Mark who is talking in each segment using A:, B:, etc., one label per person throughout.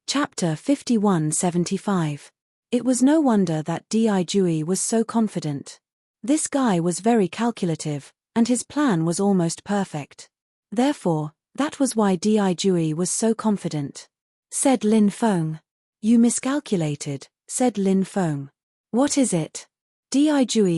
A: Chapter 5175. It was no wonder that Di was so confident. This guy was very calculative, and his plan was almost perfect. Therefore, that was why Di was so confident. Said Lin Feng. You miscalculated, said Lin Feng. What is it? Di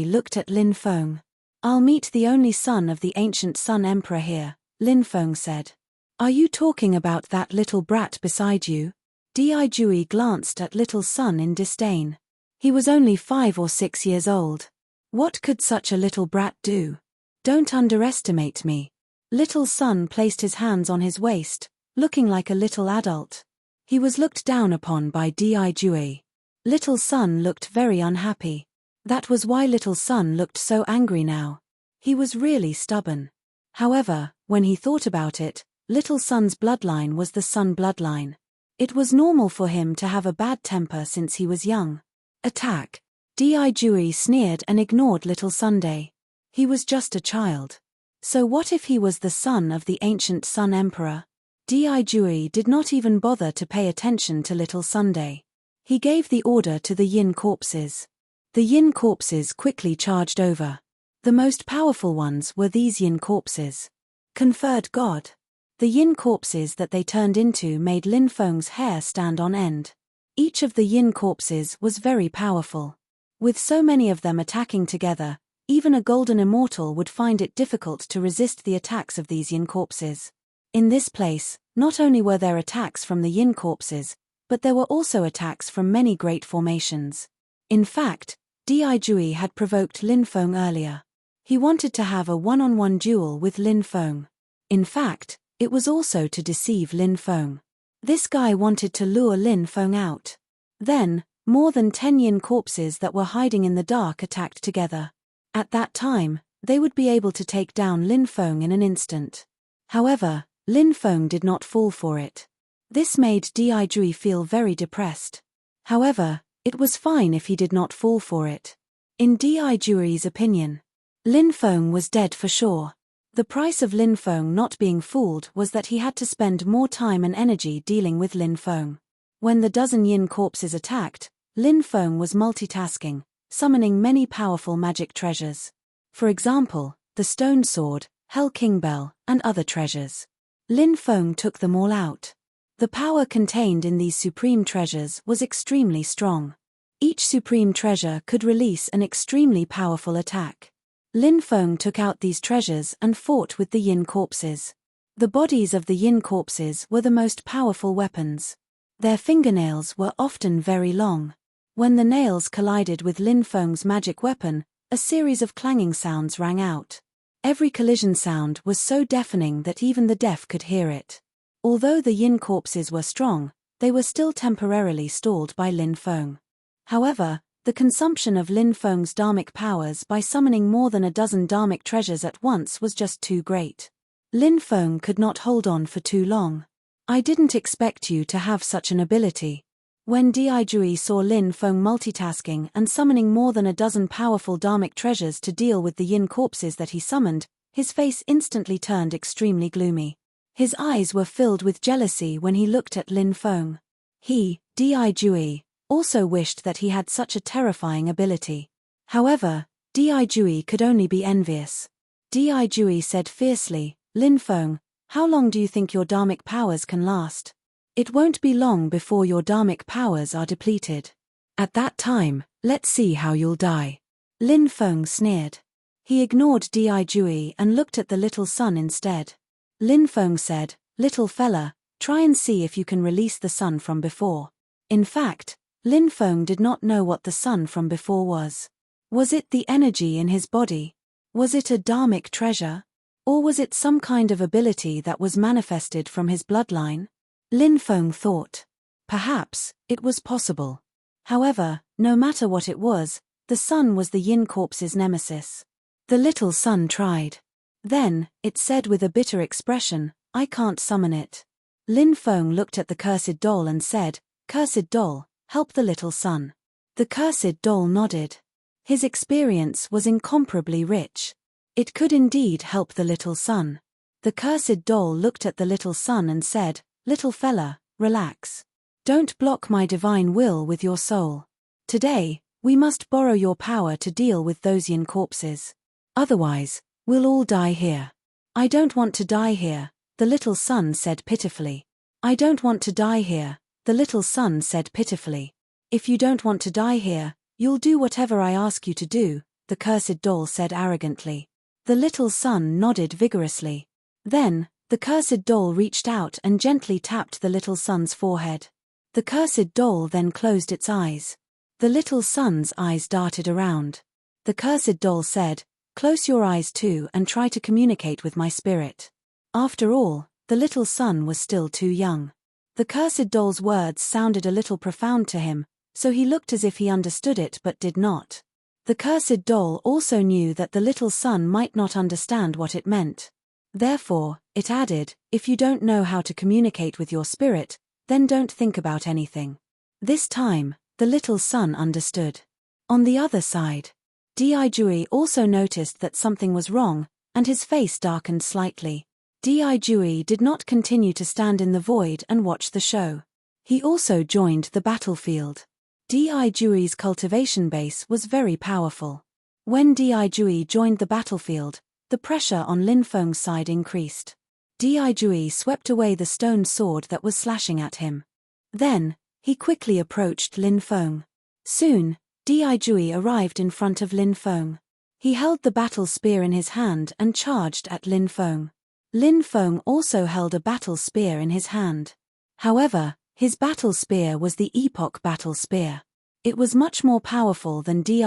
A: looked at Lin Feng. I'll meet the only son of the ancient Sun Emperor here, Lin Feng said. Are you talking about that little brat beside you? Di glanced at little Sun in disdain. He was only 5 or 6 years old. What could such a little brat do? Don't underestimate me. Little Sun placed his hands on his waist, looking like a little adult. He was looked down upon by Di. Little Sun looked very unhappy. That was why Little Sun looked so angry now. He was really stubborn. However, when he thought about it, Little Sun's bloodline was the Sun bloodline. It was normal for him to have a bad temper since he was young. Attack. Di sneered and ignored Little Sunday. He was just a child. So what if he was the son of the ancient Sun Emperor? Di did not even bother to pay attention to Little Sunday. He gave the order to the yin corpses. The yin corpses quickly charged over. The most powerful ones were these yin corpses. Conferred God. The yin corpses that they turned into made Lin Feng's hair stand on end. Each of the yin corpses was very powerful. With so many of them attacking together, even a golden immortal would find it difficult to resist the attacks of these yin corpses. In this place, not only were there attacks from the yin corpses, but there were also attacks from many great formations. In fact, Di had provoked Lin Feng earlier. He wanted to have a one-on-one duel with Lin Feng. In fact, it was also to deceive Lin Feng. This guy wanted to lure Lin Feng out. Then, more than 10 yin corpses that were hiding in the dark attacked together. At that time, they would be able to take down Lin Feng in an instant. However, Lin Feng did not fall for it. This made Di feel very depressed. However, it was fine if he did not fall for it. In Di's opinion, Lin Feng was dead for sure. The price of Lin Feng not being fooled was that he had to spend more time and energy dealing with Lin Feng. When the dozen yin corpses attacked, Lin Feng was multitasking, summoning many powerful magic treasures. For example, the stone sword, Hell King Bell, and other treasures. Lin Feng took them all out. The power contained in these supreme treasures was extremely strong. Each supreme treasure could release an extremely powerful attack. Lin Feng took out these treasures and fought with the yin corpses. The bodies of the yin corpses were the most powerful weapons. Their fingernails were often very long. When the nails collided with Lin Feng's magic weapon, a series of clanging sounds rang out. Every collision sound was so deafening that even the deaf could hear it. Although the yin corpses were strong, they were still temporarily stalled by Lin Feng. However, the consumption of Lin Feng's dharmic powers by summoning more than a dozen dharmic treasures at once was just too great. Lin Feng could not hold on for too long. I didn't expect you to have such an ability. When Di saw Lin Feng multitasking and summoning more than a dozen powerful dharmic treasures to deal with the yin corpses that he summoned, his face instantly turned extremely gloomy. His eyes were filled with jealousy when he looked at Lin Feng. He, Di, also wished that he had such a terrifying ability. However, Di could only be envious. Di said fiercely, Lin Feng, how long do you think your dharmic powers can last? It won't be long before your dharmic powers are depleted. At that time, let's see how you'll die. Lin Feng sneered. He ignored Di and looked at the little sun instead. Lin Feng said, little fella, try and see if you can release the sun from before. In fact, Lin Feng did not know what the sun from before was. Was it the energy in his body? Was it a dharmic treasure? Or was it some kind of ability that was manifested from his bloodline? Lin Feng thought. Perhaps, it was possible. However, no matter what it was, the sun was the yin corpse's nemesis. The little sun tried. Then, it said with a bitter expression, I can't summon it. Lin Feng looked at the cursed doll and said, Cursed doll, help the little sun. The cursed doll nodded. His experience was incomparably rich. It could indeed help the little sun. The cursed doll looked at the little sun and said, Little fella, relax. Don't block my divine will with your soul. Today, we must borrow your power to deal with those yin corpses. Otherwise, we'll all die here. I don't want to die here, the little son said pitifully. I don't want to die here, the little son said pitifully. If you don't want to die here, you'll do whatever I ask you to do, the cursed doll said arrogantly. The little son nodded vigorously. Then, the cursed doll reached out and gently tapped the little son's forehead. The cursed doll then closed its eyes. The little son's eyes darted around. The cursed doll said, "Close your eyes too and try to communicate with my spirit." After all, the little son was still too young. The cursed doll's words sounded a little profound to him, so he looked as if he understood it but did not. The cursed doll also knew that the little son might not understand what it meant. Therefore, it added, "If you don't know how to communicate with your spirit, then don't think about anything." This time, the little son understood. On the other side, Di also noticed that something was wrong, and his face darkened slightly. Di did not continue to stand in the void and watch the show. He also joined the battlefield. Di cultivation base was very powerful. When Di joined the battlefield, the pressure on Lin Feng's side increased. Di swept away the stone sword that was slashing at him. Then, he quickly approached Lin Feng. Soon, Di arrived in front of Lin Feng. He held the battle spear in his hand and charged at Lin Feng. Lin Feng also held a battle spear in his hand. However, his battle spear was the Epoch battle spear. It was much more powerful than Di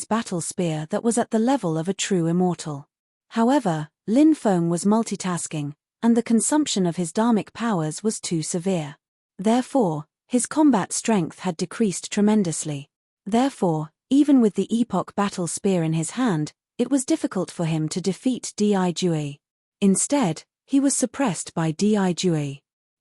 A: battle spear that was at the level of a true immortal. However, Lin Feng was multitasking, and the consumption of his dharmic powers was too severe. Therefore, his combat strength had decreased tremendously. Therefore, even with the Epoch battle spear in his hand, it was difficult for him to defeat Di. Instead, he was suppressed by Di.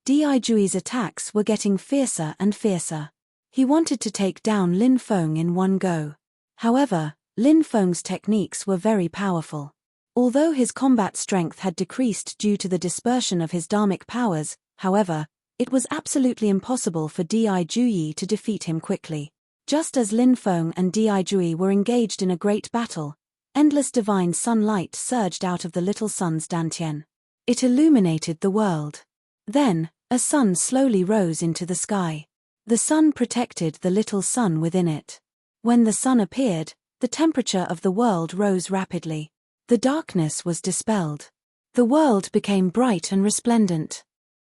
A: Di's attacks were getting fiercer and fiercer. He wanted to take down Lin Feng in one go. However, Lin Feng's techniques were very powerful. Although his combat strength had decreased due to the dispersion of his dharmic powers, however, it was absolutely impossible for Di to defeat him quickly. Just as Lin Feng and Di were engaged in a great battle, endless divine sunlight surged out of the little sun's dantian. It illuminated the world. Then, a sun slowly rose into the sky. The sun protected the little sun within it. When the sun appeared, the temperature of the world rose rapidly. The darkness was dispelled. The world became bright and resplendent.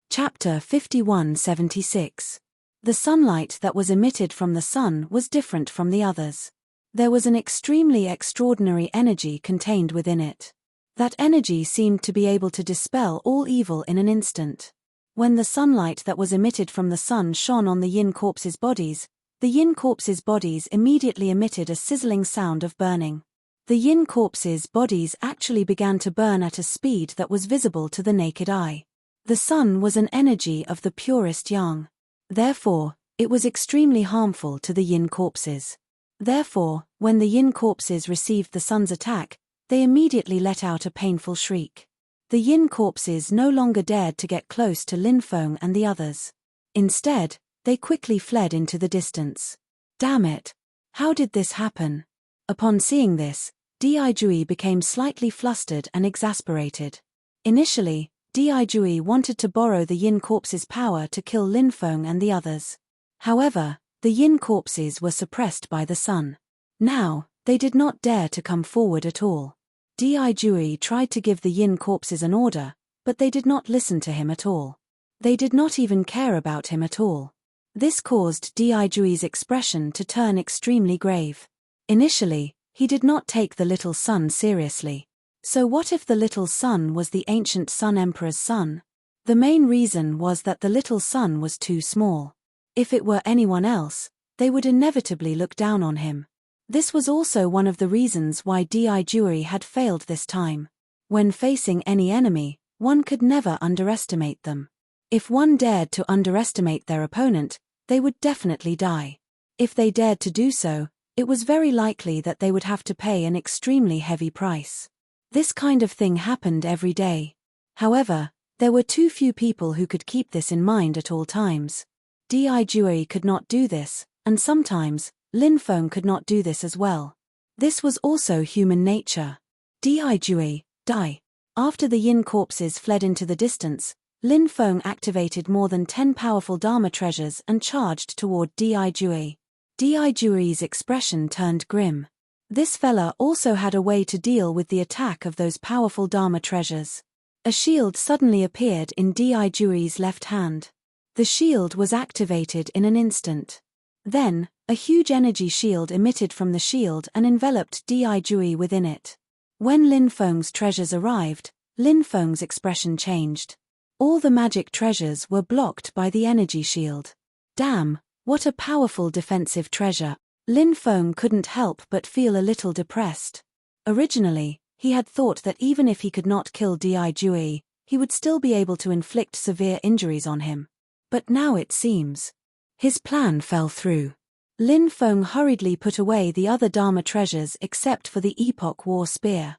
A: Chapter 5176. The sunlight that was emitted from the sun was different from the others. There was an extremely extraordinary energy contained within it. That energy seemed to be able to dispel all evil in an instant. When the sunlight that was emitted from the sun shone on the yin corpses' bodies, the yin corpses' bodies immediately emitted a sizzling sound of burning. The yin corpses' bodies actually began to burn at a speed that was visible to the naked eye. The sun was an energy of the purest yang. Therefore, it was extremely harmful to the yin corpses. Therefore, when the yin corpses received the sun's attack, they immediately let out a painful shriek. The yin corpses no longer dared to get close to Lin Feng and the others. Instead, they quickly fled into the distance. Damn it! How did this happen? Upon seeing this, Di became slightly flustered and exasperated. Initially, Di wanted to borrow the yin corpses' power to kill Lin Feng and the others. However, the yin corpses were suppressed by the sun. Now, they did not dare to come forward at all. Di tried to give the yin corpses an order, but they did not listen to him at all. They did not even care about him at all. This caused Di's expression to turn extremely grave. Initially, he did not take the little sun seriously. So what if the little sun was the ancient Sun Emperor's son? The main reason was that the little sun was too small. If it were anyone else, they would inevitably look down on him. This was also one of the reasons why Di had failed this time. When facing any enemy, one could never underestimate them. If one dared to underestimate their opponent, they would definitely die. If they dared to do so, it was very likely that they would have to pay an extremely heavy price. This kind of thing happened every day. However, there were too few people who could keep this in mind at all times. Di Jui could not do this, and sometimes, Lin Feng could not do this as well. This was also human nature. Di Jui, die. After the yin corpses fled into the distance, Lin Feng activated more than 10 powerful Dharma treasures and charged toward Di Jui. Di Jui's expression turned grim. This fella also had a way to deal with the attack of those powerful Dharma treasures. A shield suddenly appeared in Di Jui's left hand. The shield was activated in an instant. Then, a huge energy shield emitted from the shield and enveloped Di Jui within it. When Lin Feng's treasures arrived, Lin Feng's expression changed. All the magic treasures were blocked by the energy shield. Damn, what a powerful defensive treasure. Lin Feng couldn't help but feel a little depressed. Originally, he had thought that even if he could not kill Di Jui, he would still be able to inflict severe injuries on him. But now it seems his plan fell through. Lin Feng hurriedly put away the other Dharma treasures except for the Epoch War Spear.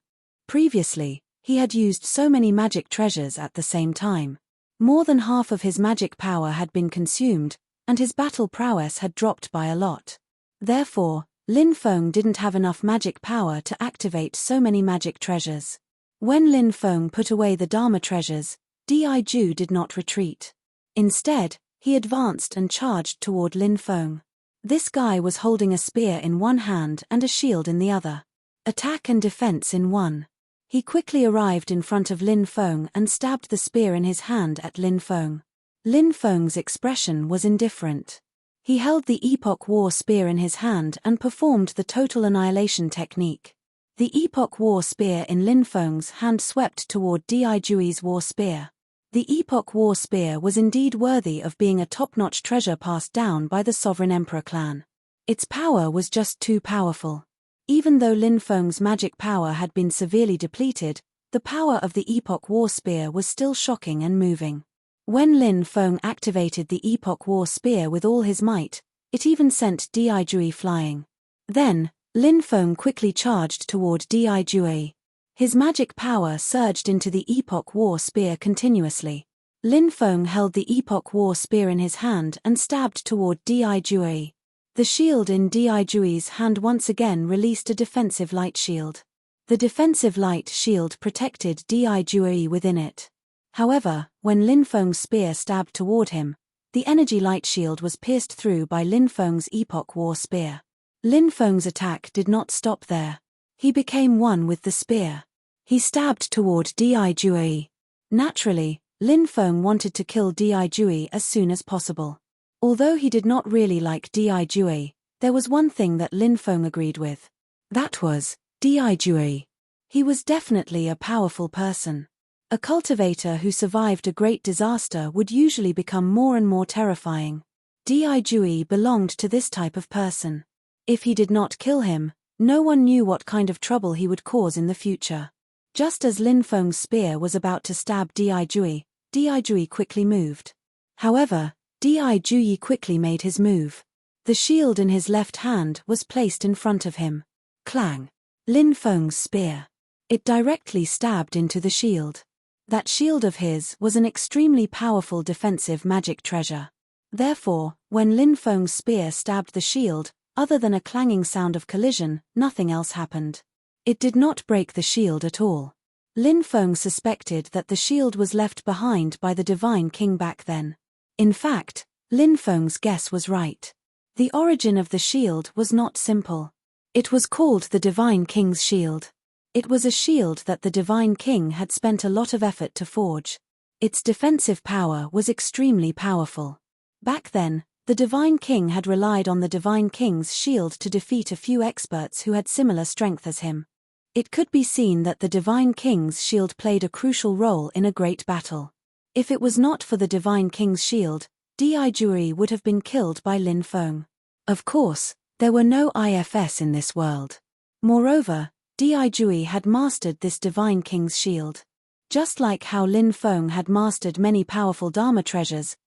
A: Previously, he had used so many magic treasures at the same time. More than half of his magic power had been consumed, and his battle prowess had dropped by a lot. Therefore, Lin Feng didn't have enough magic power to activate so many magic treasures. When Lin Feng put away the Dharma treasures, Di Ju did not retreat. Instead, he advanced and charged toward Lin Feng. This guy was holding a spear in one hand and a shield in the other. Attack and defense in one. He quickly arrived in front of Lin Feng and stabbed the spear in his hand at Lin Feng. Lin Feng's expression was indifferent. He held the Epoch War Spear in his hand and performed the total annihilation technique. The Epoch War Spear in Lin Feng's hand swept toward Di Jui's War Spear. The Epoch War Spear was indeed worthy of being a top-notch treasure passed down by the Sovereign Emperor clan. Its power was just too powerful. Even though Lin Feng's magic power had been severely depleted, the power of the Epoch War Spear was still shocking and moving. When Lin Feng activated the Epoch War Spear with all his might, it even sent Di Jui flying. Then, Lin Feng quickly charged toward Di Jui. His magic power surged into the Epoch War Spear continuously. Lin Feng held the Epoch War Spear in his hand and stabbed toward Di Jui. The shield in Di Jui's hand once again released a defensive light shield. The defensive light shield protected Di Jui within it. However, when Lin Feng's spear stabbed toward him, the energy light shield was pierced through by Lin Feng's Epoch War Spear. Lin Feng's attack did not stop there. He became one with the spear. He stabbed toward Di Jui. Naturally, Lin Feng wanted to kill Di Jui as soon as possible. Although he did not really like Di Jui, there was one thing that Lin Feng agreed with. That was Di Jui. He was definitely a powerful person. A cultivator who survived a great disaster would usually become more and more terrifying. Di Jui belonged to this type of person. If he did not kill him, no one knew what kind of trouble he would cause in the future. Just as Lin Feng's spear was about to stab Di Jui quickly moved. However, Di Jui quickly made his move. The shield in his left hand was placed in front of him. Clang! Lin Feng's spear. It directly stabbed into the shield. That shield of his was an extremely powerful defensive magic treasure. Therefore, when Lin Feng's spear stabbed the shield, other than a clanging sound of collision, nothing else happened. It did not break the shield at all. Lin Feng suspected that the shield was left behind by the Divine King back then. In fact, Lin Feng's guess was right. The origin of the shield was not simple. It was called the Divine King's Shield. It was a shield that the Divine King had spent a lot of effort to forge. Its defensive power was extremely powerful. Back then, the Divine King had relied on the Divine King's shield to defeat a few experts who had similar strength as him. It could be seen that the Divine King's shield played a crucial role in a great battle. If it was not for the Divine King's shield, Di Jui would have been killed by Lin Feng. Of course, there were no IFS in this world. Moreover, Di Jui had mastered this Divine King's shield. Just like how Lin Feng had mastered many powerful Dharma treasures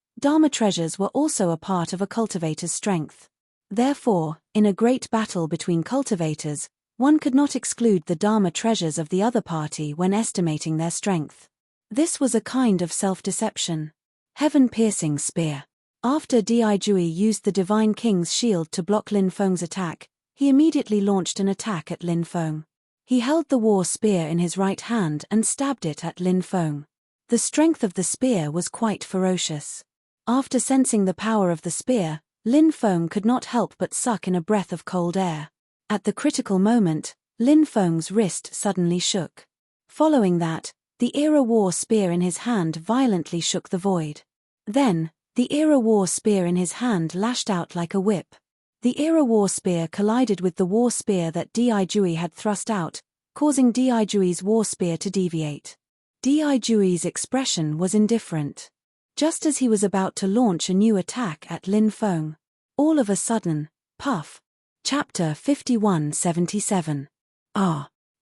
A: were also a part of a cultivator's strength. Therefore, in a great battle between cultivators, one could not exclude the Dharma treasures of the other party when estimating their strength. This was a kind of self-deception. Heaven-piercing spear. After Dijui used the Divine King's shield to block Lin Feng's attack, he immediately launched an attack at Lin Feng. He held the war spear in his right hand and stabbed it at Lin Feng. The strength of the spear was quite ferocious. After sensing the power of the spear, Lin Feng could not help but suck in a breath of cold air. At the critical moment, Lin Feng's wrist suddenly shook. Following that, the Era war spear in his hand violently shook the void. Then, the Era war spear in his hand lashed out like a whip. The Era war spear collided with the war spear that Dijui had thrust out, causing Dijui's war spear to deviate. Dijui's expression was indifferent. Just as he was about to launch a new attack at Lin Feng, all of a sudden, puff. Chapter 5177.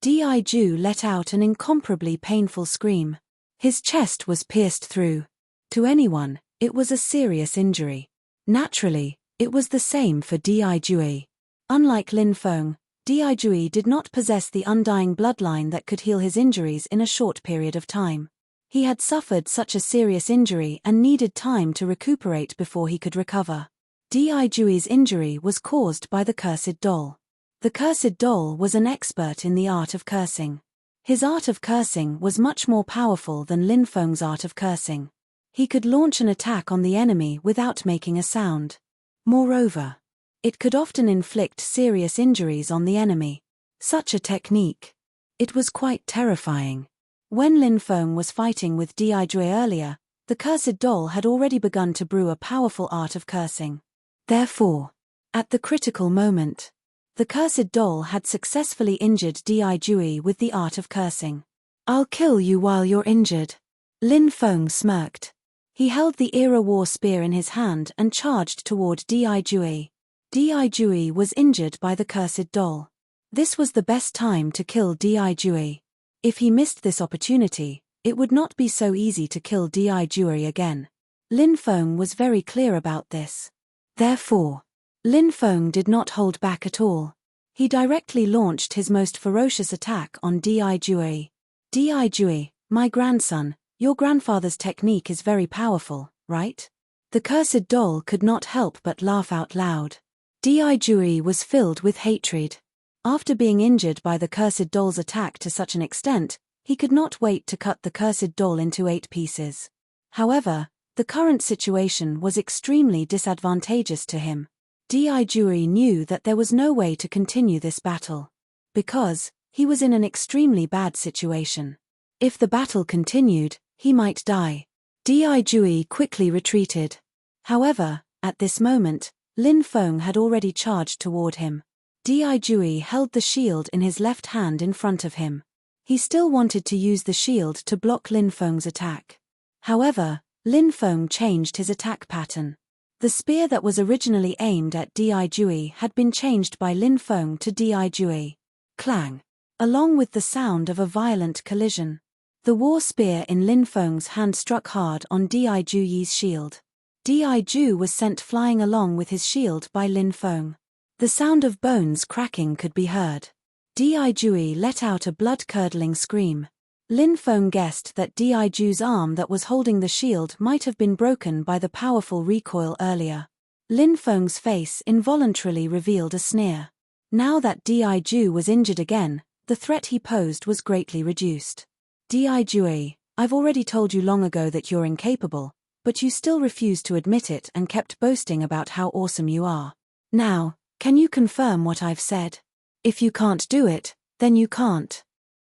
A: Diju let out an incomparably painful scream. His chest was pierced through. To anyone, it was a serious injury. Naturally, it was the same for Dijui. Unlike Lin Feng, Dijui did not possess the undying bloodline that could heal his injuries in a short period of time. He had suffered such a serious injury and needed time to recuperate before he could recover. Dijui's injury was caused by the cursed doll. The cursed doll was an expert in the art of cursing. His art of cursing was much more powerful than Lin Feng's art of cursing. He could launch an attack on the enemy without making a sound. Moreover, it could often inflict serious injuries on the enemy. Such a technique. It was quite terrifying. When Lin Feng was fighting with Dijui earlier, the cursed doll had already begun to brew a powerful art of cursing. Therefore, at the critical moment, the cursed doll had successfully injured Dijui with the art of cursing. "I'll kill you while you're injured." Lin Feng smirked. He held the Era war spear in his hand and charged toward Dijui. Dijui was injured by the cursed doll. This was the best time to kill Dijui. If he missed this opportunity, it would not be so easy to kill Dijui again. Lin Feng was very clear about this. Therefore, Lin Feng did not hold back at all. He directly launched his most ferocious attack on Dijui. "Dijui, my grandson, your grandfather's technique is very powerful, right?" The cursed doll could not help but laugh out loud. Dijui was filled with hatred. After being injured by the cursed doll's attack to such an extent, he could not wait to cut the cursed doll into 8 pieces. However, the current situation was extremely disadvantageous to him. Dijui knew that there was no way to continue this battle. Because, he was in an extremely bad situation. If the battle continued, he might die. Dijui quickly retreated. However, at this moment, Lin Feng had already charged toward him. Dijui held the shield in his left hand in front of him. He still wanted to use the shield to block Lin Feng's attack. However, Lin Feng changed his attack pattern. The spear that was originally aimed at Dijui had been changed by Lin Feng to Dijui. Clang! Along with the sound of a violent collision, the war spear in Lin Feng's hand struck hard on Dijui's shield. Diju was sent flying along with his shield by Lin Feng. The sound of bones cracking could be heard. Dijui let out a blood-curdling scream. Lin Feng guessed that Diju's arm that was holding the shield might have been broken by the powerful recoil earlier. Lin Feng's face involuntarily revealed a sneer. Now that Diju was injured again, the threat he posed was greatly reduced. "Dijui, I've already told you long ago that you're incapable, but you still refused to admit it and kept boasting about how awesome you are. Now, can you confirm what I've said? If you can't do it, then you can't.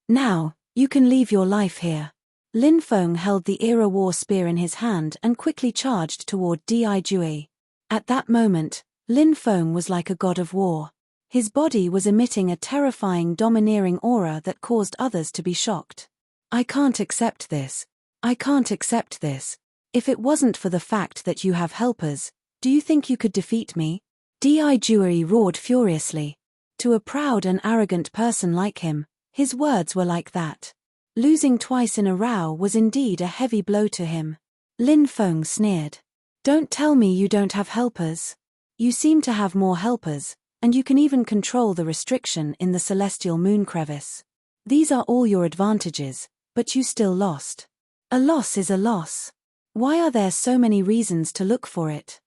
A: Now, you can leave your life here." Lin Feng held the Era war spear in his hand and quickly charged toward Dijui. At that moment, Lin Feng was like a god of war. His body was emitting a terrifying domineering aura that caused others to be shocked. "I can't accept this. I can't accept this. If it wasn't for the fact that you have helpers, do you think you could defeat me?" Dijui roared furiously. To a proud and arrogant person like him, his words were like that. Losing twice in a row was indeed a heavy blow to him. Lin Feng sneered. "Don't tell me you don't have helpers. You seem to have more helpers, and you can even control the restriction in the celestial moon crevice. These are all your advantages, but you still lost. A loss is a loss. Why are there so many reasons to look for it?"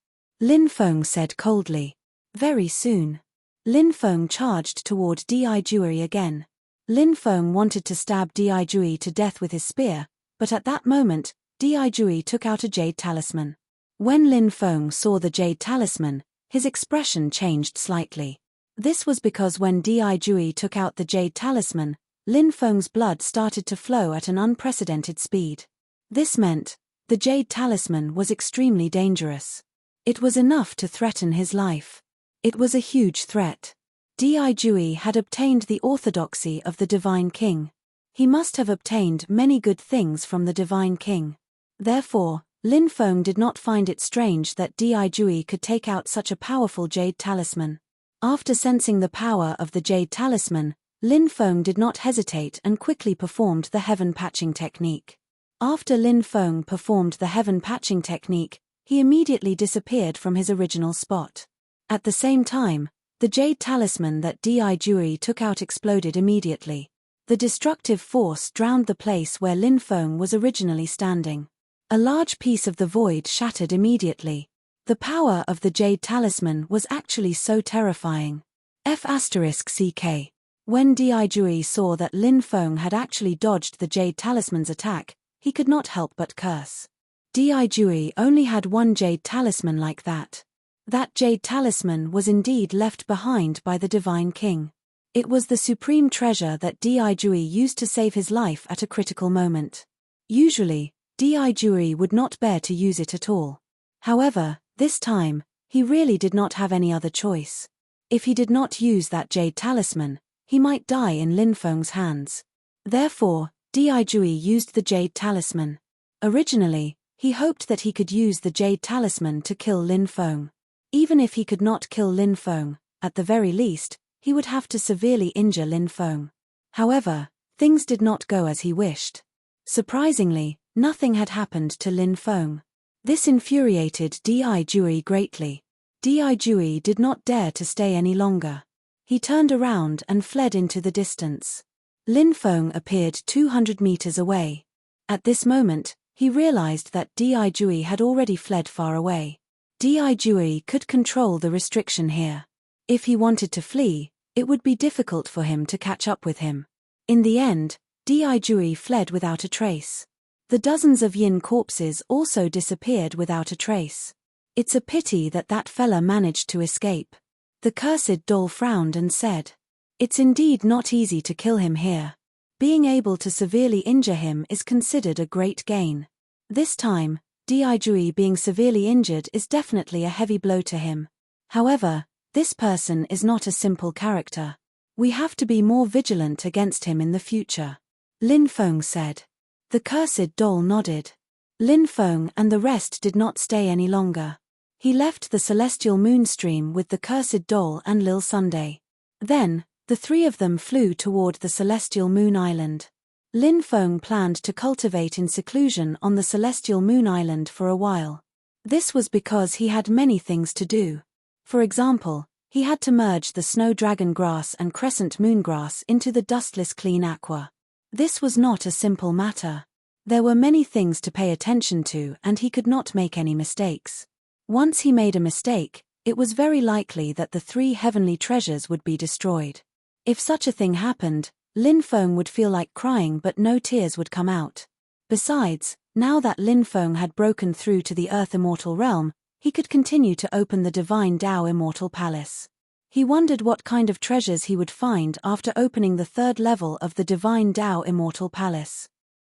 A: Lin Feng said coldly. Very soon. Lin Feng charged toward Di Jui again. Lin Feng wanted to stab Di Jui to death with his spear, but at that moment, Di Jui took out a jade talisman. When Lin Feng saw the jade talisman, his expression changed slightly. This was because when Di Jui took out the jade talisman, Lin Feng's blood started to flow at an unprecedented speed. This meant the jade talisman was extremely dangerous. It was enough to threaten his life. It was a huge threat. Di Jui had obtained the orthodoxy of the Divine King. He must have obtained many good things from the Divine King. Therefore, Lin Feng did not find it strange that Di Jui could take out such a powerful jade talisman. After sensing the power of the jade talisman, Lin Feng did not hesitate and quickly performed the heaven patching technique. After Lin Feng performed the heaven patching technique, he immediately disappeared from his original spot. At the same time, the jade talisman that Di Jui took out exploded immediately. The destructive force drowned the place where Lin Feng was originally standing. A large piece of the void shattered immediately. The power of the jade talisman was actually so terrifying. F***ck. When Di Jui saw that Lin Feng had actually dodged the jade talisman's attack, he could not help but curse. Di Jui only had one jade talisman like that. That jade talisman was indeed left behind by the Divine King. It was the supreme treasure that Di Jui used to save his life at a critical moment. Usually, Di Jui would not bear to use it at all. However, this time, he really did not have any other choice. If he did not use that jade talisman, he might die in Lin Feng's hands. Therefore, Di Jui used the jade talisman. Originally, he hoped that he could use the jade talisman to kill Lin Feng. Even if he could not kill Lin Feng, at the very least, he would have to severely injure Lin Feng. However, things did not go as he wished. Surprisingly, nothing had happened to Lin Feng. This infuriated Di Jui greatly. Di Jui did not dare to stay any longer. He turned around and fled into the distance. Lin Feng appeared 200 meters away. At this moment, he realized that Di Jui had already fled far away. Di Jui could control the restriction here. If he wanted to flee, it would be difficult for him to catch up with him. In the end, Di Jui fled without a trace. The dozens of yin corpses also disappeared without a trace. It's a pity that that fella managed to escape. The cursed doll frowned and said, "It's indeed not easy to kill him here. Being able to severely injure him is considered a great gain. This time, Di Jui being severely injured is definitely a heavy blow to him. However, this person is not a simple character. We have to be more vigilant against him in the future," Lin Feng said. The cursed doll nodded. Lin Feng and the rest did not stay any longer. He left the celestial moonstream with the cursed doll and Lil Sunday. Then, the three of them flew toward the celestial moon island. Lin Feng planned to cultivate in seclusion on the celestial moon island for a while. This was because he had many things to do. For example, he had to merge the snow dragon grass and crescent moon grass into the dustless clean aqua. This was not a simple matter. There were many things to pay attention to and he could not make any mistakes. Once he made a mistake, it was very likely that the 3 heavenly treasures would be destroyed. If such a thing happened, Lin Feng would feel like crying but no tears would come out. Besides, now that Lin Feng had broken through to the Earth Immortal Realm, he could continue to open the Divine Tao Immortal Palace. He wondered what kind of treasures he would find after opening the 3rd level of the Divine Tao Immortal Palace.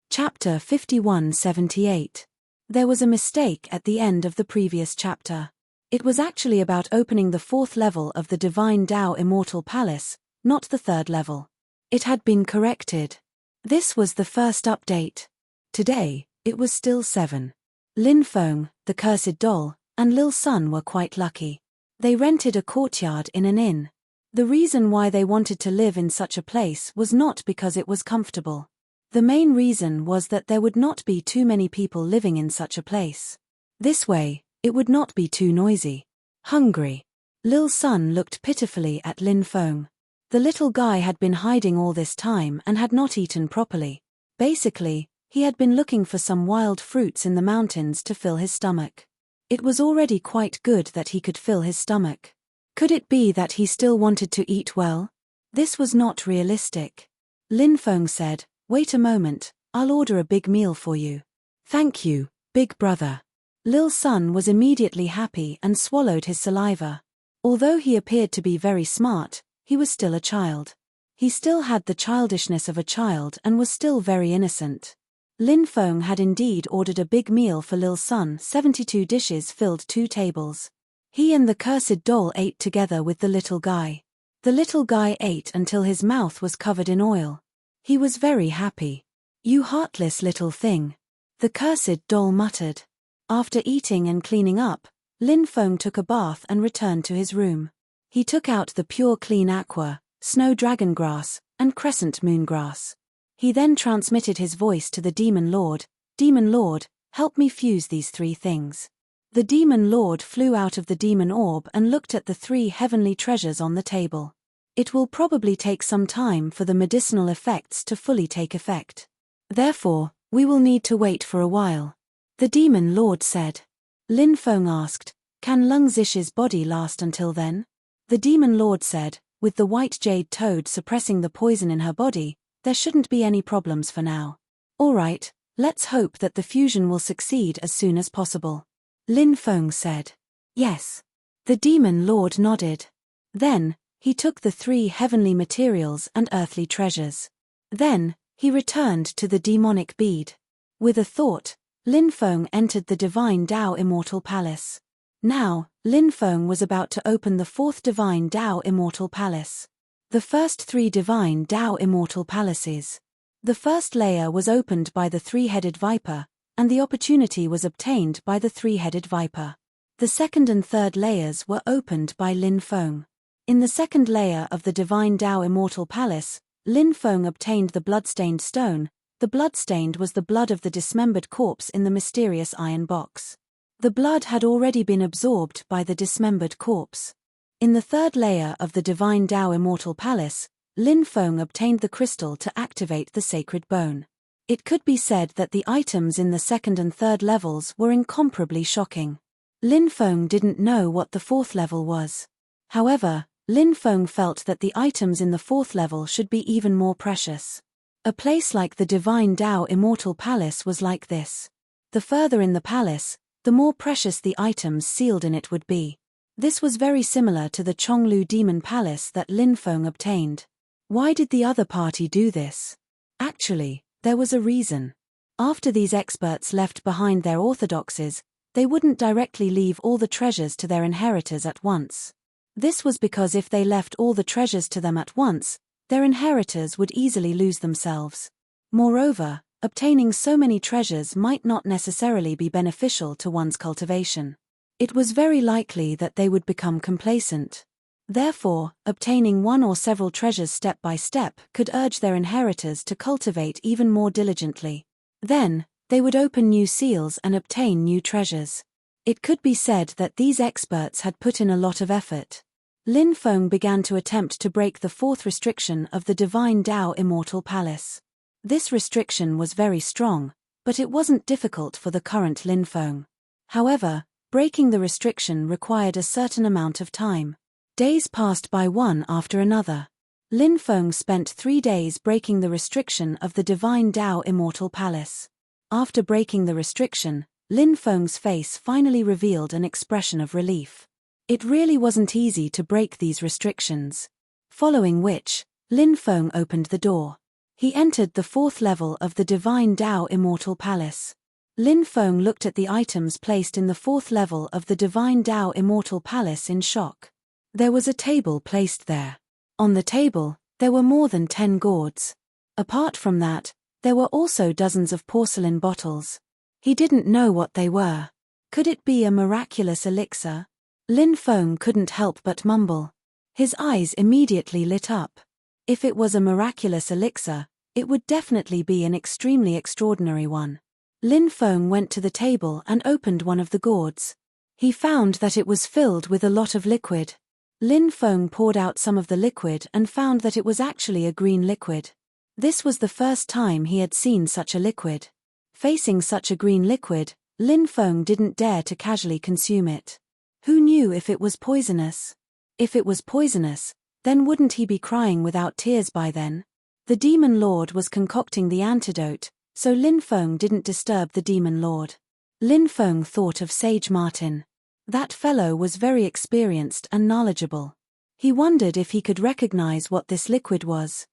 A: Chapter 5178. There was a mistake at the end of the previous chapter. It was actually about opening the 4th level of the Divine Tao Immortal Palace, not the 3rd level. It had been corrected. This was the first update. Today, it was still 7. Lin Feng, the cursed doll, and Lil Sun were quite lucky. They rented a courtyard in an inn. The reason why they wanted to live in such a place was not because it was comfortable. The main reason was that there would not be too many people living in such a place. This way, it would not be too noisy. Hungry. Lil Sun looked pitifully at Lin Feng. The little guy had been hiding all this time and had not eaten properly. Basically, he had been looking for some wild fruits in the mountains to fill his stomach. It was already quite good that he could fill his stomach. Could it be that he still wanted to eat well? This was not realistic. Lin Feng said, "Wait a moment, I'll order a big meal for you." "Thank you, big brother." Lil Sun was immediately happy and swallowed his saliva. Although he appeared to be very smart, he was still a child. He still had the childishness of a child and was still very innocent. Lin Feng had indeed ordered a big meal for Lil Sun. 72 dishes filled 2 tables. He and the cursed doll ate together with the little guy. The little guy ate until his mouth was covered in oil. He was very happy. "You heartless little thing," the cursed doll muttered. After eating and cleaning up, Lin Feng took a bath and returned to his room. He took out the pure clean aqua, snow dragon grass, and crescent moon grass. He then transmitted his voice to the Demon Lord. "Demon Lord, help me fuse these 3 things." The Demon Lord flew out of the demon orb and looked at the 3 heavenly treasures on the table. It will probably take some time for the medicinal effects to fully take effect. Therefore, we will need to wait for a while. The Demon Lord said. Lin Feng asked, "Can Lung Zish's body last until then?" The Demon Lord said, "With the white jade toad suppressing the poison in her body, there shouldn't be any problems for now." "Alright, let's hope that the fusion will succeed as soon as possible," Lin Feng said. "Yes." The Demon Lord nodded. Then, he took the 3 heavenly materials and earthly treasures. Then, he returned to the demonic bead. With a thought, Lin Feng entered the Divine Tao Immortal Palace. Now, Lin Feng was about to open the 4th Divine Tao Immortal Palace. The first 3 Divine Tao Immortal Palaces. The first layer was opened by the 3-headed viper, and the opportunity was obtained by the 3-headed viper. The second and third layers were opened by Lin Feng. In the second layer of the Divine Tao Immortal Palace, Lin Feng obtained the bloodstained stone. The bloodstained was the blood of the dismembered corpse in the mysterious iron box. The blood had already been absorbed by the dismembered corpse. In the third layer of the Divine Tao Immortal Palace, Lin Feng obtained the crystal to activate the sacred bone. It could be said that the items in the second and third levels were incomparably shocking. Lin Feng didn't know what the 4th level was. However, Lin Feng felt that the items in the 4th level should be even more precious. A place like the Divine Tao Immortal Palace was like this. The further in the palace, the more precious the items sealed in it would be. This was very similar to the Chonglu Demon Palace that Lin Feng obtained. Why did the other party do this? Actually, there was a reason. After these experts left behind their orthodoxies, they wouldn't directly leave all the treasures to their inheritors at once. This was because if they left all the treasures to them at once, their inheritors would easily lose themselves. Moreover, obtaining so many treasures might not necessarily be beneficial to one's cultivation. It was very likely that they would become complacent. Therefore, obtaining one or several treasures step by step could urge their inheritors to cultivate even more diligently. Then, they would open new seals and obtain new treasures. It could be said that these experts had put in a lot of effort. Lin Feng began to attempt to break the 4th restriction of the Divine Tao Immortal Palace. This restriction was very strong, but it wasn't difficult for the current Lin Feng. However, breaking the restriction required a certain amount of time. Days passed by one after another. Lin Feng spent 3 days breaking the restriction of the Divine Tao Immortal Palace. After breaking the restriction, Lin Feng's face finally revealed an expression of relief. It really wasn't easy to break these restrictions. Following which, Lin Feng opened the door. He entered the 4th level of the Divine Tao Immortal Palace. Lin Feng looked at the items placed in the 4th level of the Divine Tao Immortal Palace in shock. There was a table placed there. On the table, there were more than 10 gourds. Apart from that, there were also dozens of porcelain bottles. He didn't know what they were. Could it be a miraculous elixir? Lin Feng couldn't help but mumble. His eyes immediately lit up. If it was a miraculous elixir, it would definitely be an extremely extraordinary one. Lin Feng went to the table and opened one of the gourds. He found that it was filled with a lot of liquid. Lin Feng poured out some of the liquid and found that it was actually a green liquid. This was the first time he had seen such a liquid. Facing such a green liquid, Lin Feng didn't dare to casually consume it. Who knew if it was poisonous? If it was poisonous, then wouldn't he be crying without tears by then? The Demon Lord was concocting the antidote, so Lin Feng didn't disturb the Demon Lord. Lin Feng thought of Sage Martin. That fellow was very experienced and knowledgeable. He wondered if he could recognize what this liquid was.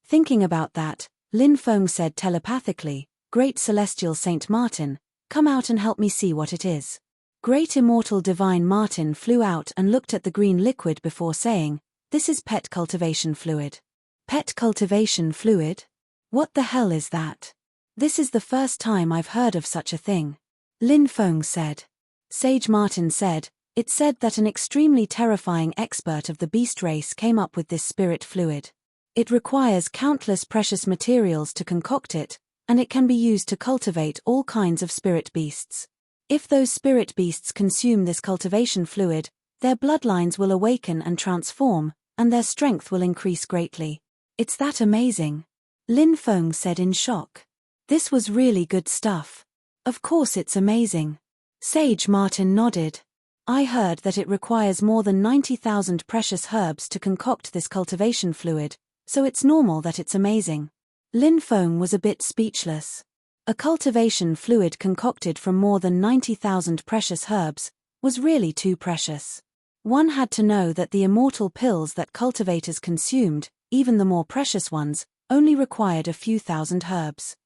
A: Thinking about that, Lin Feng said telepathically, "Great Celestial Saint Martin, come out and help me see what it is." Great Immortal Divine Martin flew out and looked at the green liquid before saying, "This is pet cultivation fluid." Pet cultivation fluid? What the hell is that? This is the first time I've heard of such a thing. Lin Feng said. Sage Martin said, "It said that an extremely terrifying expert of the beast race came up with this spirit fluid. It requires countless precious materials to concoct it, and it can be used to cultivate all kinds of spirit beasts. If those spirit beasts consume this cultivation fluid, their bloodlines will awaken and transform, and their strength will increase greatly. It's that amazing," Lin Feng said in shock. This was really good stuff. Of course it's amazing. Sage Martin nodded. I heard that it requires more than 90,000 precious herbs to concoct this cultivation fluid, so it's normal that it's amazing. Lin Feng was a bit speechless. A cultivation fluid concocted from more than 90,000 precious herbs was really too precious. One had to know that the immortal pills that cultivators consumed, even the more precious ones, only required a few thousand herbs.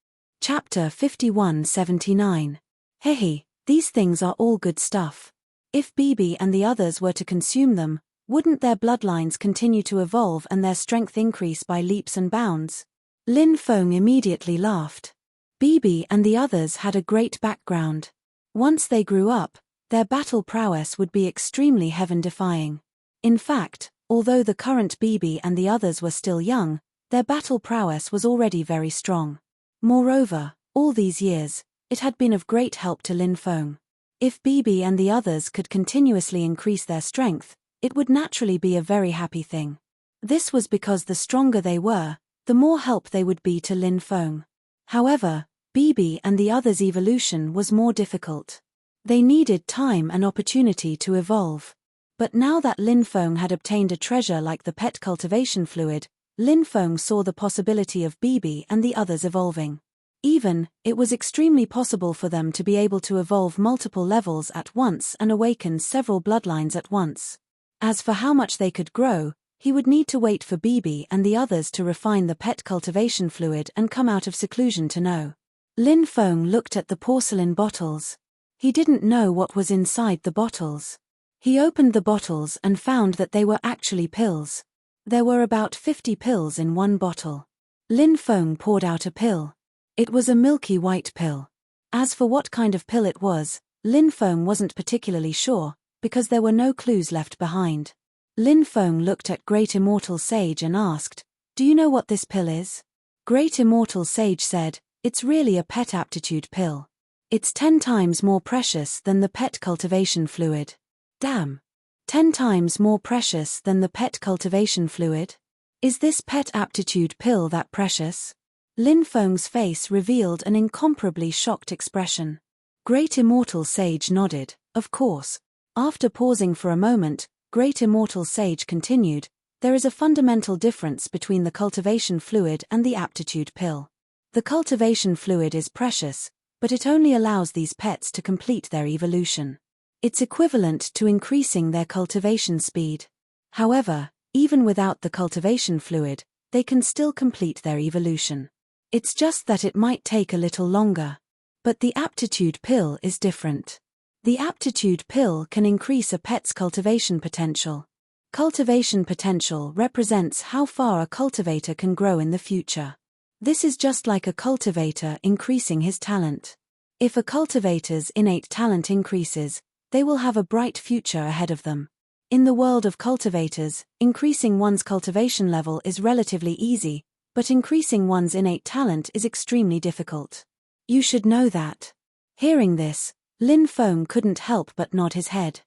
A: Chapter 5179. Hehe, these things are all good stuff. If Bibi and the others were to consume them, wouldn't their bloodlines continue to evolve and their strength increase by leaps and bounds? Lin Feng immediately laughed. Bibi and the others had a great background. Once they grew up, their battle prowess would be extremely heaven-defying. In fact, although the current Bibi and the others were still young, their battle prowess was already very strong. Moreover, all these years, it had been of great help to Lin Feng. If Bibi and the others could continuously increase their strength, it would naturally be a very happy thing. This was because the stronger they were, the more help they would be to Lin Feng. However, Bibi and the others' evolution was more difficult. They needed time and opportunity to evolve. But now that Lin Feng had obtained a treasure like the pet cultivation fluid, Lin Feng saw the possibility of Bibi and the others evolving. Even, it was extremely possible for them to be able to evolve multiple levels at once and awaken several bloodlines at once. As for how much they could grow, he would need to wait for Bibi and the others to refine the pet cultivation fluid and come out of seclusion to know. Lin Feng looked at the porcelain bottles. He didn't know what was inside the bottles. He opened the bottles and found that they were actually pills. There were about 50 pills in one bottle. Lin Feng poured out a pill. It was a milky white pill. As for what kind of pill it was, Lin Feng wasn't particularly sure, because there were no clues left behind. Lin Feng looked at Great Immortal Sage and asked, "Do you know what this pill is?" Great Immortal Sage said, "It's really a pet aptitude pill. It's 10 times more precious than the pet cultivation fluid." Damn. 10 times more precious than the pet cultivation fluid? Is this pet aptitude pill that precious? Lin Feng's face revealed an incomparably shocked expression. Great Immortal Sage nodded, of course. After pausing for a moment, Great Immortal Sage continued, "There is a fundamental difference between the cultivation fluid and the aptitude pill. The cultivation fluid is precious, but it only allows these pets to complete their evolution. It's equivalent to increasing their cultivation speed. However, even without the cultivation fluid, they can still complete their evolution. It's just that it might take a little longer. But the aptitude pill is different. The aptitude pill can increase a pet's cultivation potential. Cultivation potential represents how far a cultivator can grow in the future. This is just like a cultivator increasing his talent. If a cultivator's innate talent increases, they will have a bright future ahead of them. In the world of cultivators, increasing one's cultivation level is relatively easy, but increasing one's innate talent is extremely difficult. You should know that." Hearing this, Lin Feng couldn't help but nod his head.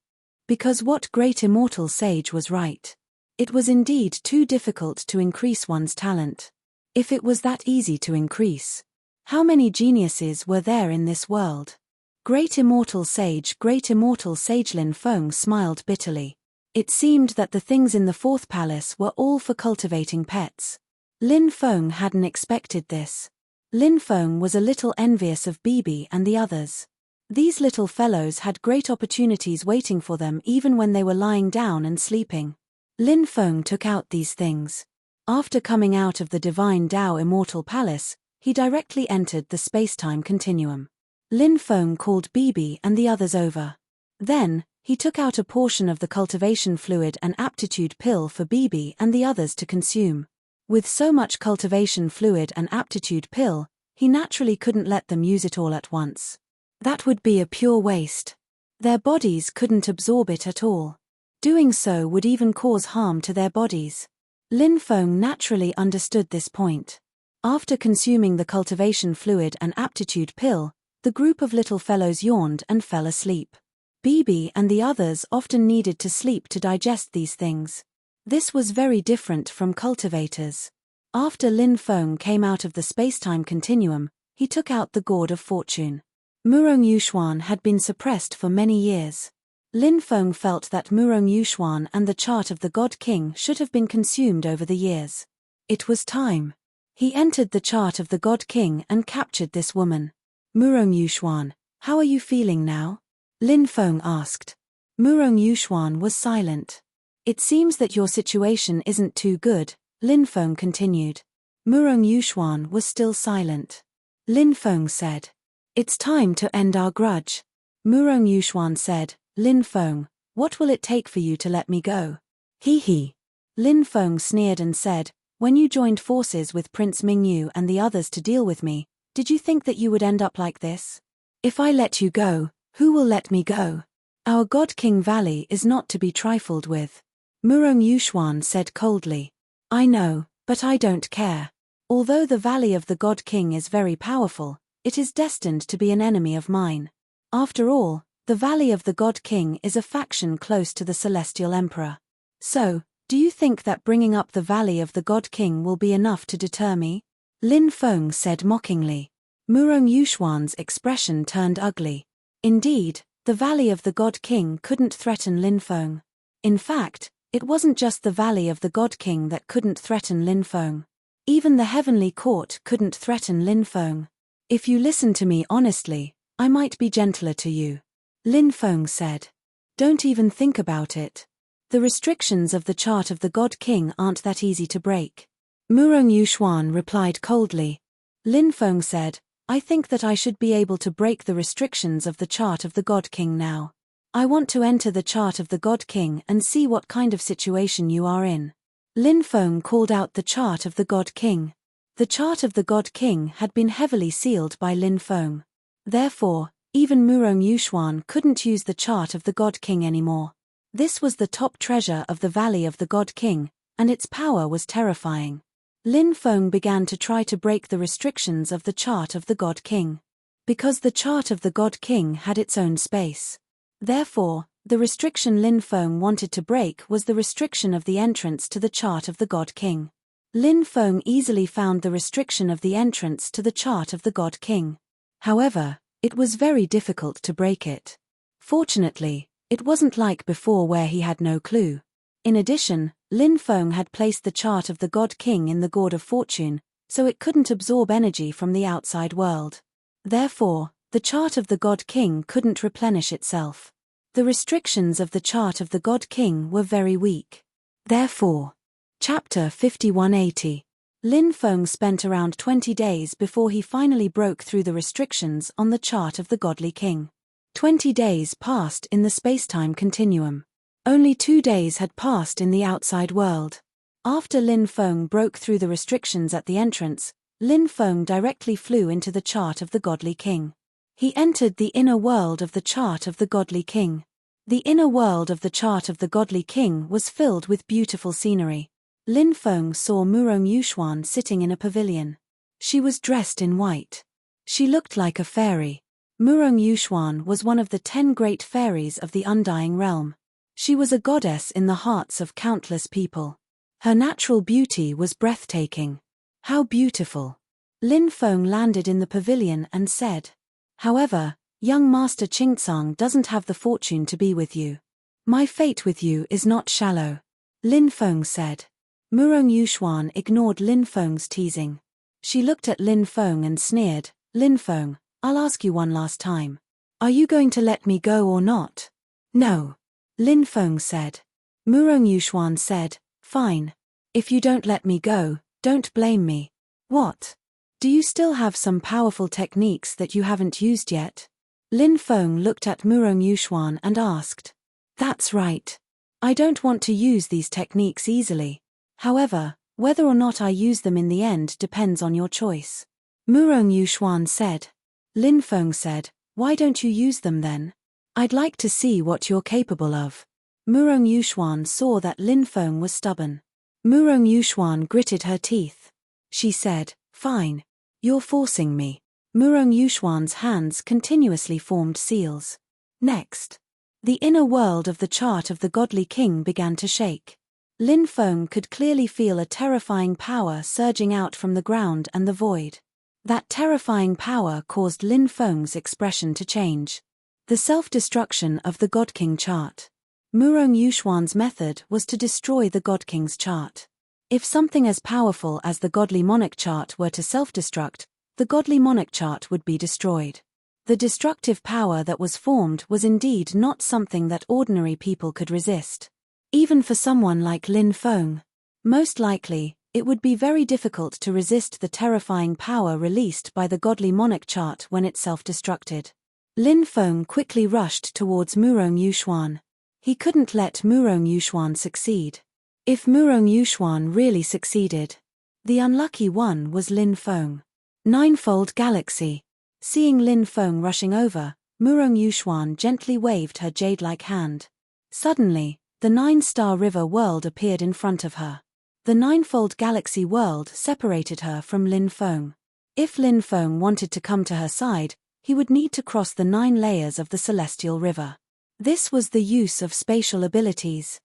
A: Because what Great Immortal Sage was right. It was indeed too difficult to increase one's talent. If it was that easy to increase, how many geniuses were there in this world? Great immortal sage, Lin Feng smiled bitterly. It seemed that the things in the fourth palace were all for cultivating pets. Lin Feng hadn't expected this. Lin Feng was a little envious of Bibi and the others. These little fellows had great opportunities waiting for them even when they were lying down and sleeping. Lin Feng took out these things. After coming out of the Divine Tao Immortal Palace, he directly entered the space-time continuum. Lin Feng called Bibi and the others over. Then, he took out a portion of the cultivation fluid and aptitude pill for Bibi and the others to consume. With so much cultivation fluid and aptitude pill, he naturally couldn't let them use it all at once. That would be a pure waste. Their bodies couldn't absorb it at all. Doing so would even cause harm to their bodies. Lin Feng naturally understood this point. After consuming the cultivation fluid and aptitude pill, the group of little fellows yawned and fell asleep. Bibi and the others often needed to sleep to digest these things. This was very different from cultivators. After Lin Feng came out of the spacetime continuum, he took out the Gourd of Fortune. Murong Yuxuan had been suppressed for many years. Lin Feng felt that Murong Yuxuan and the chart of the God King should have been consumed over the years. It was time. He entered the chart of the God King and captured this woman. Murong Yuxuan, how are you feeling now? Lin Feng asked. Murong Yuxuan was silent. It seems that your situation isn't too good, Lin Feng continued. Murong Yuxuan was still silent. Lin Feng said, "It's time to end our grudge." Murong Yuxuan said, "Lin Feng, what will it take for you to let me go?" "Hee hee." Lin Feng sneered and said, "When you joined forces with Prince Mingyu and the others to deal with me, did you think that you would end up like this? If I let you go, who will let me go? Our God King Valley is not to be trifled with." Murong Yuxuan said coldly, "I know, but I don't care. Although the Valley of the God King is very powerful, it is destined to be an enemy of mine. After all, the Valley of the God King is a faction close to the Celestial Emperor. So, do you think that bringing up the Valley of the God King will be enough to deter me?" Lin Feng said mockingly. Murong Yuxuan's expression turned ugly. Indeed, the Valley of the God King couldn't threaten Lin Feng. In fact, it wasn't just the Valley of the God King that couldn't threaten Lin Feng. Even the Heavenly Court couldn't threaten Lin Feng. "If you listen to me honestly, I might be gentler to you," Lin Feng said. "Don't even think about it. The restrictions of the chart of the God King aren't that easy to break." Murong Yuxuan replied coldly. Lin Feng said, "I think that I should be able to break the restrictions of the chart of the God King now. I want to enter the chart of the God King and see what kind of situation you are in." Lin Feng called out the chart of the God King. The chart of the God King had been heavily sealed by Lin Feng. Therefore, even Murong Yuxuan couldn't use the chart of the God King anymore. This was the top treasure of the Valley of the God King, and its power was terrifying. Lin Feng began to try to break the restrictions of the chart of the God King. Because the chart of the God King had its own space. Therefore, the restriction Lin Feng wanted to break was the restriction of the entrance to the chart of the God King. Lin Feng easily found the restriction of the entrance to the chart of the God King. However, it was very difficult to break it. Fortunately, it wasn't like before where he had no clue. In addition, Lin Feng had placed the chart of the God King in the Gourd of Fortune, so it couldn't absorb energy from the outside world. Therefore, the chart of the God King couldn't replenish itself. The restrictions of the chart of the God King were very weak. Therefore, Chapter 5180. Lin Feng spent around 20 days before he finally broke through the restrictions on the chart of the Godly King. 20 days passed in the spacetime continuum. Only 2 days had passed in the outside world. After Lin Feng broke through the restrictions at the entrance, Lin Feng directly flew into the chart of the Godly King. He entered the inner world of the chart of the Godly King. The inner world of the chart of the Godly King was filled with beautiful scenery. Lin Feng saw Murong Yuxuan sitting in a pavilion. She was dressed in white. She looked like a fairy. Murong Yuxuan was one of the 10 great fairies of the Undying Realm. She was a goddess in the hearts of countless people. Her natural beauty was breathtaking. How beautiful! Lin Feng landed in the pavilion and said. However, Young Master Qingtsang doesn't have the fortune to be with you. My fate with you is not shallow, Lin Feng said. Murong Yuxuan ignored Lin Feng's teasing. She looked at Lin Feng and sneered, Lin Feng, I'll ask you one last time. Are you going to let me go or not? No, Lin Feng said. Murong Yuxuan said, fine. If you don't let me go, don't blame me. What? Do you still have some powerful techniques that you haven't used yet? Lin Feng looked at Murong Yuxuan and asked. That's right. I don't want to use these techniques easily. However, whether or not I use them in the end depends on your choice. Murong Yuxuan said. Lin Feng said, why don't you use them then? I'd like to see what you're capable of. Murong Yuxuan saw that Lin Feng was stubborn. Murong Yuxuan gritted her teeth. She said, fine. You're forcing me. Murong Yuxuan's hands continuously formed seals. Next. The inner world of the chart of the godly king began to shake. Lin Feng could clearly feel a terrifying power surging out from the ground and the void. That terrifying power caused Lin Feng's expression to change. The self-destruction of the God King chart. Murong Yuxuan's method was to destroy the God King's chart. If something as powerful as the Godly Monarch chart were to self-destruct, the Godly Monarch chart would be destroyed. The destructive power that was formed was indeed not something that ordinary people could resist. Even for someone like Lin Feng. Most likely, it would be very difficult to resist the terrifying power released by the Godly Monarch chart when it self-destructed. Lin Feng quickly rushed towards Murong Yuxuan. He couldn't let Murong Yuxuan succeed. If Murong Yuxuan really succeeded, the unlucky one was Lin Feng. Ninefold Galaxy. Seeing Lin Feng rushing over, Murong Yuxuan gently waved her jade-like hand. Suddenly, the 9-star river world appeared in front of her. The ninefold galaxy world separated her from Lin Feng. If Lin Feng wanted to come to her side, he would need to cross the 9 layers of the celestial river. This was the use of spatial abilities.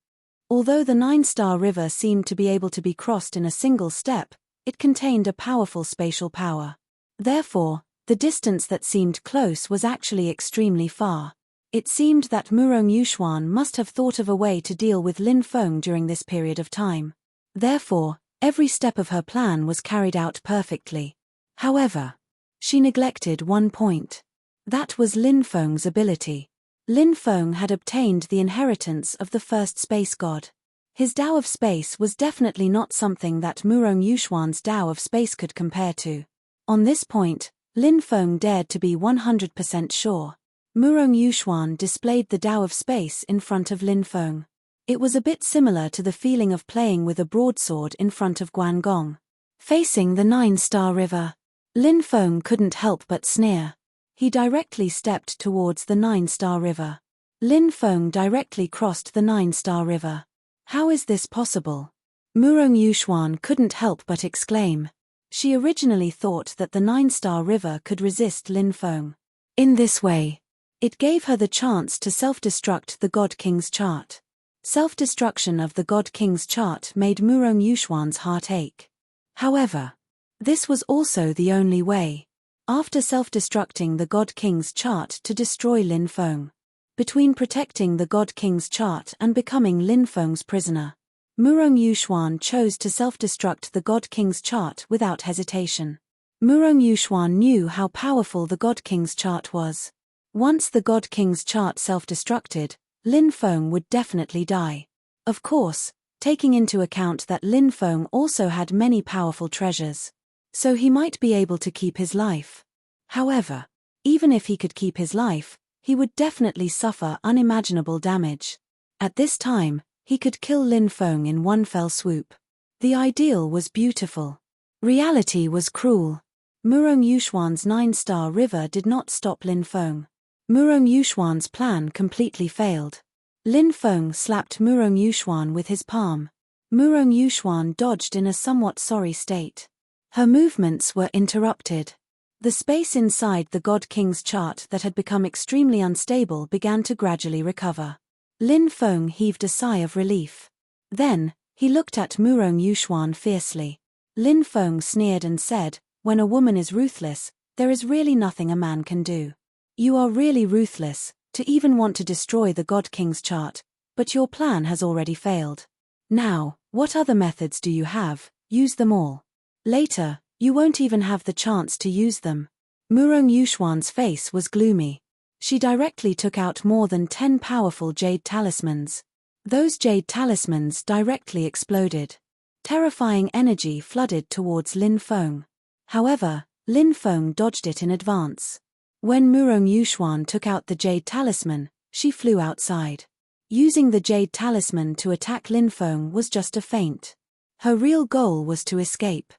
A: Although the 9-star river seemed to be able to be crossed in a single step, it contained a powerful spatial power. Therefore, the distance that seemed close was actually extremely far. It seemed that Murong Yuxuan must have thought of a way to deal with Lin Feng during this period of time. Therefore, every step of her plan was carried out perfectly. However, she neglected one point. That was Lin Feng's ability. Lin Feng had obtained the inheritance of the first space god. His Tao of space was definitely not something that Murong Yuxuan's Tao of space could compare to. On this point, Lin Feng dared to be 100% sure. Murong Yuxuan displayed the Tao of space in front of Lin Feng. It was a bit similar to the feeling of playing with a broadsword in front of Guangong. Facing the 9-star river, Lin Feng couldn't help but sneer. He directly stepped towards the 9-star river. Lin Feng directly crossed the 9-star river. How is this possible? Murong Yuxuan couldn't help but exclaim. She originally thought that the 9-star river could resist Lin Feng. In this way, it gave her the chance to self-destruct the God King's chart. Self-destruction of the God King's chart made Murong Yuxuan's heart ache. However, this was also the only way. After self-destructing the God King's chart to destroy Lin Feng. Between protecting the God King's chart and becoming Lin Feng's prisoner, Murong Yuxuan chose to self-destruct the God King's chart without hesitation. Murong Yuxuan knew how powerful the God King's chart was. Once the God King's chart self-destructed, Lin Feng would definitely die. Of course, taking into account that Lin Feng also had many powerful treasures. So he might be able to keep his life. However, even if he could keep his life, he would definitely suffer unimaginable damage. At this time, he could kill Lin Feng in one fell swoop. The ideal was beautiful. Reality was cruel. Murong Yuxuan's 9-star river did not stop Lin Feng. Murong Yuxuan's plan completely failed. Lin Feng slapped Murong Yuxuan with his palm. Murong Yuxuan dodged in a somewhat sorry state. Her movements were interrupted. The space inside the God King's chart that had become extremely unstable began to gradually recover. Lin Feng heaved a sigh of relief. Then, he looked at Murong Yuxuan fiercely. Lin Feng sneered and said, "When a woman is ruthless, there is really nothing a man can do. You are really ruthless, to even want to destroy the God King's chart, but your plan has already failed. Now, what other methods do you have? Use them all. Later, you won't even have the chance to use them. Murong Yuxuan's face was gloomy. She directly took out more than 10 powerful jade talismans. Those jade talismans directly exploded. Terrifying energy flooded towards Lin Feng. However, Lin Feng dodged it in advance. When Murong Yuxuan took out the jade talisman, she flew outside. Using the jade talisman to attack Lin Feng was just a feint. Her real goal was to escape.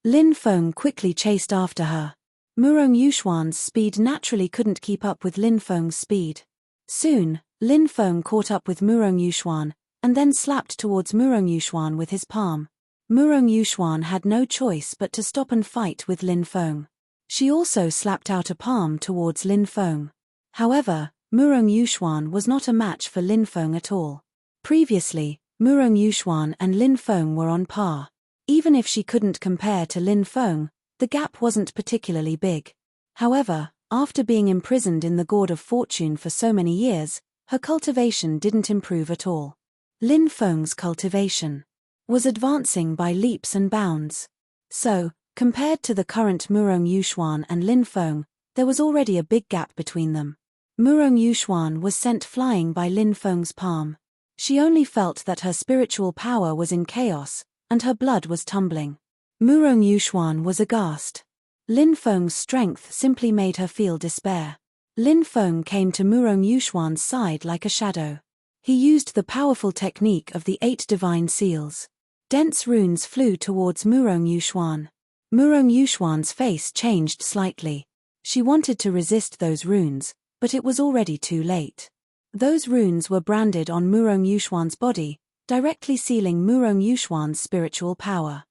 A: Lin Feng quickly chased after her. Murong Yuxuan's speed naturally couldn't keep up with Lin Feng's speed. Soon, Lin Feng caught up with Murong Yuxuan, and then slapped towards Murong Yuxuan with his palm. Murong Yuxuan had no choice but to stop and fight with Lin Feng. She also slapped out a palm towards Lin Feng. However, Murong Yuxuan was not a match for Lin Feng at all. Previously, Murong Yuxuan and Lin Feng were on par. Even if she couldn't compare to Lin Feng, the gap wasn't particularly big. However, after being imprisoned in the Gourd of Fortune for so many years, her cultivation didn't improve at all. Lin Feng's cultivation was advancing by leaps and bounds. So, compared to the current Murong Yuxuan and Lin Feng, there was already a big gap between them. Murong Yuxuan was sent flying by Lin Feng's palm. She only felt that her spiritual power was in chaos, and her blood was tumbling. Murong Yuxuan was aghast. Lin Feng's strength simply made her feel despair. Lin Feng came to Murong Yuxuan's side like a shadow. He used the powerful technique of the 8 divine seals. Dense runes flew towards Murong Yuxuan. Murong Yuxuan's face changed slightly. She wanted to resist those runes, but it was already too late. Those runes were branded on Murong Yuxuan's body, directly sealing Murong Yuxuan's spiritual power.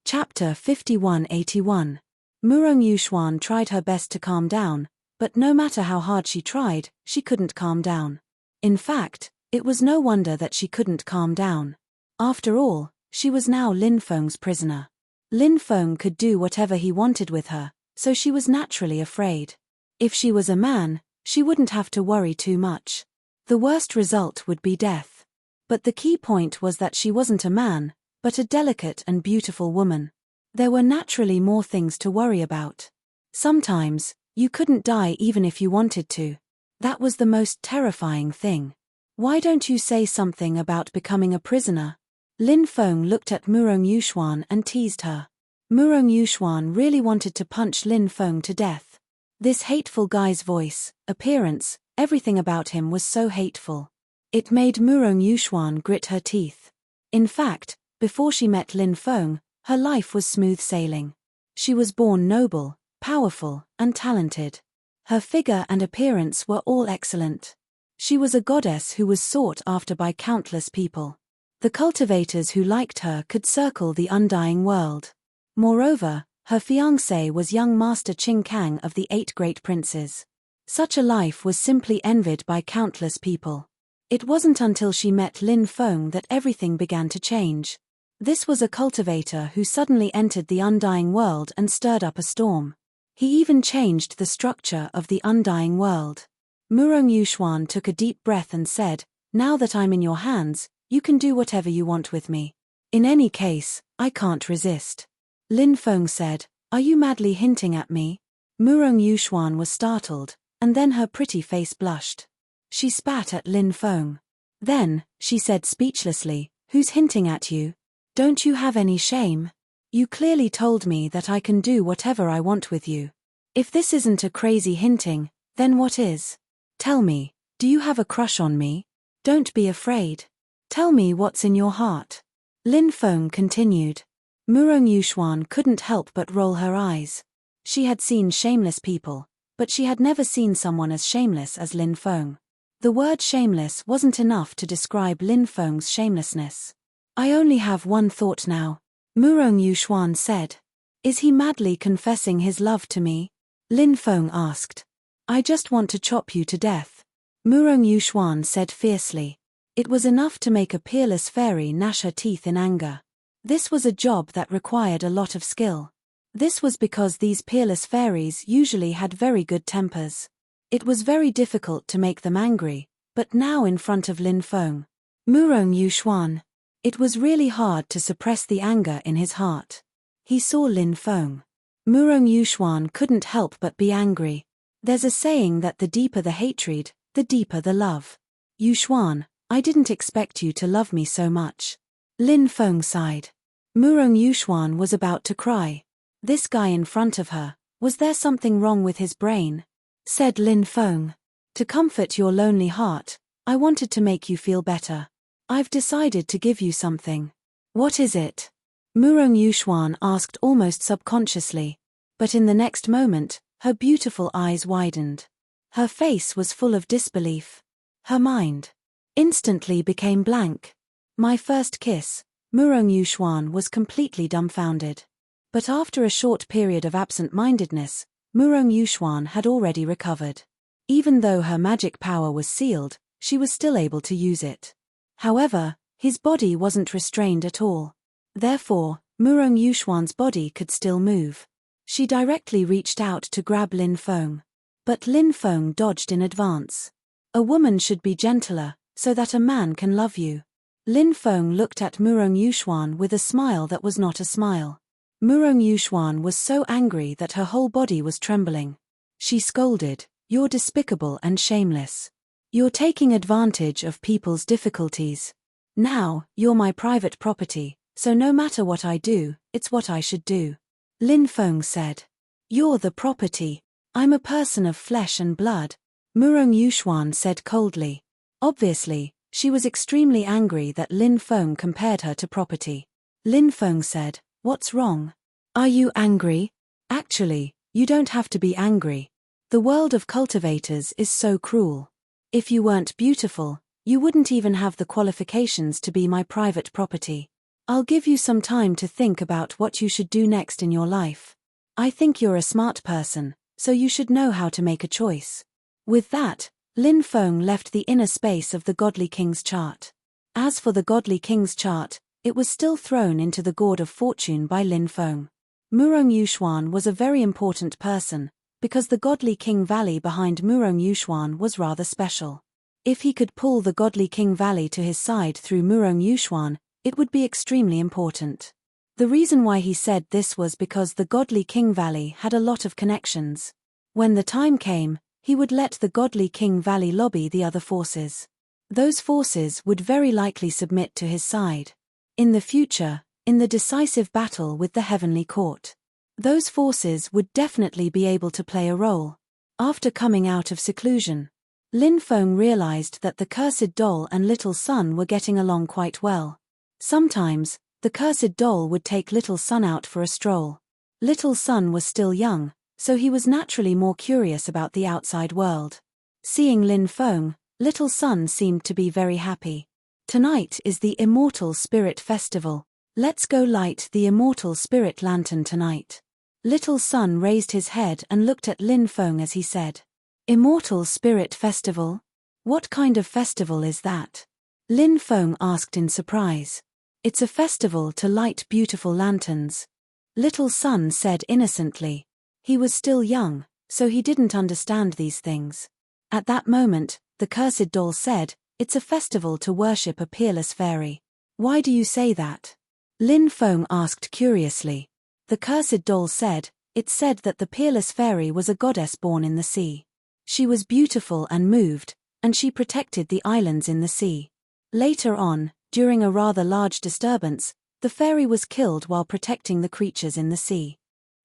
A: Chapter 5181. Murong Yuxuan tried her best to calm down, but no matter how hard she tried, she couldn't calm down. In fact, it was no wonder that she couldn't calm down. After all, she was now Lin Feng's prisoner. Lin Feng could do whatever he wanted with her, so she was naturally afraid. If she was a man, she wouldn't have to worry too much. The worst result would be death. But the key point was that she wasn't a man, but a delicate and beautiful woman. There were naturally more things to worry about. Sometimes, you couldn't die even if you wanted to. That was the most terrifying thing. Why don't you say something about becoming a prisoner? Lin Feng looked at Murong Yuxuan and teased her. Murong Yuxuan really wanted to punch Lin Feng to death. This hateful guy's voice, appearance, everything about him was so hateful. It made Murong Yuxuan grit her teeth. In fact, before she met Lin Feng, her life was smooth sailing. She was born noble, powerful, and talented. Her figure and appearance were all excellent. She was a goddess who was sought after by countless people. The cultivators who liked her could circle the undying world. Moreover, her fiancé was young Master Qing Kang of the 8 Great Princes. Such a life was simply envied by countless people. It wasn't until she met Lin Feng that everything began to change. This was a cultivator who suddenly entered the undying world and stirred up a storm. He even changed the structure of the undying world. Murong Yuxuan took a deep breath and said, "Now that I'm in your hands, you can do whatever you want with me. In any case, I can't resist." Lin Feng said, "Are you madly hinting at me?" Murong Yuxuan was startled, and then her pretty face blushed. She spat at Lin Feng. Then, she said speechlessly, "Who's hinting at you? Don't you have any shame? You clearly told me that I can do whatever I want with you. If this isn't a crazy hinting, then what is? Tell me, do you have a crush on me? Don't be afraid. Tell me what's in your heart." Lin Feng continued. Murong Yuxuan couldn't help but roll her eyes. She had seen shameless people, but she had never seen someone as shameless as Lin Feng. The word shameless wasn't enough to describe Lin Feng's shamelessness. "I only have one thought now," Murong Yuxuan said. "Is he madly confessing his love to me?" Lin Feng asked. "I just want to chop you to death," Murong Yuxuan said fiercely. It was enough to make a peerless fairy gnash her teeth in anger. This was a job that required a lot of skill. This was because these peerless fairies usually had very good tempers. It was very difficult to make them angry, but now in front of Lin Feng. Murong Yuxuan. It was really hard to suppress the anger in his heart. He saw Lin Feng. Murong Yuxuan couldn't help but be angry. There's a saying that the deeper the hatred, the deeper the love. Yuxuan, I didn't expect you to love me so much. Lin Feng sighed. Murong Yuxuan was about to cry. This guy in front of her, was there something wrong with his brain? Said Lin Feng. To comfort your lonely heart, I wanted to make you feel better. I've decided to give you something. What is it? Murong Yuxuan asked almost subconsciously. But in the next moment, her beautiful eyes widened. Her face was full of disbelief. Her mind instantly became blank. My first kiss. Murong Yuxuan was completely dumbfounded. But after a short period of absent-mindedness, Murong Yuxuan had already recovered. Even though her magic power was sealed, she was still able to use it. However, his body wasn't restrained at all. Therefore, Murong Yuxuan's body could still move. She directly reached out to grab Lin Feng. But Lin Feng dodged in advance. A woman should be gentler, so that a man can love you. Lin Feng looked at Murong Yuxuan with a smile that was not a smile. Murong Yuxuan was so angry that her whole body was trembling. She scolded, "You're despicable and shameless. You're taking advantage of people's difficulties. Now, you're my private property, so no matter what I do, it's what I should do." Lin Feng said. "You're the property. I'm a person of flesh and blood," Murong Yuxuan said coldly. Obviously, she was extremely angry that Lin Feng compared her to property. Lin Feng said, "What's wrong? Are you angry?" "Actually, you don't have to be angry. The world of cultivators is so cruel. If you weren't beautiful, you wouldn't even have the qualifications to be my private property. I'll give you some time to think about what you should do next in your life. I think you're a smart person, so you should know how to make a choice." With that, Lin Feng left the inner space of the Godly King's chart. As for the Godly King's chart, it was still thrown into the gourd of fortune by Lin Feng. Murong Yuxuan was a very important person, because the Godly King Valley behind Murong Yuxuan was rather special. If he could pull the Godly King Valley to his side through Murong Yuxuan, it would be extremely important. The reason why he said this was because the Godly King Valley had a lot of connections. When the time came, he would let the Godly King Valley lobby the other forces. Those forces would very likely submit to his side. In the future, in the decisive battle with the Heavenly Court, those forces would definitely be able to play a role. After coming out of seclusion, Lin Feng realized that the Cursed Doll and Little Sun were getting along quite well. Sometimes, the Cursed Doll would take Little Sun out for a stroll. Little Sun was still young, so he was naturally more curious about the outside world. Seeing Lin Feng, Little Sun seemed to be very happy. "Tonight is the Immortal Spirit Festival. Let's go light the Immortal Spirit Lantern tonight." Little Sun raised his head and looked at Lin Feng as he said, "Immortal Spirit Festival? What kind of festival is that?" Lin Feng asked in surprise. "It's a festival to light beautiful lanterns," Little Sun said innocently. He was still young, so he didn't understand these things. At that moment, the Cursed Doll said, "It's a festival to worship a peerless fairy." "Why do you say that?" Lin Feng asked curiously. The Cursed Doll said, "It said that the peerless fairy was a goddess born in the sea. She was beautiful and moved, and she protected the islands in the sea. Later on, during a rather large disturbance, the fairy was killed while protecting the creatures in the sea."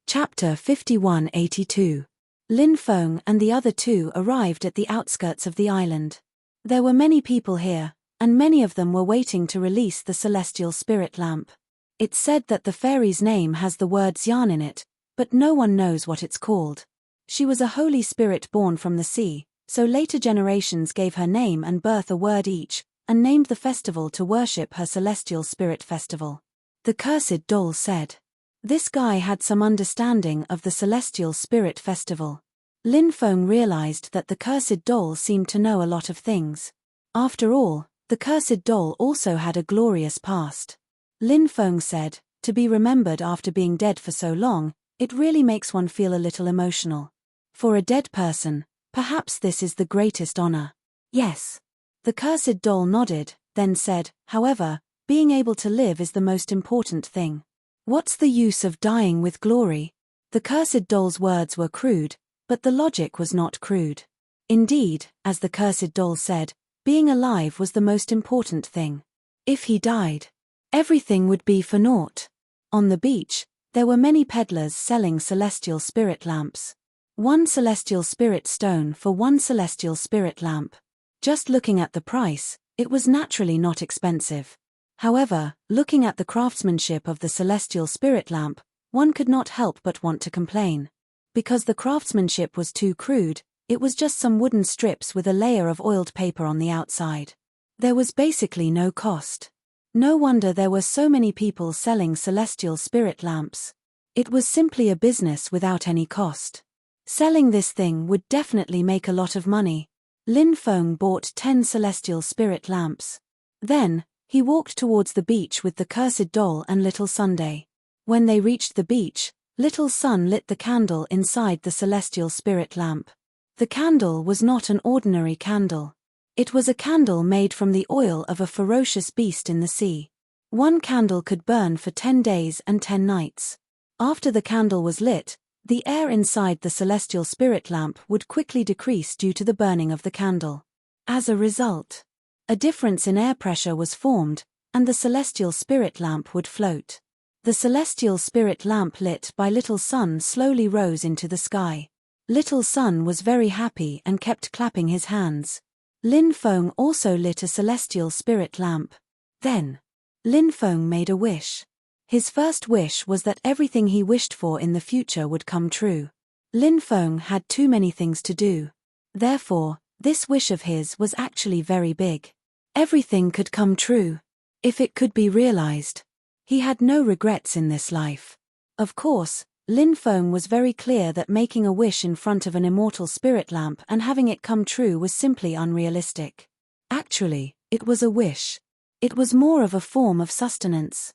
A: Chapter 5182. Lin Feng and the other two arrived at the outskirts of the island. There were many people here, and many of them were waiting to release the celestial spirit lamp. It's said that the fairy's name has the word Xian in it, but no one knows what it's called. She was a holy spirit born from the sea, so later generations gave her name and birth a word each, and named the festival to worship her celestial spirit festival. The Cursed Doll said. This guy had some understanding of the celestial spirit festival. Lin Feng realized that the Cursed Doll seemed to know a lot of things. After all, the Cursed Doll also had a glorious past. Lin Feng said, "To be remembered after being dead for so long, it really makes one feel a little emotional. For a dead person, Perhaps this is the greatest honor. Yes. The cursed doll nodded, then said, however, being able to live is the most important thing. What's the use of dying with glory? The cursed doll's words were crude, but the logic was not crude. Indeed, as the cursed doll said, being alive was the most important thing. If he died, everything would be for naught. On the beach, there were many peddlers selling celestial spirit lamps. 1 celestial spirit stone for 1 celestial spirit lamp. Just looking at the price, it was naturally not expensive. However, looking at the craftsmanship of the celestial spirit lamp, one could not help but want to complain. Because the craftsmanship was too crude, it was just some wooden strips with a layer of oiled paper on the outside. There was basically no cost. No wonder there were so many people selling celestial spirit lamps. It was simply a business without any cost. Selling this thing would definitely make a lot of money. Lin Feng bought 10 celestial spirit lamps. Then, he walked towards the beach with the cursed doll and Little Sunday. When they reached the beach, Little Sun lit the candle inside the celestial spirit lamp. The candle was not an ordinary candle. It was a candle made from the oil of a ferocious beast in the sea. 1 candle could burn for 10 days and 10 nights. After the candle was lit, the air inside the celestial spirit lamp would quickly decrease due to the burning of the candle. As a result, a difference in air pressure was formed, and the celestial spirit lamp would float. The celestial spirit lamp lit by Little Sun slowly rose into the sky. Little Sun was very happy and kept clapping his hands. Lin Feng also lit a celestial spirit lamp. Then, Lin Feng made a wish. His first wish was that everything he wished for in the future would come true. Lin Feng had too many things to do. Therefore, this wish of his was actually very big. Everything could come true. If it could be realized. He had no regrets in this life. Of course, Lin Feng was very clear that making a wish in front of an immortal spirit lamp and having it come true was simply unrealistic. Actually, it was a wish. It was more of a form of sustenance.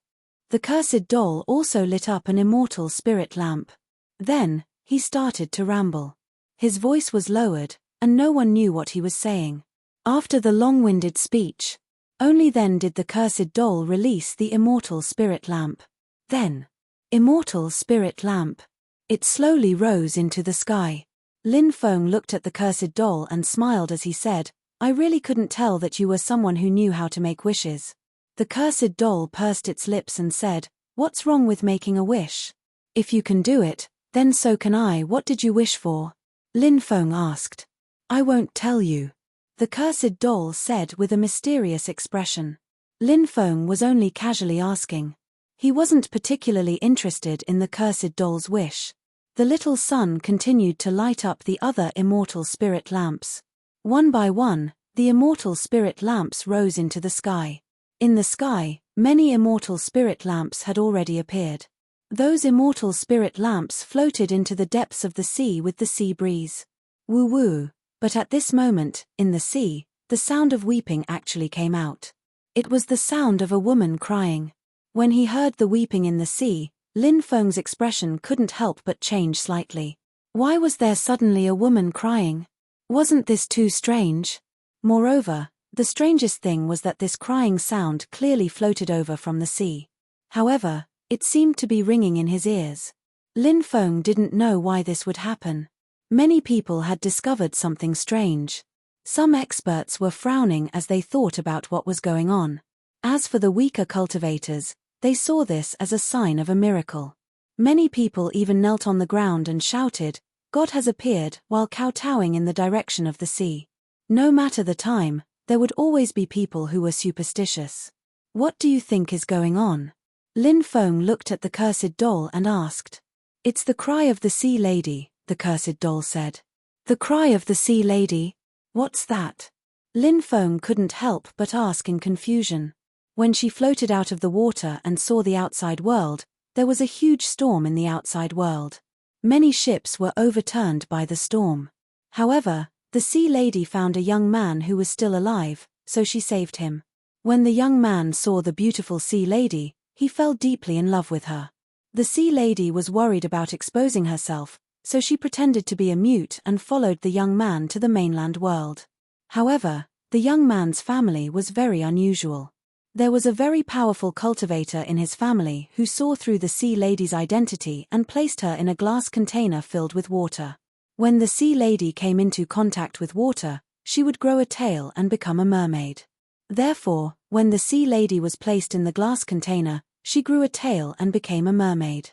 A: The cursed doll also lit up an immortal spirit lamp. Then, he started to ramble. His voice was lowered, and no one knew what he was saying. After the long-winded speech, only then did the cursed doll release the immortal spirit lamp. Then, immortal spirit lamp. It slowly rose into the sky. Lin Feng looked at the cursed doll and smiled as he said, I really couldn't tell that you were someone who knew how to make wishes. The cursed doll pursed its lips and said, what's wrong with making a wish? If you can do it, then so can I. What did you wish for? Lin Feng asked. I won't tell you. The cursed doll said with a mysterious expression. Lin Feng was only casually asking. He wasn't particularly interested in the cursed doll's wish. The Little Sun continued to light up the other immortal spirit lamps. One by one, the immortal spirit lamps rose into the sky. In the sky, many immortal spirit lamps had already appeared. Those immortal spirit lamps floated into the depths of the sea with the sea breeze. Woo-woo, but at this moment, in the sea, the sound of weeping actually came out. It was the sound of a woman crying. When he heard the weeping in the sea, Lin Feng's expression couldn't help but change slightly. Why was there suddenly a woman crying? Wasn't this too strange? Moreover, the strangest thing was that this crying sound clearly floated over from the sea. However, it seemed to be ringing in his ears. Lin Feng didn't know why this would happen. Many people had discovered something strange. Some experts were frowning as they thought about what was going on. As for the weaker cultivators, they saw this as a sign of a miracle. Many people even knelt on the ground and shouted, God has appeared, while kowtowing in the direction of the sea. No matter the time, there would always be people who were superstitious. What do you think is going on? Lin Feng looked at the cursed doll and asked. It's the cry of the sea lady, the cursed doll said. The cry of the sea lady? What's that? Lin Feng couldn't help but ask in confusion. When she floated out of the water and saw the outside world, there was a huge storm in the outside world. Many ships were overturned by the storm. However, the sea lady found a young man who was still alive, so she saved him. When the young man saw the beautiful sea lady, he fell deeply in love with her. The sea lady was worried about exposing herself, so she pretended to be a mute and followed the young man to the mainland world. However, the young man's family was very unusual. There was a very powerful cultivator in his family who saw through the sea lady's identity and placed her in a glass container filled with water. When the sea lady came into contact with water, she would grow a tail and become a mermaid. Therefore, when the sea lady was placed in the glass container, she grew a tail and became a mermaid.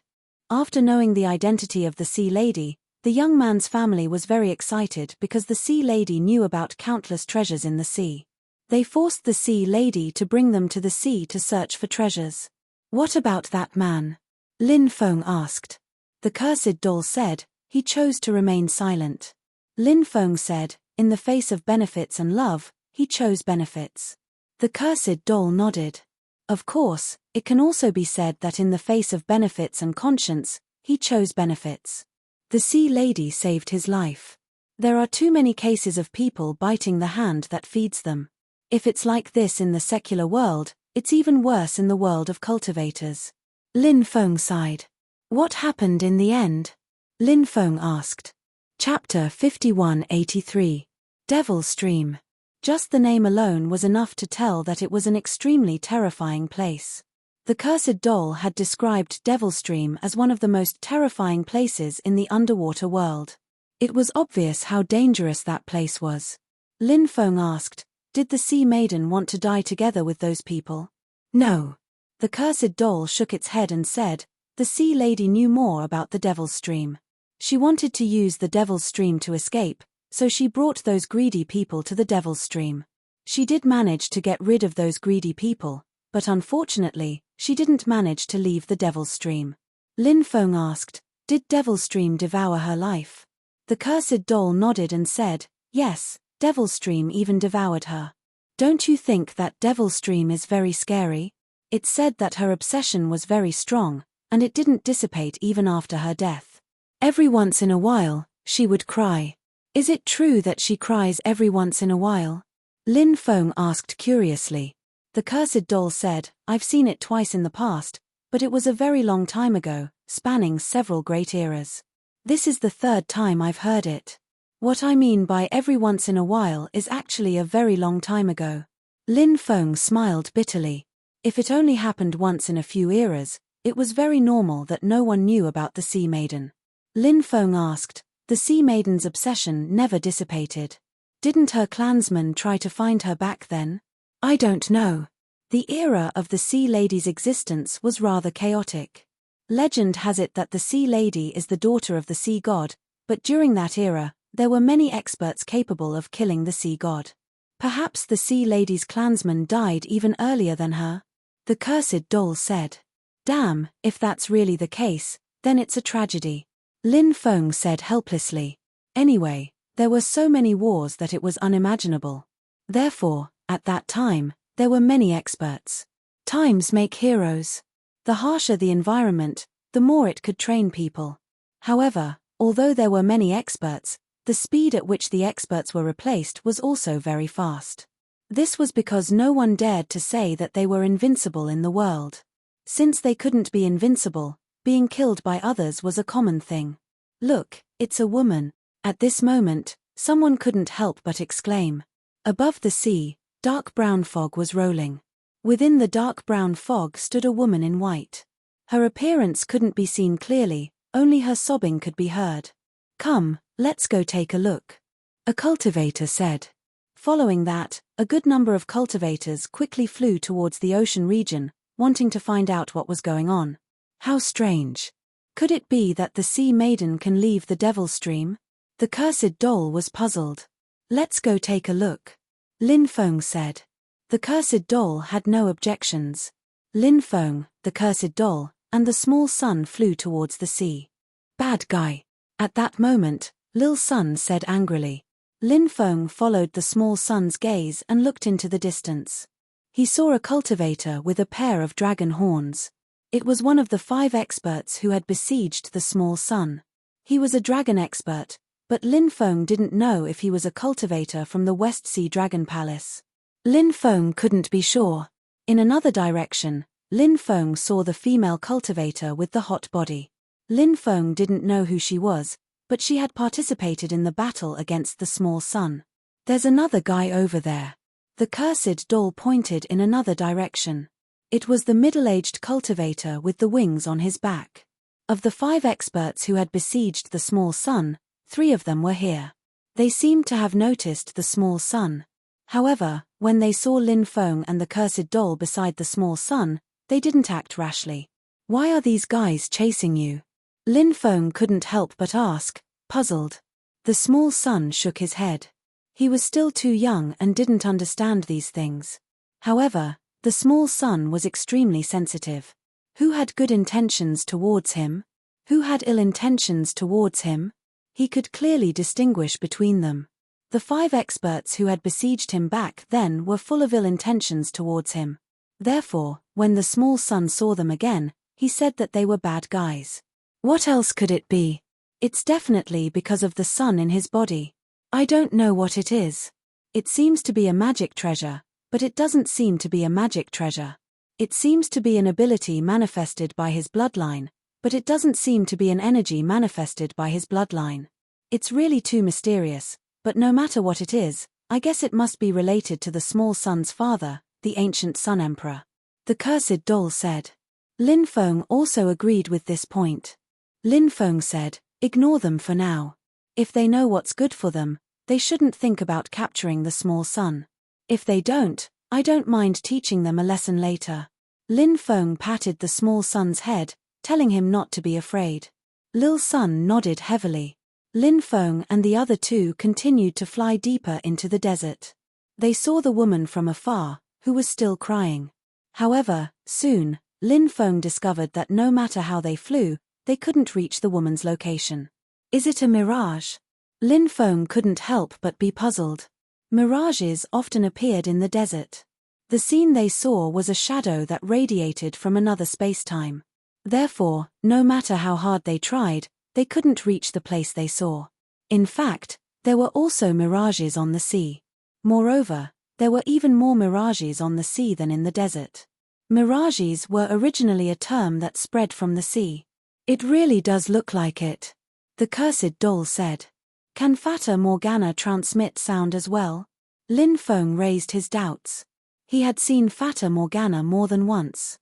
A: After knowing the identity of the sea lady, the young man's family was very excited because the sea lady knew about countless treasures in the sea. They forced the sea lady to bring them to the sea to search for treasures. "What about that man?" Lin Feng asked. The cursed doll said, "He chose to remain silent." Lin Feng said, "In the face of benefits and love, he chose benefits." The cursed doll nodded. Of course, it can also be said that in the face of benefits and conscience, he chose benefits. The sea lady saved his life. There are too many cases of people biting the hand that feeds them. If it's like this in the secular world, it's even worse in the world of cultivators. Lin Feng sighed. What happened in the end? Lin Feng asked. Chapter 5183. Devil Stream. Just the name alone was enough to tell that it was an extremely terrifying place. The cursed doll had described Devil Stream as one of the most terrifying places in the underwater world. It was obvious how dangerous that place was. Lin Feng asked, "Did the sea maiden want to die together with those people?" "No." The cursed doll shook its head and said, "The sea lady knew more about the Devil's Stream. She wanted to use the Devil's Stream to escape, so she brought those greedy people to the Devil's Stream. She did manage to get rid of those greedy people, but unfortunately, she didn't manage to leave the Devil's Stream." Lin Feng asked, "Did Devil's Stream devour her life?" The cursed doll nodded and said, "Yes, Devil's Stream even devoured her. Don't you think that Devil's Stream is very scary? It said that her obsession was very strong, and it didn't dissipate even after her death. Every once in a while, she would cry." "Is it true that she cries every once in a while?" Lin Feng asked curiously. The cursed doll said, "I've seen it twice in the past, but it was a very long time ago, spanning several great eras. This is the third time I've heard it. What I mean by every once in a while is actually a very long time ago." Lin Feng smiled bitterly. If it only happened once in a few eras, it was very normal that no one knew about the sea maiden. Lin Feng asked, "The sea maiden's obsession never dissipated. Didn't her clansmen try to find her back then?" "I don't know. The era of the sea lady's existence was rather chaotic. Legend has it that the sea lady is the daughter of the sea god, but during that era, there were many experts capable of killing the sea god. Perhaps the sea lady's clansmen died even earlier than her," the cursed doll said. "Damn, if that's really the case, then it's a tragedy," Lin Feng said helplessly. "Anyway, there were so many wars that it was unimaginable. Therefore, at that time, there were many experts. Times make heroes. The harsher the environment, the more it could train people. However, although there were many experts, the speed at which the experts were replaced was also very fast. This was because no one dared to say that they were invincible in the world. Since they couldn't be invincible, being killed by others was a common thing. Look, it's a woman. At this moment, someone couldn't help but exclaim. Above the sea, dark brown fog was rolling. Within the dark brown fog stood a woman in white. Her appearance couldn't be seen clearly, only her sobbing could be heard. "Come, let's go take a look," a cultivator said. Following that, a good number of cultivators quickly flew towards the ocean region, wanting to find out what was going on. How strange. Could it be that the sea maiden can leave the Devil's Stream? The cursed doll was puzzled. "Let's go take a look," Lin Feng said. The cursed doll had no objections. Lin Feng, the cursed doll, and the small sun flew towards the sea. "Bad guy." At that moment, Lil Sun said angrily. Lin Feng followed the small sun's gaze and looked into the distance. He saw a cultivator with a pair of dragon horns. It was one of the 5 experts who had besieged the small sun. He was a dragon expert, but Lin Feng didn't know if he was a cultivator from the West Sea Dragon Palace. Lin Feng couldn't be sure. In another direction, Lin Feng saw the female cultivator with the hot body. Lin Feng didn't know who she was, but she had participated in the battle against the small sun. There's another guy over there. The cursed doll pointed in another direction. It was the middle-aged cultivator with the wings on his back. Of the 5 experts who had besieged the small sun, 3 of them were here. They seemed to have noticed the small sun. However, when they saw Lin Feng and the cursed doll beside the small sun, they didn't act rashly. Why are these guys chasing you? Lin Feng couldn't help but ask, puzzled. The small sun shook his head. He was still too young and didn't understand these things. However, the small sun was extremely sensitive. Who had good intentions towards him? Who had ill intentions towards him? He could clearly distinguish between them. The 5 experts who had besieged him back then were full of ill intentions towards him. Therefore, when the small sun saw them again, he said that they were bad guys. What else could it be? It's definitely because of the sun in his body. I don't know what it is. It seems to be a magic treasure, but it doesn't seem to be a magic treasure. It seems to be an ability manifested by his bloodline, but it doesn't seem to be an energy manifested by his bloodline. It's really too mysterious, but no matter what it is, I guess it must be related to the small sun's father, the ancient Sun Emperor. The cursed doll said. Lin Feng also agreed with this point. Lin Feng said, ignore them for now. If they know what's good for them, they shouldn't think about capturing the small sun. If they don't, I don't mind teaching them a lesson later. Lin Feng patted the small sun's head, telling him not to be afraid. Lil Sun nodded heavily. Lin Feng and the other 2 continued to fly deeper into the desert. They saw the woman from afar, who was still crying. However, soon, Lin Feng discovered that no matter how they flew, they couldn't reach the woman's location. Is it a mirage? Lin Feng couldn't help but be puzzled. Mirages often appeared in the desert. The scene they saw was a shadow that radiated from another spacetime. Therefore, no matter how hard they tried, they couldn't reach the place they saw. In fact, there were also mirages on the sea. Moreover, there were even more mirages on the sea than in the desert. Mirages were originally a term that spread from the sea. It really does look like it. The cursed doll said. Can Fata Morgana transmit sound as well? Lin Feng raised his doubts. He had seen Fata Morgana more than once.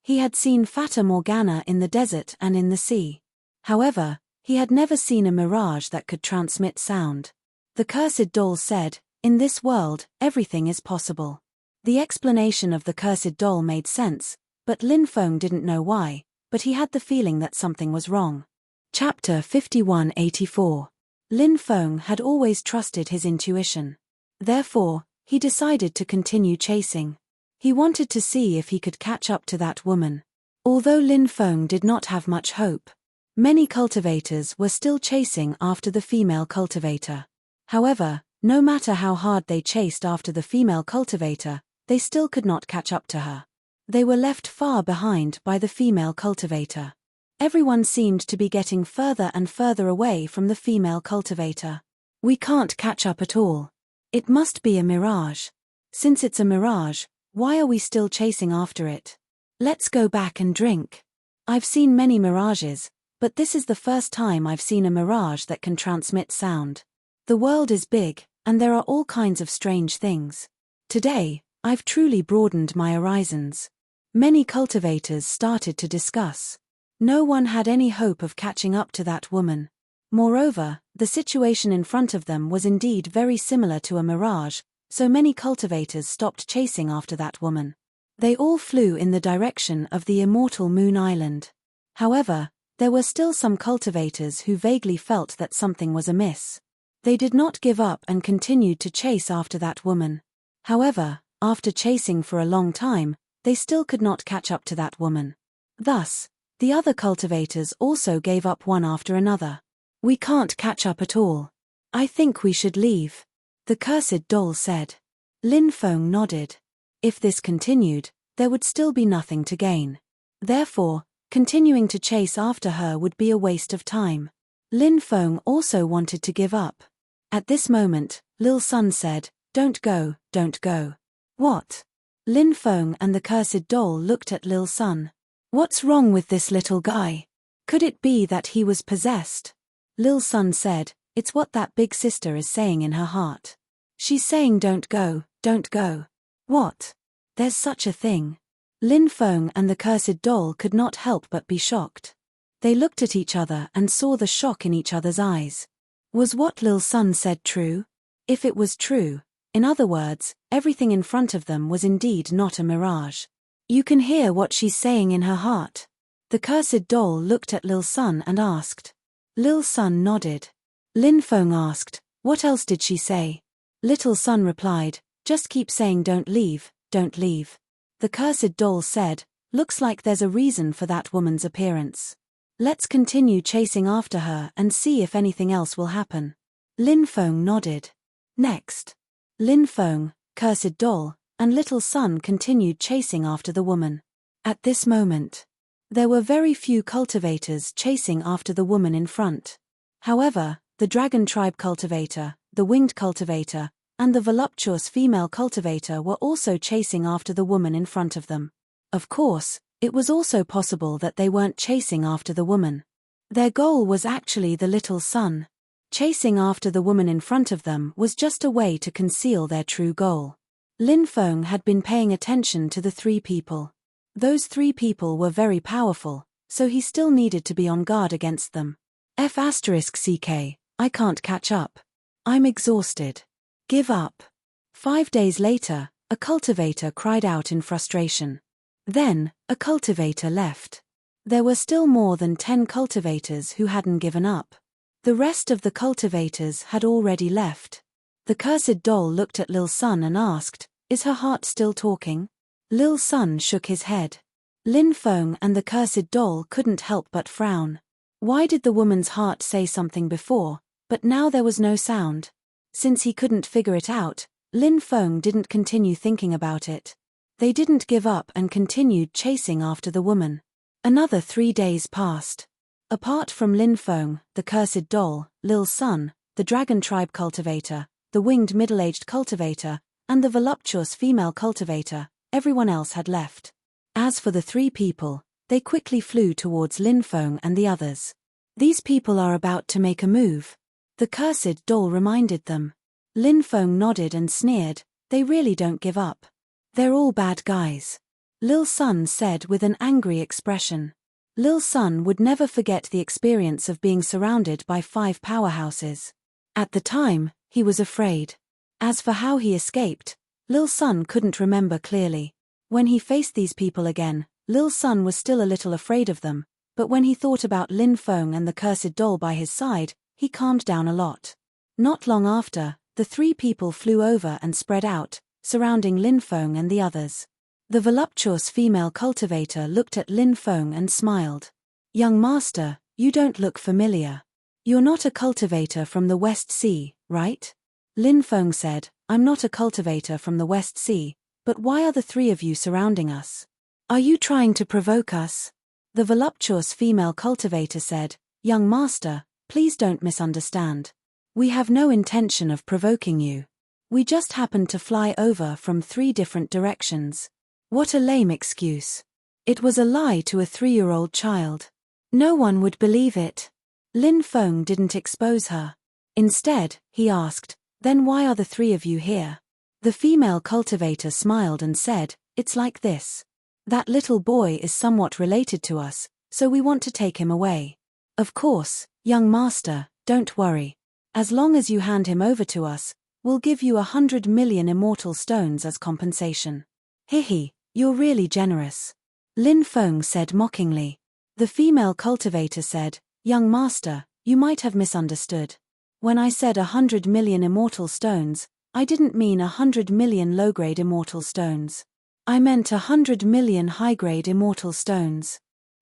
A: He had seen Fata Morgana in the desert and in the sea. However, he had never seen a mirage that could transmit sound. The cursed doll said, in this world, everything is possible. The explanation of the cursed doll made sense, but Lin Feng didn't know why, but he had the feeling that something was wrong. Chapter 5184. Lin Feng had always trusted his intuition. Therefore, he decided to continue chasing. He wanted to see if he could catch up to that woman. Although Lin Feng did not have much hope, many cultivators were still chasing after the female cultivator. However, no matter how hard they chased after the female cultivator, they still could not catch up to her. They were left far behind by the female cultivator. Everyone seemed to be getting further and further away from the female cultivator. We can't catch up at all. It must be a mirage. Since it's a mirage, why are we still chasing after it? Let's go back and drink. I've seen many mirages, but this is the first time I've seen a mirage that can transmit sound. The world is big, and there are all kinds of strange things. Today, I've truly broadened my horizons. Many cultivators started to discuss. No one had any hope of catching up to that woman. Moreover, the situation in front of them was indeed very similar to a mirage, so many cultivators stopped chasing after that woman. They all flew in the direction of the immortal Moon Island. However, there were still some cultivators who vaguely felt that something was amiss. They did not give up and continued to chase after that woman. However, after chasing for a long time, they still could not catch up to that woman. Thus, the other cultivators also gave up one after another. We can't catch up at all. I think we should leave. The cursed doll said. Lin Feng nodded. If this continued, there would still be nothing to gain. Therefore, continuing to chase after her would be a waste of time. Lin Feng also wanted to give up. At this moment, Lil Sun said, Don't go, don't go. What? Lin Feng and the cursed doll looked at Lil Sun. What's wrong with this little guy? Could it be that he was possessed? Lil Sun said, "It's what that big sister is saying in her heart. She's saying don't go, don't go." "What? There's such a thing?" Lin Feng and the cursed doll could not help but be shocked. They looked at each other and saw the shock in each other's eyes. Was what Lil Sun said true? If it was true, in other words, everything in front of them was indeed not a mirage. "You can hear what she's saying in her heart?" The cursed doll looked at Lil Sun and asked. Lil Sun nodded. Lin Feng asked, "What else did she say?" Little Sun replied, "Just keep saying don't leave, don't leave." The cursed doll said, "Looks like there's a reason for that woman's appearance. Let's continue chasing after her and see if anything else will happen." Lin Feng nodded. Next, Lin Feng, cursed doll, and Little Sun continued chasing after the woman. At this moment, there were very few cultivators chasing after the woman in front. However, the dragon tribe cultivator, the winged cultivator, and the voluptuous female cultivator were also chasing after the woman in front of them. Of course, it was also possible that they weren't chasing after the woman. Their goal was actually the Little Sun. Chasing after the woman in front of them was just a way to conceal their true goal. Lin Feng had been paying attention to the three people. Those three people were very powerful, so he still needed to be on guard against them. F***ck, I can't catch up. I'm exhausted. Give up. 5 days later, a cultivator cried out in frustration. Then, a cultivator left. There were still more than 10 cultivators who hadn't given up. The rest of the cultivators had already left. The cursed doll looked at Lil Sun and asked, "Is her heart still talking?" Lil Sun shook his head. Lin Feng and the cursed doll couldn't help but frown. Why did the woman's heart say something before, but now there was no sound? Since he couldn't figure it out, Lin Feng didn't continue thinking about it. They didn't give up and continued chasing after the woman. Another 3 days passed. Apart from Lin Feng, the cursed doll, Lil Sun, the dragon tribe cultivator, the winged middle-aged cultivator, and the voluptuous female cultivator, everyone else had left. As for the three people, they quickly flew towards Lin Feng and the others. "These people are about to make a move," the cursed doll reminded them. Lin Feng nodded and sneered, "They really don't give up. They're all bad guys," Lil Sun said with an angry expression. Lil Sun would never forget the experience of being surrounded by 5 powerhouses. At the time, he was afraid. As for how he escaped, Lil Sun couldn't remember clearly. When he faced these people again, Lil Sun was still a little afraid of them, but when he thought about Lin Feng and the cursed doll by his side, he calmed down a lot. Not long after, the 3 people flew over and spread out, surrounding Lin Feng and the others. The voluptuous female cultivator looked at Lin Feng and smiled. "Young master, you don't look familiar. You're not a cultivator from the West Sea, right?" Lin Feng said, "I'm not a cultivator from the West Sea, but why are the 3 of you surrounding us? Are you trying to provoke us?" The voluptuous female cultivator said, "Young master, please don't misunderstand. We have no intention of provoking you. We just happened to fly over from 3 different directions." What a lame excuse. It was a lie to a 3-year-old child. No one would believe it. Lin Feng didn't expose her. Instead, he asked, "Then why are the 3 of you here?" The female cultivator smiled and said, "It's like this. That little boy is somewhat related to us, so we want to take him away. Of course, young master, don't worry. As long as you hand him over to us, we'll give you 100 million immortal stones as compensation." "Hihi, you're really generous," Lin Feng said mockingly. The female cultivator said, "Young master, you might have misunderstood. When I said 100 million immortal stones, I didn't mean 100 million low-grade immortal stones. I meant 100 million high-grade immortal stones.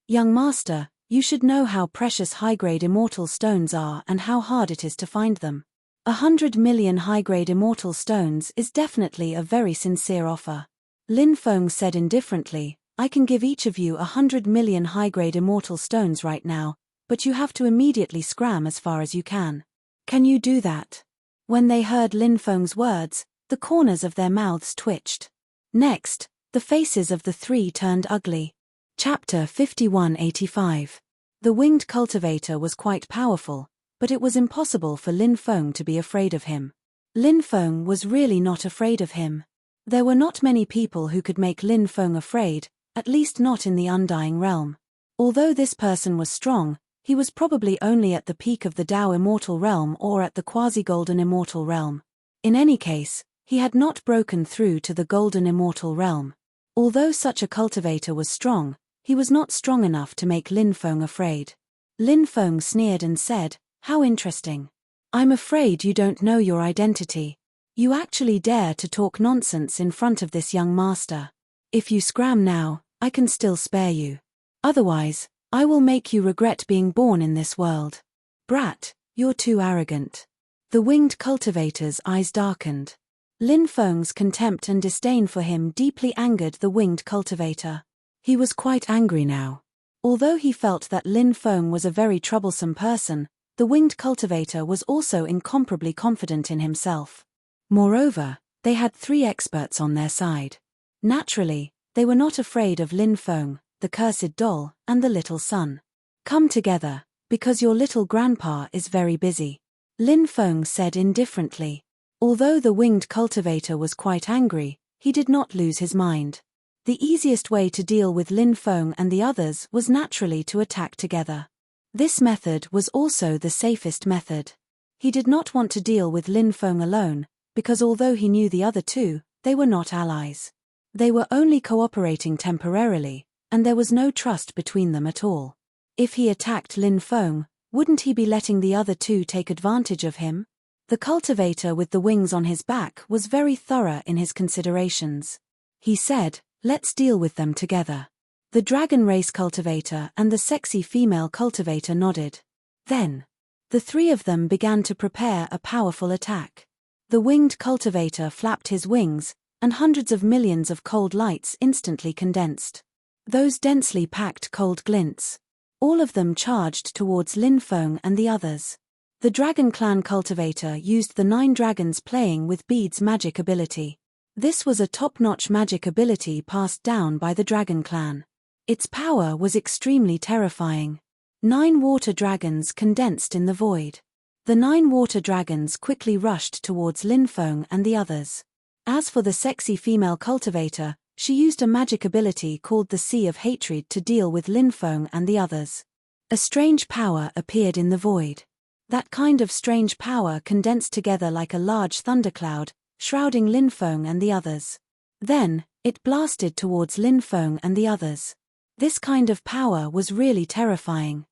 A: Young master, you should know how precious high-grade immortal stones are and how hard it is to find them. 100 million high-grade immortal stones is definitely a very sincere offer." Lin Feng said indifferently, "I can give each of you 100 million high-grade immortal stones right now, but you have to immediately scram as far as you can. Can you do that?" When they heard Lin Feng's words, the corners of their mouths twitched. Next, the faces of the 3 turned ugly. Chapter 5185. The winged cultivator was quite powerful, but it was impossible for Lin Feng to be afraid of him. Lin Feng was really not afraid of him. There were not many people who could make Lin Feng afraid, at least not in the Undying Realm. Although this person was strong, he was probably only at the peak of the Tao Immortal Realm or at the Quasi-Golden Immortal Realm. In any case, he had not broken through to the Golden Immortal Realm. Although such a cultivator was strong, he was not strong enough to make Lin Feng afraid. Lin Feng sneered and said, "How interesting. I'm afraid you don't know your identity. You actually dare to talk nonsense in front of this young master. If you scram now, I can still spare you. Otherwise, I will make you regret being born in this world. Brat, you're too arrogant." The winged cultivator's eyes darkened. Lin Feng's contempt and disdain for him deeply angered the winged cultivator. He was quite angry now. Although he felt that Lin Feng was a very troublesome person, the winged cultivator was also incomparably confident in himself. Moreover, they had 3 experts on their side. Naturally, they were not afraid of Lin Feng, the cursed doll, and the little son. "Come together, because your little grandpa is very busy," Lin Feng said indifferently. Although the winged cultivator was quite angry, he did not lose his mind. The easiest way to deal with Lin Feng and the others was naturally to attack together. This method was also the safest method. He did not want to deal with Lin Feng alone, because although he knew the other two, they were not allies. They were only cooperating temporarily, and there was no trust between them at all. If he attacked Lin Feng, wouldn't he be letting the other two take advantage of him? The cultivator with the wings on his back was very thorough in his considerations. He said, "Let's deal with them together." The dragon race cultivator and the sexy female cultivator nodded. Then, the 3 of them began to prepare a powerful attack. The winged cultivator flapped his wings, and hundreds of millions of cold lights instantly condensed. Those densely packed cold glints. All of them charged towards Lin Feng and the others. The Dragon Clan cultivator used the 9 dragons playing with beads magic ability. This was a top-notch magic ability passed down by the Dragon Clan. Its power was extremely terrifying. 9 water dragons condensed in the void. The 9 water dragons quickly rushed towards Lin Feng and the others. As for the sexy female cultivator, she used a magic ability called the Sea of Hatred to deal with Lin Feng and the others. A strange power appeared in the void. That kind of strange power condensed together like a large thundercloud, shrouding Lin Feng and the others. Then, it blasted towards Lin Feng and the others. This kind of power was really terrifying.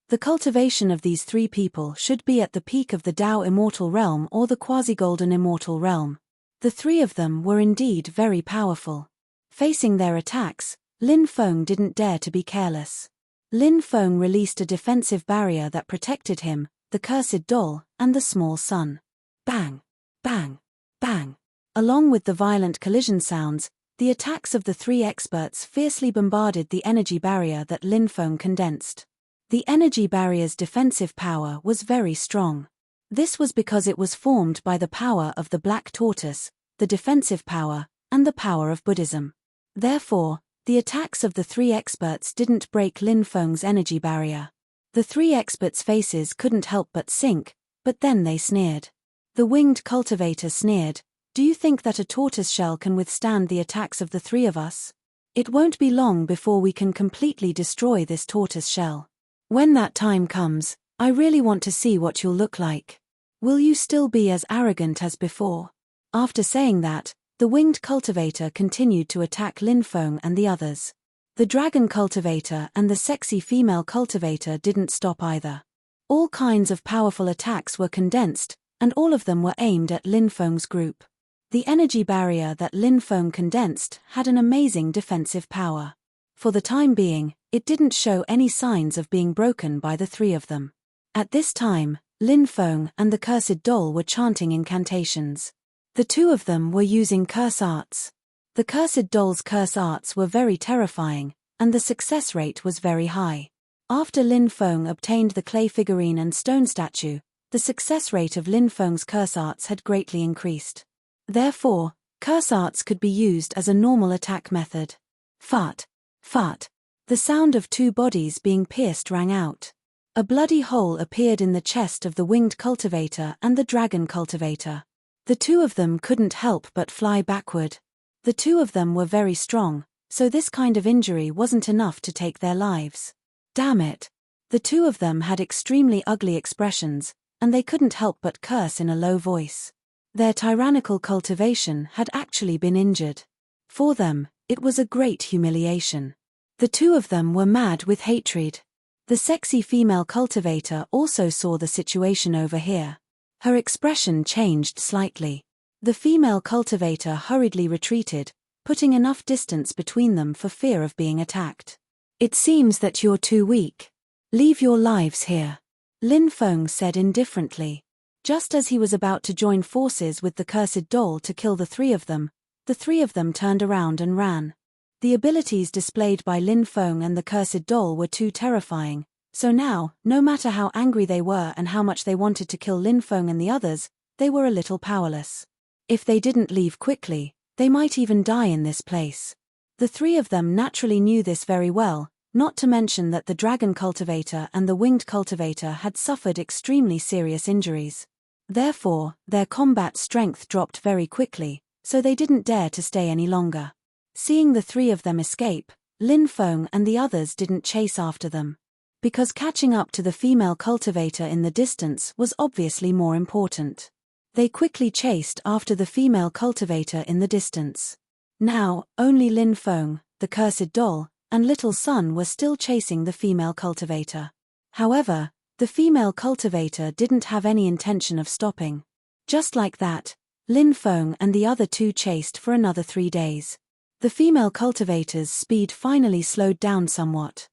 A: The cultivation of these 3 people should be at the peak of the Tao Immortal Realm or the Quasi-Golden Immortal Realm. The 3 of them were indeed very powerful. Facing their attacks, Lin Feng didn't dare to be careless. Lin Feng released a defensive barrier that protected him, the cursed doll, and the small son. Bang! Bang! Bang! Along with the violent collision sounds, the attacks of the 3 experts fiercely bombarded the energy barrier that Lin Feng condensed. The energy barrier's defensive power was very strong. This was because it was formed by the power of the black tortoise, the defensive power, and the power of Buddhism. Therefore, the attacks of the 3 experts didn't break Lin Feng's energy barrier. The 3 experts' faces couldn't help but sink, but then they sneered. The winged cultivator sneered, "Do you think that a tortoise shell can withstand the attacks of the 3 of us? It won't be long before we can completely destroy this tortoise shell. When that time comes, I really want to see what you'll look like. Will you still be as arrogant as before?" After saying that, the winged cultivator continued to attack Lin Feng and the others. The dragon cultivator and the sexy female cultivator didn't stop either. All kinds of powerful attacks were condensed, and all of them were aimed at Lin Feng's group. The energy barrier that Lin Feng condensed had an amazing defensive power. For the time being, it didn't show any signs of being broken by the 3 of them. At this time, Lin Feng and the cursed doll were chanting incantations. The 2 of them were using curse arts. The cursed doll's curse arts were very terrifying, and the success rate was very high. After Lin Feng obtained the clay figurine and stone statue, the success rate of Lin Feng's curse arts had greatly increased. Therefore, curse arts could be used as a normal attack method. Fart! Fart! The sound of 2 bodies being pierced rang out. A bloody hole appeared in the chest of the winged cultivator and the dragon cultivator. The two of them couldn't help but fly backward. The two of them were very strong, so this kind of injury wasn't enough to take their lives. Damn it! The two of them had extremely ugly expressions, and they couldn't help but curse in a low voice. Their tyrannical cultivation had actually been injured. For them, it was a great humiliation. The two of them were mad with hatred. The sexy female cultivator also saw the situation over here. Her expression changed slightly. The female cultivator hurriedly retreated, putting enough distance between them for fear of being attacked. "It seems that you're too weak. Leave your lives here," Lin Feng said indifferently. Just as he was about to join forces with the cursed doll to kill the three of them turned around and ran. The abilities displayed by Lin Feng and the cursed doll were too terrifying, so now, no matter how angry they were and how much they wanted to kill Lin Feng and the others, they were a little powerless. If they didn't leave quickly, they might even die in this place. The three of them naturally knew this very well, not to mention that the dragon cultivator and the winged cultivator had suffered extremely serious injuries. Therefore, their combat strength dropped very quickly, so they didn't dare to stay any longer. Seeing the three of them escape, Lin Feng and the others didn't chase after them. Because catching up to the female cultivator in the distance was obviously more important. They quickly chased after the female cultivator in the distance. Now, only Lin Feng, the cursed doll, and Little Sun were still chasing the female cultivator. However, the female cultivator didn't have any intention of stopping. Just like that, Lin Feng and the other two chased for another 3 days. The female cultivator's speed finally slowed down somewhat.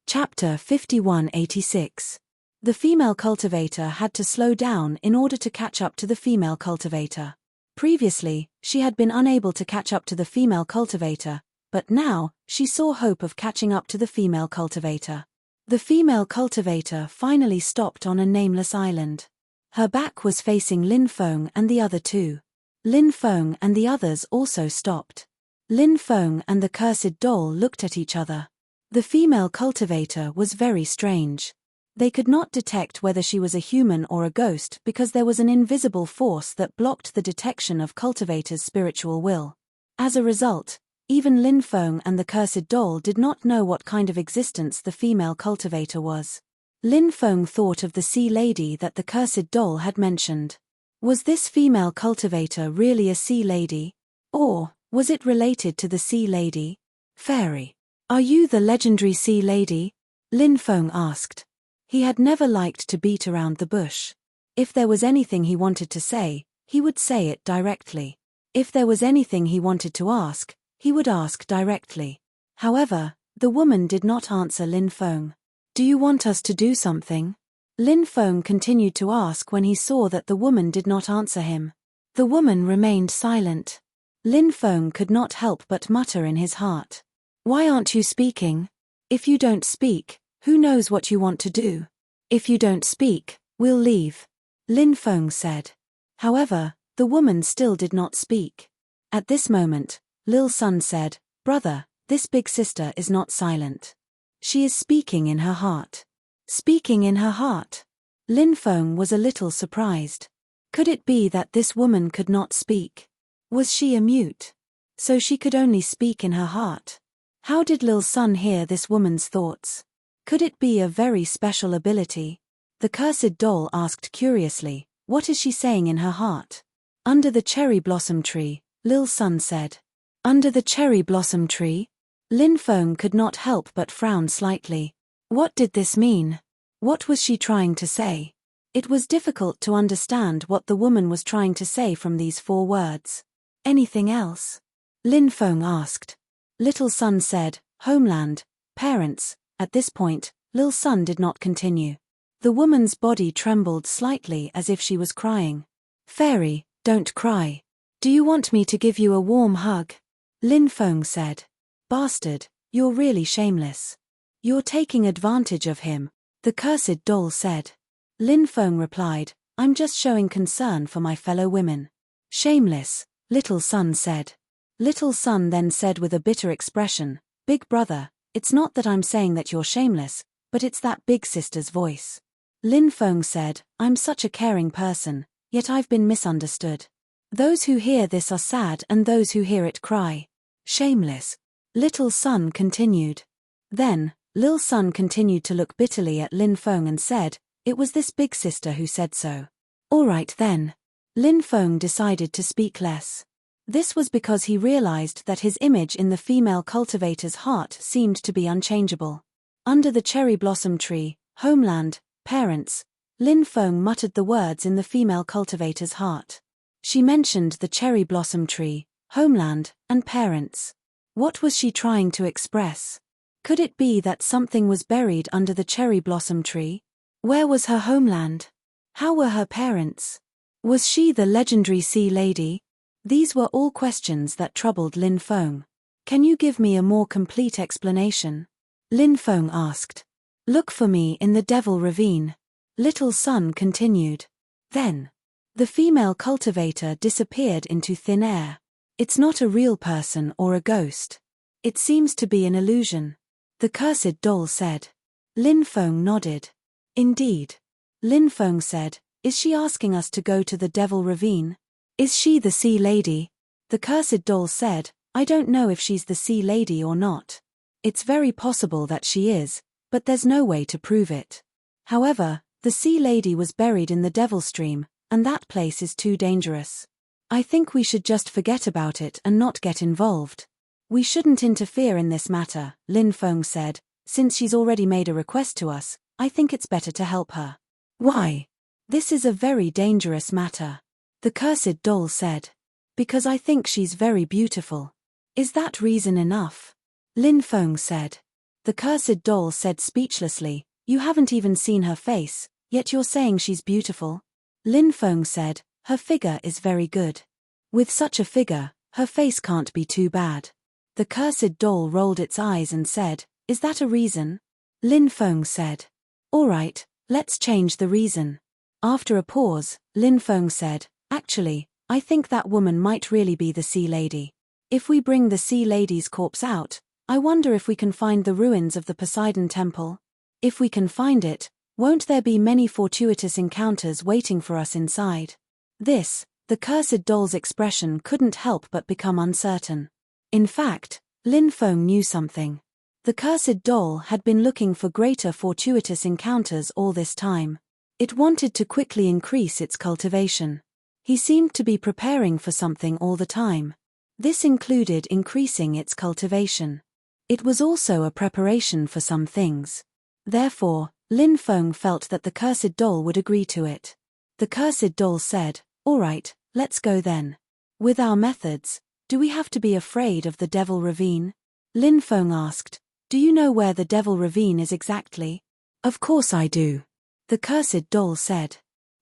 A: Chapter 5186. The female cultivator had to slow down in order to catch up to the female cultivator. Previously, she had been unable to catch up to the female cultivator, but now, she saw hope of catching up to the female cultivator. The female cultivator finally stopped on a nameless island. Her back was facing Lin Feng and the other two. Lin Feng and the others also stopped. Lin Feng and the cursed doll looked at each other. The female cultivator was very strange. They could not detect whether she was a human or a ghost because there was an invisible force that blocked the detection of cultivator's spiritual will. As a result, even Lin Feng and the cursed doll did not know what kind of existence the female cultivator was. Lin Feng thought of the sea lady that the cursed doll had mentioned. Was this female cultivator really a sea lady? Or was it related to the sea lady? "Fairy, are you the legendary sea lady?" Lin Feng asked. He had never liked to beat around the bush. If there was anything he wanted to say, he would say it directly. If there was anything he wanted to ask, he would ask directly. However, the woman did not answer Lin Feng. "Do you want us to do something?" Lin Feng continued to ask when he saw that the woman did not answer him. The woman remained silent. Lin Feng could not help but mutter in his heart. "Why aren't you speaking? If you don't speak, who knows what you want to do? If you don't speak, we'll leave," Lin Feng said. However, the woman still did not speak. At this moment, Lil Sun said, "Brother, this big sister is not silent. She is speaking in her heart." Speaking in her heart? Lin Feng was a little surprised. Could it be that this woman could not speak? Was she a mute? So she could only speak in her heart. How did Lil Sun hear this woman's thoughts? Could it be a very special ability? The cursed doll asked curiously, "What is she saying in her heart?" "Under the cherry blossom tree," Lil Sun said. "Under the cherry blossom tree?" Lin Feng could not help but frown slightly. What did this mean? What was she trying to say? It was difficult to understand what the woman was trying to say from these 4 words. "Anything else?" Lin Feng asked. Little Sun said, "Homeland, parents." At this point, Lil Sun did not continue. The woman's body trembled slightly as if she was crying. "Fairy, don't cry. Do you want me to give you a warm hug?" Lin Feng said. "Bastard, you're really shameless. You're taking advantage of him," the cursed doll said. Lin Feng replied, "I'm just showing concern for my fellow women." "Shameless," Little Sun said. Little Sun then said with a bitter expression, "Big brother, it's not that I'm saying that you're shameless, but it's that big sister's voice. Lin Feng said, I'm such a caring person, yet I've been misunderstood. Those who hear this are sad and those who hear it cry. Shameless. Little Sun continued. Then, Lil Sun continued to look bitterly at Lin Feng and said, it was this big sister who said so. Alright then. Lin Feng decided to speak less. This was because he realized that his image in the female cultivator's heart seemed to be unchangeable. Under the cherry blossom tree, homeland, parents, Lin Feng muttered the words in the female cultivator's heart. She mentioned the cherry blossom tree, homeland, and parents. What was she trying to express? Could it be that something was buried under the cherry blossom tree? Where was her homeland? How were her parents? Was she the legendary sea lady? These were all questions that troubled Lin Feng. Can you give me a more complete explanation? Lin Feng asked. Look for me in the Devil Ravine. Little Sun continued. Then, the female cultivator disappeared into thin air. It's not a real person or a ghost. It seems to be an illusion. The cursed doll said. Lin Feng nodded. Indeed. Lin Feng said, is she asking us to go to the Devil Ravine? Is she the sea lady? The cursed doll said, I don't know if she's the sea lady or not. It's very possible that she is, but there's no way to prove it. However, the sea lady was buried in the Devil Stream, and that place is too dangerous. I think we should just forget about it and not get involved. We shouldn't interfere in this matter, Lin Feng said. Since she's already made a request to us, I think it's better to help her. Why? This is a very dangerous matter. The cursed doll said. Because I think she's very beautiful. Is that reason enough? Lin Feng said. The cursed doll said speechlessly, you haven't even seen her face, yet you're saying she's beautiful? Lin Feng said, her figure is very good. With such a figure, her face can't be too bad. The cursed doll rolled its eyes and said, is that a reason? Lin Feng said. Alright, let's change the reason. After a pause, Lin Feng said, actually, I think that woman might really be the sea lady. If we bring the sea lady's corpse out, I wonder if we can find the ruins of the Poseidon temple. If we can find it, won't there be many fortuitous encounters waiting for us inside? This, the cursed doll's expression couldn't help but become uncertain. In fact, Lin Feng knew something. The cursed doll had been looking for greater fortuitous encounters all this time. It wanted to quickly increase its cultivation. He seemed to be preparing for something all the time. This included increasing its cultivation. It was also a preparation for some things. Therefore, Lin Feng felt that the cursed doll would agree to it. The cursed doll said, alright, let's go then. With our methods, do we have to be afraid of the Devil Ravine? Lin Feng asked, do you know where the Devil Ravine is exactly? Of course I do. The cursed doll said.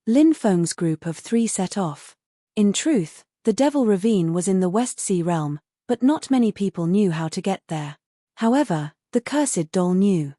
A: Lin Feng's group of 3 set off. In truth, the Devil Ravine was in the West Sea realm, but not many people knew how to get there. However, the cursed doll knew.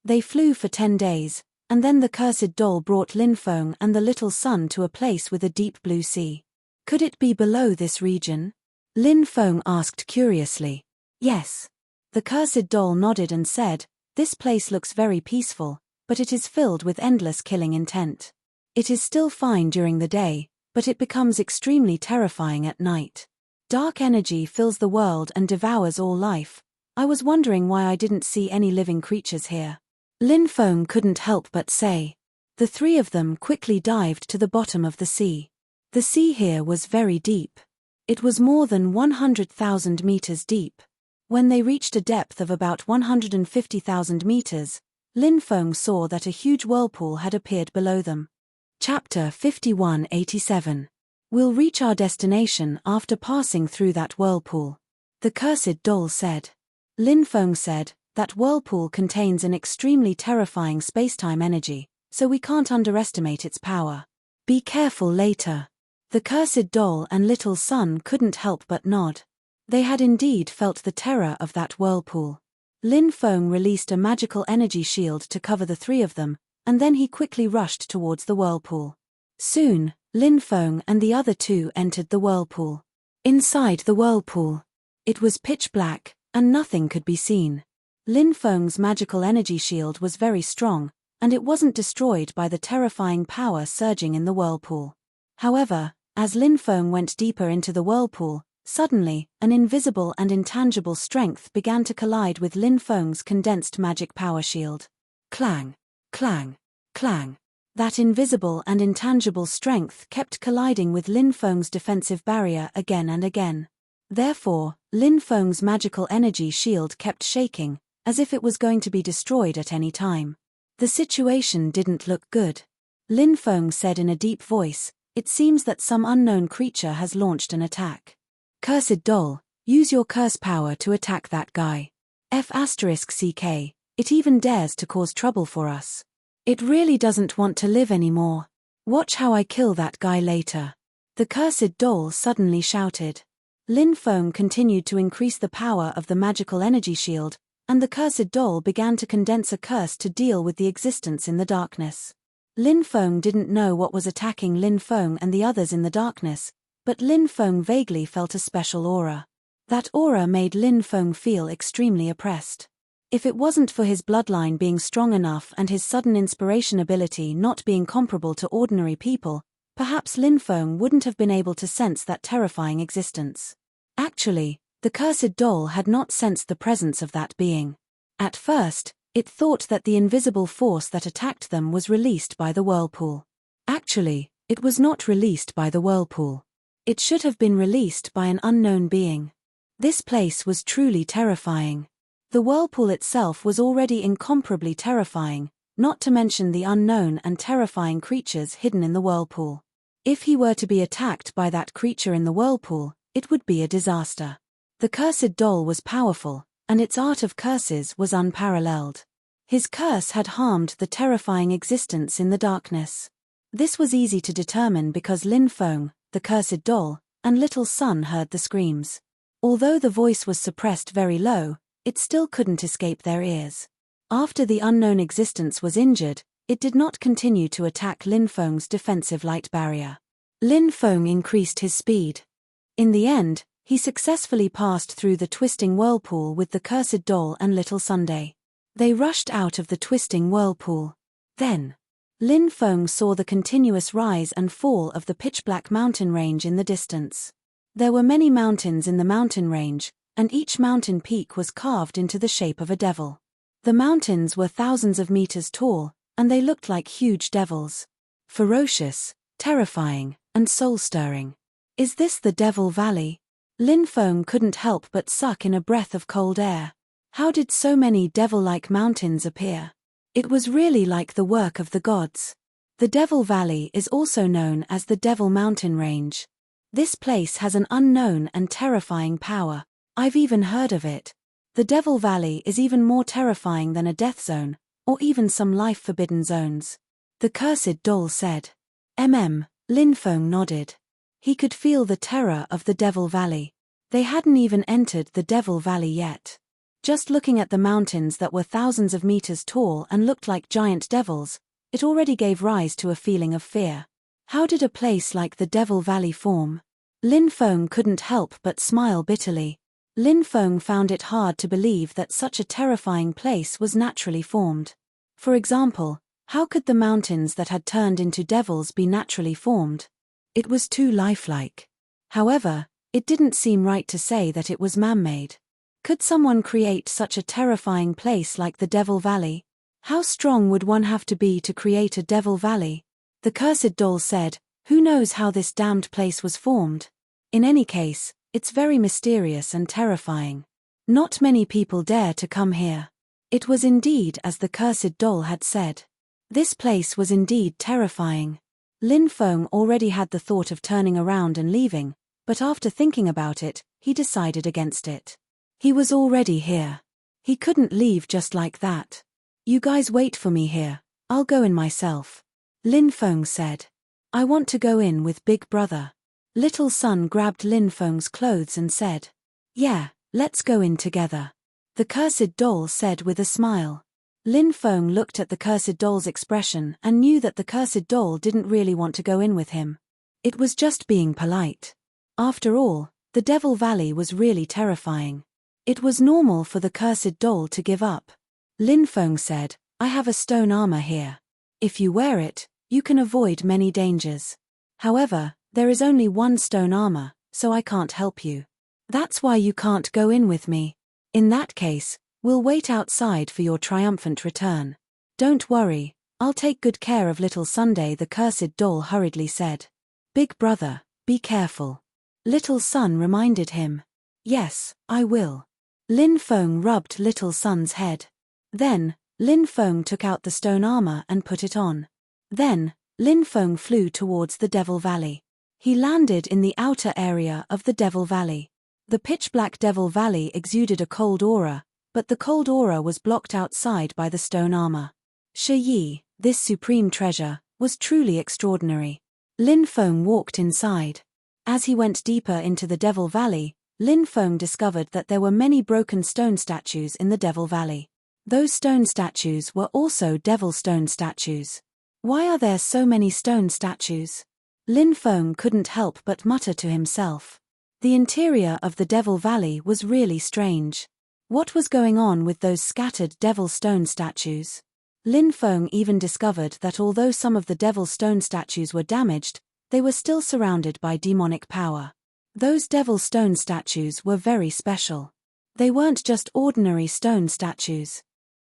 A: They flew for 10 days, and then the cursed doll brought Lin Feng and the little Sun to a place with a deep blue sea. Could it be below this region? Lin Feng asked curiously. Yes. The cursed doll nodded and said, this place looks very peaceful, but it is filled with endless killing intent. It is still fine during the day, but it becomes extremely terrifying at night. Dark energy fills the world and devours all life. I was wondering why I didn't see any living creatures here. Lin Feng couldn't help but say. The 3 of them quickly dived to the bottom of the sea. The sea here was very deep. It was more than 100,000 meters deep. When they reached a depth of about 150,000 meters, Lin Feng saw that a huge whirlpool had appeared below them. Chapter 5187. We'll reach our destination after passing through that whirlpool. The cursed doll said. Lin Feng said, that whirlpool contains an extremely terrifying spacetime energy, so we can't underestimate its power. Be careful later. The cursed doll and little Sun couldn't help but nod. They had indeed felt the terror of that whirlpool. Lin Feng released a magical energy shield to cover the 3 of them, and then he quickly rushed towards the whirlpool. Soon, Lin Feng and the other 2 entered the whirlpool. Inside the whirlpool, it was pitch black, and nothing could be seen. Lin Feng's magical energy shield was very strong, and it wasn't destroyed by the terrifying power surging in the whirlpool. However, as Lin Feng went deeper into the whirlpool, suddenly, an invisible and intangible strength began to collide with Lin Feng's condensed magic power shield. Clang, clang, clang. That invisible and intangible strength kept colliding with Lin Feng's defensive barrier again and again. Therefore, Lin Feng's magical energy shield kept shaking, as if it was going to be destroyed at any time. The situation didn't look good. Lin Feng said in a deep voice, "It seems that some unknown creature has launched an attack. Cursed doll, use your curse power to attack that guy. F***ck, it even dares to cause trouble for us. It really doesn't want to live anymore. Watch how I kill that guy later." The cursed doll suddenly shouted. Lin Feng continued to increase the power of the magical energy shield, and the cursed doll began to condense a curse to deal with the existence in the darkness. Lin Feng didn't know what was attacking Lin Feng and the others in the darkness, but Lin Feng vaguely felt a special aura. That aura made Lin Feng feel extremely oppressed. If it wasn't for his bloodline being strong enough and his sudden inspiration ability not being comparable to ordinary people, perhaps Lin Feng wouldn't have been able to sense that terrifying existence. Actually, the cursed doll had not sensed the presence of that being. At first, it thought that the invisible force that attacked them was released by the whirlpool. Actually, it was not released by the whirlpool. It should have been released by an unknown being. This place was truly terrifying. The whirlpool itself was already incomparably terrifying, not to mention the unknown and terrifying creatures hidden in the whirlpool. If he were to be attacked by that creature in the whirlpool, it would be a disaster. The cursed doll was powerful, and its art of curses was unparalleled. His curse had harmed the terrifying existence in the darkness. This was easy to determine because Lin Feng, the cursed doll, and little son heard the screams. Although the voice was suppressed very low, it still couldn't escape their ears. After the unknown existence was injured, it did not continue to attack Lin Feng's defensive light barrier. Lin Feng increased his speed. In the end, he successfully passed through the twisting whirlpool with the cursed doll and little Sunday. They rushed out of the twisting whirlpool. Then, Lin Feng saw the continuous rise and fall of the pitch-black mountain range in the distance. There were many mountains in the mountain range, and each mountain peak was carved into the shape of a devil. The mountains were thousands of meters tall, and they looked like huge devils. Ferocious, terrifying, and soul-stirring. Is this the Devil Valley? Lin Feng couldn't help but suck in a breath of cold air. How did so many devil-like mountains appear? It was really like the work of the gods. The Devil Valley is also known as the Devil Mountain Range. This place has an unknown and terrifying power. I've even heard of it. The Devil Valley is even more terrifying than a death zone, or even some life-forbidden zones. The cursed doll said. Lin Feng nodded. He could feel the terror of the Devil Valley. They hadn't even entered the Devil Valley yet. Just looking at the mountains that were thousands of meters tall and looked like giant devils, it already gave rise to a feeling of fear. How did a place like the Devil Valley form? Lin Feng couldn't help but smile bitterly. Lin Feng found it hard to believe that such a terrifying place was naturally formed. For example, how could the mountains that had turned into devils be naturally formed? It was too lifelike. However, it didn't seem right to say that it was man-made. Could someone create such a terrifying place like the Devil Valley? How strong would one have to be to create a Devil Valley? The cursed doll said, "Who knows how this damned place was formed? In any case, it's very mysterious and terrifying. Not many people dare to come here." It was indeed as the cursed doll had said. This place was indeed terrifying. Lin Feng already had the thought of turning around and leaving, but after thinking about it, he decided against it. He was already here. He couldn't leave just like that. "You guys wait for me here, I'll go in myself," Lin Feng said. "I want to go in with Big Brother." Little son grabbed Lin Feng's clothes and said, "Yeah, let's go in together," the cursed doll said with a smile. Lin Feng looked at the cursed doll's expression and knew that the cursed doll didn't really want to go in with him. It was just being polite. After all, the Devil Valley was really terrifying. It was normal for the cursed doll to give up. Lin Feng said, I have a stone armor here. If you wear it, you can avoid many dangers. However, there is only one stone armor, so I can't help you. That's why you can't go in with me. In that case, we'll wait outside for your triumphant return. Don't worry, I'll take good care of little Sunday, the cursed doll hurriedly said. Big brother, be careful. Little Sun reminded him. Yes, I will. Lin Feng rubbed little Sun's head. Then, Lin Feng took out the stone armor and put it on. Then, Lin Feng flew towards the Devil Valley. He landed in the outer area of the Devil Valley. The pitch-black Devil Valley exuded a cold aura, but the cold aura was blocked outside by the stone armor. Shi Yi, this supreme treasure, was truly extraordinary. Lin Feng walked inside. As he went deeper into the Devil Valley, Lin Feng discovered that there were many broken stone statues in the Devil Valley. Those stone statues were also devil stone statues. Why are there so many stone statues? Lin Feng couldn't help but mutter to himself. The interior of the Devil Valley was really strange. What was going on with those scattered devil stone statues? Lin Feng even discovered that although some of the devil stone statues were damaged, they were still surrounded by demonic power. Those devil stone statues were very special. They weren't just ordinary stone statues.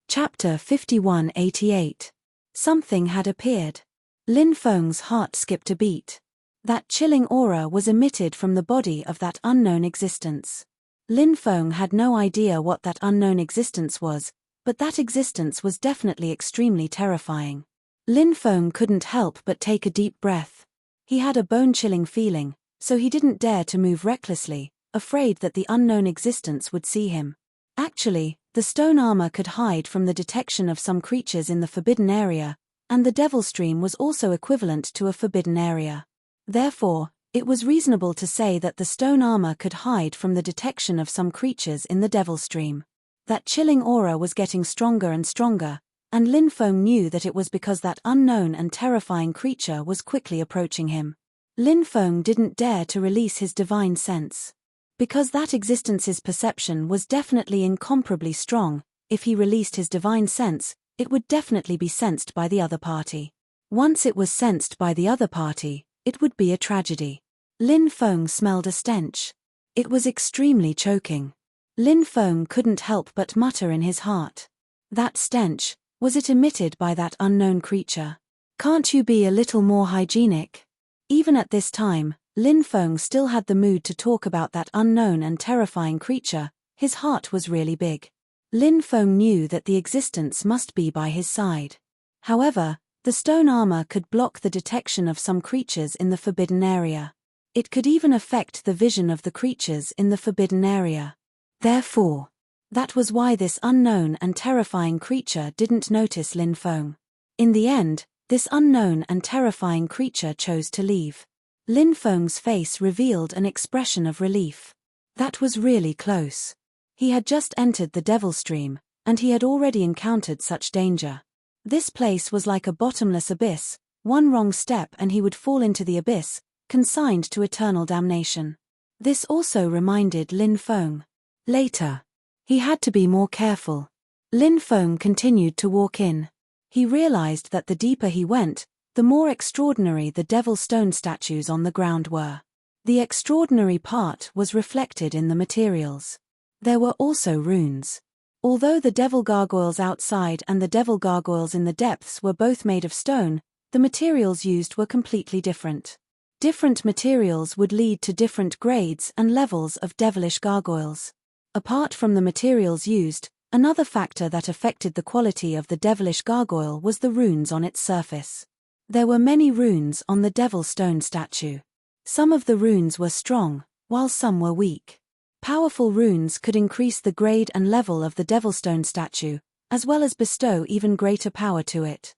A: Chapter 5188. Something had appeared. Lin Feng's heart skipped a beat. That chilling aura was emitted from the body of that unknown existence. Lin Feng had no idea what that unknown existence was, but that existence was definitely extremely terrifying. Lin Feng couldn't help but take a deep breath. He had a bone-chilling feeling, so he didn't dare to move recklessly, afraid that the unknown existence would see him. Actually, the stone armor could hide from the detection of some creatures in the forbidden area, and the devil stream was also equivalent to a forbidden area. Therefore, it was reasonable to say that the stone armor could hide from the detection of some creatures in the devil stream. That chilling aura was getting stronger and stronger, and Lin Feng knew that it was because that unknown and terrifying creature was quickly approaching him. Lin Feng didn't dare to release his divine sense. Because that existence's perception was definitely incomparably strong, if he released his divine sense, it would definitely be sensed by the other party. Once it was sensed by the other party, it would be a tragedy. Lin Feng smelled a stench. It was extremely choking. Lin Feng couldn't help but mutter in his heart. That stench, was it emitted by that unknown creature? Can't you be a little more hygienic? Even at this time, Lin Feng still had the mood to talk about that unknown and terrifying creature. His heart was really big. Lin Feng knew that the existence must be by his side. However, the stone armor could block the detection of some creatures in the forbidden area. It could even affect the vision of the creatures in the forbidden area. Therefore, that was why this unknown and terrifying creature didn't notice Lin Feng. In the end, this unknown and terrifying creature chose to leave. Lin Feng's face revealed an expression of relief. That was really close. He had just entered the devil stream, and he had already encountered such danger. This place was like a bottomless abyss. One wrong step and he would fall into the abyss, consigned to eternal damnation. This also reminded Lin Feng. Later, he had to be more careful. Lin Feng continued to walk in. He realized that the deeper he went, the more extraordinary the devil stone statues on the ground were. The extraordinary part was reflected in the materials. There were also runes. Although the devil gargoyles outside and the devil gargoyles in the depths were both made of stone, the materials used were completely different. Different materials would lead to different grades and levels of devilish gargoyles. Apart from the materials used, another factor that affected the quality of the devilish gargoyle was the runes on its surface. There were many runes on the devil stone statue. Some of the runes were strong, while some were weak. Powerful runes could increase the grade and level of the devil stone statue, as well as bestow even greater power to it.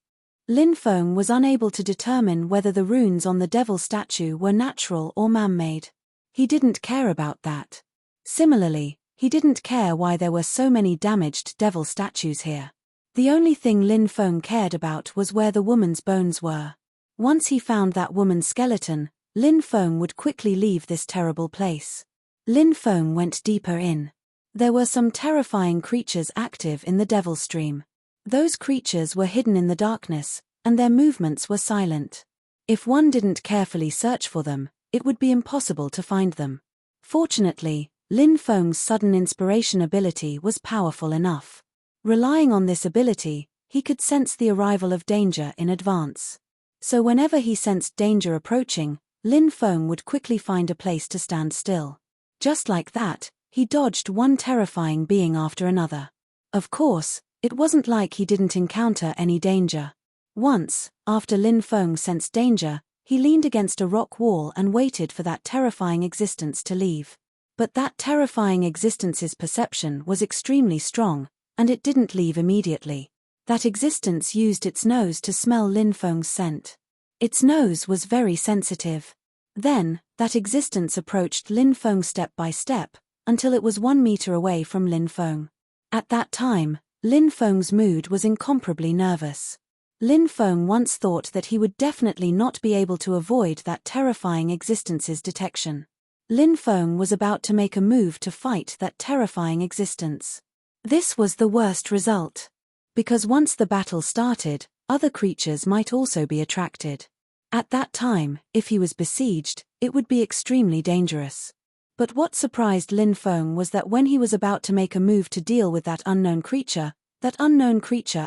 A: Lin Feng was unable to determine whether the runes on the devil statue were natural or man-made. He didn't care about that. Similarly, he didn't care why there were so many damaged devil statues here. The only thing Lin Feng cared about was where the woman's bones were. Once he found that woman's skeleton, Lin Feng would quickly leave this terrible place. Lin Feng went deeper in. There were some terrifying creatures active in the Devil Stream. Those creatures were hidden in the darkness, and their movements were silent. If one didn't carefully search for them, it would be impossible to find them. Fortunately, Lin Feng's sudden inspiration ability was powerful enough. Relying on this ability, he could sense the arrival of danger in advance. So whenever he sensed danger approaching, Lin Feng would quickly find a place to stand still. Just like that, he dodged one terrifying being after another. Of course, it wasn't like he didn't encounter any danger. Once, after Lin Feng sensed danger, he leaned against a rock wall and waited for that terrifying existence to leave. But that terrifying existence's perception was extremely strong, and it didn't leave immediately. That existence used its nose to smell Lin Feng's scent. Its nose was very sensitive. Then, that existence approached Lin Feng step by step, until it was 1 meter away from Lin Feng. At that time, Lin Feng's mood was incomparably nervous. Lin Feng once thought that he would definitely not be able to avoid that terrifying existence's detection. Lin Feng was about to make a move to fight that terrifying existence. This was the worst result. Because once the battle started, other creatures might also be attracted. At that time, if he was besieged, it would be extremely dangerous. But what surprised Lin Feng was that when he was about to make a move to deal with that unknown creature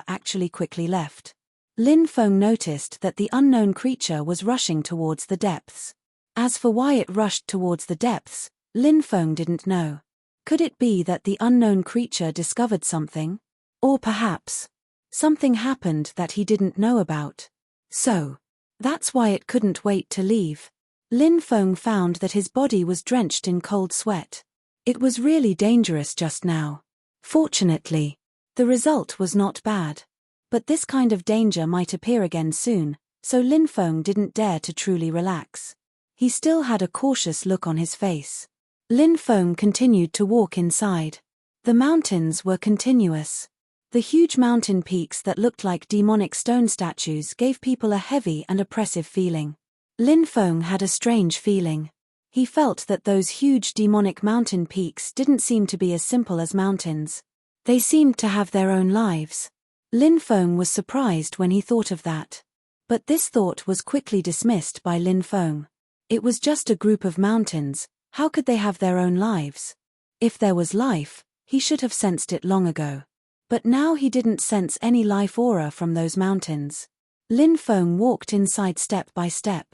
A: actually quickly left. Lin Feng noticed that the unknown creature was rushing towards the depths. As for why it rushed towards the depths, Lin Feng didn't know. Could it be that the unknown creature discovered something? Or perhaps something happened that he didn't know about. So, that's why it couldn't wait to leave. Lin Feng found that his body was drenched in cold sweat. It was really dangerous just now. Fortunately, the result was not bad. But this kind of danger might appear again soon, so Lin Feng didn't dare to truly relax. He still had a cautious look on his face. Lin Feng continued to walk inside. The mountains were continuous. The huge mountain peaks that looked like demonic stone statues gave people a heavy and oppressive feeling. Lin Feng had a strange feeling. He felt that those huge demonic mountain peaks didn't seem to be as simple as mountains. They seemed to have their own lives. Lin Feng was surprised when he thought of that. But this thought was quickly dismissed by Lin Feng. It was just a group of mountains, how could they have their own lives? If there was life, he should have sensed it long ago. But now he didn't sense any life aura from those mountains. Lin Feng walked inside step by step.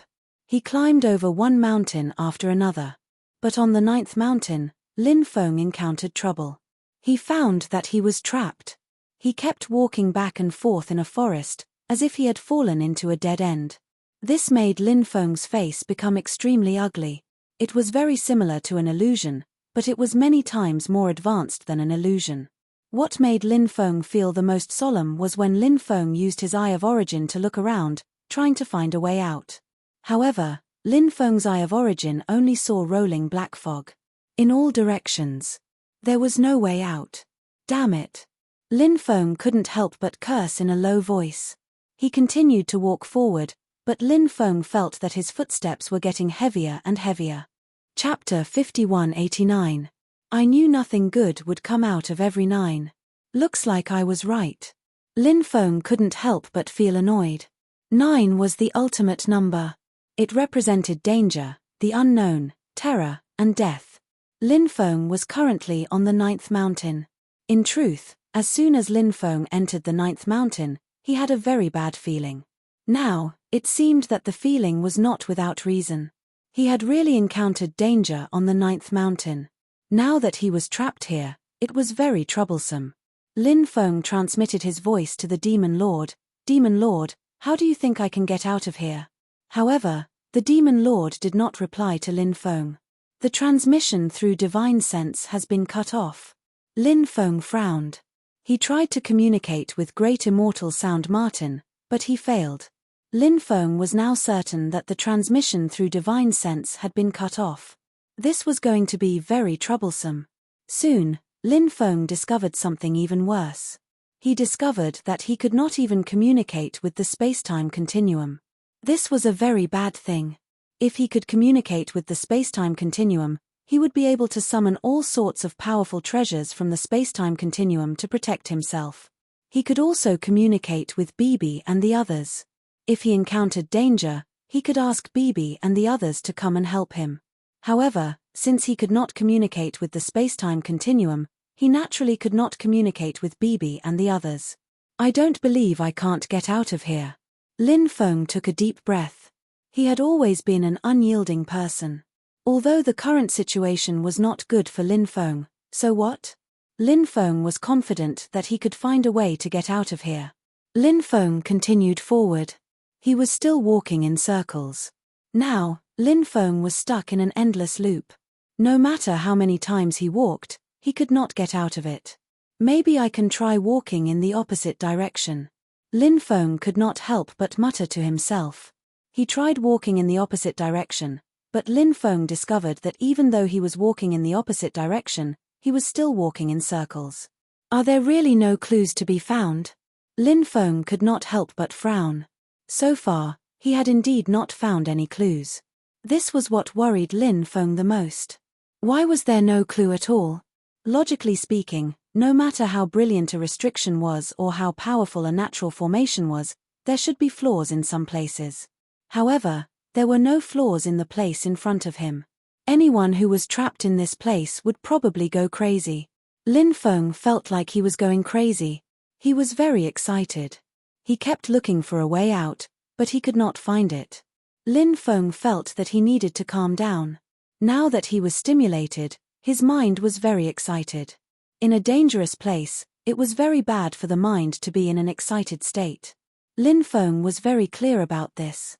A: He climbed over one mountain after another. But on the 9th mountain, Lin Feng encountered trouble. He found that he was trapped. He kept walking back and forth in a forest, as if he had fallen into a dead end. This made Lin Feng's face become extremely ugly. It was very similar to an illusion, but it was many times more advanced than an illusion. What made Lin Feng feel the most solemn was when Lin Feng used his Eye of Origin to look around, trying to find a way out. However, Lin Feng's Eye of Origin only saw rolling black fog. In all directions. There was no way out. Damn it. Lin Feng couldn't help but curse in a low voice. He continued to walk forward, but Lin Feng felt that his footsteps were getting heavier and heavier. Chapter 5189. I knew nothing good would come out of every 9. Looks like I was right. Lin Feng couldn't help but feel annoyed. 9 was the ultimate number. It represented danger, the unknown, terror, and death. Lin Feng was currently on the 9th mountain. In truth, as soon as Lin Feng entered the 9th mountain, he had a very bad feeling. Now, it seemed that the feeling was not without reason. He had really encountered danger on the 9th mountain. Now that he was trapped here, it was very troublesome. Lin Feng transmitted his voice to the Demon Lord. Demon Lord, how do you think I can get out of here? However, the Demon Lord did not reply to Lin Feng. The transmission through divine sense has been cut off. Lin Feng frowned. He tried to communicate with Great Immortal Sound Martin, but he failed. Lin Feng was now certain that the transmission through divine sense had been cut off. This was going to be very troublesome. Soon, Lin Feng discovered something even worse. He discovered that he could not even communicate with the space-time continuum. This was a very bad thing. If he could communicate with the space-time continuum, He would be able to summon all sorts of powerful treasures from the spacetime continuum to protect himself. He could also communicate with BB and the others. If he encountered danger, he could ask BB and the others to come and help him. However, since he could not communicate with the spacetime continuum, he naturally could not communicate with BB and the others. I don't believe I can't get out of here. Lin Feng took a deep breath. He had always been an unyielding person. Although the current situation was not good for Lin Feng, so what? Lin Feng was confident that he could find a way to get out of here. Lin Feng continued forward. He was still walking in circles. Now, Lin Feng was stuck in an endless loop. No matter how many times he walked, he could not get out of it. Maybe I can try walking in the opposite direction. Lin Feng could not help but mutter to himself. He tried walking in the opposite direction, but Lin Feng discovered that even though he was walking in the opposite direction, he was still walking in circles. Are there really no clues to be found? Lin Feng could not help but frown. So far, he had indeed not found any clues. This was what worried Lin Feng the most. Why was there no clue at all? Logically speaking, no matter how brilliant a restriction was or how powerful a natural formation was, there should be flaws in some places. However, there were no flaws in the place in front of him. Anyone who was trapped in this place would probably go crazy. Lin Feng felt like he was going crazy. He was very excited. He kept looking for a way out, but he could not find it. Lin Feng felt that he needed to calm down. Now that he was stimulated, his mind was very excited. In a dangerous place, it was very bad for the mind to be in an excited state. Lin Feng was very clear about this.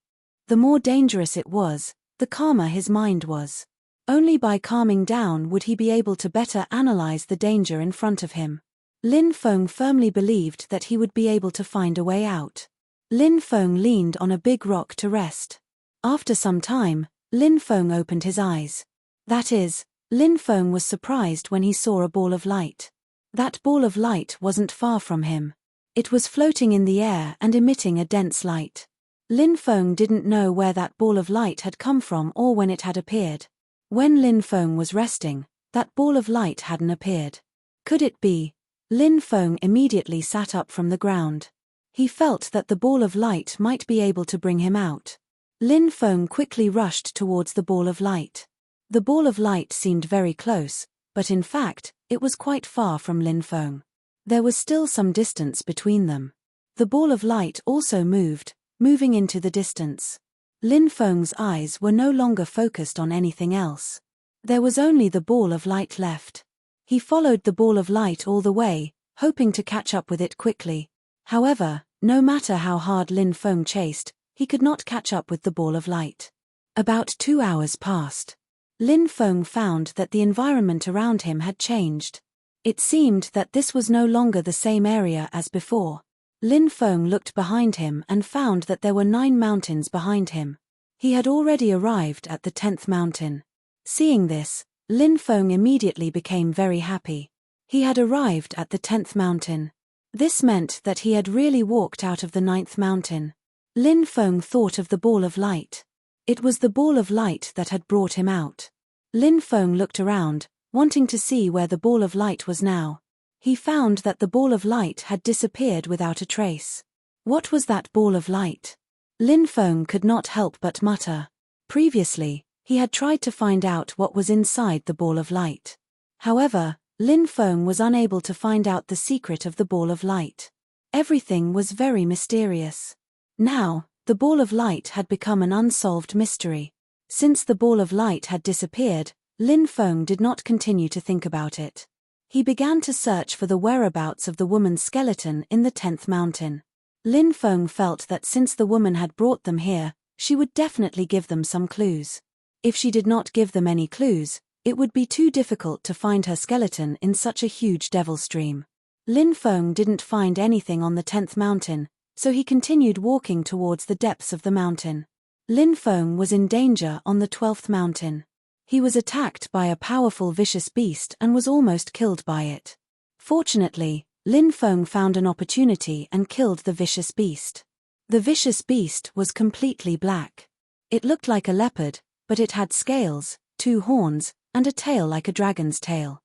A: The more dangerous it was, the calmer his mind was. Only by calming down would he be able to better analyze the danger in front of him. Lin Feng firmly believed that he would be able to find a way out. Lin Feng leaned on a big rock to rest. After some time, Lin Feng opened his eyes. That is, Lin Feng was surprised when he saw a ball of light. That ball of light wasn't far from him. It was floating in the air and emitting a dense light. Lin Feng didn't know where that ball of light had come from or when it had appeared. When Lin Feng was resting, that ball of light hadn't appeared. Could it be? Lin Feng immediately sat up from the ground. He felt that the ball of light might be able to bring him out. Lin Feng quickly rushed towards the ball of light. The ball of light seemed very close, but in fact, it was quite far from Lin Feng. There was still some distance between them. The ball of light also moved, moving into the distance. Lin Feng's eyes were no longer focused on anything else. There was only the ball of light left. He followed the ball of light all the way, hoping to catch up with it quickly. However, no matter how hard Lin Feng chased, he could not catch up with the ball of light. About 2 hours passed. Lin Feng found that the environment around him had changed. It seemed that this was no longer the same area as before. Lin Feng looked behind him and found that there were 9 mountains behind him. He had already arrived at the 10th mountain. Seeing this, Lin Feng immediately became very happy. He had arrived at the 10th mountain. This meant that he had really walked out of the 9th mountain. Lin Feng thought of the ball of light. It was the ball of light that had brought him out. Lin Feng looked around, wanting to see where the ball of light was now. He found that the ball of light had disappeared without a trace. What was that ball of light? Lin Feng could not help but mutter. Previously, he had tried to find out what was inside the ball of light. However, Lin Feng was unable to find out the secret of the ball of light. Everything was very mysterious. Now, the ball of light had become an unsolved mystery. Since the ball of light had disappeared, Lin Feng did not continue to think about it. He began to search for the whereabouts of the woman's skeleton in the 10th mountain. Lin Feng felt that since the woman had brought them here, she would definitely give them some clues. If she did not give them any clues, it would be too difficult to find her skeleton in such a huge devil stream. Lin Feng didn't find anything on the 10th mountain, so he continued walking towards the depths of the mountain. Lin Feng was in danger on the 12th mountain. He was attacked by a powerful vicious beast and was almost killed by it. Fortunately, Lin Feng found an opportunity and killed the vicious beast. The vicious beast was completely black. It looked like a leopard, but it had scales, 2 horns, and a tail like a dragon's tail.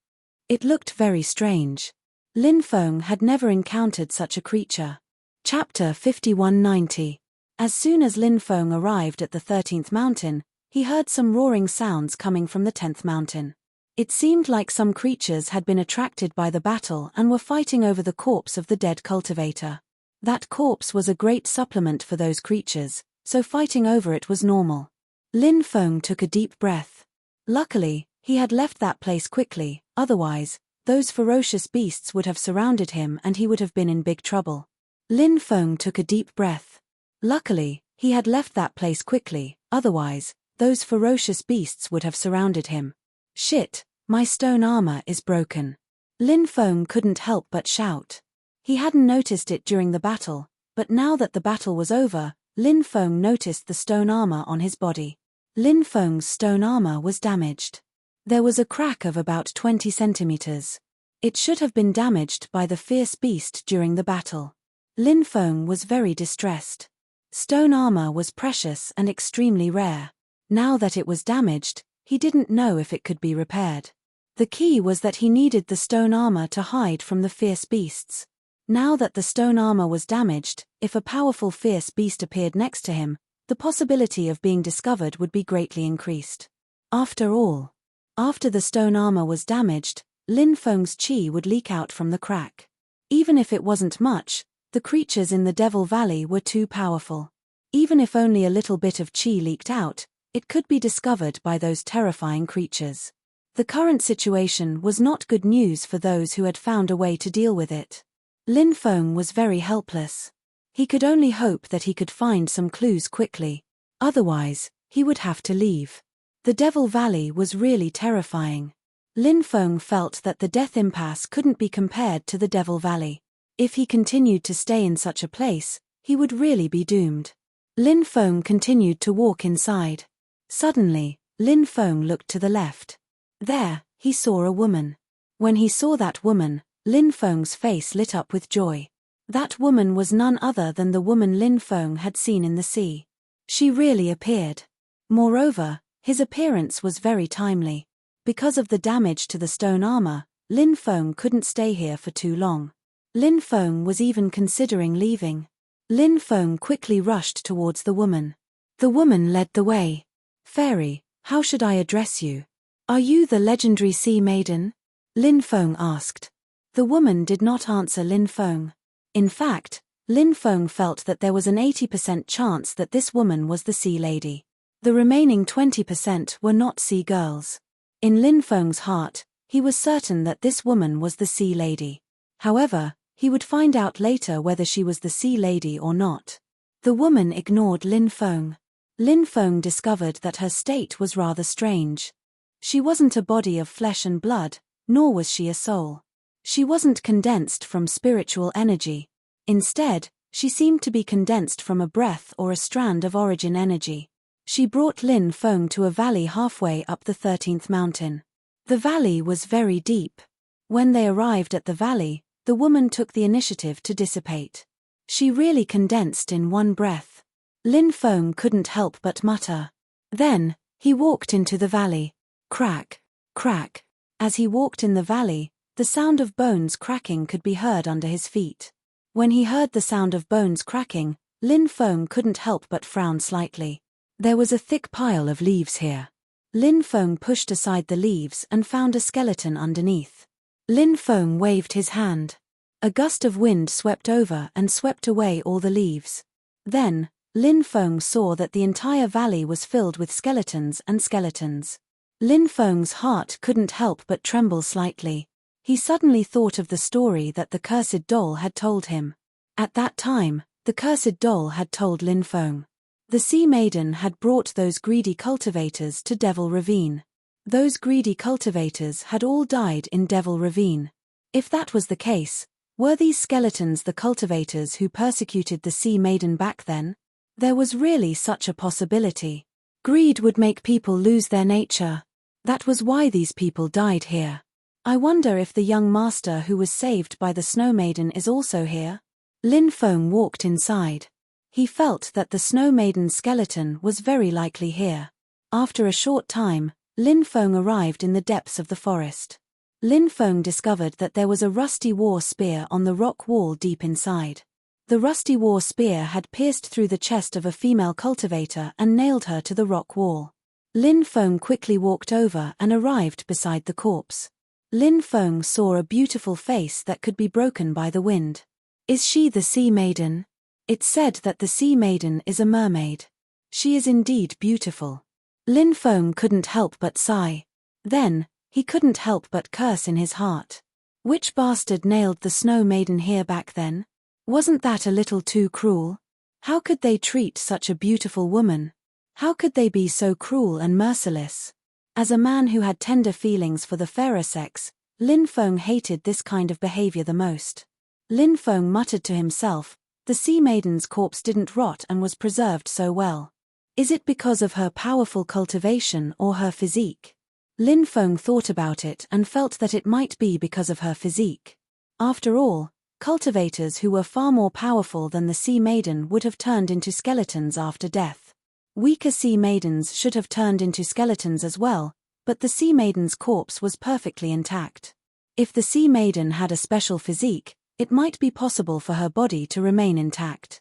A: It looked very strange. Lin Feng had never encountered such a creature. Chapter 5190. As soon as Lin Feng arrived at the 13th mountain, he heard some roaring sounds coming from the 10th mountain. It seemed like some creatures had been attracted by the battle and were fighting over the corpse of the dead cultivator. That corpse was a great supplement for those creatures, so fighting over it was normal. Lin Feng took a deep breath. Luckily, he had left that place quickly, otherwise, those ferocious beasts would have surrounded him and he would have been in big trouble. Lin Feng took a deep breath. Luckily, he had left that place quickly, otherwise, those ferocious beasts would have surrounded him. Shit, my stone armor is broken. Lin Feng couldn't help but shout. He hadn't noticed it during the battle, but now that the battle was over, Lin Feng noticed the stone armor on his body. Lin Feng's stone armor was damaged. There was a crack of about 20 centimeters. It should have been damaged by the fierce beast during the battle. Lin Feng was very distressed. Stone armor was precious and extremely rare. Now that it was damaged, he didn't know if it could be repaired. The key was that he needed the stone armor to hide from the fierce beasts. Now that the stone armor was damaged, if a powerful fierce beast appeared next to him, the possibility of being discovered would be greatly increased. After all, after the stone armor was damaged, Lin Feng's qi would leak out from the crack. Even if it wasn't much, the creatures in the Devil Valley were too powerful. Even if only a little bit of qi leaked out, it could be discovered by those terrifying creatures. The current situation was not good news for those who had found a way to deal with it. Lin Feng was very helpless. He could only hope that he could find some clues quickly. Otherwise, he would have to leave. The Devil Valley was really terrifying. Lin Feng felt that the Death Impasse couldn't be compared to the Devil Valley. If he continued to stay in such a place, he would really be doomed. Lin Feng continued to walk inside. Suddenly, Lin Feng looked to the left. There, he saw a woman. When he saw that woman, Lin Feng's face lit up with joy. That woman was none other than the woman Lin Feng had seen in the sea. She really appeared. Moreover, his appearance was very timely. Because of the damage to the stone armor, Lin Feng couldn't stay here for too long. Lin Feng was even considering leaving. Lin Feng quickly rushed towards the woman. The woman led the way. "Fairy, how should I address you? Are you the legendary sea maiden?" Lin Feng asked. The woman did not answer Lin Feng. In fact, Lin Feng felt that there was an 80% chance that this woman was the sea lady. The remaining 20% were not sea girls. In Lin Feng's heart, he was certain that this woman was the sea lady. However, he would find out later whether she was the sea lady or not. The woman ignored Lin Feng. Lin Feng discovered that her state was rather strange. She wasn't a body of flesh and blood, nor was she a soul. She wasn't condensed from spiritual energy. Instead, she seemed to be condensed from a breath or a strand of origin energy. She brought Lin Feng to a valley halfway up the 13th mountain. The valley was very deep. When they arrived at the valley, the woman took the initiative to dissipate. She really condensed in one breath. Lin Feng couldn't help but mutter. Then, he walked into the valley. Crack, crack. As he walked in the valley, the sound of bones cracking could be heard under his feet. When he heard the sound of bones cracking, Lin Feng couldn't help but frown slightly. There was a thick pile of leaves here. Lin Feng pushed aside the leaves and found a skeleton underneath. Lin Feng waved his hand. A gust of wind swept over and swept away all the leaves. Then, Lin Feng saw that the entire valley was filled with skeletons and skeletons. Lin Feng's heart couldn't help but tremble slightly. He suddenly thought of the story that the cursed doll had told him. At that time, the cursed doll had told Lin Feng. The sea maiden had brought those greedy cultivators to Devil Ravine. Those greedy cultivators had all died in Devil Ravine. If that was the case, were these skeletons the cultivators who persecuted the sea maiden back then? There was really such a possibility. Greed would make people lose their nature. That was why these people died here. I wonder if the young master who was saved by the snow maiden is also here? Lin Feng walked inside. He felt that the snow maiden's skeleton was very likely here. After a short time, Lin Feng arrived in the depths of the forest. Lin Feng discovered that there was a rusty war spear on the rock wall deep inside. The rusty war spear had pierced through the chest of a female cultivator and nailed her to the rock wall. Lin Feng quickly walked over and arrived beside the corpse. Lin Feng saw a beautiful face that could be broken by the wind. Is she the sea maiden? It's said that the sea maiden is a mermaid. She is indeed beautiful. Lin Feng couldn't help but sigh. Then, he couldn't help but curse in his heart. Which bastard nailed the snow maiden here back then? Wasn't that a little too cruel? How could they treat such a beautiful woman? How could they be so cruel and merciless? As a man who had tender feelings for the fairer sex, Lin Feng hated this kind of behavior the most. Lin Feng muttered to himself, the sea maiden's corpse didn't rot and was preserved so well. Is it because of her powerful cultivation or her physique? Lin Feng thought about it and felt that it might be because of her physique. After all, cultivators who were far more powerful than the sea maiden would have turned into skeletons after death. Weaker sea maidens should have turned into skeletons as well, but the sea maiden's corpse was perfectly intact. If the sea maiden had a special physique, it might be possible for her body to remain intact.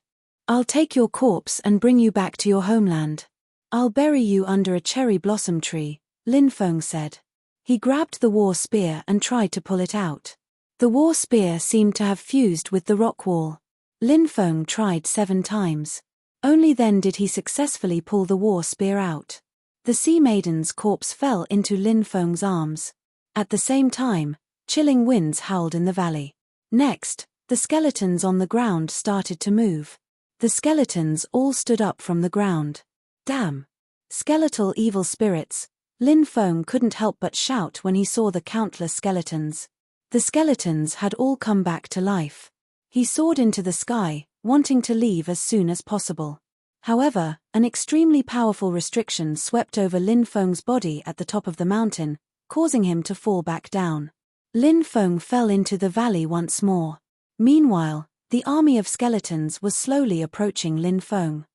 A: I'll take your corpse and bring you back to your homeland. I'll bury you under a cherry blossom tree, Lin Feng said. He grabbed the war spear and tried to pull it out. The war spear seemed to have fused with the rock wall. Lin Feng tried 7 times. Only then did he successfully pull the war spear out. The sea maiden's corpse fell into Lin Feng's arms. At the same time, chilling winds howled in the valley. Next, the skeletons on the ground started to move. The skeletons all stood up from the ground. Damn! Skeletal evil spirits, Lin Feng couldn't help but shout when he saw the countless skeletons. The skeletons had all come back to life. He soared into the sky, wanting to leave as soon as possible. However, an extremely powerful restriction swept over Lin Feng's body at the top of the mountain, causing him to fall back down. Lin Feng fell into the valley once more. Meanwhile, the army of skeletons was slowly approaching Lin Feng.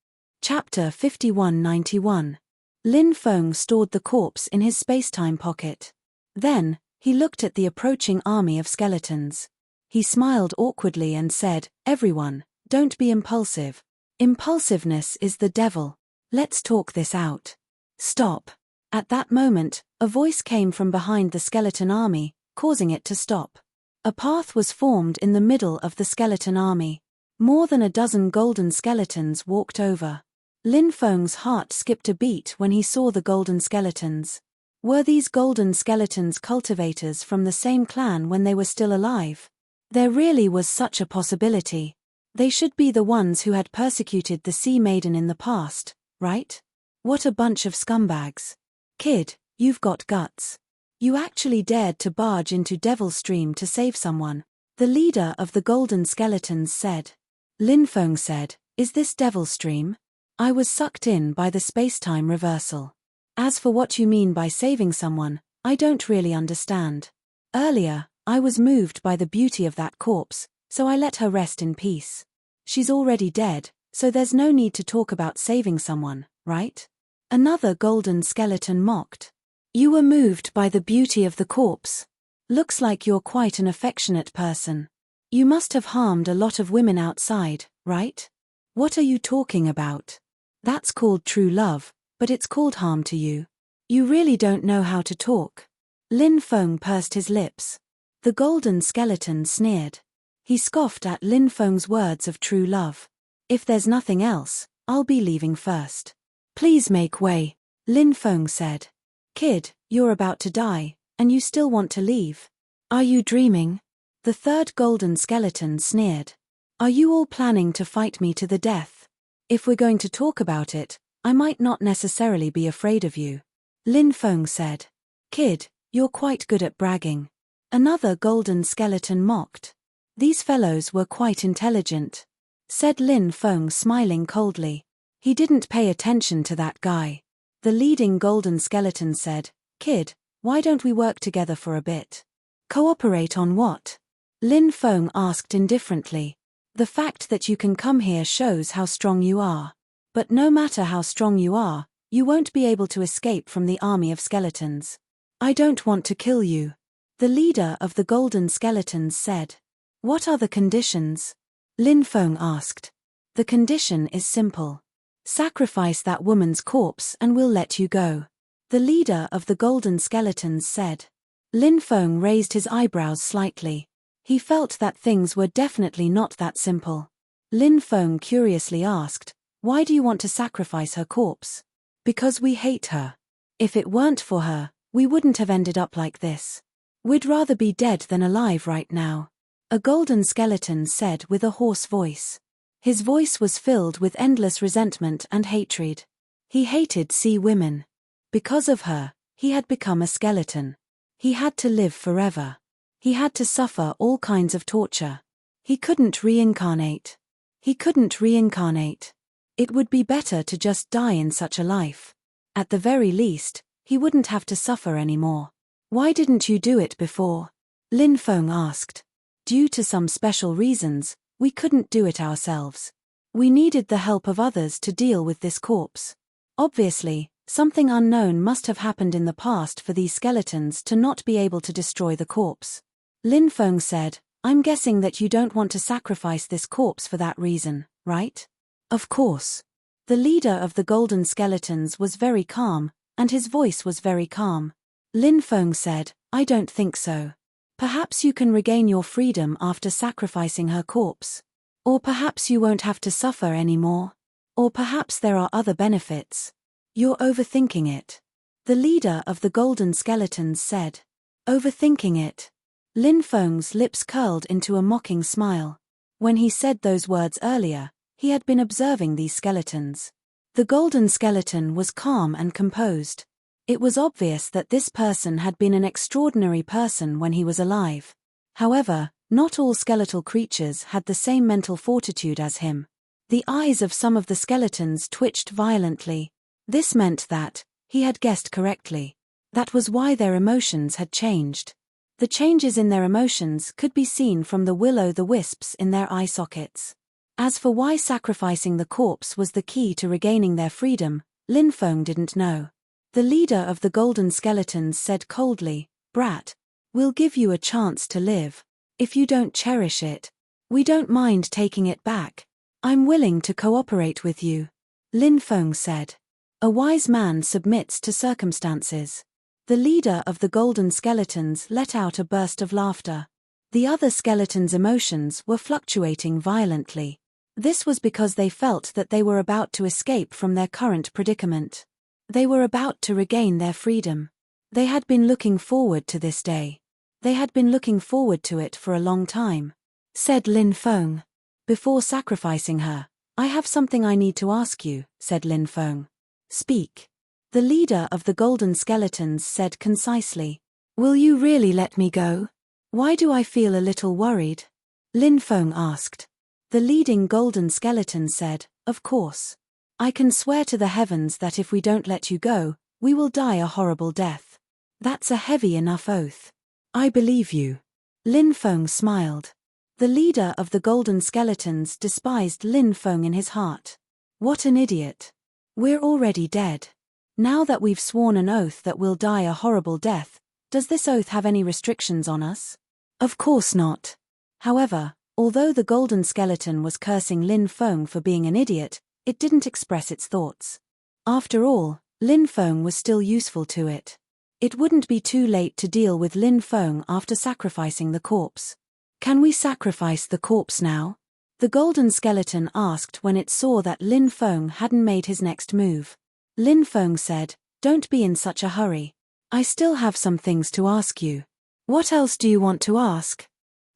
A: Chapter 5191. Lin Feng stored the corpse in his spacetime pocket. Then, he looked at the approaching army of skeletons. He smiled awkwardly and said, "Everyone, don't be impulsive. Impulsiveness is the devil. Let's talk this out." Stop. At that moment, a voice came from behind the skeleton army, causing it to stop. A path was formed in the middle of the skeleton army. More than a dozen golden skeletons walked over. Lin Feng's heart skipped a beat when he saw the golden skeletons. Were these golden skeletons cultivators from the same clan when they were still alive? There really was such a possibility. They should be the ones who had persecuted the sea maiden in the past, right? What a bunch of scumbags. Kid, you've got guts. You actually dared to barge into Devil's Stream to save someone, the leader of the golden skeletons said. Lin Feng said, "Is this Devil's Stream? I was sucked in by the spacetime reversal. As for what you mean by saving someone, I don't really understand. Earlier, I was moved by the beauty of that corpse, so I let her rest in peace. She's already dead, so there's no need to talk about saving someone, right?" Another golden skeleton mocked. "You were moved by the beauty of the corpse. Looks like you're quite an affectionate person. You must have harmed a lot of women outside, right? What are you talking about? That's called true love, but it's called harm to you. You really don't know how to talk." Lin Feng pursed his lips. The golden skeleton sneered. He scoffed at Lin Feng's words of true love. "If there's nothing else, I'll be leaving first." "Please make way," Lin Feng said. "Kid, you're about to die, and you still want to leave? Are you dreaming?" The third golden skeleton sneered. "Are you all planning to fight me to the death? If we're going to talk about it, I might not necessarily be afraid of you," Lin Feng said. "Kid, you're quite good at bragging." Another golden skeleton mocked. "These fellows were quite intelligent," said Lin Feng, smiling coldly. He didn't pay attention to that guy. The leading golden skeleton said, "Kid, why don't we work together for a bit?" "Cooperate on what?" Lin Feng asked indifferently. "The fact that you can come here shows how strong you are. But no matter how strong you are, You won't be able to escape from the army of skeletons. I don't want to kill you. The leader of the golden skeletons said. What are the conditions? Lin Feng asked. The condition is simple. Sacrifice that woman's corpse and we'll let you go. The leader of the golden skeletons said. Lin Feng raised his eyebrows slightly. He felt that things were definitely not that simple. Lin Feng curiously asked, why do you want to sacrifice her corpse? Because we hate her. If it weren't for her, we wouldn't have ended up like this. We'd rather be dead than alive right now. A golden skeleton said with a hoarse voice. His voice was filled with endless resentment and hatred. He hated sea women. Because of her, he had become a skeleton. He had to live forever. He had to suffer all kinds of torture. He couldn't reincarnate. He couldn't reincarnate. It would be better to just die in such a life. At the very least, he wouldn't have to suffer anymore. Why didn't you do it before? Lin Feng asked. Due to some special reasons, we couldn't do it ourselves. We needed the help of others to deal with this corpse. Obviously, something unknown must have happened in the past for these skeletons to not be able to destroy the corpse. Lin Feng said, I'm guessing that you don't want to sacrifice this corpse for that reason, right? Of course. The leader of the golden skeletons was very calm, and his voice was very calm. Lin Feng said, I don't think so. Perhaps you can regain your freedom after sacrificing her corpse. Or perhaps you won't have to suffer anymore. Or perhaps there are other benefits. You're overthinking it. The leader of the golden skeletons said. Overthinking it. Lin Feng's lips curled into a mocking smile. When he said those words earlier, he had been observing these skeletons. The golden skeleton was calm and composed. It was obvious that this person had been an extraordinary person when he was alive. However, not all skeletal creatures had the same mental fortitude as him. The eyes of some of the skeletons twitched violently. This meant that he had guessed correctly. That was why their emotions had changed. The changes in their emotions could be seen from the will-o'-the-wisps in their eye sockets. As for why sacrificing the corpse was the key to regaining their freedom, Lin Feng didn't know. The leader of the golden skeletons said coldly, Brat, we'll give you a chance to live. If you don't cherish it, we don't mind taking it back. I'm willing to cooperate with you. Lin Feng said. A wise man submits to circumstances. The leader of the golden skeletons let out a burst of laughter. The other skeletons' emotions were fluctuating violently. This was because they felt that they were about to escape from their current predicament. They were about to regain their freedom. They had been looking forward to this day. They had been looking forward to it for a long time. Said Lin Feng. Before sacrificing her, I have something I need to ask you, said Lin Feng. Speak. The leader of the golden skeletons said concisely. Will you really let me go? Why do I feel a little worried? Lin Feng asked. The leading golden skeleton said, Of course. I can swear to the heavens that if we don't let you go, we will die a horrible death. That's a heavy enough oath. I believe you. Lin Feng smiled. The leader of the golden skeletons despised Lin Feng in his heart. What an idiot. We're already dead. Now that we've sworn an oath that we'll die a horrible death, does this oath have any restrictions on us? Of course not. However, although the golden skeleton was cursing Lin Feng for being an idiot, it didn't express its thoughts. After all, Lin Feng was still useful to it. It wouldn't be too late to deal with Lin Feng after sacrificing the corpse. Can we sacrifice the corpse now? The golden skeleton asked when it saw that Lin Feng hadn't made his next move. Lin Feng said, Don't be in such a hurry. I still have some things to ask you. What else do you want to ask?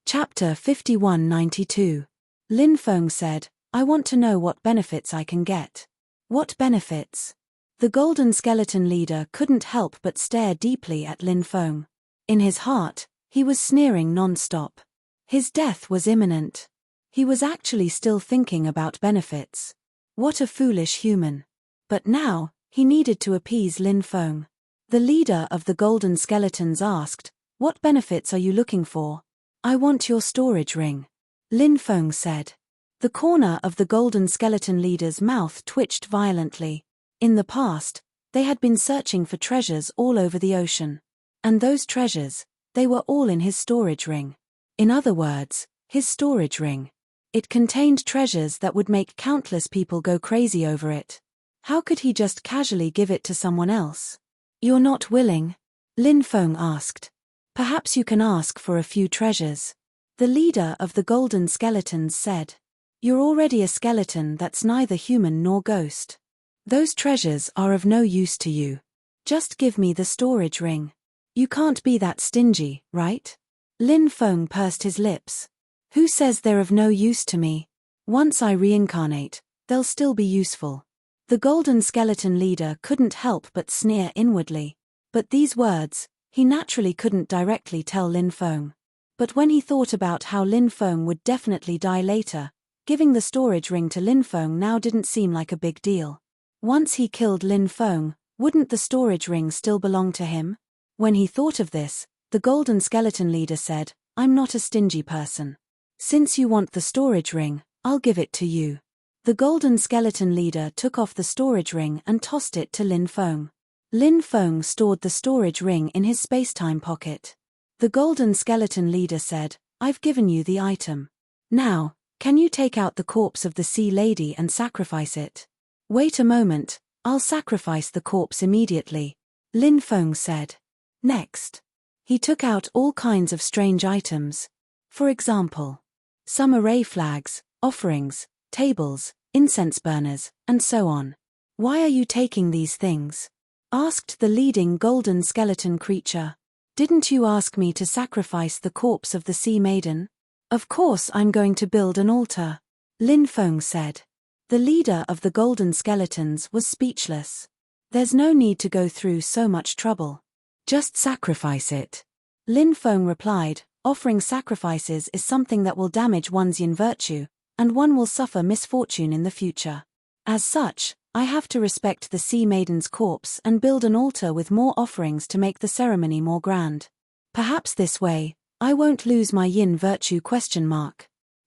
A: Chapter 5192. Lin Feng said, I want to know what benefits I can get. What benefits? The golden skeleton leader couldn't help but stare deeply at Lin Feng. In his heart, he was sneering non-stop. His death was imminent. He was actually still thinking about benefits. What a foolish human. But now, he needed to appease Lin Feng. The leader of the golden skeletons asked, What benefits are you looking for? I want your storage ring. Lin Feng said. The corner of the golden skeleton leader's mouth twitched violently. In the past, They had been searching for treasures all over the ocean. And those treasures, they were all in his storage ring. In other words, his storage ring. It contained treasures that would make countless people go crazy over it. How could he just casually give it to someone else? "You're not willing?" Lin Feng asked. "Perhaps you can ask for a few treasures." The leader of the Golden Skeletons said. "You're already a skeleton that's neither human nor ghost. Those treasures are of no use to you. Just give me the storage ring. You can't be that stingy, right?" Lin Feng pursed his lips. "Who says they're of no use to me? Once I reincarnate, they'll still be useful." The Golden Skeleton leader couldn't help but sneer inwardly. But these words, he naturally couldn't directly tell Lin Feng. But when he thought about how Lin Feng would definitely die later, giving the storage ring to Lin Feng now didn't seem like a big deal. Once he killed Lin Feng, wouldn't the storage ring still belong to him? When he thought of this, the Golden Skeleton leader said, "I'm not a stingy person. Since you want the storage ring, I'll give it to you." The Golden Skeleton leader took off the storage ring and tossed it to Lin Feng. Lin Feng stored the storage ring in his spacetime pocket. The Golden Skeleton leader said, "I've given you the item. Now, can you take out the corpse of the sea lady and sacrifice it?" "Wait a moment, I'll sacrifice the corpse immediately," Lin Feng said. Next, he took out all kinds of strange items. For example, some array flags, offerings, tables, incense burners, and so on. "Why are you taking these things?" asked the leading golden skeleton creature. "Didn't you ask me to sacrifice the corpse of the sea maiden?" "Of course I'm going to build an altar," Lin Feng said. The leader of the golden skeletons was speechless. "There's no need to go through so much trouble. Just sacrifice it," Lin Feng replied. "Offering sacrifices is something that will damage one's yin virtue, and one will suffer misfortune in the future. As such, I have to respect the sea maiden's corpse and build an altar with more offerings to make the ceremony more grand. Perhaps this way, I won't lose my yin virtue ?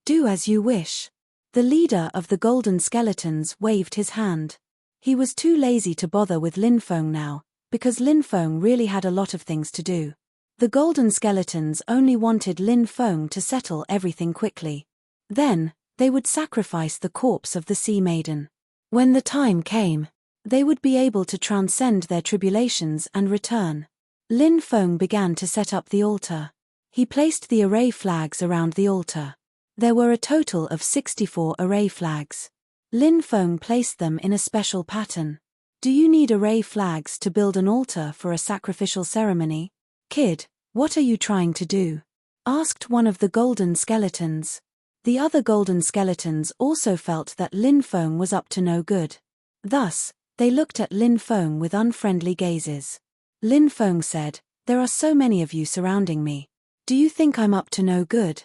A: Do as you wish." The leader of the golden skeletons waved his hand. He was too lazy to bother with Lin Feng now, because Lin Feng really had a lot of things to do. The golden skeletons only wanted Lin Feng to settle everything quickly. Then, they would sacrifice the corpse of the sea maiden. When the time came, they would be able to transcend their tribulations and return. Lin Feng began to set up the altar. He placed the array flags around the altar. There were a total of 64 array flags. Lin Feng placed them in a special pattern. "Do you need array flags to build an altar for a sacrificial ceremony?" "Kid, what are you trying to do?" asked one of the golden skeletons. The other golden skeletons also felt that Lin Feng was up to no good. Thus, they looked at Lin Feng with unfriendly gazes. Lin Feng said, "There are so many of you surrounding me. Do you think I'm up to no good?"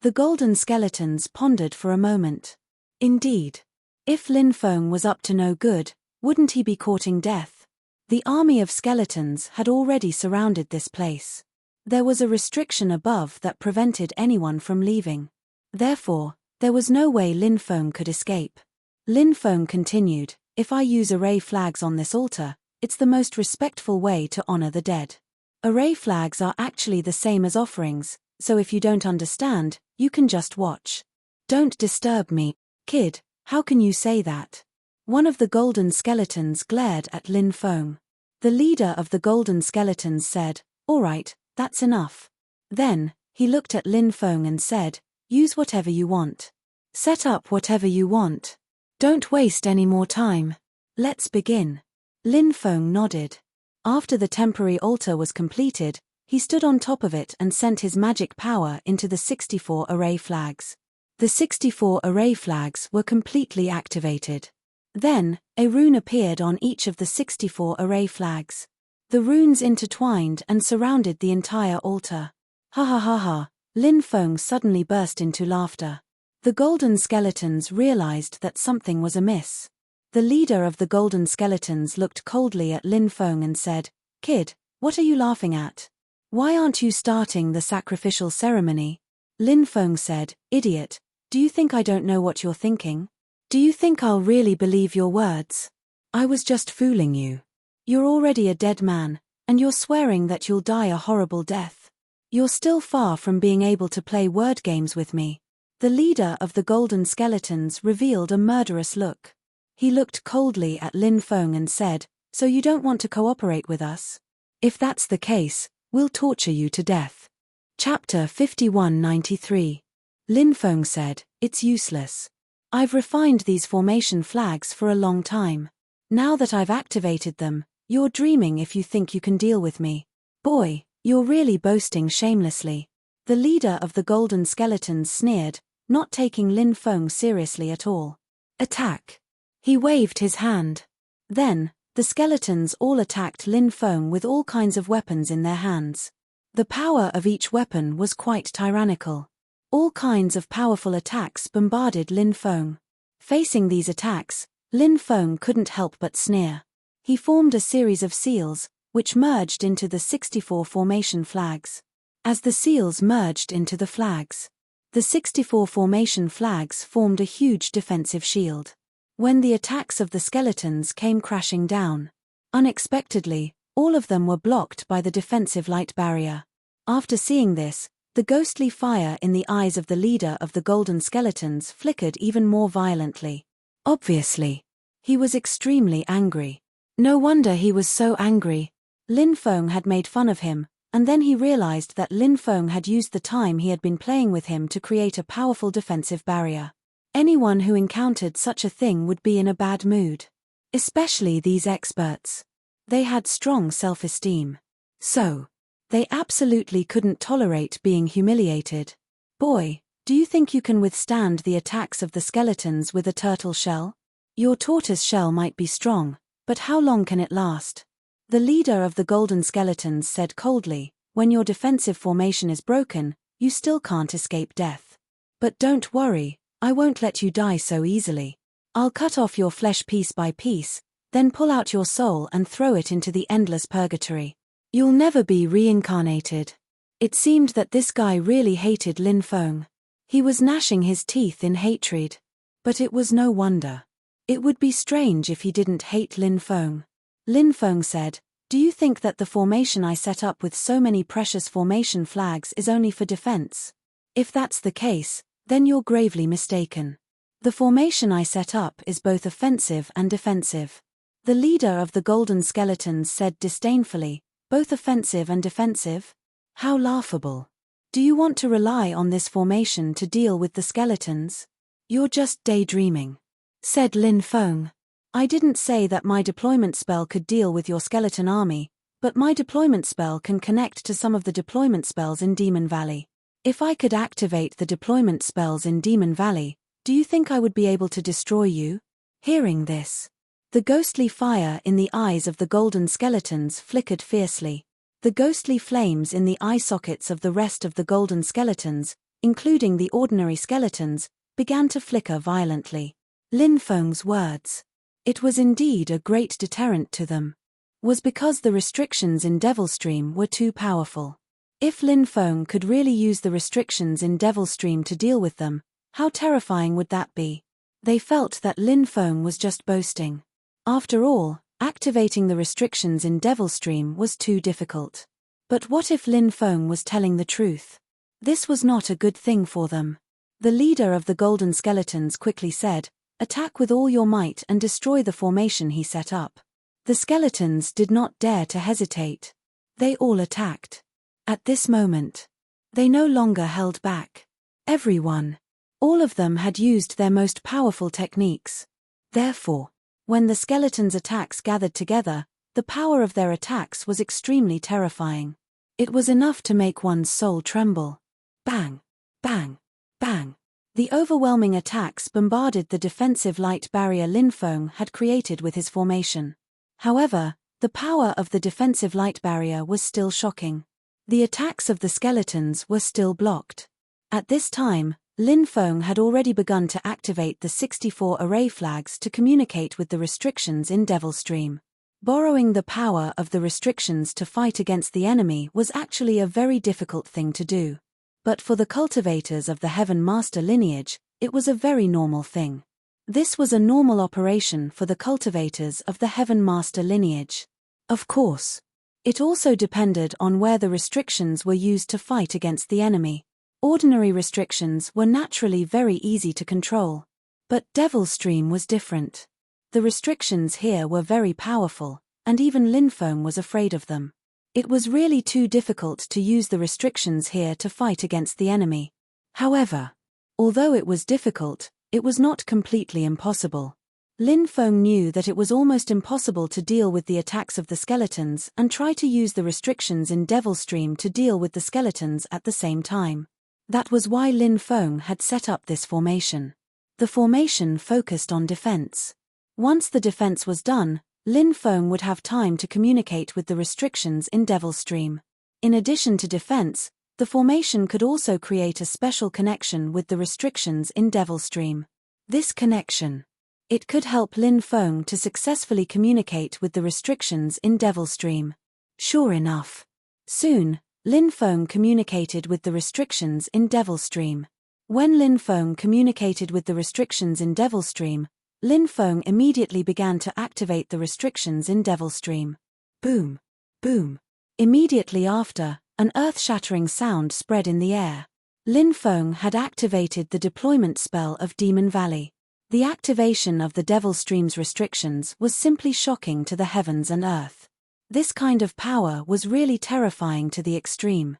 A: The golden skeletons pondered for a moment. Indeed, if Lin Feng was up to no good, wouldn't he be courting death? The army of skeletons had already surrounded this place. There was a restriction above that prevented anyone from leaving. Therefore, there was no way Lin Feng could escape. Lin Feng continued, "If I use array flags on this altar, it's the most respectful way to honor the dead. Array flags are actually the same as offerings, so if you don't understand, you can just watch. Don't disturb me, kid, how can you say that?" One of the golden skeletons glared at Lin Feng. The leader of the golden skeletons said, "All right, that's enough." Then, he looked at Lin Feng and said, "Use whatever you want. Set up whatever you want. Don't waste any more time. Let's begin." Lin Feng nodded. After the temporary altar was completed, he stood on top of it and sent his magic power into the 64 array flags. The 64 array flags were completely activated. Then, a rune appeared on each of the 64 array flags. The runes intertwined and surrounded the entire altar. "Ha ha ha ha," Lin Feng suddenly burst into laughter. The golden skeletons realized that something was amiss. The leader of the golden skeletons looked coldly at Lin Feng and said, "Kid, what are you laughing at? Why aren't you starting the sacrificial ceremony?" Lin Feng said, "Idiot, do you think I don't know what you're thinking? Do you think I'll really believe your words? I was just fooling you." You're already a dead man, and you're swearing that you'll die a horrible death. You're still far from being able to play word games with me. The leader of the Golden Skeletons revealed a murderous look. He looked coldly at Lin Feng and said, "So you don't want to cooperate with us? If that's the case, we'll torture you to death." Chapter 5193. Lin Feng said, "It's useless. I've refined these formation flags for a long time. Now that I've activated them, you're dreaming if you think you can deal with me. Boy, you're really boasting shamelessly." The leader of the Golden Skeletons sneered, not taking Lin Feng seriously at all. "Attack!" He waved his hand. Then, the skeletons all attacked Lin Feng with all kinds of weapons in their hands. The power of each weapon was quite tyrannical. All kinds of powerful attacks bombarded Lin Feng. Facing these attacks, Lin Feng couldn't help but sneer. He formed a series of seals, which merged into the 64 formation flags. As the seals merged into the flags, the 64 formation flags formed a huge defensive shield. When the attacks of the skeletons came crashing down, unexpectedly, all of them were blocked by the defensive light barrier. After seeing this, the ghostly fire in the eyes of the leader of the Golden Skeletons flickered even more violently. Obviously, he was extremely angry. No wonder he was so angry. Lin Feng had made fun of him, and then he realized that Lin Feng had used the time he had been playing with him to create a powerful defensive barrier. Anyone who encountered such a thing would be in a bad mood. Especially these experts. They had strong self-esteem. So, they absolutely couldn't tolerate being humiliated. "Boy, do you think you can withstand the attacks of the skeletons with a turtle shell? Your tortoise shell might be strong, but how long can it last?" The leader of the Golden Skeletons said coldly, "When your defensive formation is broken, you still can't escape death. But don't worry, I won't let you die so easily. I'll cut off your flesh piece by piece, then pull out your soul and throw it into the endless purgatory. You'll never be reincarnated." It seemed that this guy really hated Lin Feng. He was gnashing his teeth in hatred. But it was no wonder. It would be strange if he didn't hate Lin Feng. Lin Feng said, "Do you think that the formation I set up with so many precious formation flags is only for defense? If that's the case, then you're gravely mistaken. The formation I set up is both offensive and defensive." The leader of the Golden Skeletons said disdainfully, "Both offensive and defensive? How laughable. Do you want to rely on this formation to deal with the skeletons? You're just daydreaming," said Lin Feng. "I didn't say that my deployment spell could deal with your skeleton army, but my deployment spell can connect to some of the deployment spells in Demon Valley. If I could activate the deployment spells in Demon Valley, do you think I would be able to destroy you?" Hearing this, the ghostly fire in the eyes of the Golden Skeletons flickered fiercely. The ghostly flames in the eye sockets of the rest of the Golden Skeletons, including the ordinary skeletons, began to flicker violently. Lin Feng's words, "It was indeed a great deterrent to them," was because the restrictions in Devilstream were too powerful. If Lin Feng could really use the restrictions in Devilstream to deal with them, how terrifying would that be? They felt that Lin Feng was just boasting. After all, activating the restrictions in Devilstream was too difficult. But what if Lin Feng was telling the truth? This was not a good thing for them. The leader of the Golden Skeletons quickly said, "Attack with all your might and destroy the formation he set up." The skeletons did not dare to hesitate. They all attacked. At this moment, they no longer held back. Everyone, all of them had used their most powerful techniques. Therefore, when the skeletons' attacks gathered together, the power of their attacks was extremely terrifying. It was enough to make one's soul tremble. Bang! Bang! Bang! The overwhelming attacks bombarded the defensive light barrier Lin Feng had created with his formation. However, the power of the defensive light barrier was still shocking. The attacks of the skeletons were still blocked. At this time, Lin Feng had already begun to activate the 64 array flags to communicate with the restrictions in Devilstream. Borrowing the power of the restrictions to fight against the enemy was actually a very difficult thing to do. But for the cultivators of the Heaven Master lineage, it was a very normal thing. This was a normal operation for the cultivators of the Heaven Master lineage. Of course. It also depended on where the restrictions were used to fight against the enemy. Ordinary restrictions were naturally very easy to control. But Devil's Stream was different. The restrictions here were very powerful, and even Linfeng was afraid of them. It was really too difficult to use the restrictions here to fight against the enemy. However, although it was difficult, it was not completely impossible. Linfeng knew that it was almost impossible to deal with the attacks of the skeletons and try to use the restrictions in Devil's Stream to deal with the skeletons at the same time. That was why Linfeng had set up this formation. The formation focused on defense. Once the defense was done, Linfeng would have time to communicate with the restrictions in Devil's Stream. In addition to defense, the formation could also create a special connection with the restrictions in Devil's Stream. This connection, it could help Linfeng to successfully communicate with the restrictions in Devil's Stream. Sure enough. Soon, Linfeng communicated with the restrictions in Devil's Stream. When Linfeng communicated with the restrictions in Devil's Stream, Linfeng immediately began to activate the restrictions in Devil's Stream. Boom! Boom! Immediately after, an earth-shattering sound spread in the air. Linfeng had activated the deployment spell of Demon Valley. The activation of the Devil's Stream's restrictions was simply shocking to the heavens and earth. This kind of power was really terrifying to the extreme.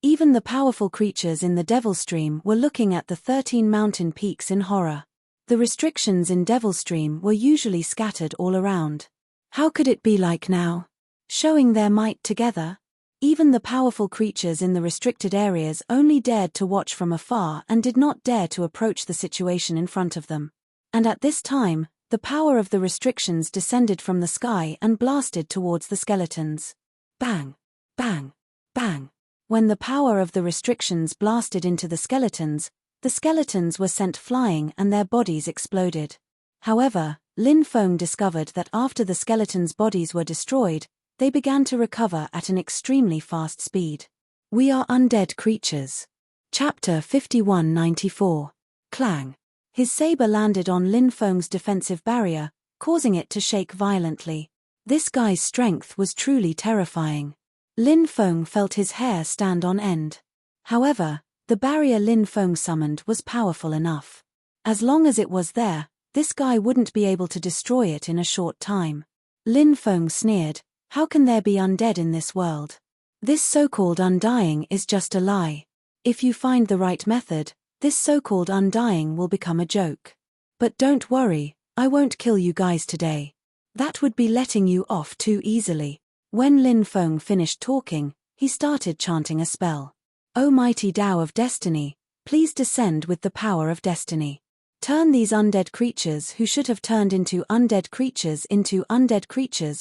A: Even the powerful creatures in the Devil's Stream were looking at the 13 mountain peaks in horror. The restrictions in Devil's Stream were usually scattered all around. How could it be like now? Showing their might together? Even the powerful creatures in the restricted areas only dared to watch from afar and did not dare to approach the situation in front of them. And at this time, the power of the restrictions descended from the sky and blasted towards the skeletons. Bang! Bang! Bang! When the power of the restrictions blasted into the skeletons were sent flying and their bodies exploded. However, Linfeng discovered that after the skeletons' bodies were destroyed, they began to recover at an extremely fast speed. We are undead creatures. Chapter 5194. Clang. His saber landed on Linfeng's defensive barrier, causing it to shake violently. This guy's strength was truly terrifying. Linfeng felt his hair stand on end. However, the barrier Linfeng summoned was powerful enough. As long as it was there, this guy wouldn't be able to destroy it in a short time. Linfeng sneered, "How can there be undead in this world? This so-called undying is just a lie. If you find the right method, this so-called undying will become a joke. But don't worry, I won't kill you guys today. That would be letting you off too easily." When Linfeng finished talking, he started chanting a spell. "O mighty Tao of Destiny, please descend with the power of destiny. Turn these undead creatures who should have turned into undead creatures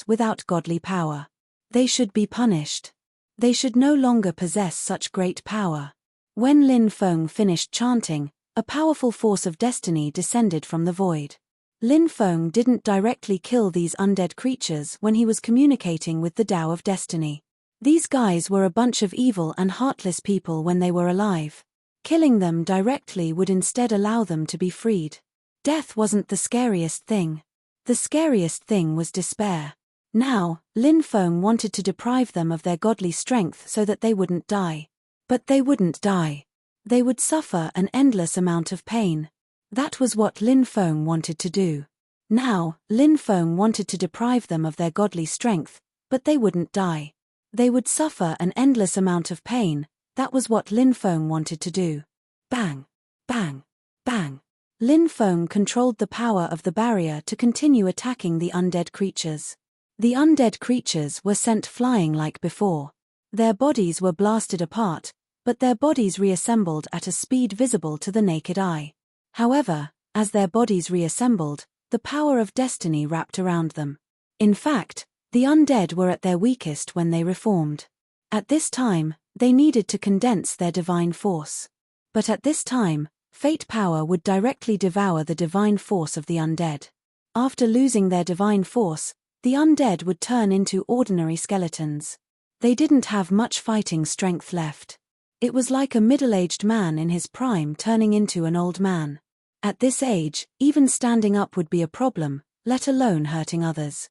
A: without godly power. They should be punished. They should no longer possess such great power." When Linfeng finished chanting, a powerful force of destiny descended from the void. Linfeng didn't directly kill these undead creatures when he was communicating with the Tao of Destiny. These guys were a bunch of evil and heartless people when they were alive. Killing them directly would instead allow them to be freed. Death wasn't the scariest thing. The scariest thing was despair. Now, Linfeng wanted to deprive them of their godly strength so that they wouldn't die. But they wouldn't die. They would suffer an endless amount of pain. That was what Linfeng wanted to do. Now, Linfeng wanted to deprive them of their godly strength, but they wouldn't die. They would suffer an endless amount of pain. That was what Linfeng wanted to do. Bang! Bang! Bang! Linfeng controlled the power of the barrier to continue attacking the undead creatures. The undead creatures were sent flying like before. Their bodies were blasted apart, but their bodies reassembled at a speed visible to the naked eye. However, as their bodies reassembled, the power of destiny wrapped around them. In fact, the undead were at their weakest when they reformed. At this time, they needed to condense their divine force. But at this time, fate power would directly devour the divine force of the undead. After losing their divine force, the undead would turn into ordinary skeletons. They didn't have much fighting strength left. It was like a middle-aged man in his prime turning into an old man. At this age, even standing up would be a problem, let alone hurting others.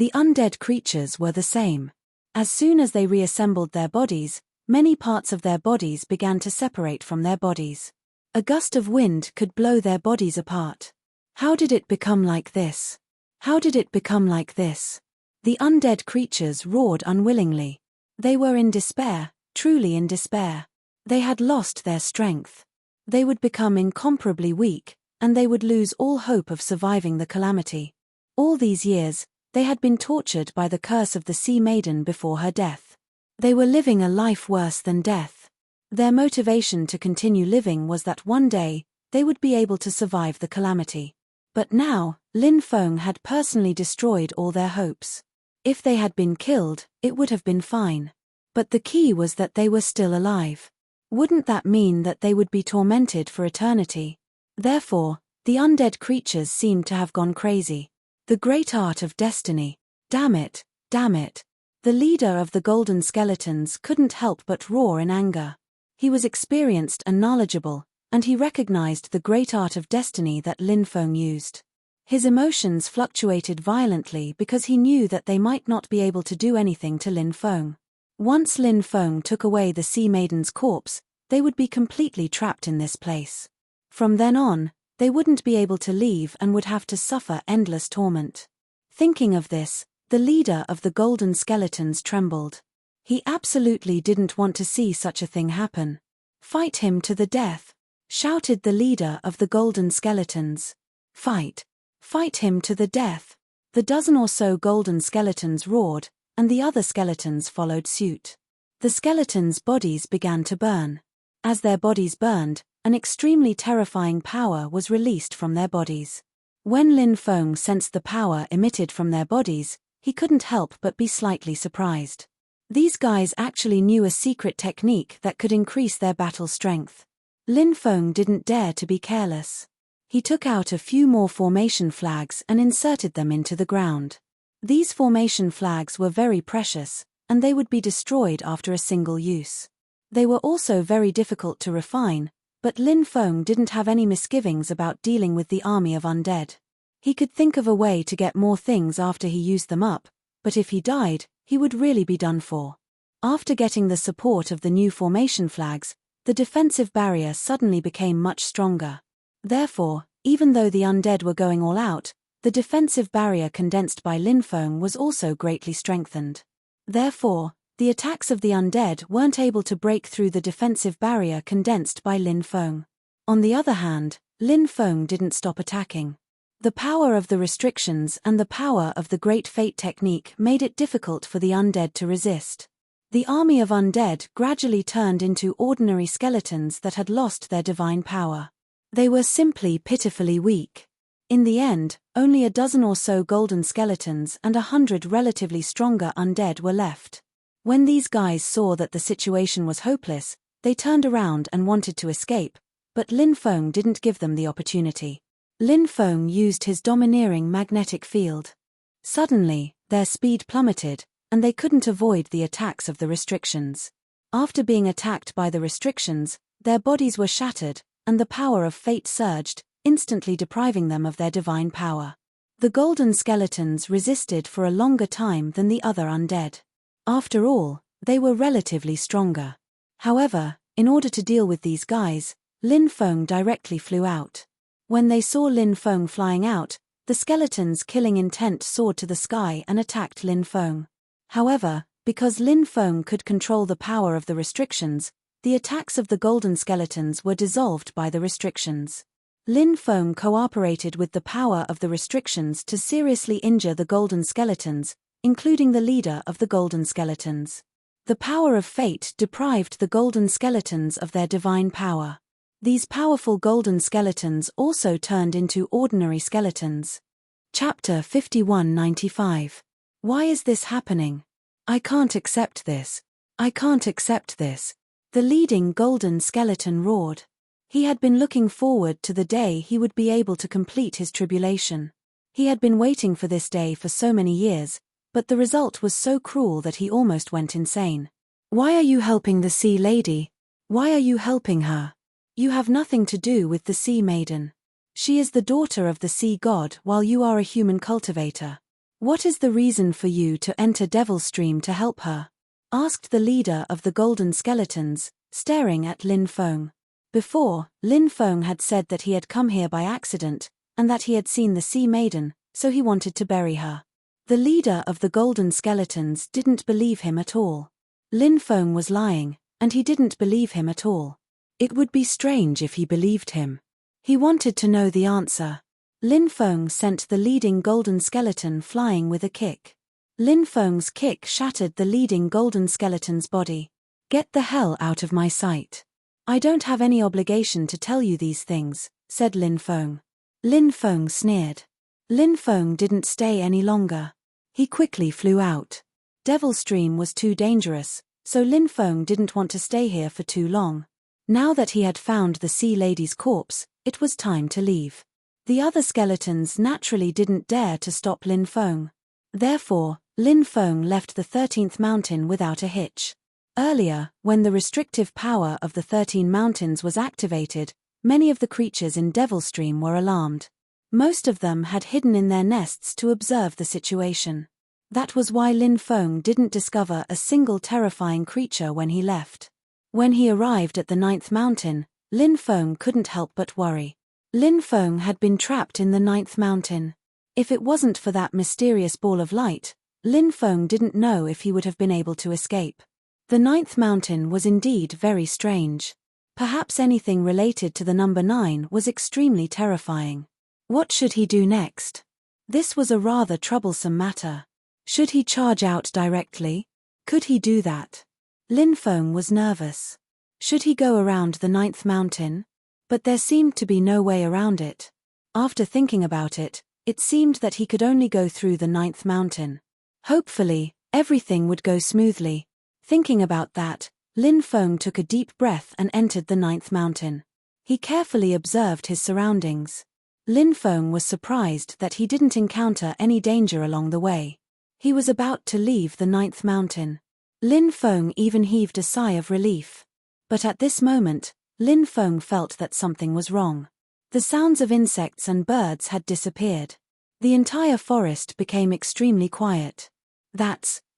A: The undead creatures were the same. As soon as they reassembled their bodies, many parts of their bodies began to separate from their bodies. A gust of wind could blow their bodies apart. How did it become like this? How did it become like this? The undead creatures roared unwillingly. They were in despair, truly in despair. They had lost their strength. They would become incomparably weak, and they would lose all hope of surviving the calamity. All these years, they had been tortured by the curse of the Sea Maiden before her death. They were living a life worse than death. Their motivation to continue living was that one day, they would be able to survive the calamity. But now, Lin Feng had personally destroyed all their hopes. If they had been killed, it would have been fine. But the key was that they were still alive. Wouldn't that mean that they would be tormented for eternity? Therefore, the undead creatures seemed to have gone crazy. The great art of destiny. Damn it, damn it. The leader of the golden skeletons couldn't help but roar in anger. He was experienced and knowledgeable, and he recognized the great art of destiny that Lin Feng used. His emotions fluctuated violently because he knew that they might not be able to do anything to Lin Feng. Once Lin Feng took away the Sea Maiden's corpse, they would be completely trapped in this place. From then on, they wouldn't be able to leave and would have to suffer endless torment. Thinking of this, the leader of the golden skeletons trembled. He absolutely didn't want to see such a thing happen. "Fight him to the death," shouted the leader of the golden skeletons. "Fight! Fight him to the death!" The dozen or so golden skeletons roared, and the other skeletons followed suit. The skeletons' bodies began to burn. As their bodies burned, an extremely terrifying power was released from their bodies. When Lin Feng sensed the power emitted from their bodies, he couldn't help but be slightly surprised. These guys actually knew a secret technique that could increase their battle strength. Lin Feng didn't dare to be careless. He took out a few more formation flags and inserted them into the ground. These formation flags were very precious, and they would be destroyed after a single use. They were also very difficult to refine, but Lin Feng didn't have any misgivings about dealing with the army of undead. He could think of a way to get more things after he used them up, but if he died, he would really be done for. After getting the support of the new formation flags, the defensive barrier suddenly became much stronger. Therefore, even though the undead were going all out, the defensive barrier condensed by Lin Feng was also greatly strengthened. Therefore, the attacks of the undead weren't able to break through the defensive barrier condensed by Lin Feng. On the other hand, Lin Feng didn't stop attacking. The power of the restrictions and the power of the Great Fate technique made it difficult for the undead to resist. The army of undead gradually turned into ordinary skeletons that had lost their divine power. They were simply pitifully weak. In the end, only a dozen or so golden skeletons and 100 relatively stronger undead were left. When these guys saw that the situation was hopeless, they turned around and wanted to escape, but Lin Feng didn't give them the opportunity. Lin Feng used his domineering magnetic field. Suddenly, their speed plummeted, and they couldn't avoid the attacks of the restrictions. After being attacked by the restrictions, their bodies were shattered, and the power of fate surged, instantly depriving them of their divine power. The golden skeletons resisted for a longer time than the other undead. After all, they were relatively stronger. However, in order to deal with these guys, Lin Feng directly flew out. When they saw Lin Feng flying out, the skeletons' killing intent soared to the sky and attacked Lin Feng. However, because Lin Feng could control the power of the restrictions, the attacks of the golden skeletons were dissolved by the restrictions. Lin Feng cooperated with the power of the restrictions to seriously injure the golden skeletons, including the leader of the golden skeletons. The power of fate deprived the golden skeletons of their divine power. These powerful golden skeletons also turned into ordinary skeletons. Chapter 5195. Why is this happening? I can't accept this. I can't accept this. The leading golden skeleton roared. He had been looking forward to the day he would be able to complete his tribulation. He had been waiting for this day for so many years, but the result was so cruel that he almost went insane. Why are you helping the Sea Lady? Why are you helping her? You have nothing to do with the Sea Maiden. She is the daughter of the Sea God while you are a human cultivator. "What is the reason for you to enter Devil's Stream to help her?" asked the leader of the Golden Skeletons, staring at Lin Feng. Before, Lin Feng had said that he had come here by accident, and that he had seen the Sea Maiden, so he wanted to bury her. The leader of the Golden Skeletons didn't believe him at all. Lin Feng was lying, and he didn't believe him at all. It would be strange if he believed him. He wanted to know the answer. Lin Feng sent the leading Golden Skeleton flying with a kick. Lin Feng's kick shattered the leading Golden Skeleton's body. "Get the hell out of my sight. I don't have any obligation to tell you these things," said Lin Feng. Lin Feng sneered. Lin Feng didn't stay any longer. He quickly flew out. Devil's Stream was too dangerous, so Lin Feng didn't want to stay here for too long. Now that he had found the Sea Lady's corpse, it was time to leave. The other skeletons naturally didn't dare to stop Lin Feng. Therefore, Lin Feng left the 13th mountain without a hitch. Earlier, when the restrictive power of the 13 mountains was activated, many of the creatures in Devil's Stream were alarmed. Most of them had hidden in their nests to observe the situation. That was why Lin Feng didn't discover a single terrifying creature when he left. When he arrived at the 9th mountain, Lin Feng couldn't help but worry. Lin Feng had been trapped in the 9th mountain. If it wasn't for that mysterious ball of light, Lin Feng didn't know if he would have been able to escape. The 9th mountain was indeed very strange. Perhaps anything related to the number 9 was extremely terrifying. What should he do next? This was a rather troublesome matter. Should he charge out directly? Could he do that? Lin Feng was nervous. Should he go around the 9th mountain? But there seemed to be no way around it. After thinking about it, it seemed that he could only go through the 9th mountain. Hopefully, everything would go smoothly. Thinking about that, Lin Feng took a deep breath and entered the 9th mountain. He carefully observed his surroundings. Lin Feng was surprised that he didn't encounter any danger along the way. He was about to leave the 9th mountain. Lin Feng even heaved a sigh of relief. But at this moment, Lin Feng felt that something was wrong. The sounds of insects and birds had disappeared. The entire forest became extremely quiet.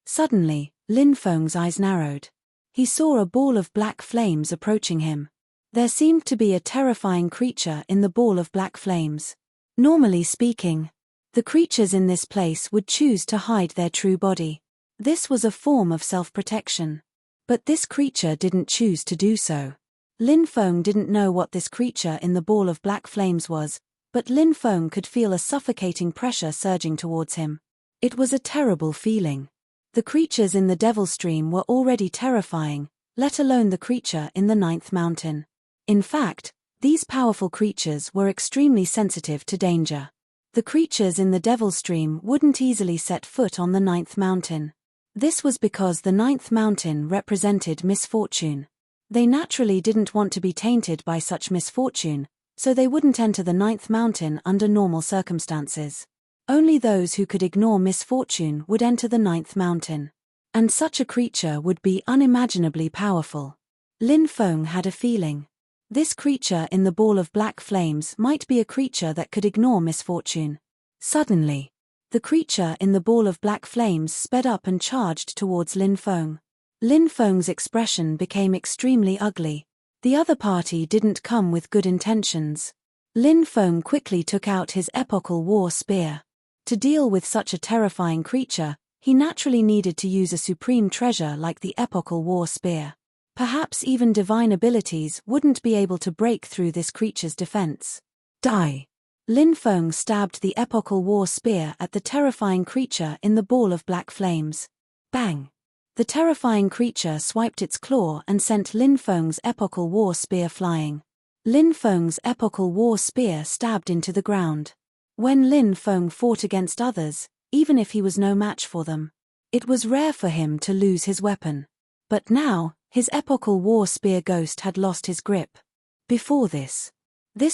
A: Suddenly, Lin Feng's eyes narrowed. He saw a ball of black flames approaching him. There seemed to be a terrifying creature in the ball of black flames. Normally speaking, the creatures in this place would choose to hide their true body. This was a form of self-protection. But this creature didn't choose to do so. Lin Feng didn't know what this creature in the ball of black flames was, but Lin Feng could feel a suffocating pressure surging towards him. It was a terrible feeling. The creatures in the Devil's Stream were already terrifying, let alone the creature in the 9th mountain. In fact, these powerful creatures were extremely sensitive to danger. The creatures in the Devil's Stream wouldn't easily set foot on the 9th mountain. This was because the 9th mountain represented misfortune. They naturally didn't want to be tainted by such misfortune, so they wouldn't enter the 9th mountain under normal circumstances. Only those who could ignore misfortune would enter the 9th mountain. And such a creature would be unimaginably powerful. Lin Feng had a feeling. This creature in the ball of black flames might be a creature that could ignore misfortune. Suddenly, the creature in the ball of black flames sped up and charged towards Lin Feng. Lin Feng's expression became extremely ugly. The other party didn't come with good intentions. Lin Feng quickly took out his epochal war spear. To deal with such a terrifying creature, he naturally needed to use a supreme treasure like the epochal war spear. Perhaps even divine abilities wouldn't be able to break through this creature's defense. Die! Lin Feng stabbed the epochal war spear at the terrifying creature in the ball of black flames. Bang! The terrifying creature swiped its claw and sent Lin Feng's epochal war spear flying. Lin Feng's epochal war spear stabbed into the ground. When Lin Feng fought against others, even if he was no match for them, it was rare for him to lose his weapon. But now, his epochal war spear ghost had lost his grip. Before this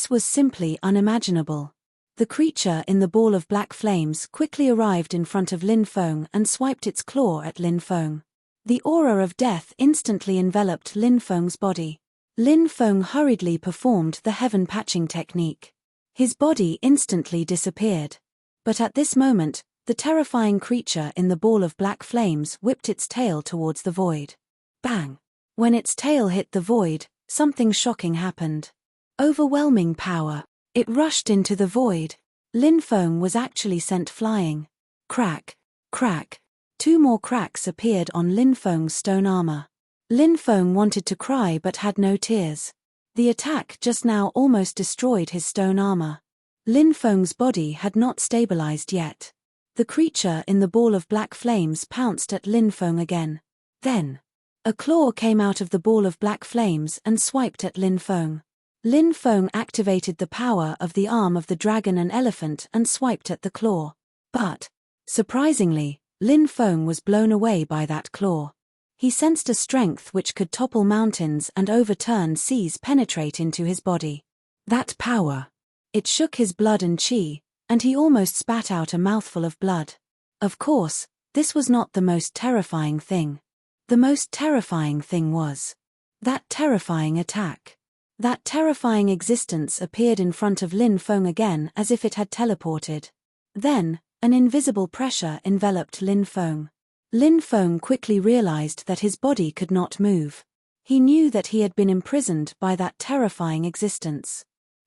A: was simply unimaginable. The creature in the ball of black flames quickly arrived in front of Lin Feng and swiped its claw at Lin Feng. The aura of death instantly enveloped Lin Feng's body. Lin Feng hurriedly performed the heaven patching technique. His body instantly disappeared. But at this moment, the terrifying creature in the ball of black flames whipped its tail towards the void. Bang! When its tail hit the void, something shocking happened. Overwhelming power. It rushed into the void. Lin Feng was actually sent flying. Crack! Crack! 2 more cracks appeared on Lin Feng's stone armor. Lin Feng wanted to cry but had no tears. The attack just now almost destroyed his stone armor. Lin Feng's body had not stabilized yet. The creature in the ball of black flames pounced at Lin Feng again. Then, a claw came out of the ball of black flames and swiped at Lin Feng. Lin Feng activated the power of the arm of the dragon and elephant and swiped at the claw. But, surprisingly, Lin Feng was blown away by that claw. He sensed a strength which could topple mountains and overturn seas penetrate into his body. That power. It shook his blood and chi, and he almost spat out a mouthful of blood. Of course, this was not the most terrifying thing. The most terrifying thing was that terrifying attack. That terrifying existence appeared in front of Lin Feng again as if it had teleported. Then, an invisible pressure enveloped Lin Feng. Lin Feng quickly realized that his body could not move. He knew that he had been imprisoned by that terrifying existence.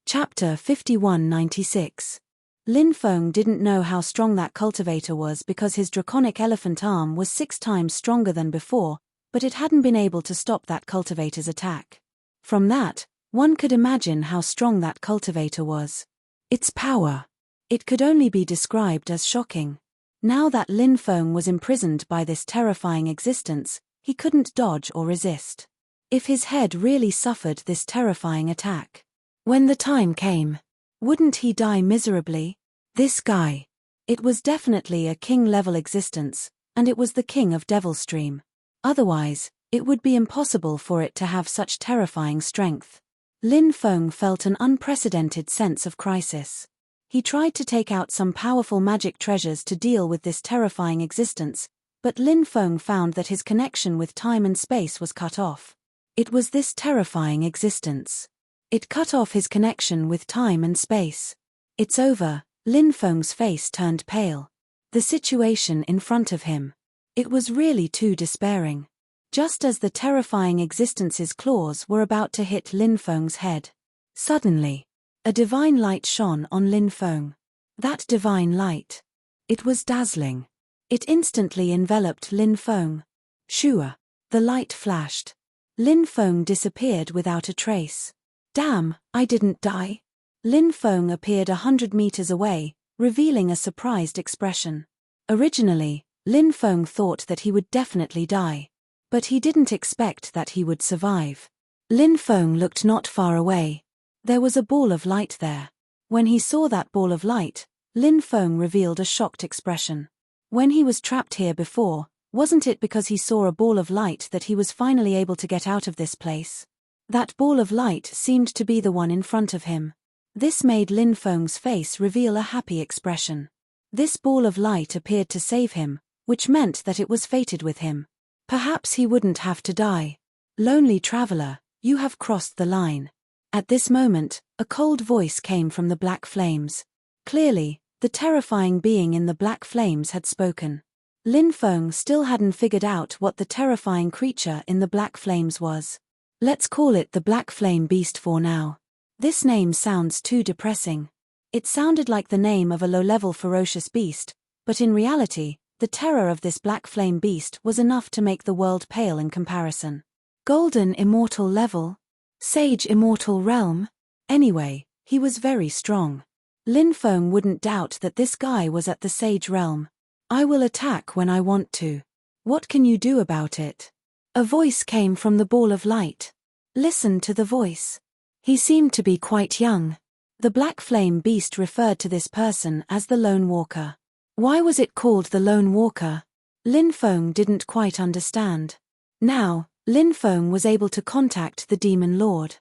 A: Chapter 5196. Lin Feng didn't know how strong that cultivator was because his draconic elephant arm was 6 times stronger than before, but it hadn't been able to stop that cultivator's attack. From that, one could imagine how strong that cultivator was. Its power. It could only be described as shocking. Now that Lin Feng was imprisoned by this terrifying existence, he couldn't dodge or resist. If his head really suffered this terrifying attack, when the time came, wouldn't he die miserably? This guy. It was definitely a king-level existence, and it was the king of Devilstream. Otherwise, it would be impossible for it to have such terrifying strength. Lin Feng felt an unprecedented sense of crisis. He tried to take out some powerful magic treasures to deal with this terrifying existence, but Lin Feng found that his connection with time and space was cut off. It was this terrifying existence. It cut off his connection with time and space. It's over. Lin Feng's face turned pale. The situation in front of him. It was really too despairing. Just as the terrifying existence's claws were about to hit Lin Feng's head. Suddenly, a divine light shone on Lin Feng. That divine light. It was dazzling. It instantly enveloped Lin Feng. Shua. The light flashed. Lin Feng disappeared without a trace. Damn, I didn't die. Lin Feng appeared 100 meters away, revealing a surprised expression. Originally, Lin Feng thought that he would definitely die. But he didn't expect that he would survive. Lin Feng looked not far away. There was a ball of light there. When he saw that ball of light, Lin Feng revealed a shocked expression. When he was trapped here before, wasn't it because he saw a ball of light that he was finally able to get out of this place? That ball of light seemed to be the one in front of him. This made Lin Feng's face reveal a happy expression. This ball of light appeared to save him, which meant that it was fated with him. Perhaps he wouldn't have to die. Lonely traveler, you have crossed the line. At this moment, a cold voice came from the black flames. Clearly, the terrifying being in the black flames had spoken. Lin Feng still hadn't figured out what the terrifying creature in the black flames was. Let's call it the Black Flame Beast for now. This name sounds too depressing. It sounded like the name of a low-level ferocious beast, but in reality, the terror of this Black Flame Beast was enough to make the world pale in comparison. Golden Immortal level? Sage Immortal realm? Anyway, he was very strong. Lin Feng wouldn't doubt that this guy was at the Sage realm. I will attack when I want to. What can you do about it? A voice came from the ball of light. Listen to the voice. He seemed to be quite young. The Black Flame Beast referred to this person as the Lone Walker. Why was it called the Lone Walker? Lin Feng didn't quite understand. Now, Lin Feng was able to contact the Demon Lord.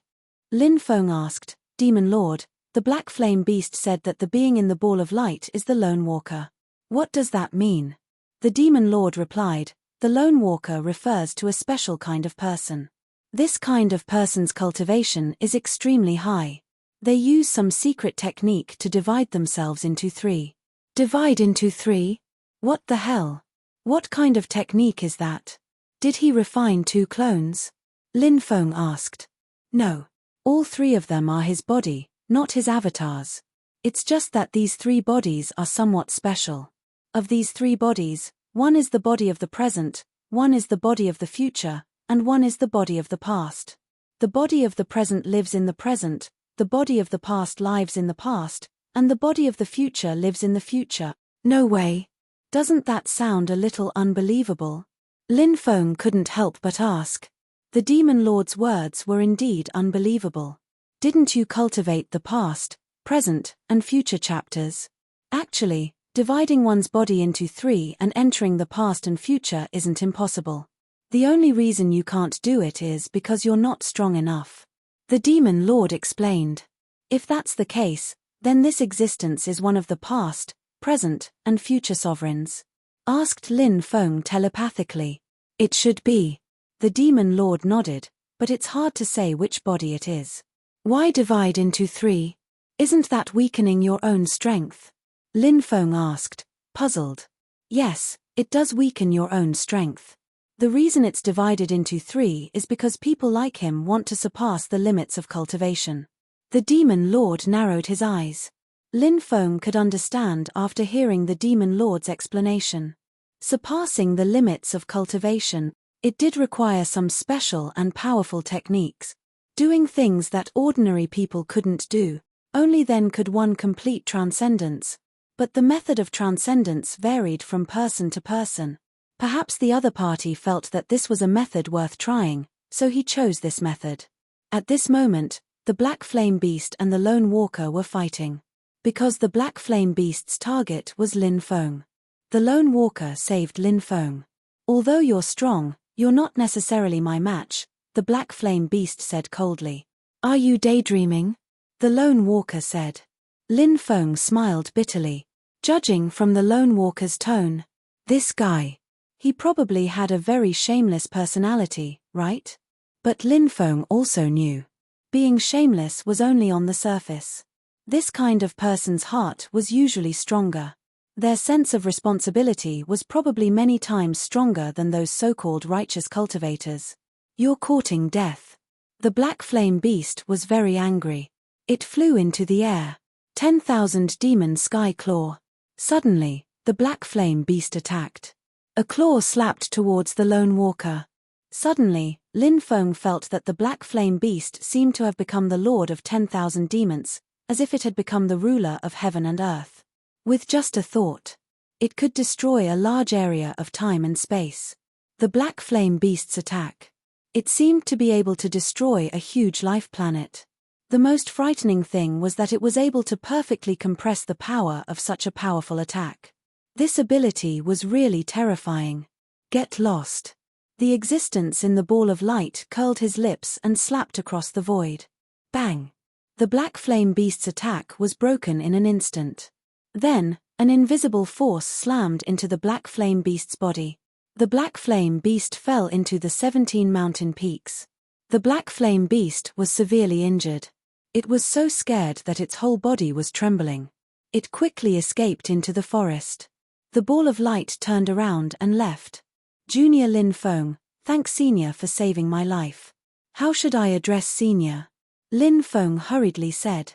A: Lin Feng asked, Demon Lord, the Black Flame Beast said that the being in the ball of light is the Lone Walker. What does that mean? The Demon Lord replied, the Lone Walker refers to a special kind of person. This kind of person's cultivation is extremely high. They use some secret technique to divide themselves into 3. Divide into 3? What the hell? What kind of technique is that? Did he refine 2 clones? Lin Feng asked. No. All 3 of them are his body, not his avatars. It's just that these 3 bodies are somewhat special. Of these 3 bodies, one is the body of the present, one is the body of the future, and one is the body of the past. The body of the present lives in the present, the body of the past lives in the past, and the body of the future lives in the future. No way. Doesn't that sound a little unbelievable? Lin Feng couldn't help but ask. The Demon Lord's words were indeed unbelievable. Didn't you cultivate the past, present, and future chapters? Actually, dividing one's body into 3 and entering the past and future isn't impossible. The only reason you can't do it is because you're not strong enough. The Demon Lord explained. If that's the case, then this existence is one of the past, present, and future sovereigns. Asked Lin Feng telepathically. It should be. The Demon Lord nodded, but it's hard to say which body it is. Why divide into 3? Isn't that weakening your own strength? Lin Feng asked, puzzled. Yes, it does weaken your own strength. The reason it's divided into 3 is because people like him want to surpass the limits of cultivation. The Demon Lord narrowed his eyes. Lin Feng could understand after hearing the Demon Lord's explanation. Surpassing the limits of cultivation, it did require some special and powerful techniques. Doing things that ordinary people couldn't do, only then could one complete transcendence. But the method of transcendence varied from person to person. Perhaps the other party felt that this was a method worth trying, so he chose this method. At this moment, the Black Flame Beast and the Lone Walker were fighting. Because the Black Flame Beast's target was Lin Feng. The Lone Walker saved Lin Feng. Although you're strong, you're not necessarily my match, the Black Flame Beast said coldly. Are you daydreaming? The Lone Walker said. Lin Feng smiled bitterly. Judging from the Lone Walker's tone, this guy. He probably had a very shameless personality, right? But Lin Feng also knew. Being shameless was only on the surface. This kind of person's heart was usually stronger. Their sense of responsibility was probably many times stronger than those so-called righteous cultivators. You're courting death. The Black Flame Beast was very angry. It flew into the air. 10,000 demon sky claw. Suddenly, the Black Flame Beast attacked. A claw slapped towards the Lone Walker. Suddenly, Lin Feng felt that the Black Flame Beast seemed to have become the lord of 10,000 demons, as if it had become the ruler of heaven and earth. With just a thought, it could destroy a large area of time and space. The Black Flame Beast's attack. It seemed to be able to destroy a huge life planet. The most frightening thing was that it was able to perfectly compress the power of such a powerful attack. This ability was really terrifying. Get lost. The existence in the ball of light curled his lips and slapped across the void. Bang! The Black Flame Beast's attack was broken in an instant. Then, an invisible force slammed into the Black Flame Beast's body. The Black Flame Beast fell into the 17 mountain peaks. The Black Flame Beast was severely injured. It was so scared that its whole body was trembling. It quickly escaped into the forest. The ball of light turned around and left. Junior Lin Feng, thanks Senior for saving my life. How should I address Senior? Lin Feng hurriedly said.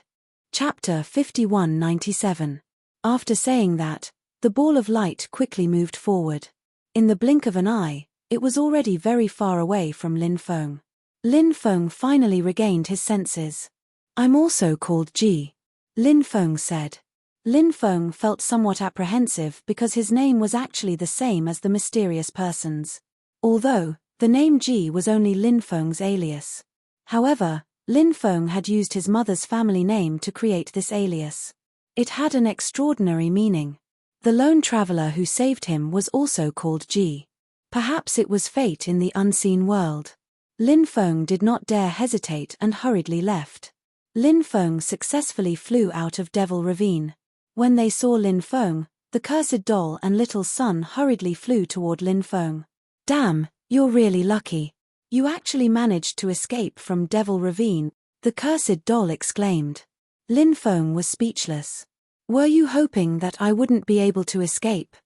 A: Chapter 5197. After saying that, the ball of light quickly moved forward. In the blink of an eye, it was already very far away from Lin Feng. Lin Feng finally regained his senses. I'm also called Ji. Lin Feng said. Lin Feng felt somewhat apprehensive because his name was actually the same as the mysterious person's. Although, the name Ji was only Lin Feng's alias. However, Lin Feng had used his mother's family name to create this alias. It had an extraordinary meaning. The lone traveler who saved him was also called Ji. Perhaps it was fate in the unseen world. Lin Feng did not dare hesitate and hurriedly left. Lin Feng successfully flew out of Devil Ravine. When they saw Lin Feng, the cursed doll and little son hurriedly flew toward Lin Feng. Damn, you're really lucky. You actually managed to escape from Devil Ravine, the cursed doll exclaimed. Lin Feng was speechless. Were you hoping that I wouldn't be able to escape?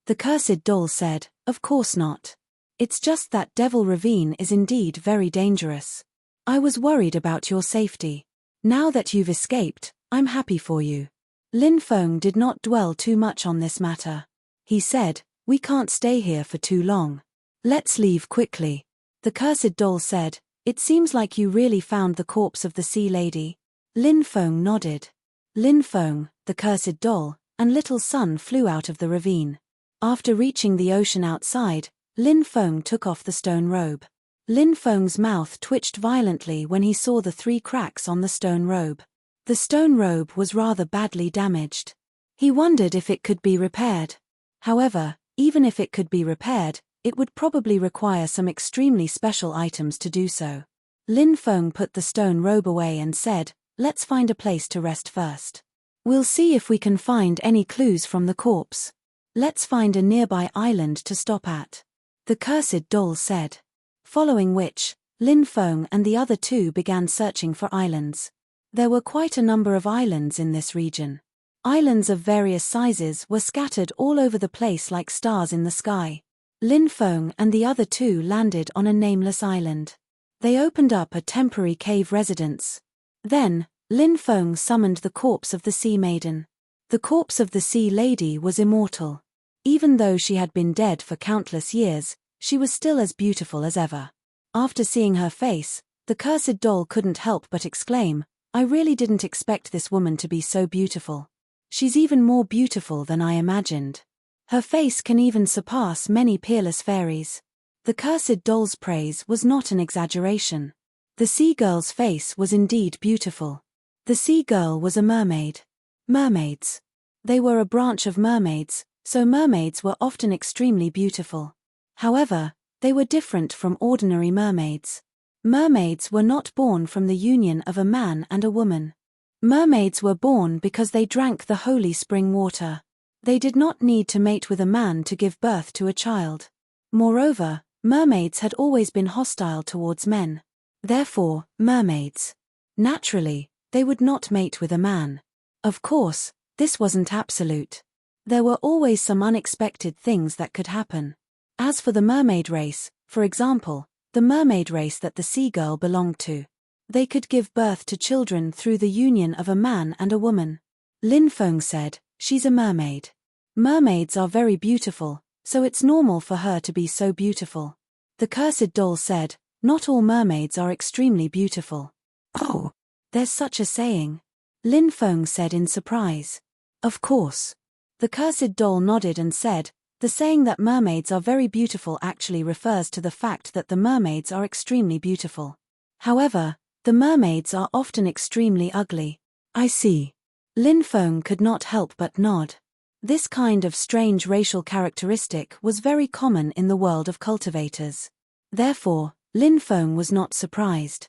A: The cursed doll said, "Of course not. It's just that Devil Ravine is indeed very dangerous. I was worried about your safety. Now that you've escaped, I'm happy for you." Lin Feng did not dwell too much on this matter. He said, "We can't stay here for too long. Let's leave quickly." The cursed doll said, "It seems like you really found the corpse of the sea lady." Lin Feng nodded. Lin Feng, the cursed doll, and little son flew out of the ravine. After reaching the ocean outside, Lin Feng took off the stone robe. Lin Feng's mouth twitched violently when he saw the 3 cracks on the stone robe. The stone robe was rather badly damaged. He wondered if it could be repaired. However, even if it could be repaired, it would probably require some extremely special items to do so. Lin Feng put the stone robe away and said, "Let's find a place to rest first. We'll see if we can find any clues from the corpse. Let's find a nearby island to stop at," the cursed doll said. Following which, Lin Feng and the other 2 began searching for islands. There were quite a number of islands in this region. Islands of various sizes were scattered all over the place like stars in the sky. Lin Feng and the other 2 landed on a nameless island. They opened up a temporary cave residence. Then, Lin Feng summoned the corpse of the sea maiden. The corpse of the sea lady was immortal. Even though she had been dead for countless years, she was still as beautiful as ever. After seeing her face, the cursed doll couldn't help but exclaim, "I really didn't expect this woman to be so beautiful. She's even more beautiful than I imagined. Her face can even surpass many peerless fairies." The cursed doll's praise was not an exaggeration. The sea girl's face was indeed beautiful. The sea girl was a mermaid. Mermaids. They were a branch of mermaids, so mermaids were often extremely beautiful. However, they were different from ordinary mermaids. Mermaids were not born from the union of a man and a woman. Mermaids were born because they drank the holy spring water. They did not need to mate with a man to give birth to a child. Moreover, mermaids had always been hostile towards men. Therefore, mermaids. Naturally, they would not mate with a man. Of course, this wasn't absolute. There were always some unexpected things that could happen. As for the mermaid race, for example, the mermaid race that the sea girl belonged to, they could give birth to children through the union of a man and a woman. Lin Feng said, "She's a mermaid. Mermaids are very beautiful, so it's normal for her to be so beautiful." The cursed doll said, "Not all mermaids are extremely beautiful." "Oh, there's such a saying?" Lin Feng said in surprise. "Of course." The cursed doll nodded and said, "The saying that mermaids are very beautiful actually refers to the fact that the mermaids are extremely beautiful. However, the mermaids are often extremely ugly." "I see." Lin Feng could not help but nod. This kind of strange racial characteristic was very common in the world of cultivators. Therefore, Lin Feng was not surprised.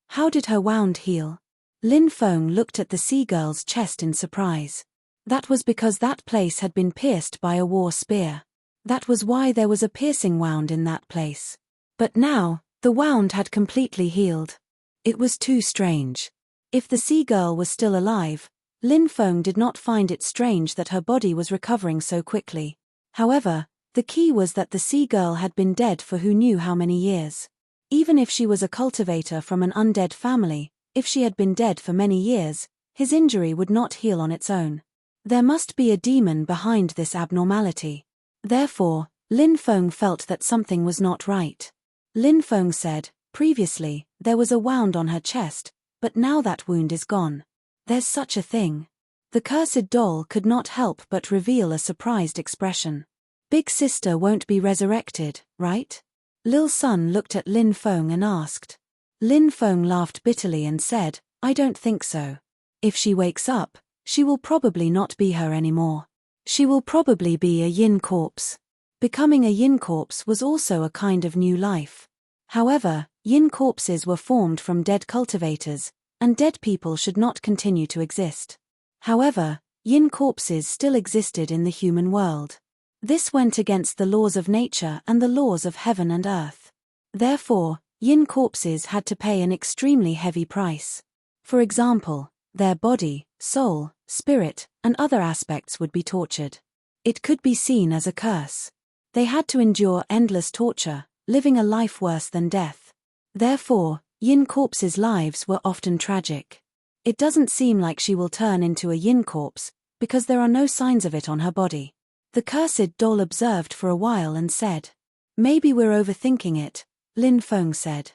A: How did her wound heal?" Lin Feng looked at the sea girl's chest in surprise. That was because that place had been pierced by a war spear. That was why there was a piercing wound in that place. But now, the wound had completely healed. It was too strange. If the sea girl was still alive, Lin Feng did not find it strange that her body was recovering so quickly. However, the key was that the sea girl had been dead for who knew how many years. Even if she was a cultivator from an undead family, if she had been dead for many years, his injury would not heal on its own. There must be a demon behind this abnormality. Therefore, Lin Feng felt that something was not right. Lin Feng said, "Previously, there was a wound on her chest, but now that wound is gone. There's such a thing." The cursed doll could not help but reveal a surprised expression. "Big sister won't be resurrected, right?" Lil Sun looked at Lin Feng and asked. Lin Feng laughed bitterly and said, "I don't think so. If she wakes up, she will probably not be her anymore. She will probably be a yin corpse." Becoming a yin corpse was also a kind of new life. However, yin corpses were formed from dead cultivators, and dead people should not continue to exist. However, yin corpses still existed in the human world. This went against the laws of nature and the laws of heaven and earth. Therefore, yin corpses had to pay an extremely heavy price. For example, their body, soul, spirit, and other aspects would be tortured. It could be seen as a curse. They had to endure endless torture, living a life worse than death. Therefore, yin corpses' lives were often tragic. It doesn't seem like she will turn into a yin corpse, because there are no signs of it on her body. The cursed doll observed for a while and said, "Maybe we're overthinking it," Lin Feng said.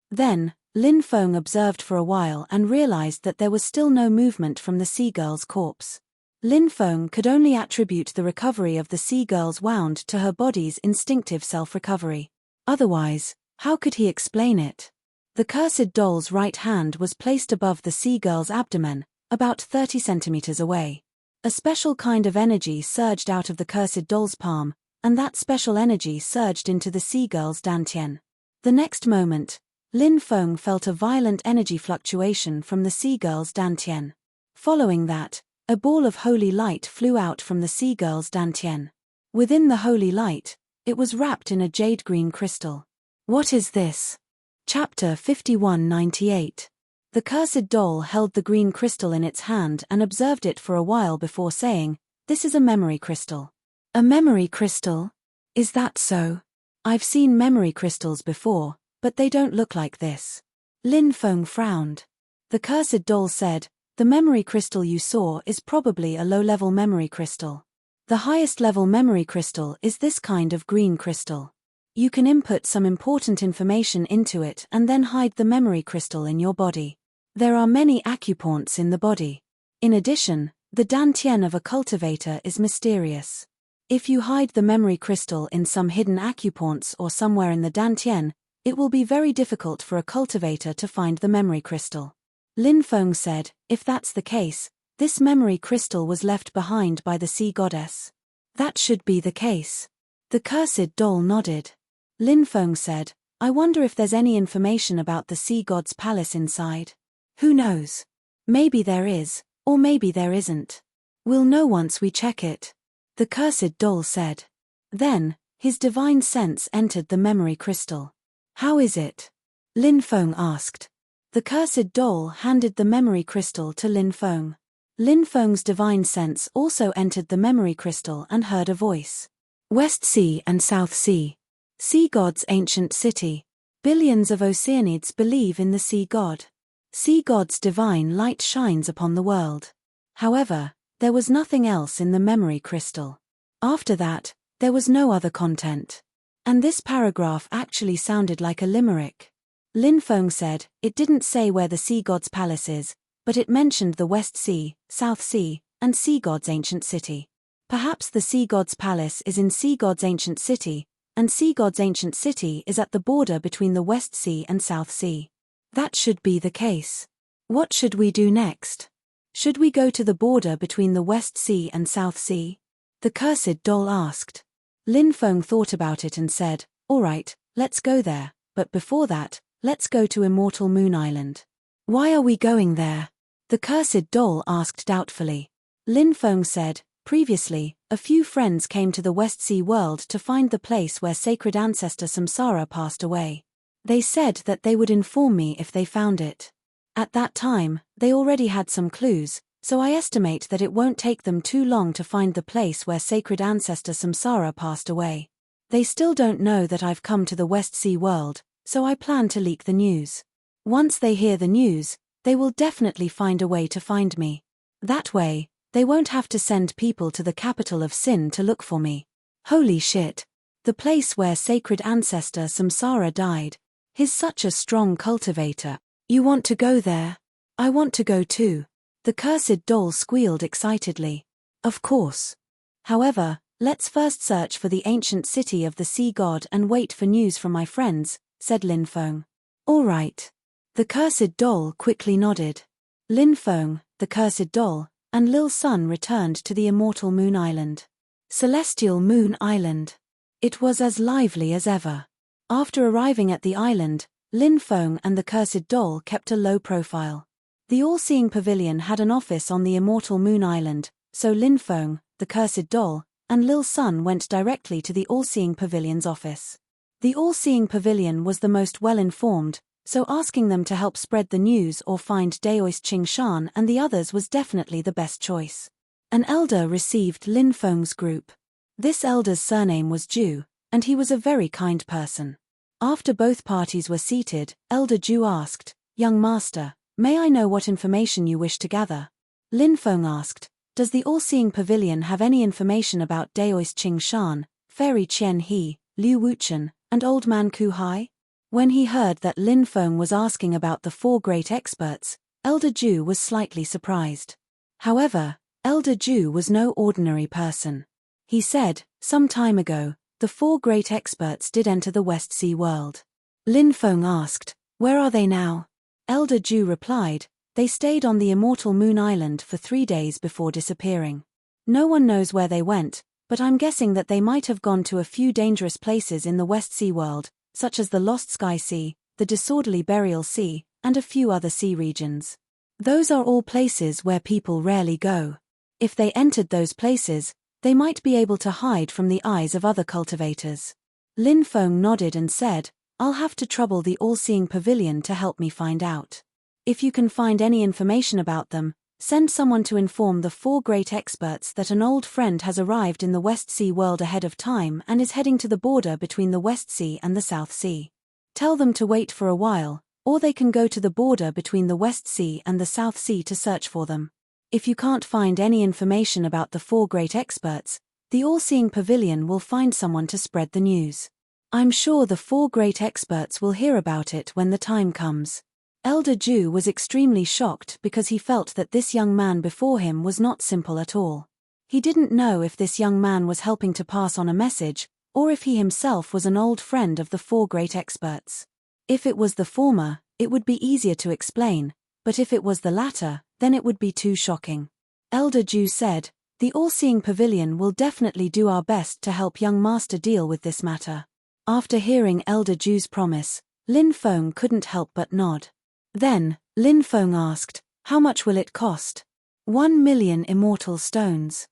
A: Then, Lin Feng observed for a while and realized that there was still no movement from the sea-girl's corpse. Lin Feng could only attribute the recovery of the sea-girl's wound to her body's instinctive self-recovery. Otherwise, how could he explain it? The cursed doll's right hand was placed above the sea-girl's abdomen, about 30 centimeters away. A special kind of energy surged out of the cursed doll's palm, and that special energy surged into the sea-girl's dantian. The next moment, Lin Feng felt a violent energy fluctuation from the sea-girl's dantian. Following that, a ball of holy light flew out from the sea-girl's dantian. Within the holy light, it was wrapped in a jade-green crystal. What is this? Chapter 5198. The cursed doll held the green crystal in its hand and observed it for a while before saying, "This is a memory crystal." A memory crystal? Is that so? I've seen memory crystals before, but they don't look like this. Lin Feng frowned. The cursed doll said, "The memory crystal you saw is probably a low-level memory crystal. The highest-level memory crystal is this kind of green crystal. You can input some important information into it and then hide the memory crystal in your body. There are many acupoints in the body. In addition, the dantian of a cultivator is mysterious. If you hide the memory crystal in some hidden acupoints or somewhere in the dantian, it will be very difficult for a cultivator to find the memory crystal." Lin Feng said, "If that's the case, this memory crystal was left behind by the sea goddess." "That should be the case." The cursed doll nodded. Lin Feng said, "I wonder if there's any information about the sea god's palace inside. Who knows? Maybe there is, or maybe there isn't. We'll know once we check it," the cursed doll said. Then, his divine sense entered the memory crystal. "How is it?" Lin Feng asked. The cursed doll handed the memory crystal to Lin Feng. Lin Feng's divine sense also entered the memory crystal and heard a voice. "West Sea and South Sea. Sea God's ancient city. Billions of Oceanids believe in the sea god. Sea God's divine light shines upon the world." However, there was nothing else in the memory crystal. After that, there was no other content. And this paragraph actually sounded like a limerick. Lin Feng said, "It didn't say where the sea god's palace is, but it mentioned the West Sea, South Sea, and Sea God's ancient city. Perhaps the sea god's palace is in Sea God's ancient city, and Sea God's ancient city is at the border between the West Sea and South Sea. That should be the case. What should we do next? Should we go to the border between the West Sea and South Sea?" the cursed doll asked. Lin Feng thought about it and said, "All right, let's go there, but before that, let's go to Immortal Moon Island." "Why are we going there?" the cursed doll asked doubtfully. Lin Feng said, "Previously, a few friends came to the West Sea world to find the place where sacred ancestor Samsara passed away. They said that they would inform me if they found it. At that time, they already had some clues, so I estimate that it won't take them too long to find the place where sacred ancestor Samsara passed away. They still don't know that I've come to the West Sea world, so I plan to leak the news. Once they hear the news, they will definitely find a way to find me. That way, they won't have to send people to the capital of Sin to look for me. Holy shit! The place where sacred ancestor Samsara died. He's such a strong cultivator. You want to go there? I want to go too." The cursed doll squealed excitedly. "Of course. However, let's first search for the ancient city of the sea god and wait for news from my friends," said Lin Feng. "All right." The cursed doll quickly nodded. Lin Feng, the cursed doll, and Lil Sun returned to the Immortal Moon Island. Celestial Moon Island. It was as lively as ever. After arriving at the island, Lin Feng and the cursed doll kept a low profile. The all-seeing pavilion had an office on the Immortal Moon Island, so Lin Feng, the cursed doll, and Lil Sun went directly to the all-seeing pavilion's office. The all-seeing pavilion was the most well-informed, so asking them to help spread the news or find Daoist Qingshan and the others was definitely the best choice. An elder received Lin Feng's group. This elder's surname was Ju, and he was a very kind person. After both parties were seated, Elder Ju asked, "Young master, may I know what information you wish to gather?" Lin Feng asked, "Does the all-seeing pavilion have any information about Daoist Qing Shan, Fairy Qian He, Liu Wuchen, and Old Man Ku Hai?" When he heard that Lin Feng was asking about the four great experts, Elder Ju was slightly surprised. However, Elder Ju was no ordinary person. He said, "Some time ago, the four great experts did enter the West Sea world." Lin Feng asked, "Where are they now?" Elder Ju replied, "They stayed on the immortal Moon Island for 3 days before disappearing. No one knows where they went, but I'm guessing that they might have gone to a few dangerous places in the West Sea world, such as the Lost Sky Sea, the Disorderly Burial Sea, and a few other sea regions. Those are all places where people rarely go. If they entered those places, they might be able to hide from the eyes of other cultivators." Lin Feng nodded and said, "I'll have to trouble the all-seeing pavilion to help me find out. If you can find any information about them, send someone to inform the four great experts that an old friend has arrived in the West Sea world ahead of time and is heading to the border between the West Sea and the South Sea. Tell them to wait for a while, or they can go to the border between the West Sea and the South Sea to search for them. If you can't find any information about the four great experts, the all-seeing pavilion will find someone to spread the news. I'm sure the four great experts will hear about it when the time comes." Elder Ju was extremely shocked because he felt that this young man before him was not simple at all. He didn't know if this young man was helping to pass on a message, or if he himself was an old friend of the four great experts. If it was the former, it would be easier to explain, but if it was the latter, then it would be too shocking. Elder Ju said, "The all-seeing pavilion will definitely do our best to help young master deal with this matter." After hearing Elder Ju's promise, Lin Feng couldn't help but nod. Then, Lin Feng asked, "How much will it cost?" 1,000,000 immortal stones.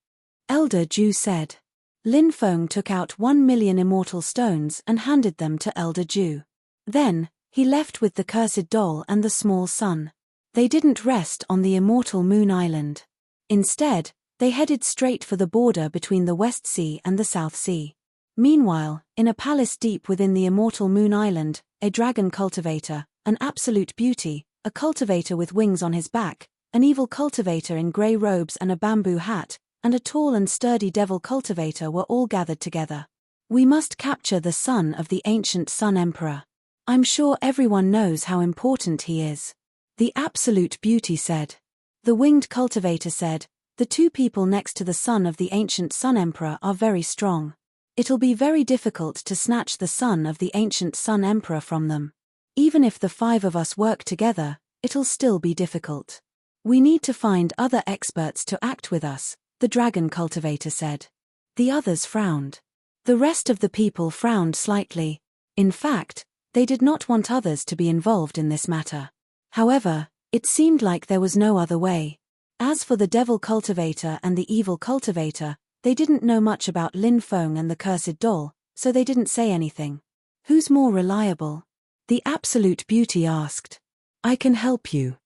A: Elder Ju said. Lin Feng took out 1,000,000 immortal stones and handed them to Elder Ju. Then, he left with the cursed doll and the small son. They didn't rest on the immortal Moon Island. Instead, they headed straight for the border between the West Sea and the South Sea. Meanwhile, in a palace deep within the immortal Moon Island, a dragon cultivator, an absolute beauty, a cultivator with wings on his back, an evil cultivator in grey robes and a bamboo hat, and a tall and sturdy devil cultivator were all gathered together. "We must capture the son of the ancient Sun Emperor. I'm sure everyone knows how important he is," the absolute beauty said. The winged cultivator said, "The two people next to the son of the ancient Sun Emperor are very strong. It'll be very difficult to snatch the son of the ancient Sun Emperor from them. Even if the 5 of us work together, it'll still be difficult. We need to find other experts to act with us," the dragon cultivator said. The others frowned. The rest of the people frowned slightly. In fact, they did not want others to be involved in this matter. However, it seemed like there was no other way. As for the devil cultivator and the evil cultivator, they didn't know much about Lin Feng and the cursed doll, so they didn't say anything. "Who's more reliable?" the absolute beauty asked. "I can help you."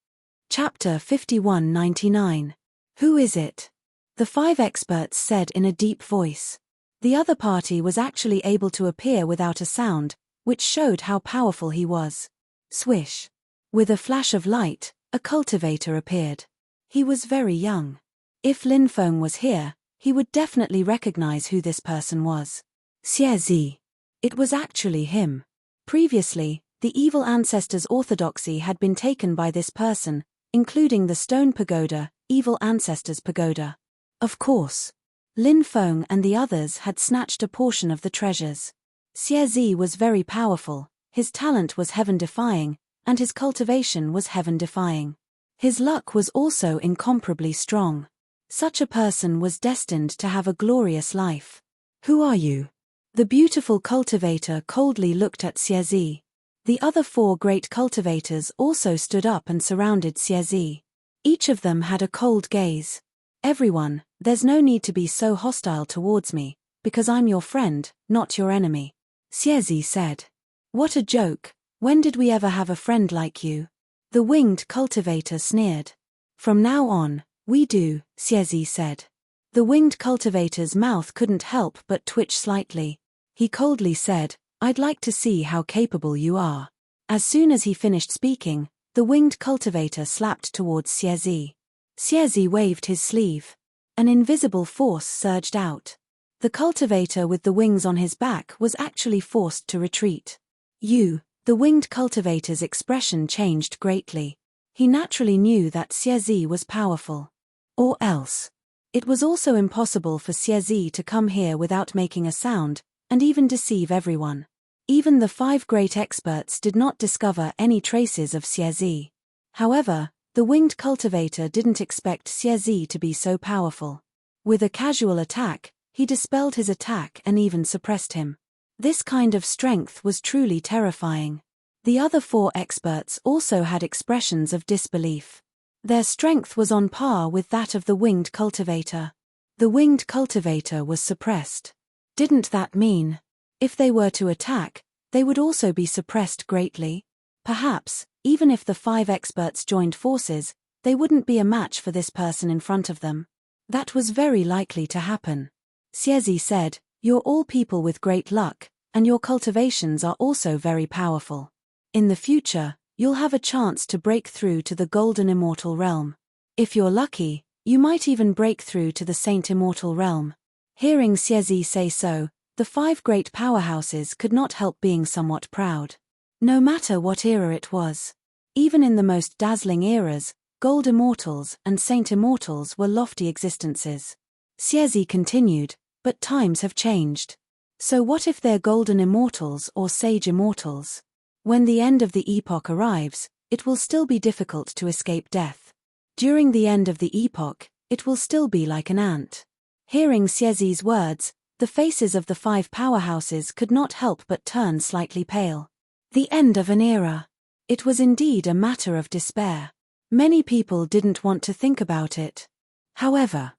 A: Chapter 5199. Who is it? The 5 experts said in a deep voice. The other party was actually able to appear without a sound, which showed how powerful he was. Swish. With a flash of light, a cultivator appeared. He was very young. If Lin Feng was here, he would definitely recognize who this person was. Xie Zi. It was actually him. Previously, the evil ancestors' orthodoxy had been taken by this person, including the stone pagoda, evil ancestors' pagoda. Of course. Lin Feng and the others had snatched a portion of the treasures. Xie Zi was very powerful, his talent was heaven-defying, and his cultivation was heaven-defying. His luck was also incomparably strong. Such a person was destined to have a glorious life. "Who are you?" The beautiful cultivator coldly looked at Xie Zi. The other 4 great cultivators also stood up and surrounded Xie Zi. Each of them had a cold gaze. "Everyone, there's no need to be so hostile towards me, because I'm your friend, not your enemy," Xie Zi said. "What a joke. When did we ever have a friend like you?" The winged cultivator sneered. "From now on, we do," Xie Zi said. The winged cultivator's mouth couldn't help but twitch slightly. He coldly said, "I'd like to see how capable you are." As soon as he finished speaking, the winged cultivator slapped towards Xiezi. Xiezi waved his sleeve. An invisible force surged out. The cultivator with the wings on his back was actually forced to retreat. The winged cultivator's expression changed greatly. He naturally knew that Xiezi was powerful. Or else. It was also impossible for Xiezi to come here without making a sound, and even deceive everyone. Even the 5 great experts did not discover any traces of Xiezi. However, the winged cultivator didn't expect Xiezi to be so powerful. With a casual attack, he dispelled his attack and even suppressed him. This kind of strength was truly terrifying. The other 4 experts also had expressions of disbelief. Their strength was on par with that of the winged cultivator. The winged cultivator was suppressed. Didn't that mean, if they were to attack, they would also be suppressed greatly? Perhaps, even if the 5 experts joined forces, they wouldn't be a match for this person in front of them. That was very likely to happen. Xiezi said, "You're all people with great luck, and your cultivations are also very powerful. In the future, you'll have a chance to break through to the Golden Immortal Realm. If you're lucky, you might even break through to the Saint Immortal Realm." Hearing Xiezi say so, the 5 great powerhouses could not help being somewhat proud. No matter what era it was. Even in the most dazzling eras, Gold Immortals and Saint Immortals were lofty existences. Xiezi continued, "But times have changed. So what if they're Golden Immortals or Sage Immortals? When the end of the epoch arrives, it will still be difficult to escape death. During the end of the epoch, it will still be like an ant." Hearing Xiezi's words, the faces of the 5 powerhouses could not help but turn slightly pale. The end of an era. It was indeed a matter of despair. Many people didn't want to think about it. However,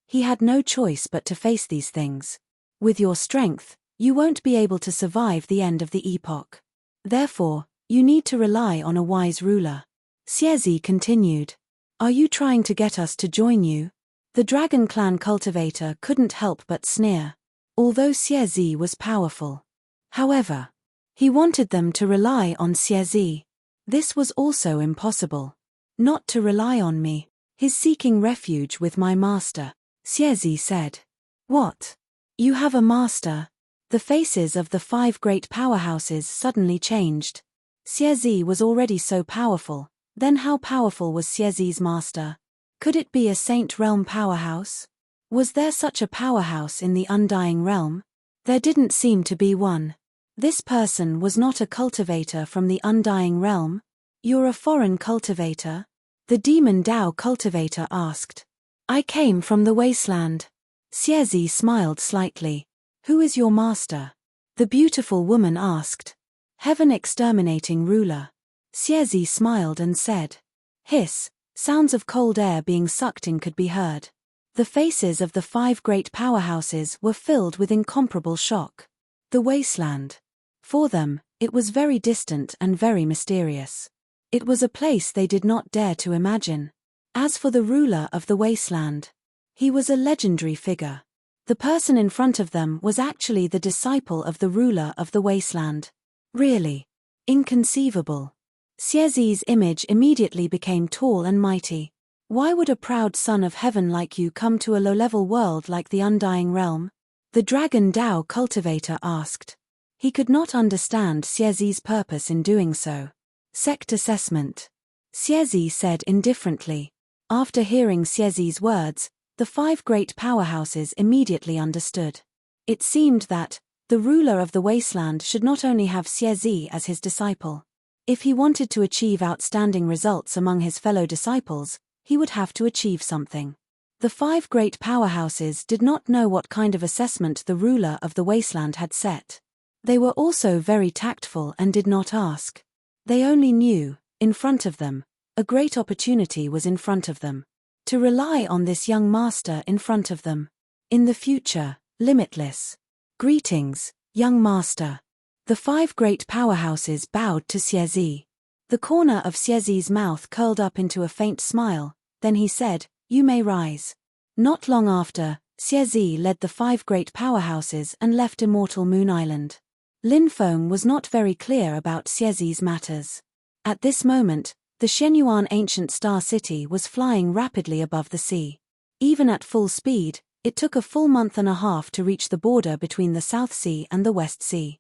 A: he had no choice but to face these things. With your strength, you won't be able to survive the end of the epoch. Therefore, you need to rely on a wise ruler. Xiezi continued. "Are you trying to get us to join you?" The Dragon Clan cultivator couldn't help but sneer. Although Xiezi was powerful. However, he wanted them to rely on Xiezi. This was also impossible. "Not to rely on me. He's seeking refuge with my master," Xiezi said. "What? You have a master?" The faces of the 5 great powerhouses suddenly changed. Xiezi was already so powerful, then how powerful was Xiezi's master? Could it be a Saint Realm powerhouse? Was there such a powerhouse in the Undying Realm? There didn't seem to be one. This person was not a cultivator from the Undying Realm. "You're a foreign cultivator?" The Demon Dao cultivator asked. "I came from the wasteland." Xiezi smiled slightly. "Who is your master?" The beautiful woman asked. "Heaven Exterminating Ruler." Xiezi smiled and said. Hiss. Sounds of cold air being sucked in could be heard. The faces of the 5 great powerhouses were filled with incomparable shock. The wasteland. For them, it was very distant and very mysterious. It was a place they did not dare to imagine. As for the ruler of the wasteland, he was a legendary figure. The person in front of them was actually the disciple of the ruler of the wasteland. Really? Inconceivable. Xiezi's image immediately became tall and mighty. Why would a proud son of heaven like you come to a low-level world like the Undying Realm? The Dragon Dao cultivator asked. He could not understand Xiezi's purpose in doing so. Sect assessment. Xiezi said indifferently. After hearing Xiezi's words, the 5 great powerhouses immediately understood. It seemed that the ruler of the wasteland should not only have Xiezi as his disciple. If he wanted to achieve outstanding results among his fellow disciples, he would have to achieve something. The 5 great powerhouses did not know what kind of assessment the ruler of the wasteland had set. They were also very tactful and did not ask. They only knew, in front of them, a great opportunity was in front of them. To rely on this young master in front of them. In the future, limitless. Greetings, young master. The 5 great powerhouses bowed to Xiezi. The corner of Xiezi's mouth curled up into a faint smile, then he said, "You may rise." Not long after, Xiezi led the 5 great powerhouses and left immortal Moon Island. Lin Feng was not very clear about Xiezi's matters. At this moment, the Shenyuan ancient star city was flying rapidly above the sea. Even at full speed, it took a full month and a half to reach the border between the South Sea and the West Sea.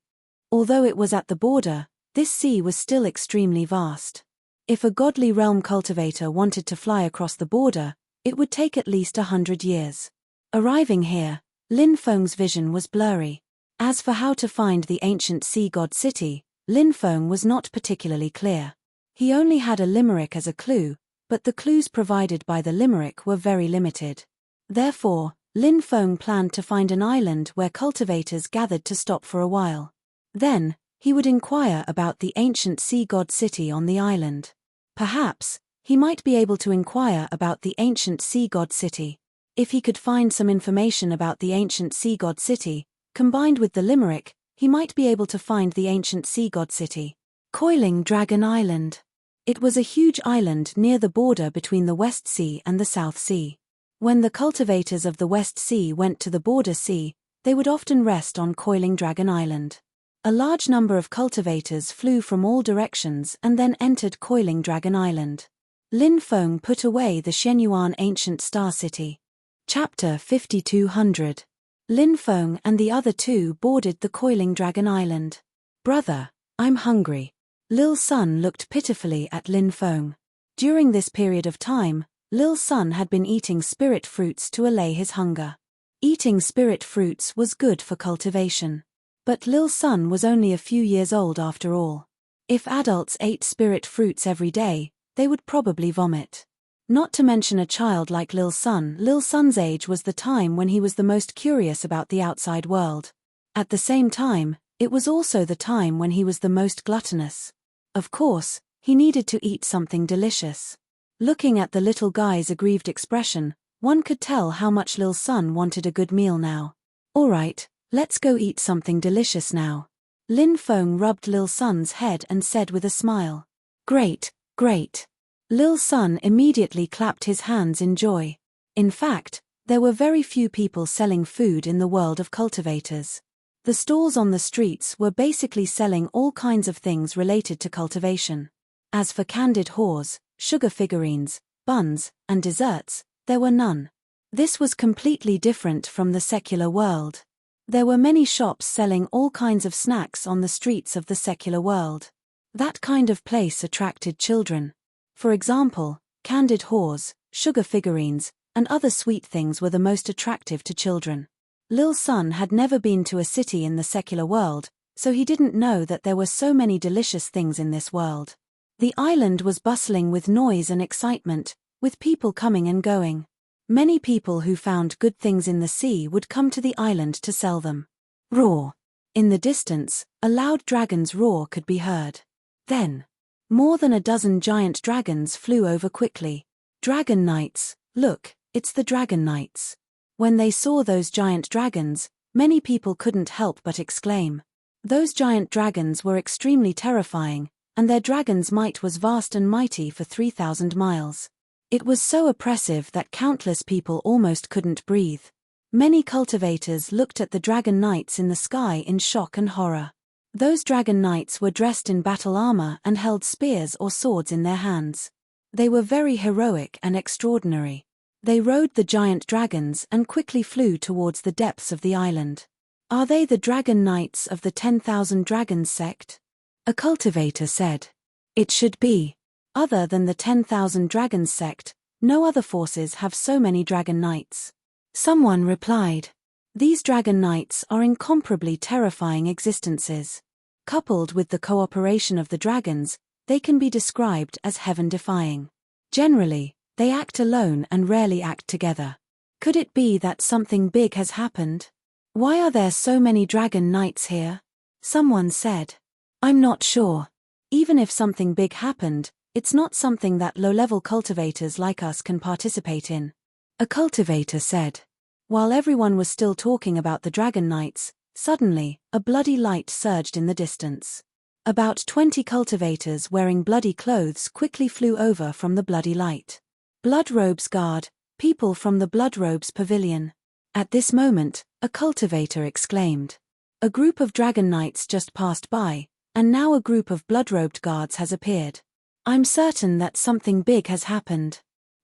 A: Although it was at the border, this sea was still extremely vast. If a godly realm cultivator wanted to fly across the border, it would take at least 100 years. Arriving here, Lin Feng's vision was blurry. As for how to find the ancient sea god city, Lin Feng was not particularly clear. He only had a limerick as a clue, but the clues provided by the limerick were very limited. Therefore, Lin Feng planned to find an island where cultivators gathered to stop for a while. Then, he would inquire about the ancient sea god city on the island. Perhaps, he might be able to inquire about the ancient sea god city. If he could find some information about the ancient sea god city, combined with the limerick, he might be able to find the ancient sea god city. Coiling Dragon Island. It was a huge island near the border between the West Sea and the South Sea. When the cultivators of the West Sea went to the border sea, they would often rest on Coiling Dragon Island. A large number of cultivators flew from all directions and then entered Coiling Dragon Island. Lin Feng put away the Shenyuan ancient star city. Chapter 5200. Lin Feng and the other 2 boarded the Coiling Dragon Island. "Brother, I'm hungry." Lil Sun looked pitifully at Lin Feng. During this period of time, Lil Sun had been eating spirit fruits to allay his hunger. Eating spirit fruits was good for cultivation. But Lil Sun was only a few years old after all. If adults ate spirit fruits every day, they would probably vomit. Not to mention a child like Lil Sun's age was the time when he was the most curious about the outside world. At the same time, it was also the time when he was the most gluttonous. Of course, he needed to eat something delicious. Looking at the little guy's aggrieved expression, one could tell how much Lil Sun wanted a good meal now. "All right, let's go eat something delicious now." Lin Feng rubbed Lil Sun's head and said with a smile. "Great, great." Lil Sun immediately clapped his hands in joy. In fact, there were very few people selling food in the world of cultivators. The stalls on the streets were basically selling all kinds of things related to cultivation. As for candied haws, sugar figurines, buns, and desserts, there were none. This was completely different from the secular world. There were many shops selling all kinds of snacks on the streets of the secular world. That kind of place attracted children. For example, candied haws, sugar figurines, and other sweet things were the most attractive to children. Lil Sun had never been to a city in the secular world, so he didn't know that there were so many delicious things in this world. The island was bustling with noise and excitement, with people coming and going. Many people who found good things in the sea would come to the island to sell them. Roar! In the distance, a loud dragon's roar could be heard. Then, more than a dozen giant dragons flew over quickly. "Dragon Knights, look, it's the Dragon Knights." When they saw those giant dragons, many people couldn't help but exclaim. Those giant dragons were extremely terrifying, and their dragon's might was vast and mighty for 3,000 miles. It was so oppressive that countless people almost couldn't breathe. Many cultivators looked at the Dragon Knights in the sky in shock and horror. Those Dragon Knights were dressed in battle armor and held spears or swords in their hands. They were very heroic and extraordinary. They rode the giant dragons and quickly flew towards the depths of the island. "Are they the Dragon Knights of the 10,000 Dragons sect?" a cultivator said. "It should be. Other than the 10,000 Dragons sect, no other forces have so many Dragon Knights." Someone replied. "These Dragon Knights are incomparably terrifying existences. Coupled with the cooperation of the dragons, they can be described as heaven-defying. Generally, they act alone and rarely act together. Could it be that something big has happened? Why are there so many Dragon Knights here?" Someone said. "I'm not sure. Even if something big happened, it's not something that low-level cultivators like us can participate in," a cultivator said. While everyone was still talking about the Dragon Knights, suddenly, a bloody light surged in the distance. About 20 cultivators wearing bloody clothes quickly flew over from the bloody light. "Blood robes guard, People from the Bloodrobes Pavilion. At this moment, a cultivator exclaimed. A group of dragon knights just passed by, and now a group of blood-robed guards has appeared. I'm certain that something big has happened.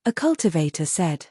A: A cultivator said.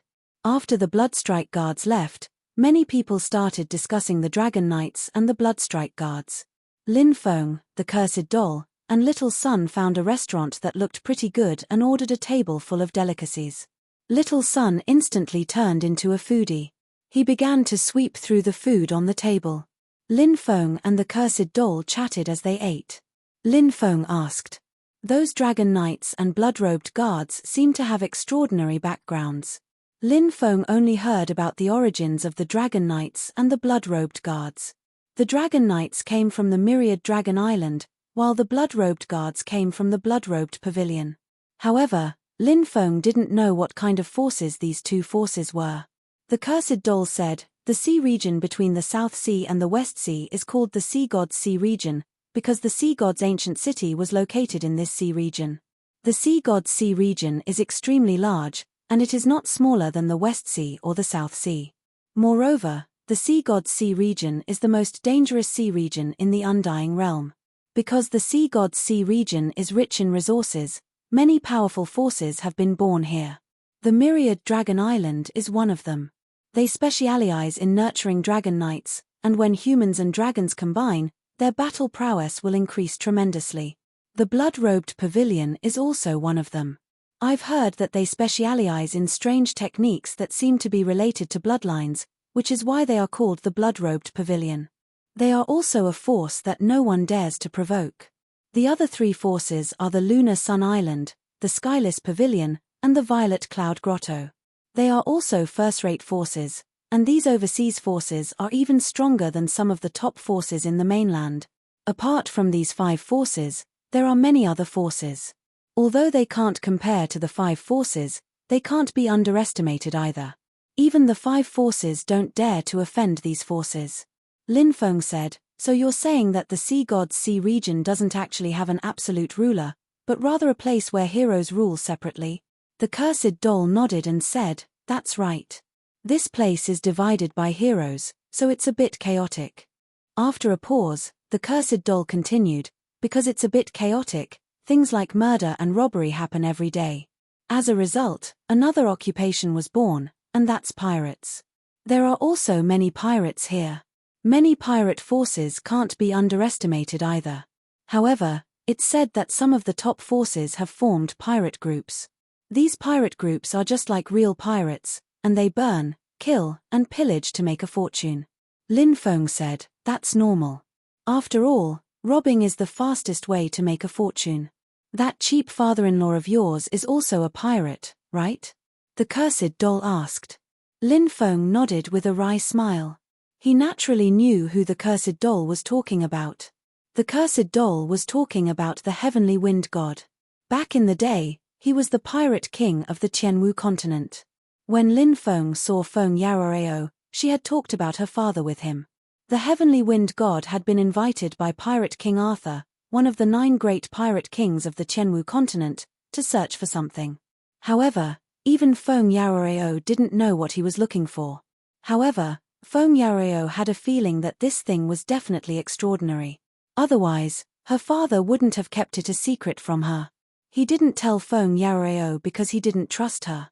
A: After the Bloodstrike guards left, many people started discussing the dragon knights and the Bloodstrike guards. Lin Feng, the cursed doll, and Little Sun found a restaurant that looked pretty good and ordered a table full of delicacies. Little Sun instantly turned into a foodie. He began to sweep through the food on the table. Lin Feng and the cursed doll chatted as they ate. Lin Feng asked. Those dragon knights and blood-robed guards seem to have extraordinary backgrounds. Lin Feng only heard about the origins of the dragon knights and the blood-robed guards. The dragon knights came from the myriad dragon island, while the blood-robed guards came from the blood-robed pavilion. However, Lin Feng didn't know what kind of forces these two forces were. The cursed doll said, the sea region between the South Sea and the West Sea is called the Sea God's Sea region, because the Sea God's ancient city was located in this sea region. The Sea God's Sea region is extremely large, and it is not smaller than the West Sea or the South Sea. Moreover, the Sea God's Sea region is the most dangerous sea region in the Undying Realm. Because the Sea God's Sea region is rich in resources, many powerful forces have been born here. The Myriad Dragon Island is one of them. They specialize in nurturing dragon knights, and when humans and dragons combine, their battle prowess will increase tremendously. The Blood-Robed Pavilion is also one of them. I've heard that they specialize in strange techniques that seem to be related to bloodlines, which is why they are called the Blood-Robed Pavilion. They are also a force that no one dares to provoke. The other three forces are the Lunar Sun Island, the Skyless Pavilion, and the Violet Cloud Grotto. They are also first-rate forces, and these overseas forces are even stronger than some of the top forces in the mainland. Apart from these 5 forces, there are many other forces. Although they can't compare to the 5 forces, they can't be underestimated either. Even the 5 forces don't dare to offend these forces. Lin Feng said, so you're saying that the Sea God's Sea region doesn't actually have an absolute ruler, but rather a place where heroes rule separately? The cursed doll nodded and said, that's right. This place is divided by heroes, so it's a bit chaotic. After a pause, the cursed doll continued, because it's a bit chaotic, things like murder and robbery happen every day. As a result, another occupation was born, and that's pirates. There are also many pirates here. Many pirate forces can't be underestimated either. However, it's said that some of the top forces have formed pirate groups. These pirate groups are just like real pirates, and they burn, kill, and pillage to make a fortune. Lin Feng said, that's normal. After all, robbing is the fastest way to make a fortune. That cheap father-in-law of yours is also a pirate, right? The cursed doll asked. Lin Feng nodded with a wry smile. He naturally knew who the cursed doll was talking about. The cursed doll was talking about the heavenly wind god. Back in the day, he was the pirate king of the Qianwu continent. When Lin Feng saw Feng Yaroreo, she had talked about her father with him. The heavenly wind god had been invited by Pirate King Arthur, one of the 9 great pirate kings of the Qianwu continent, to search for something. However, even Feng Yaroreo didn't know what he was looking for. However, Feng Yaroreo had a feeling that this thing was definitely extraordinary. Otherwise, her father wouldn't have kept it a secret from her. He didn't tell Feng Yaroreo because he didn't trust her.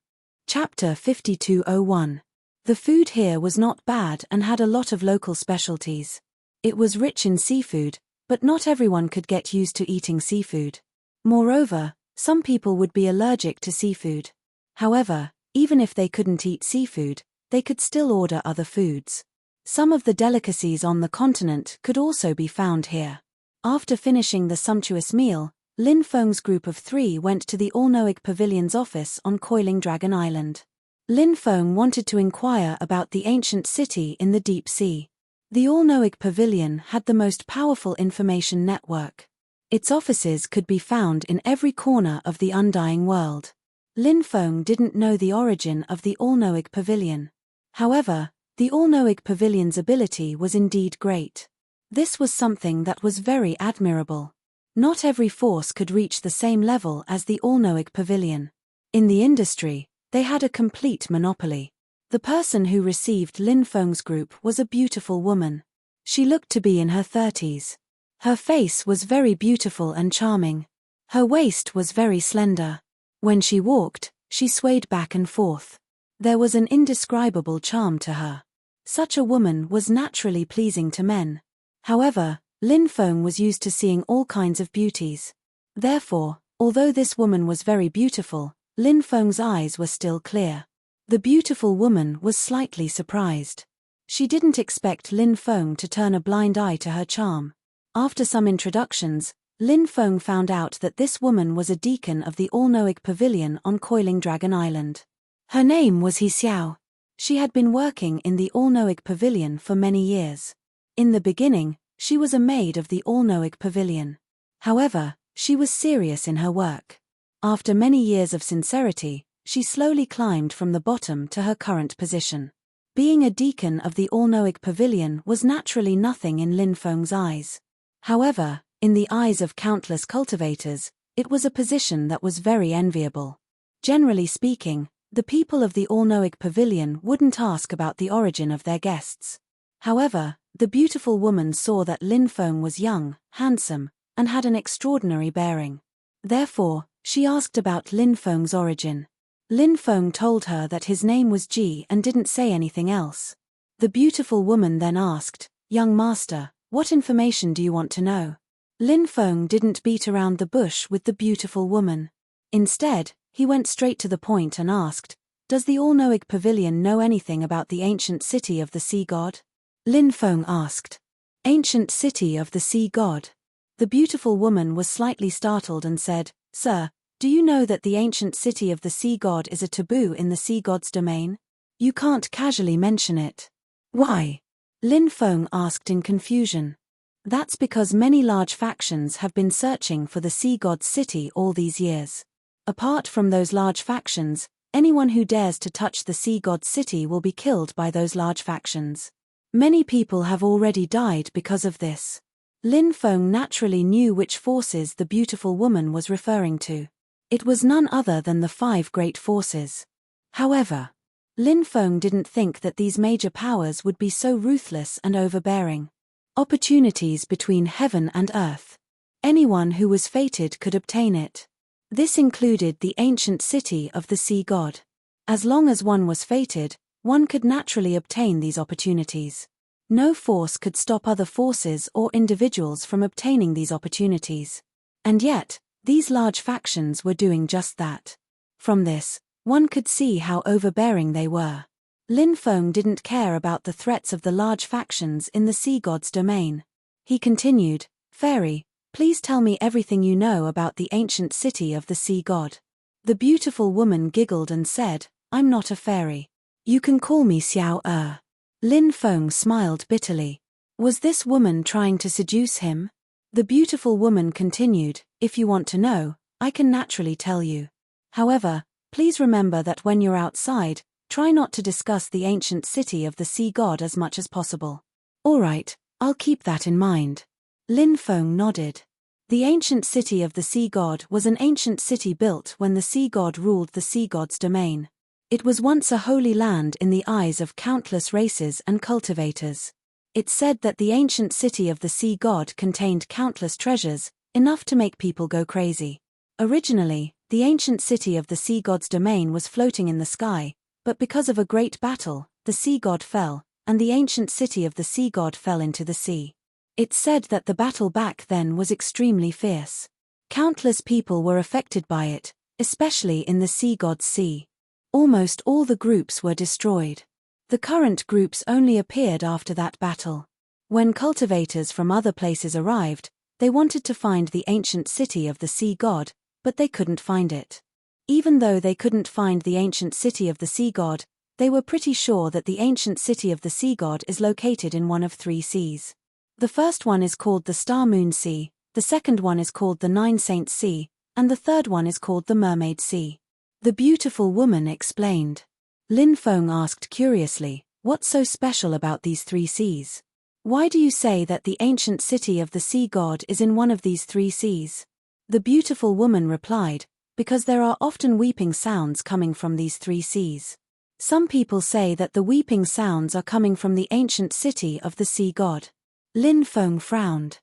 A: Chapter 5201. The food here was not bad and had a lot of local specialties. It was rich in seafood, but not everyone could get used to eating seafood. Moreover, some people would be allergic to seafood. However, even if they couldn't eat seafood, they could still order other foods. Some of the delicacies on the continent could also be found here. After finishing the sumptuous meal, Lin Feng's group of 3 went to the All-Knowing Pavilion's office on Coiling Dragon Island. Lin Feng wanted to inquire about the ancient city in the deep sea. The All-Knowing Pavilion had the most powerful information network. Its offices could be found in every corner of the Undying World. Lin Feng didn't know the origin of the All-Knowing Pavilion. However, the All-Knowing Pavilion's ability was indeed great. This was something that was very admirable. Not every force could reach the same level as the All-Knowing Pavilion. In the industry, They had a complete monopoly. The person who received Lin Feng's group was a beautiful woman. She looked to be in her 30s. Her face was very beautiful and charming. Her waist was very slender. When she walked, she swayed back and forth. There was an indescribable charm to her. Such a woman was naturally pleasing to men. However, Lin Feng was used to seeing all kinds of beauties. Therefore, although this woman was very beautiful, Lin Feng's eyes were still clear. The beautiful woman was slightly surprised. She didn't expect Lin Feng to turn a blind eye to her charm. After some introductions, Lin Feng found out that this woman was a deacon of the All-Knowing Pavilion on Coiling Dragon Island. Her name was He Xiao. She had been working in the All-Knowing Pavilion for many years. In the beginning, she was a maid of the All-Knowing Pavilion. However, she was serious in her work. After many years of sincerity, she slowly climbed from the bottom to her current position. Being a deacon of the All-Knowing Pavilion was naturally nothing in Lin Feng's eyes. However, in the eyes of countless cultivators, it was a position that was very enviable. Generally speaking, the people of the All-Knowing Pavilion wouldn't ask about the origin of their guests. However, the beautiful woman saw that Lin Feng was young, handsome, and had an extraordinary bearing. Therefore, she asked about Lin Feng's origin. Lin Feng told her that his name was Ji and didn't say anything else. The beautiful woman then asked, "Young master, what information do you want to know?" Lin Feng didn't beat around the bush with the beautiful woman. Instead, he went straight to the point and asked, "Does the All-Knowing Pavilion know anything about the ancient city of the sea god?" Lin Feng asked. "Ancient city of the sea god?" The beautiful woman was slightly startled and said, "Sir, do you know that the ancient city of the sea god is a taboo in the sea god's domain? You can't casually mention it." "Why?" Lin Feng asked in confusion. "That's because many large factions have been searching for the sea god's city all these years. Apart from those large factions, anyone who dares to touch the sea god's city will be killed by those large factions. Many people have already died because of this." Lin Feng naturally knew which forces the beautiful woman was referring to. It was none other than the 5 great forces. However, Lin Feng didn't think that these major powers would be so ruthless and overbearing. Opportunities between heaven and earth. Anyone who was fated could obtain it. This included the ancient city of the sea god. As long as one was fated, one could naturally obtain these opportunities. No force could stop other forces or individuals from obtaining these opportunities. And yet, these large factions were doing just that. From this, one could see how overbearing they were. Lin Feng didn't care about the threats of the large factions in the sea god's domain. He continued, "Fairy, please tell me everything you know about the ancient city of the sea god." The beautiful woman giggled and said, "I'm not a fairy. You can call me Xiao Er." Lin Feng smiled bitterly. Was this woman trying to seduce him? The beautiful woman continued, "If you want to know, I can naturally tell you. However, please remember that when you're outside, try not to discuss the ancient city of the sea god as much as possible." "All right, I'll keep that in mind." Lin Feng nodded. The ancient city of the sea god was an ancient city built when the sea god ruled the sea god's domain. It was once a holy land in the eyes of countless races and cultivators. It's said that the ancient city of the sea god contained countless treasures, enough to make people go crazy. Originally, the ancient city of the sea god's domain was floating in the sky, but because of a great battle, the sea god fell, and the ancient city of the sea god fell into the sea. It's said that the battle back then was extremely fierce. Countless people were affected by it, especially in the sea god's sea. Almost all the groups were destroyed. The current groups only appeared after that battle. When cultivators from other places arrived, they wanted to find the ancient city of the sea god, but they couldn't find it. Even though they couldn't find the ancient city of the sea god, they were pretty sure that the ancient city of the sea god is located in one of 3 seas. The first one is called the Star Moon Sea, the second one is called the Nine Saints Sea, and the third one is called the Mermaid Sea. The beautiful woman explained. Lin Feng asked curiously, "What's so special about these 3 seas? Why do you say that the ancient city of the sea god is in one of these 3 seas?" The beautiful woman replied, because there are often weeping sounds coming from these three seas. Some people say that the weeping sounds are coming from the ancient city of the sea god. Lin Feng frowned.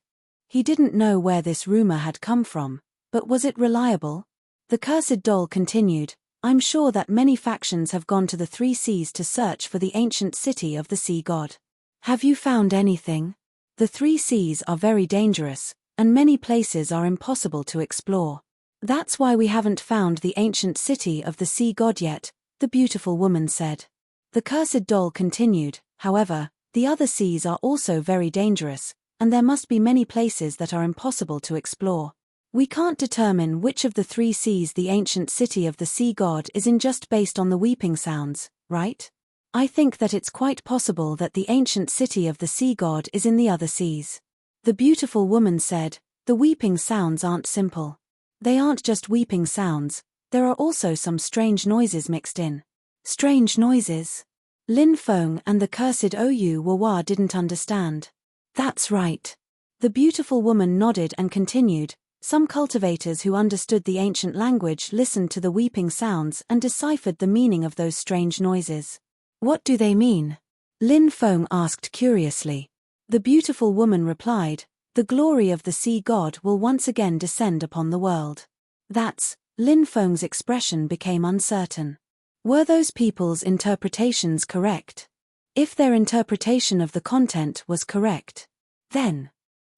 A: He didn't know where this rumor had come from, but was it reliable? The cursed doll continued, I'm sure that many factions have gone to the three seas to search for the ancient city of the sea god. Have you found anything? The three seas are very dangerous, and many places are impossible to explore. That's why we haven't found the ancient city of the sea god yet, the beautiful woman said. The cursed doll continued, however, the other seas are also very dangerous, and there must be many places that are impossible to explore. We can't determine which of the three seas the ancient city of the sea god is in just based on the weeping sounds, right? I think that it's quite possible that the ancient city of the sea god is in the other seas. The beautiful woman said, the weeping sounds aren't simple. They aren't just weeping sounds, there are also some strange noises mixed in. Strange noises? Lin Feng and the cursed Ou Wawa didn't understand. That's right. The beautiful woman nodded and continued, some cultivators who understood the ancient language listened to the weeping sounds and deciphered the meaning of those strange noises. What do they mean? Lin Feng asked curiously. The beautiful woman replied, the glory of the sea god will once again descend upon the world. That's, Lin Feng's expression became uncertain. Were those people's interpretations correct? If their interpretation of the content was correct, then.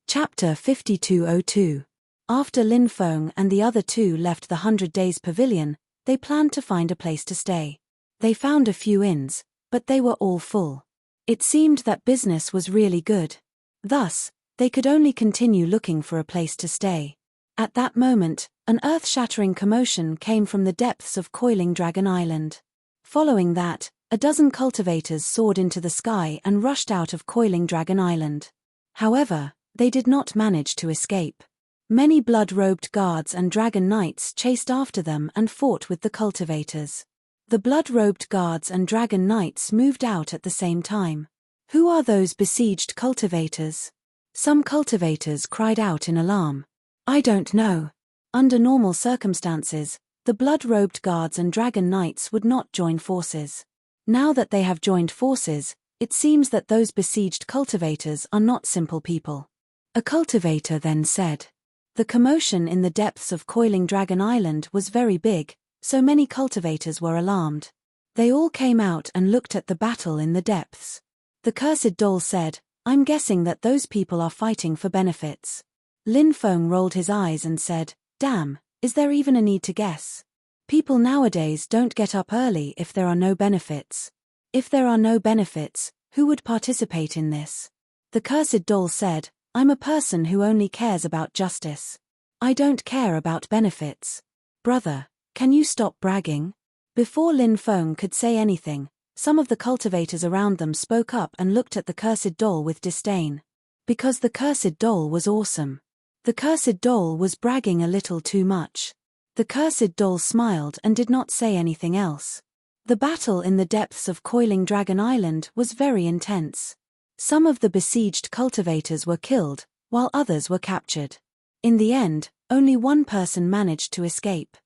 A: Chapter 5202. After Lin Feng and the other two left the 100 Days Pavilion, they planned to find a place to stay. They found a few inns, but they were all full. It seemed that business was really good. Thus, they could only continue looking for a place to stay. At that moment, an earth-shattering commotion came from the depths of Coiling Dragon Island. Following that, a dozen cultivators soared into the sky and rushed out of Coiling Dragon Island. However, they did not manage to escape. Many blood-robed guards and dragon knights chased after them and fought with the cultivators. The blood-robed guards and dragon knights moved out at the same time. Who are those besieged cultivators? Some cultivators cried out in alarm. I don't know. Under normal circumstances, the blood-robed guards and dragon knights would not join forces. Now that they have joined forces, it seems that those besieged cultivators are not simple people. A cultivator then said. The commotion in the depths of Coiling Dragon Island was very big, so many cultivators were alarmed. They all came out and looked at the battle in the depths. The cursed doll said, I'm guessing that those people are fighting for benefits. Lin Feng rolled his eyes and said, damn, is there even a need to guess? People nowadays don't get up early if there are no benefits. If there are no benefits, who would participate in this? The cursed doll said, I'm a person who only cares about justice. I don't care about benefits. Brother, can you stop bragging? Before Lin Feng could say anything, some of the cultivators around them spoke up and looked at the cursed doll with disdain. Because the cursed doll was awesome. The cursed doll was bragging a little too much. The cursed doll smiled and did not say anything else. The battle in the depths of Coiling Dragon Island was very intense. Some of the besieged cultivators were killed, while others were captured. In the end, only one person managed to escape.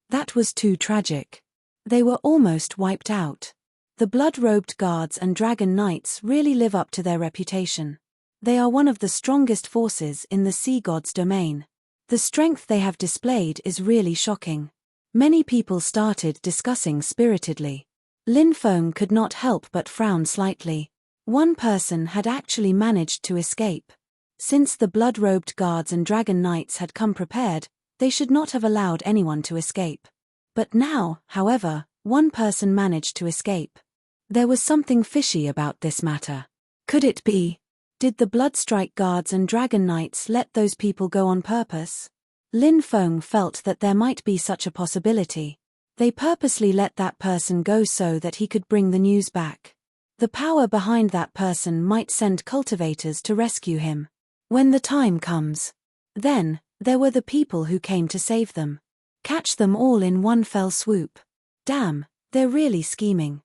A: That was too tragic. They were almost wiped out. The blood-robed guards and dragon knights really live up to their reputation. They are one of the strongest forces in the sea god's domain. The strength they have displayed is really shocking. Many people started discussing spiritedly. Lin Feng could not help but frown slightly. One person had actually managed to escape. Since the blood-robed guards and dragon knights had come prepared, they should not have allowed anyone to escape. But now, however, one person managed to escape. There was something fishy about this matter. Could it be? Did the Bloodstrike guards and dragon knights let those people go on purpose? Lin Feng felt that there might be such a possibility. They purposely let that person go so that he could bring the news back. The power behind that person might send cultivators to rescue him. When the time comes. Then, there were the people who came to save them. Catch them all in one fell swoop. Damn, they're really scheming.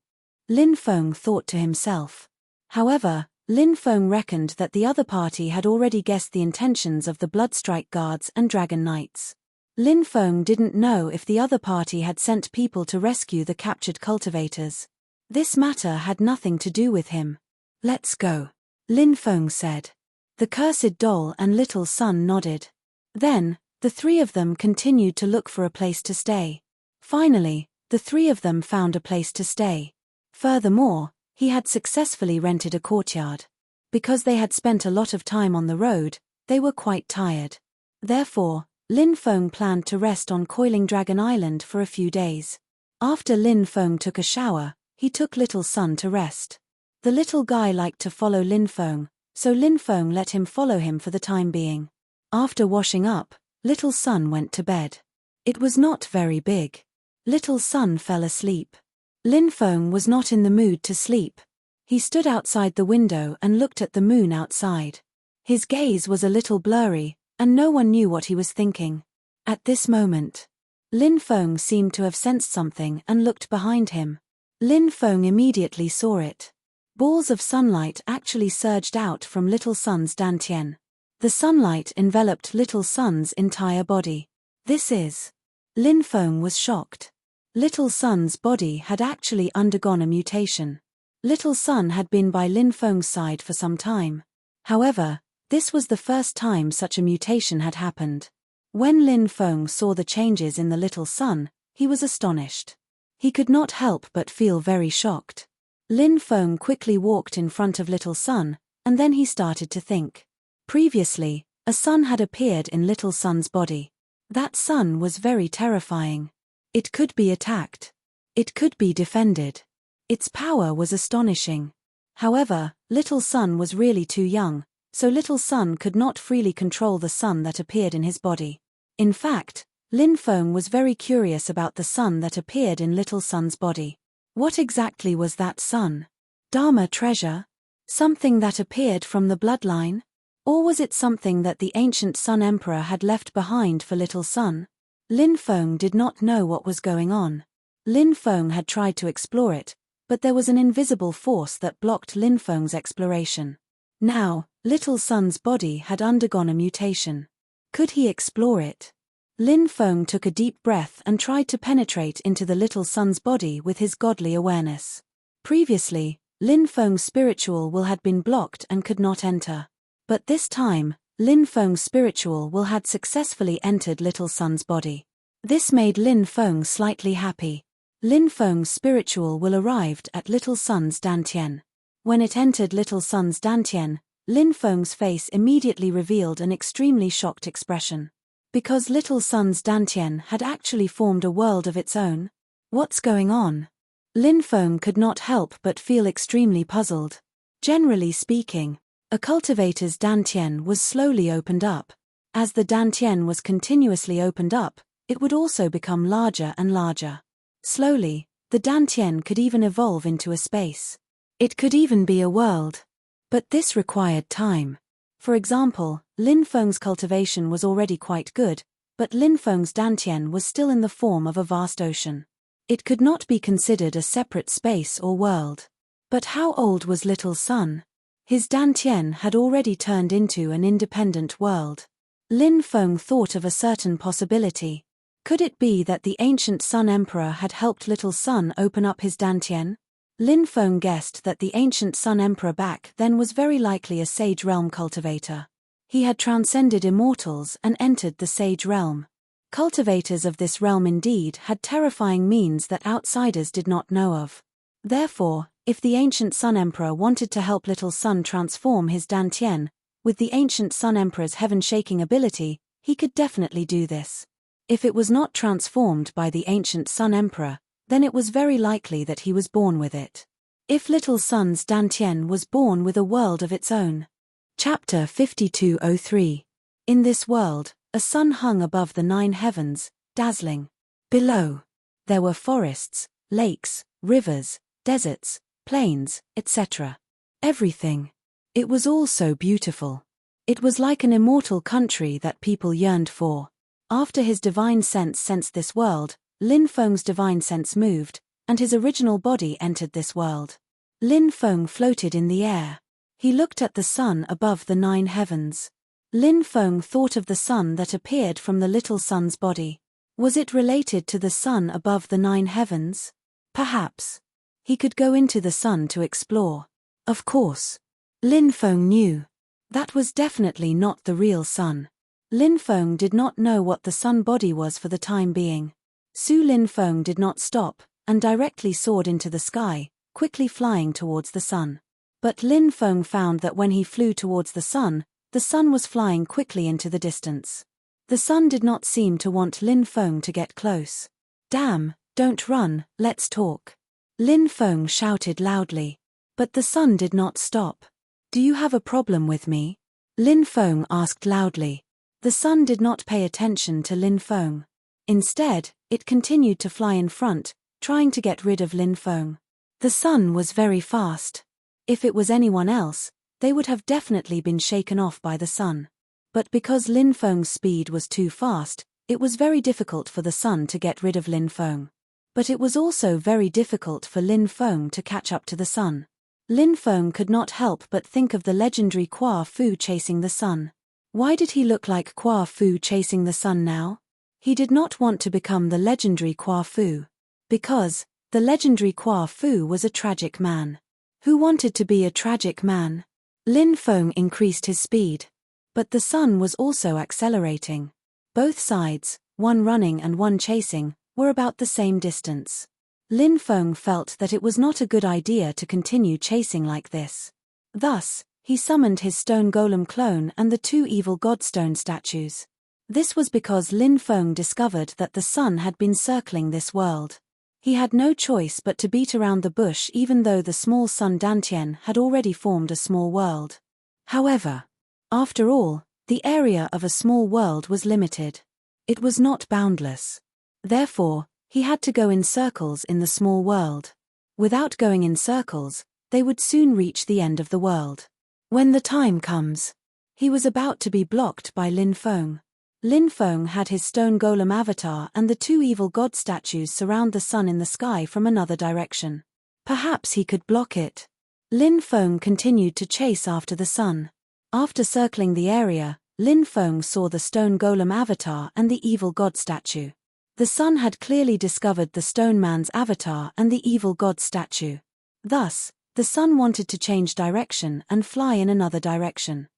A: Lin Feng thought to himself. However, Lin Feng reckoned that the other party had already guessed the intentions of the Bloodstrike guards and dragon knights. Lin Feng didn't know if the other party had sent people to rescue the captured cultivators. This matter had nothing to do with him. "Let's go," Lin Feng said. The cursed doll and little son nodded. Then, the three of them continued to look for a place to stay. Finally, the three of them found a place to stay. Furthermore, he had successfully rented a courtyard. Because they had spent a lot of time on the road, they were quite tired. Therefore, Lin Feng planned to rest on Coiling Dragon Island for a few days. After Lin Feng took a shower, he took little son to rest. The little guy liked to follow Lin Feng, so Lin Feng let him follow him for the time being. After washing up, little son went to bed. It was not very big. Little son fell asleep. Lin Feng was not in the mood to sleep. He stood outside the window and looked at the moon outside. His gaze was a little blurry, and no one knew what he was thinking. At this moment, Lin Feng seemed to have sensed something and looked behind him. Lin Feng immediately saw it. Balls of sunlight actually surged out from little son's dantian. The sunlight enveloped little son's entire body. This is... Lin Feng was shocked. Little son's body had actually undergone a mutation. Little son had been by Lin Feng's side for some time. However, this was the first time such a mutation had happened. When Lin Feng saw the changes in the little son, he was astonished. He could not help but feel very shocked. Lin Feng quickly walked in front of little son, and then he started to think. Previously, a sun had appeared in little son's body. That sun was very terrifying. It could be attacked. It could be defended. Its power was astonishing. However, little son was really too young, so little son could not freely control the sun that appeared in his body. In fact, Lin Feng was very curious about the sun that appeared in little son's body. What exactly was that sun? Dharma treasure? Something that appeared from the bloodline? Or was it something that the ancient Sun Emperor had left behind for little son? Lin Feng did not know what was going on. Lin Feng had tried to explore it, but there was an invisible force that blocked Lin Feng's exploration. Now, little son's body had undergone a mutation. Could he explore it? Lin Feng took a deep breath and tried to penetrate into the little son's body with his godly awareness. Previously, Lin Feng's spiritual will had been blocked and could not enter. But this time, Lin Feng's spiritual will had successfully entered little son's body. This made Lin Feng slightly happy. Lin Feng's spiritual will arrived at little son's dantian. When it entered little son's dantian, Lin Feng's face immediately revealed an extremely shocked expression. Because little son's dantian had actually formed a world of its own. What's going on? Lin Feng could not help but feel extremely puzzled. Generally speaking, a cultivator's dantian was slowly opened up. As the dantian was continuously opened up, it would also become larger and larger. Slowly, the dantian could even evolve into a space. It could even be a world. But this required time. For example, Lin Feng's cultivation was already quite good, but Lin Feng's dantian was still in the form of a vast ocean. It could not be considered a separate space or world. But how old was little son? His dantian had already turned into an independent world. Lin Feng thought of a certain possibility. Could it be that the ancient Sun Emperor had helped little son open up his dantian? Lin Feng guessed that the ancient Sun Emperor back then was very likely a Sage Realm cultivator. He had transcended immortals and entered the Sage Realm. Cultivators of this realm indeed had terrifying means that outsiders did not know of. Therefore, if the ancient Sun Emperor wanted to help little son transform his dantian, with the ancient Sun Emperor's heaven-shaking ability, he could definitely do this. If it was not transformed by the ancient Sun Emperor, then it was very likely that he was born with it. If little son's dantian was born with a world of its own. Chapter 5203. In this world, a sun hung above the 9 heavens, dazzling. Below, there were forests, lakes, rivers, deserts, plains, etc. Everything. It was all so beautiful. It was like an immortal country that people yearned for. After his divine sense sensed this world, Lin Feng's divine sense moved, and his original body entered this world. Lin Feng floated in the air. He looked at the sun above the 9 heavens. Lin Feng thought of the sun that appeared from the little sun's body. Was it related to the sun above the 9 heavens? Perhaps. He could go into the sun to explore. Of course. Lin Feng knew. That was definitely not the real sun. Lin Feng did not know what the sun body was for the time being. Su Lin Feng did not stop, and directly soared into the sky, quickly flying towards the sun. But Lin Feng found that when he flew towards the sun was flying quickly into the distance. The sun did not seem to want Lin Feng to get close. Damn, don't run, let's talk. Lin Feng shouted loudly. But the sun did not stop. Do you have a problem with me? Lin Feng asked loudly. The sun did not pay attention to Lin Feng. Instead, it continued to fly in front, trying to get rid of Lin Feng. The sun was very fast. If it was anyone else, they would have definitely been shaken off by the sun. But because Lin Feng's speed was too fast, it was very difficult for the sun to get rid of Lin Feng. But it was also very difficult for Lin Feng to catch up to the sun. Lin Feng could not help but think of the legendary Kwa Fu chasing the sun. Why did he look like Kwa Fu chasing the sun now? He did not want to become the legendary Kwa Fu. Because the legendary Kwa Fu was a tragic man. Who wanted to be a tragic man? Lin Feng increased his speed. But the sun was also accelerating. Both sides, one running and one chasing, were about the same distance. Lin Feng felt that it was not a good idea to continue chasing like this. Thus, he summoned his stone golem clone and the 2 evil godstone statues. This was because Lin Feng discovered that the sun had been circling this world. He had no choice but to beat around the bush even though the small sun Dantian had already formed a small world. However, after all, the area of a small world was limited. It was not boundless. Therefore, he had to go in circles in the small world. Without going in circles, they would soon reach the end of the world. When the time comes, he was about to be blocked by Lin Feng. Lin Feng had his stone golem avatar and the 2 evil god statues surround the sun in the sky from another direction. Perhaps he could block it. Lin Feng continued to chase after the sun. After circling the area, Lin Feng saw the stone golem avatar and the evil god statue. The sun had clearly discovered the stone man's avatar and the evil god statue. Thus, the sun wanted to change direction and fly in another direction.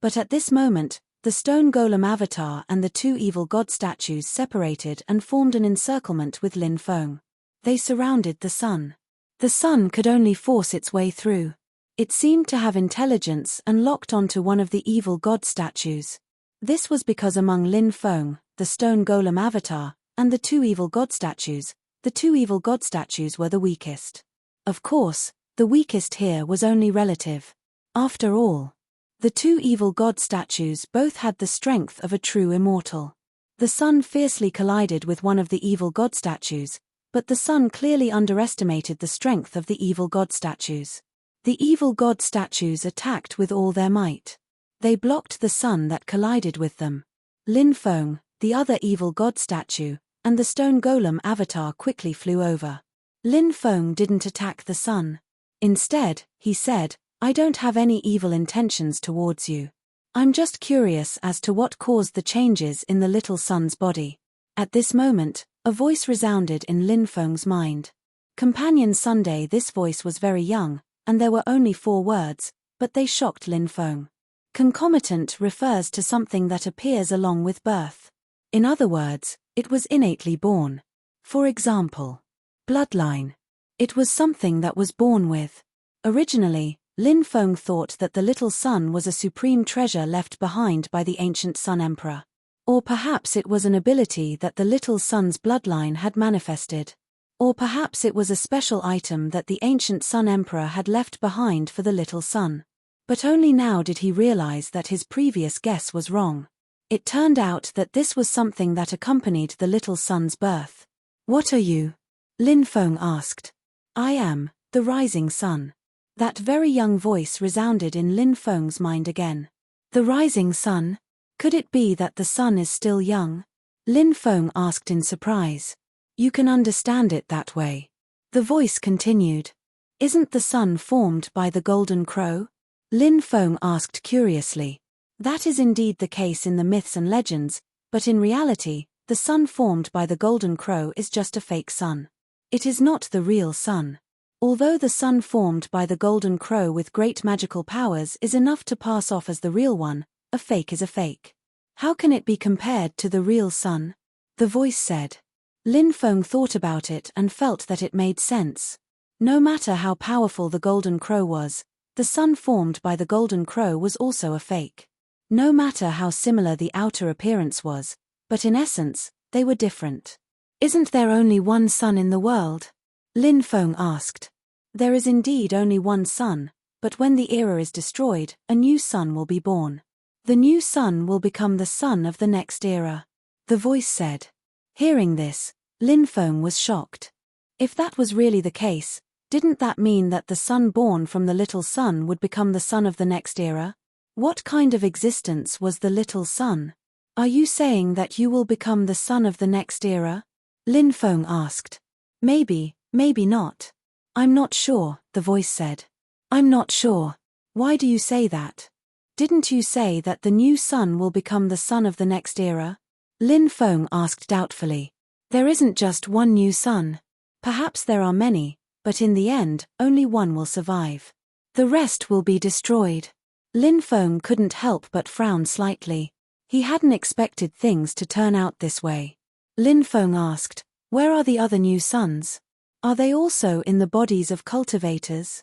A: But at this moment, the stone golem avatar and the 2 evil god statues separated and formed an encirclement with Lin Feng. They surrounded the sun. The sun could only force its way through. It seemed to have intelligence and locked onto one of the evil god statues. This was because among Lin Feng, the stone golem avatar, and the 2 evil god statues, the 2 evil god statues were the weakest. Of course, the weakest here was only relative. After all, the 2 evil god statues both had the strength of a true immortal. The sun fiercely collided with one of the evil god statues, but the sun clearly underestimated the strength of the evil god statues. The evil god statues attacked with all their might. They blocked the sun that collided with them. Lin Feng, the other evil god statue, and the stone golem avatar quickly flew over. Lin Feng didn't attack the sun. Instead, he said, "I don't have any evil intentions towards you. I'm just curious as to what caused the changes in the little sun's body." At this moment, a voice resounded in Lin Feng's mind. Companion Sunday. This voice was very young, and there were only 4 words, but they shocked Lin Feng. Concomitant refers to something that appears along with birth. In other words, it was innately born. For example, bloodline. It was something that was born with. Originally, Lin Feng thought that the little sun was a supreme treasure left behind by the ancient Sun Emperor. Or perhaps it was an ability that the little sun's bloodline had manifested. Or perhaps it was a special item that the ancient Sun Emperor had left behind for the little sun. But only now did he realize that his previous guess was wrong. It turned out that this was something that accompanied the little sun's birth. "What are you?" Lin Feng asked. "I am the rising sun." That very young voice resounded in Lin Feng's mind again. The rising sun? Could it be that the sun is still young? Lin Feng asked in surprise. "You can understand it that way." The voice continued. "Isn't the sun formed by the golden crow?" Lin Feng asked curiously. That is indeed the case in the myths and legends, but in reality, the sun formed by the golden crow is just a fake sun. It is not the real sun. Although the sun formed by the golden crow with great magical powers is enough to pass off as the real one, a fake is a fake. How can it be compared to the real sun? The voice said. Lin Feng thought about it and felt that it made sense. No matter how powerful the golden crow was, the sun formed by the golden crow was also a fake. No matter how similar the outer appearance was, but in essence, they were different. Isn't there only one sun in the world? Lin Feng asked. There is indeed only one sun, but when the era is destroyed, a new sun will be born. The new sun will become the sun of the next era. The voice said. Hearing this, Lin Feng was shocked. If that was really the case, didn't that mean that the sun born from the little sun would become the sun of the next era? What kind of existence was the little sun? Are you saying that you will become the sun of the next era? Lin Feng asked. Maybe, maybe not. I'm not sure, the voice said. I'm not sure. Why do you say that? Didn't you say that the new sun will become the sun of the next era? Lin Feng asked doubtfully. There isn't just one new sun. Perhaps there are many, but in the end, only one will survive. The rest will be destroyed. Lin Feng couldn't help but frown slightly. He hadn't expected things to turn out this way. Lin Feng asked, where are the other new suns? Are they also in the bodies of cultivators?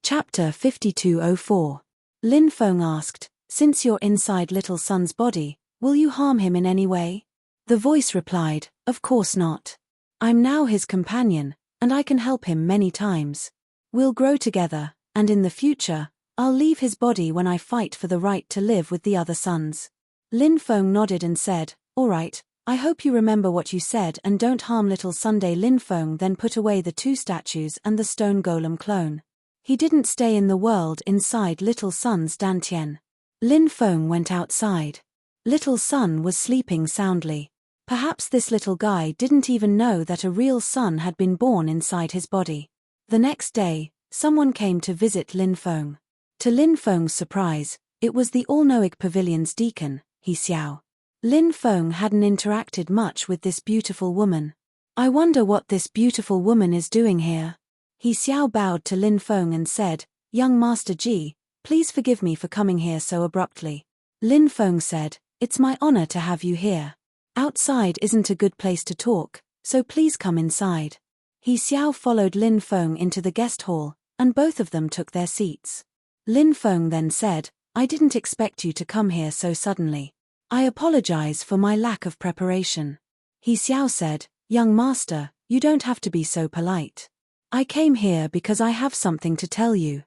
A: Chapter 5204. Lin Feng asked, since you're inside little sun's body, will you harm him in any way? The voice replied, of course not. I'm now his companion, and I can help him many times. We'll grow together, and in the future, I'll leave his body when I fight for the right to live with the other sons. Lin Feng nodded and said, all right, I hope you remember what you said and don't harm little Sunday. Lin Feng then put away the two statues and the stone golem clone. He didn't stay in the world inside little sun's dantian. Lin Feng went outside. Little sun was sleeping soundly. Perhaps this little guy didn't even know that a real sun had been born inside his body. The next day, someone came to visit Lin Feng. To Lin Feng's surprise, it was the all-knowing pavilion's deacon, He Xiao. Lin Feng hadn't interacted much with this beautiful woman. I wonder what this beautiful woman is doing here. He Xiao bowed to Lin Feng and said, young Master Ji, please forgive me for coming here so abruptly. Lin Feng said, it's my honor to have you here. Outside isn't a good place to talk, so please come inside. He Xiao followed Lin Feng into the guest hall, and both of them took their seats. Lin Feng then said, I didn't expect you to come here so suddenly. I apologize for my lack of preparation. He Xiao said, young master, you don't have to be so polite. I came here because I have something to tell you.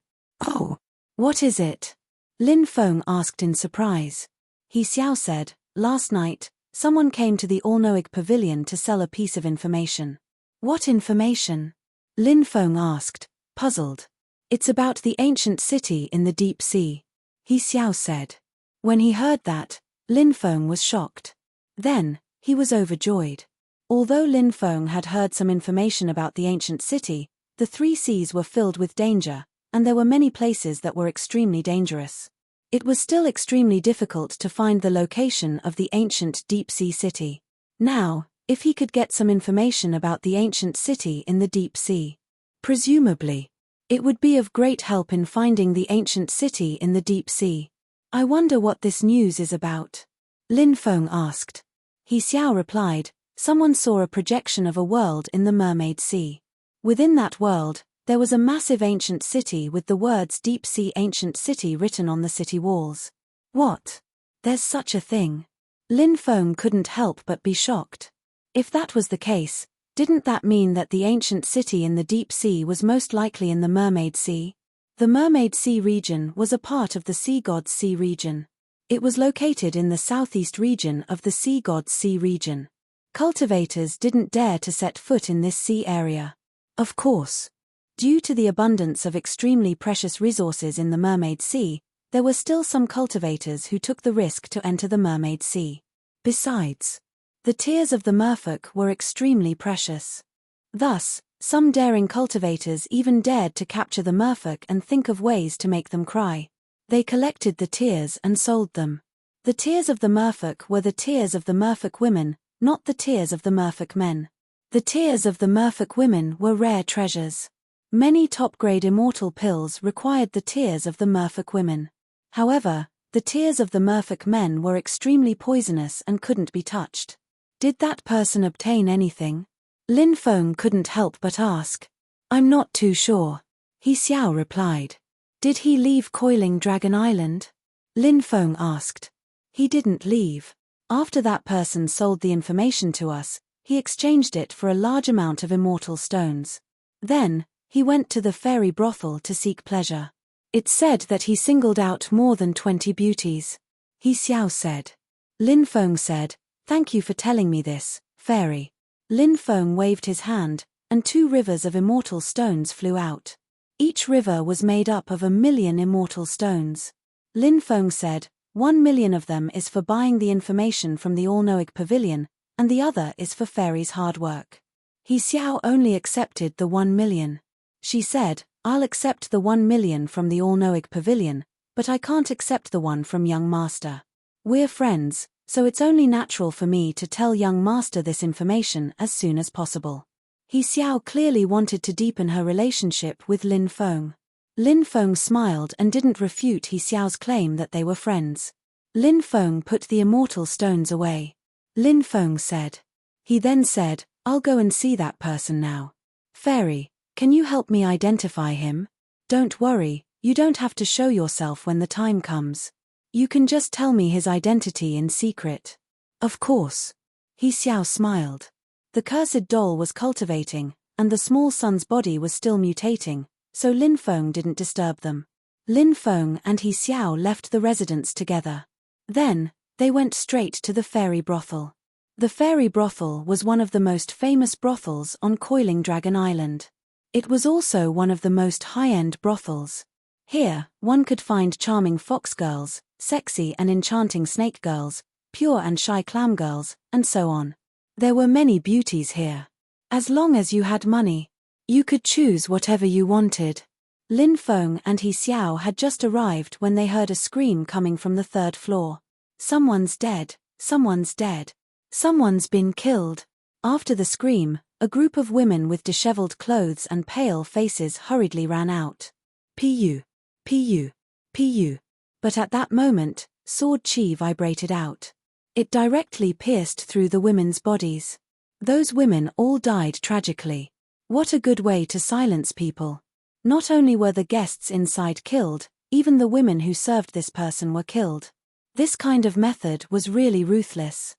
A: Oh, what is it? Lin Feng asked in surprise. He Xiao said, last night, someone came to the all-knowing pavilion to sell a piece of information. What information? Lin Feng asked, puzzled. It's about the ancient city in the deep sea. He Xiao said. When he heard that, Lin Feng was shocked. Then, he was overjoyed. Although Lin Feng had heard some information about the ancient city, the three seas were filled with danger, and there were many places that were extremely dangerous. It was still extremely difficult to find the location of the ancient deep-sea city. Now, if he could get some information about the ancient city in the deep sea, presumably, it would be of great help in finding the ancient city in the deep sea. I wonder what this news is about. Lin Feng asked. He Xiao replied, someone saw a projection of a world in the Mermaid Sea. Within that world, there was a massive ancient city with the words Deep Sea Ancient City written on the city walls. What? There's such a thing? Lin Feng couldn't help but be shocked. If that was the case, didn't that mean that the ancient city in the deep sea was most likely in the Mermaid Sea? The Mermaid Sea region was a part of the Sea God's Sea region. It was located in the southeast region of the Sea God's Sea region. Cultivators didn't dare to set foot in this sea area. Of course. Due to the abundance of extremely precious resources in the Mermaid Sea, there were still some cultivators who took the risk to enter the Mermaid Sea. Besides, the tears of the merfolk were extremely precious. Thus, some daring cultivators even dared to capture the merfolk and think of ways to make them cry. They collected the tears and sold them. The tears of the merfolk were the tears of the merfolk women, not the tears of the merfolk men. The tears of the merfolk women were rare treasures. Many top-grade immortal pills required the tears of the merfolk women. However, the tears of the merfolk men were extremely poisonous and couldn't be touched. Did that person obtain anything? Lin Feng couldn't help but ask. I'm not too sure. He Xiao replied. Did he leave Coiling Dragon Island? Lin Feng asked. He didn't leave. After that person sold the information to us, he exchanged it for a large amount of immortal stones. Then, he went to the fairy brothel to seek pleasure. It's said that he singled out more than 20 beauties. He Xiao said. Lin Feng said, thank you for telling me this, fairy. Lin Feng waved his hand, and 2 rivers of immortal stones flew out. Each river was made up of 1,000,000 immortal stones. Lin Feng said, 1,000,000 of them is for buying the information from the all-knowing pavilion, and the other is for fairy's hard work. He Xiao only accepted the 1,000,000. She said, I'll accept the 1,000,000 from the all-knowing pavilion, but I can't accept the one from young master. We're friends, so it's only natural for me to tell young master this information as soon as possible. He Xiao clearly wanted to deepen her relationship with Lin Feng. Lin Feng smiled and didn't refute He Xiao's claim that they were friends. Lin Feng put the immortal stones away. Lin Feng said. He then said, I'll go and see that person now. Fairy, can you help me identify him? Don't worry, you don't have to show yourself when the time comes. You can just tell me his identity in secret. Of course. He Xiao smiled. The cursed doll was cultivating, and the small son's body was still mutating, so Lin Feng didn't disturb them. Lin Feng and He Xiao left the residence together. Then, they went straight to the fairy brothel. The fairy brothel was one of the most famous brothels on Coiling Dragon Island. It was also one of the most high-end brothels. Here, one could find charming fox girls, sexy and enchanting snake girls, pure and shy clam girls, and so on. There were many beauties here. As long as you had money, you could choose whatever you wanted. Lin Feng and He Xiao had just arrived when they heard a scream coming from the 3rd floor. Someone's dead, someone's dead. Someone's been killed. After the scream, a group of women with disheveled clothes and pale faces hurriedly ran out. Pu, Pu, Pu. But at that moment, sword chi vibrated out. It directly pierced through the women's bodies. Those women all died tragically. What a good way to silence people. Not only were the guests inside killed, even the women who served this person were killed. This kind of method was really ruthless.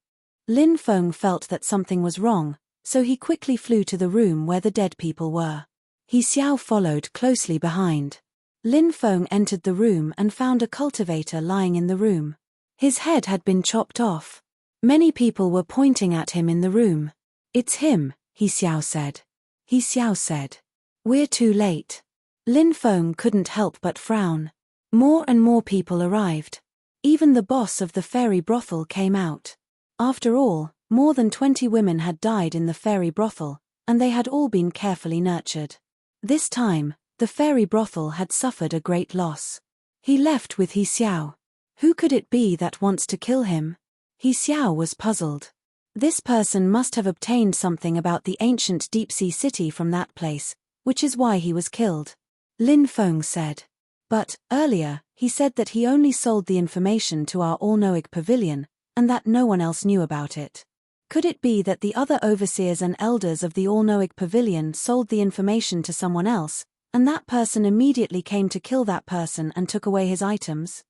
A: Lin Feng felt that something was wrong, so he quickly flew to the room where the dead people were. He Xiao followed closely behind. Lin Feng entered the room and found a cultivator lying in the room. His head had been chopped off. Many people were pointing at him in the room. It's him, He Xiao said. He Xiao said. We're too late. Lin Feng couldn't help but frown. More and more people arrived. Even the boss of the fairy brothel came out. After all, more than 20 women had died in the fairy brothel, and they had all been carefully nurtured. This time, the fairy brothel had suffered a great loss. He left with He Xiao. Who could it be that wants to kill him? He Xiao was puzzled. This person must have obtained something about the ancient deep-sea city from that place, which is why he was killed. Lin Feng said. But, earlier, he said that he only sold the information to our all-knowing pavilion, and that no one else knew about it. Could it be that the other overseers and elders of the all-knowing pavilion sold the information to someone else, and that person immediately came to kill that person and took away his items?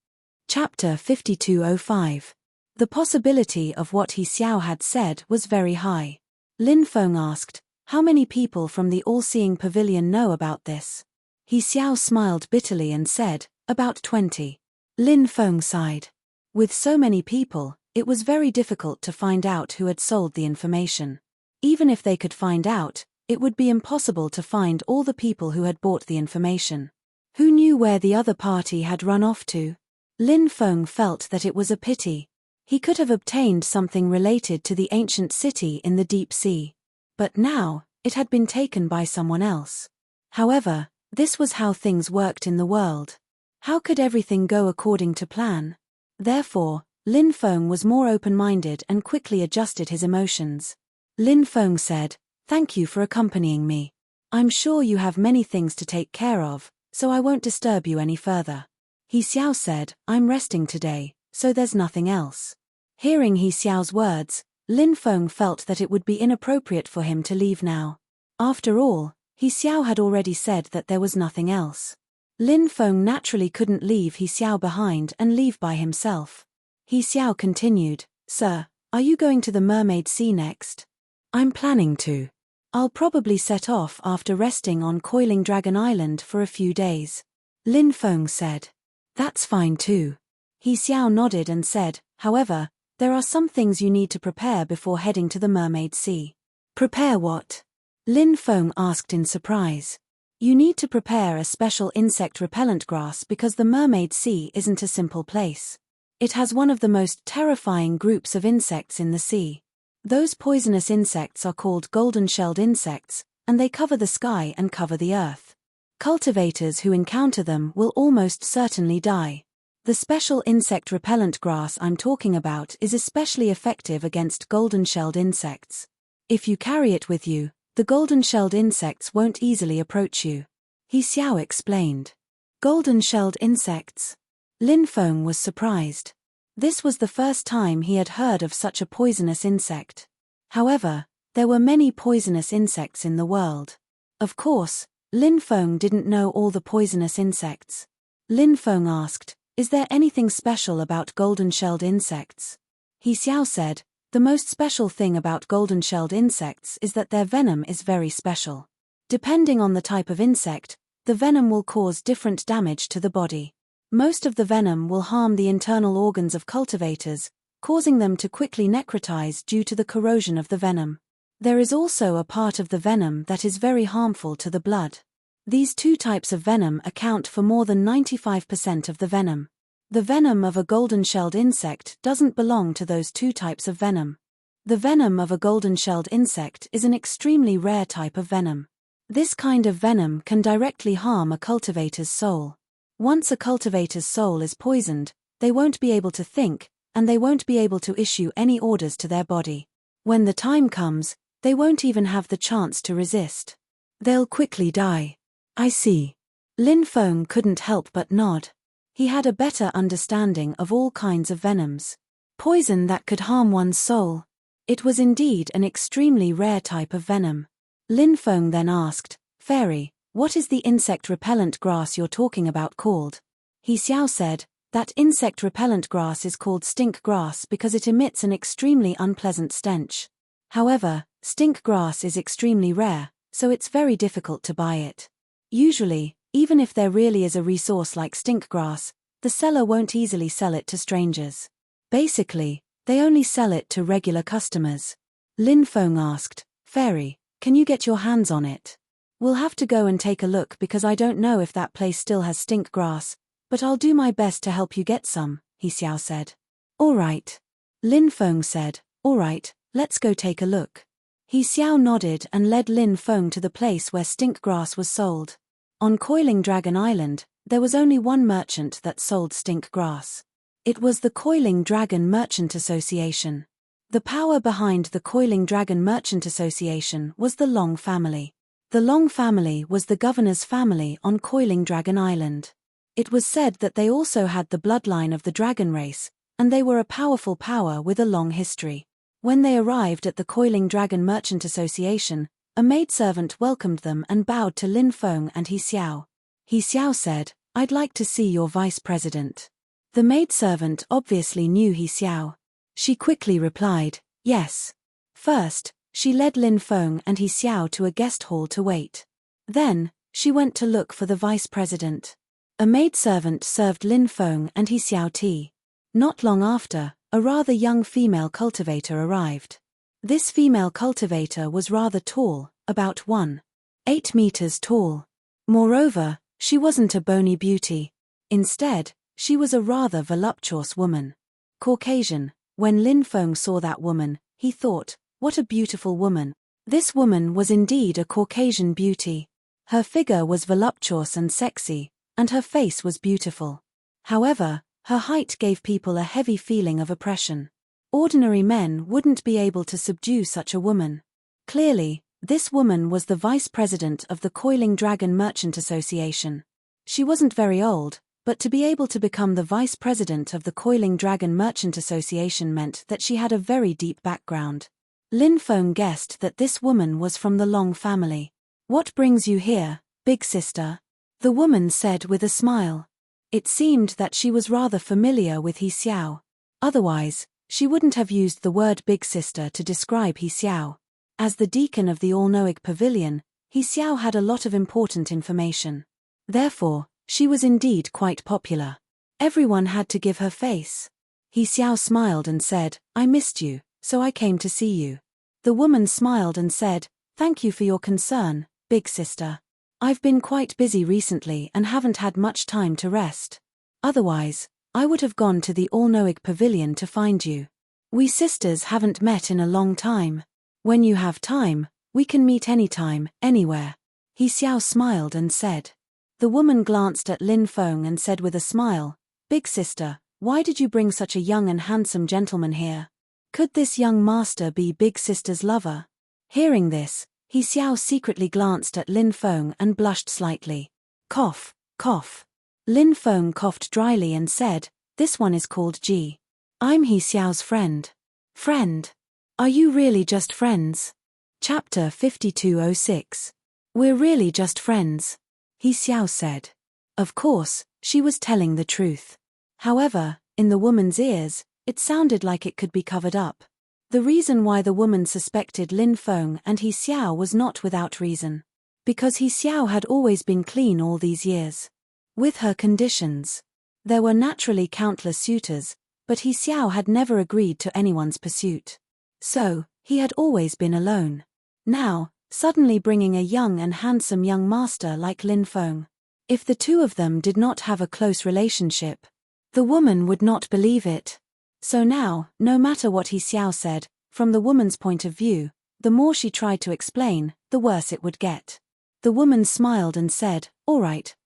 A: Chapter 5205. The possibility of what He Xiao had said was very high. Lin Feng asked, how many people from the all-seeing pavilion know about this? He Xiao smiled bitterly and said, about 20. Lin Feng sighed. With so many people, it was very difficult to find out who had sold the information. Even if they could find out, it would be impossible to find all the people who had bought the information. Who knew where the other party had run off to? Lin Feng felt that it was a pity. He could have obtained something related to the ancient city in the deep sea. But now, it had been taken by someone else. However, this was how things worked in the world. How could everything go according to plan? Therefore, Lin Feng was more open-minded and quickly adjusted his emotions. Lin Feng said, "Thank you for accompanying me. I'm sure you have many things to take care of, so I won't disturb you any further." He Xiao said, "I'm resting today, so there's nothing else." Hearing He Xiao's words, Lin Feng felt that it would be inappropriate for him to leave now. After all, He Xiao had already said that there was nothing else. Lin Feng naturally couldn't leave He Xiao behind and leave by himself. He Xiao continued, "Sir, are you going to the Mermaid Sea next?" "I'm planning to. I'll probably set off after resting on Coiling Dragon Island for a few days." Lin Feng said. "That's fine too." He Xiao nodded and said, "However, there are some things you need to prepare before heading to the Mermaid Sea." "Prepare what?" Lin Feng asked in surprise. "You need to prepare a special insect repellent grass because the Mermaid Sea isn't a simple place. It has one of the most terrifying groups of insects in the sea. Those poisonous insects are called golden-shelled insects, and they cover the sky and cover the earth. Cultivators who encounter them will almost certainly die. The special insect repellent grass I'm talking about is especially effective against golden-shelled insects. If you carry it with you, the golden-shelled insects won't easily approach you." He Xiao explained. Golden-shelled insects? Lin Feng was surprised. This was the first time he had heard of such a poisonous insect. However, there were many poisonous insects in the world. Of course, Lin Feng didn't know all the poisonous insects. Lin Feng asked, "Is there anything special about golden-shelled insects?" He Xiao said, "The most special thing about golden-shelled insects is that their venom is very special. Depending on the type of insect, the venom will cause different damage to the body. Most of the venom will harm the internal organs of cultivators, causing them to quickly necrotize due to the corrosion of the venom. There is also a part of the venom that is very harmful to the blood. These two types of venom account for more than 95% of the venom. The venom of a golden-shelled insect doesn't belong to those two types of venom. The venom of a golden-shelled insect is an extremely rare type of venom. This kind of venom can directly harm a cultivator's soul. Once a cultivator's soul is poisoned, they won't be able to think, and they won't be able to issue any orders to their body. When the time comes, they won't even have the chance to resist. They'll quickly die." "I see." Lin Feng couldn't help but nod. He had a better understanding of all kinds of venoms. Poison that could harm one's soul. It was indeed an extremely rare type of venom. Lin Feng then asked, "Fairy, what is the insect repellent grass you're talking about called?" He Xiao said, "That insect repellent grass is called stink grass because it emits an extremely unpleasant stench. However, stink grass is extremely rare, so it's very difficult to buy it. Usually, even if there really is a resource like stink grass, the seller won't easily sell it to strangers. Basically, they only sell it to regular customers." Lin Feng asked, "Fairy, can you get your hands on it? We'll have to go and take a look because I don't know if that place still has stink grass, but I'll do my best to help you get some," He Xiao said. "All right." Lin Feng said, "All right, let's go take a look." He Xiao nodded and led Lin Feng to the place where stink grass was sold. On Coiling Dragon Island, there was only one merchant that sold stink grass. It was the Coiling Dragon Merchant Association. The power behind the Coiling Dragon Merchant Association was the Long family. The Long family was the governor's family on Coiling Dragon Island. It was said that they also had the bloodline of the dragon race, and they were a powerful power with a long history. When they arrived at the Coiling Dragon Merchant Association, a maidservant welcomed them and bowed to Lin Feng and He Xiao. He Xiao said, "I'd like to see your vice president." The maidservant obviously knew He Xiao. She quickly replied, "Yes." First, she led Lin Feng and He Xiao to a guest hall to wait. Then, she went to look for the vice president. A maidservant served Lin Feng and He Xiao tea. Not long after, a rather young female cultivator arrived. This female cultivator was rather tall, about 1.8 meters tall. Moreover, she wasn't a bony beauty. Instead, she was a rather voluptuous woman. Caucasian. When Lin Feng saw that woman, he thought, "What a beautiful woman." This woman was indeed a Caucasian beauty. Her figure was voluptuous and sexy, and her face was beautiful. However, Her height gave people a heavy feeling of oppression. Ordinary men wouldn't be able to subdue such a woman. Clearly, this woman was the vice president of the Coiling Dragon Merchant Association. She wasn't very old, but to be able to become the vice president of the Coiling Dragon Merchant Association meant that she had a very deep background. Lin Feng guessed that this woman was from the Long family. "What brings you here, big sister?" the woman said with a smile. It seemed that she was rather familiar with He Xiao. Otherwise, she wouldn't have used the word big sister to describe He Xiao. As the deacon of the All-Knowing Pavilion, He Xiao had a lot of important information. Therefore, she was indeed quite popular. Everyone had to give her face. He Xiao smiled and said, "I missed you, so I came to see you." The woman smiled and said, "Thank you for your concern, big sister. I've been quite busy recently and haven't had much time to rest. Otherwise, I would have gone to the All-Knowing Pavilion to find you. We sisters haven't met in a long time. When you have time, we can meet anytime, anywhere." He Xiao smiled and said. The woman glanced at Lin Feng and said with a smile, "Big sister, why did you bring such a young and handsome gentleman here? Could this young master be big sister's lover?" Hearing this, He Xiao secretly glanced at Lin Feng and blushed slightly. Cough, cough. Lin Feng coughed dryly and said, "This one is called Ji. I'm He Xiao's friend." "Friend? Are you really just friends?" Chapter 5206. "We're really just friends," He Xiao said. Of course, she was telling the truth. However, in the woman's ears, it sounded like it could be covered up. The reason why the woman suspected Lin Feng and He Xiao was not without reason. Because He Xiao had always been clean all these years. With her conditions. There were naturally countless suitors, but He Xiao had never agreed to anyone's pursuit. So, he had always been alone. Now, suddenly bringing a young and handsome young master like Lin Feng. If the two of them did not have a close relationship, the woman would not believe it. So now, no matter what He Xiao said, from the woman's point of view, the more she tried to explain, the worse it would get. The woman smiled and said, all right.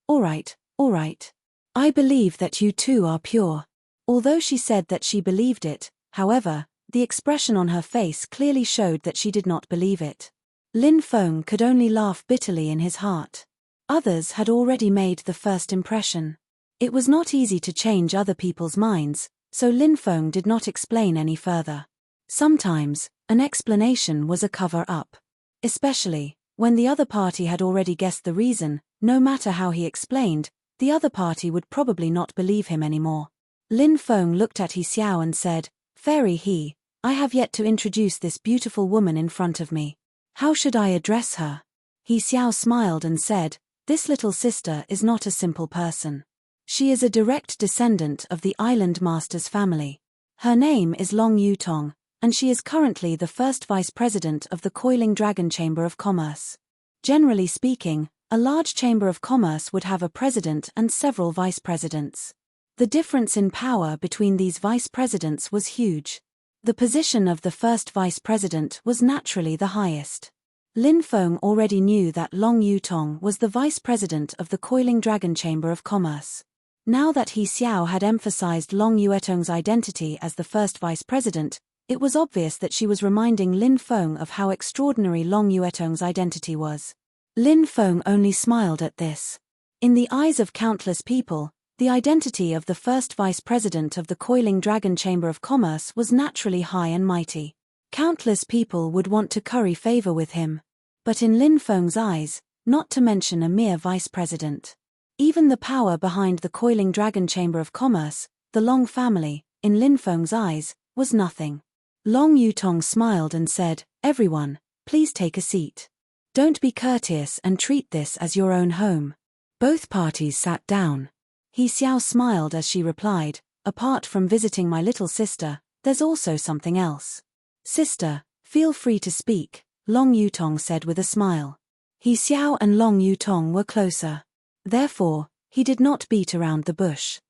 A: I believe that you two are pure." Although she said that she believed it, however, the expression on her face clearly showed that she did not believe it. Lin Feng could only laugh bitterly in his heart. Others had already made the first impression. It was not easy to change other people's minds, so Lin Feng did not explain any further. Sometimes, an explanation was a cover-up. Especially, when the other party had already guessed the reason, no matter how he explained, the other party would probably not believe him anymore. Lin Feng looked at He Xiao and said, "Fairy He, I have yet to introduce this beautiful woman in front of me. How should I address her?" He Xiao smiled and said, "This little sister is not a simple person. She is a direct descendant of the Island Master's family. Her name is Long Yutong, and she is currently the first vice president of the Coiling Dragon Chamber of Commerce. Generally speaking, a large chamber of commerce would have a president and several vice presidents. The difference in power between these vice presidents was huge. The position of the first vice president was naturally the highest. Lin Feng already knew that Long Yutong was the vice president of the Coiling Dragon Chamber of Commerce. Now that He Xiao had emphasized Long Yutong's identity as the first vice president, it was obvious that she was reminding Lin Feng of how extraordinary Long Yutong's identity was. Lin Feng only smiled at this. In the eyes of countless people, the identity of the first vice president of the Coiling Dragon Chamber of Commerce was naturally high and mighty. Countless people would want to curry favor with him. But in Lin Feng's eyes, not to mention a mere vice president. Even the power behind the Coiling Dragon Chamber of Commerce, the Long family, in Lin Feng's eyes, was nothing. Long Yutong smiled and said, "Everyone, please take a seat. Don't be courteous and treat this as your own home." Both parties sat down. He Xiao smiled as she replied, "Apart from visiting my little sister, there's also something else." "Sister, feel free to speak," Long Yutong said with a smile. He Xiao and Long Yutong were closer. Therefore, he did not beat around the bush.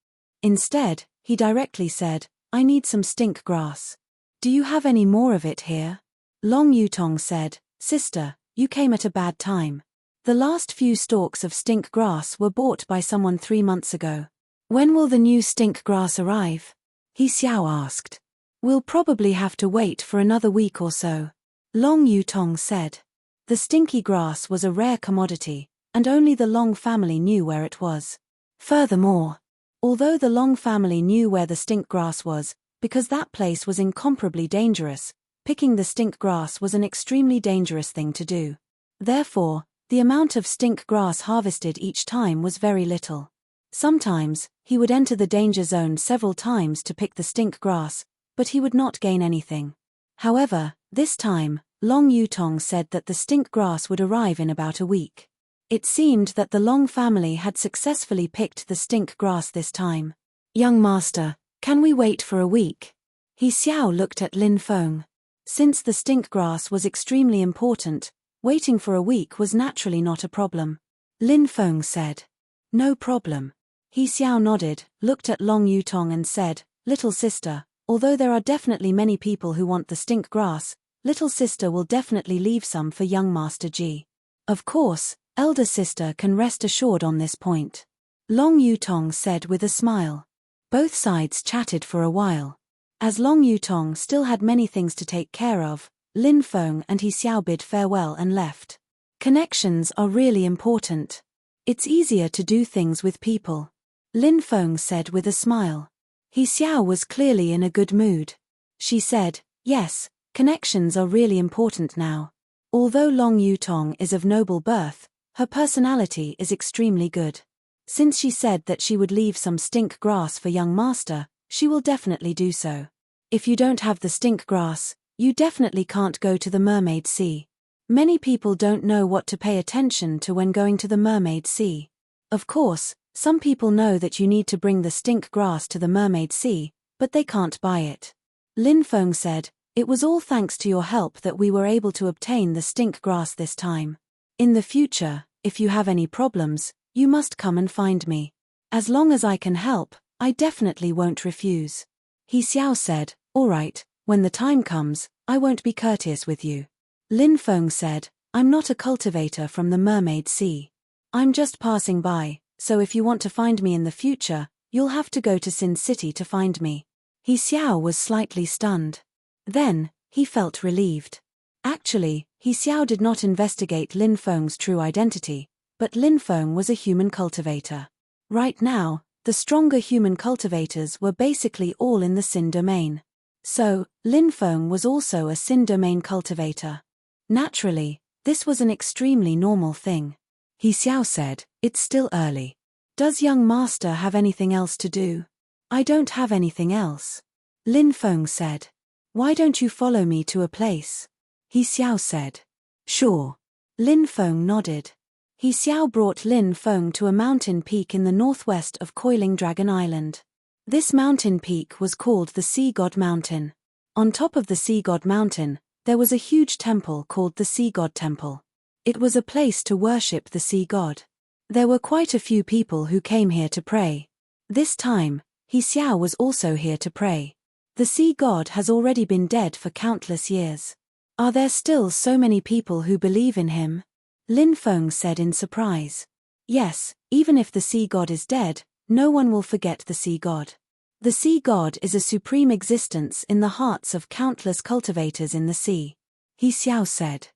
A: Instead, he directly said, "I need some stink grass. Do you have any more of it here?" Long Yutong said, "Sister, you came at a bad time. The last few stalks of stink grass were bought by someone 3 months ago. When will the new stink grass arrive? He Xiao asked. We'll probably have to wait for another week or so, Long Yutong said. The stinky grass was a rare commodity, and only the Long family knew where it was. Furthermore, although the Long family knew where the stink grass was, because that place was incomparably dangerous, picking the stink grass was an extremely dangerous thing to do. Therefore, the amount of stink grass harvested each time was very little. Sometimes, he would enter the danger zone several times to pick the stink grass, but he would not gain anything. However, this time, Long Yutong said that the stink grass would arrive in about a week. It seemed that the Long family had successfully picked the stink grass this time. Young master, can we wait for a week? He Xiao looked at Lin Feng. Since the stink grass was extremely important, waiting for a week was naturally not a problem. Lin Feng said. No problem. He Xiao nodded, looked at Long Yutong and said, Little sister, although there are definitely many people who want the stink grass, little sister will definitely leave some for young Master Ji. Of course, elder sister can rest assured on this point. Long Yutong said with a smile. Both sides chatted for a while. As Long Yutong still had many things to take care of, Lin Feng and He Xiao bid farewell and left. Connections are really important. It's easier to do things with people, Lin Feng said with a smile. He Xiao was clearly in a good mood. She said, yes, connections are really important now. Although Long Yutong is of noble birth, her personality is extremely good. Since she said that she would leave some stink grass for young master, she will definitely do so. If you don't have the stink grass, you definitely can't go to the Mermaid Sea. Many people don't know what to pay attention to when going to the Mermaid Sea. Of course, some people know that you need to bring the stink grass to the Mermaid Sea, but they can't buy it. Lin Feng said, it was all thanks to your help that we were able to obtain the stink grass this time. In the future, if you have any problems, you must come and find me. As long as I can help, I definitely won't refuse. He Xiao said, all right, when the time comes, I won't be courteous with you. Lin Feng said, I'm not a cultivator from the Mermaid Sea. I'm just passing by, so if you want to find me in the future, you'll have to go to Sin City to find me. He Xiao was slightly stunned. Then, he felt relieved. Actually, He Xiao did not investigate Lin Feng's true identity, but Lin Feng was a human cultivator. Right now, the stronger human cultivators were basically all in the Sin domain. So, Lin Feng was also a Sin domain cultivator. Naturally, this was an extremely normal thing. He Xiao said, it's still early. Does young master have anything else to do? I don't have anything else. Lin Feng said. Why don't you follow me to a place? He Xiao said. Sure. Lin Feng nodded. He Xiao brought Lin Feng to a mountain peak in the northwest of Coiling Dragon Island. This mountain peak was called the Sea God Mountain. On top of the Sea God Mountain, there was a huge temple called the Sea God Temple. It was a place to worship the sea god. There were quite a few people who came here to pray. This time, He Xiao was also here to pray. The sea god has already been dead for countless years. Are there still so many people who believe in him? Lin Feng said in surprise. Yes, even if the sea god is dead, no one will forget the sea god. The sea god is a supreme existence in the hearts of countless cultivators in the sea. He Xiao said.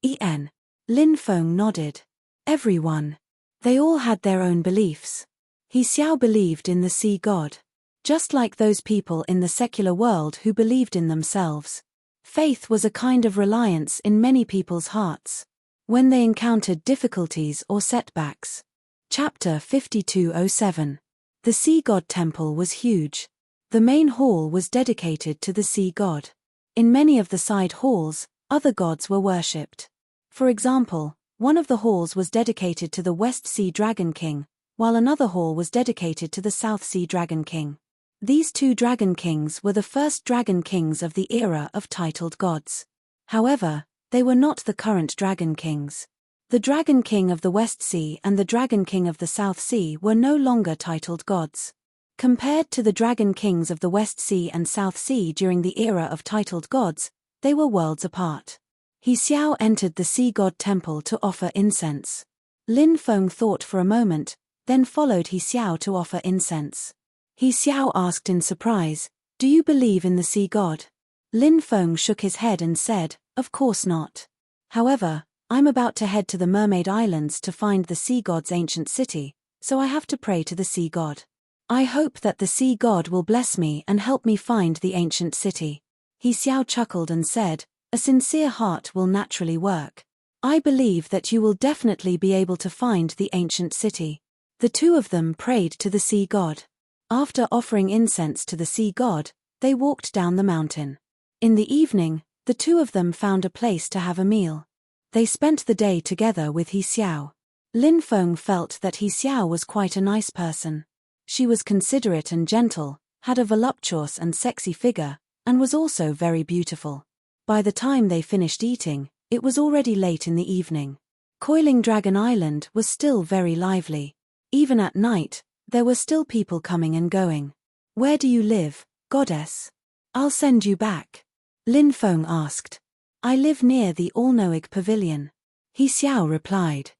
A: En. Lin Feng nodded. Everyone. They all had their own beliefs. He Xiao believed in the sea god. Just like those people in the secular world who believed in themselves. Faith was a kind of reliance in many people's hearts. When they encountered difficulties or setbacks. Chapter 5207. The Sea God Temple was huge. The main hall was dedicated to the sea god. In many of the side halls, other gods were worshipped. For example, one of the halls was dedicated to the West Sea Dragon King, while another hall was dedicated to the South Sea Dragon King. These two Dragon Kings were the first Dragon Kings of the era of titled gods. However, they were not the current Dragon Kings. The Dragon King of the West Sea and the Dragon King of the South Sea were no longer titled gods. Compared to the Dragon Kings of the West Sea and South Sea during the era of titled gods, they were worlds apart. He Xiao entered the Sea God Temple to offer incense. Lin Feng thought for a moment, then followed He Xiao to offer incense. He Xiao asked in surprise, "Do you believe in the sea god?" Lin Feng shook his head and said, "Of course not. However, I'm about to head to the Mermaid Islands to find the sea god's ancient city, so I have to pray to the sea god. I hope that the sea god will bless me and help me find the ancient city." He Xiao chuckled and said, "A sincere heart will naturally work. I believe that you will definitely be able to find the ancient city." The two of them prayed to the sea god. After offering incense to the sea god, they walked down the mountain. In the evening, the two of them found a place to have a meal. They spent the day together with He Xiao. Lin Feng felt that He Xiao was quite a nice person. She was considerate and gentle, had a voluptuous and sexy figure, and was also very beautiful. By the time they finished eating, it was already late in the evening. Coiling Dragon Island was still very lively. Even at night, there were still people coming and going. "Where do you live, goddess? I'll send you back," Lin Feng asked. "I live near the All-Knowing Pavilion," He Xiao replied.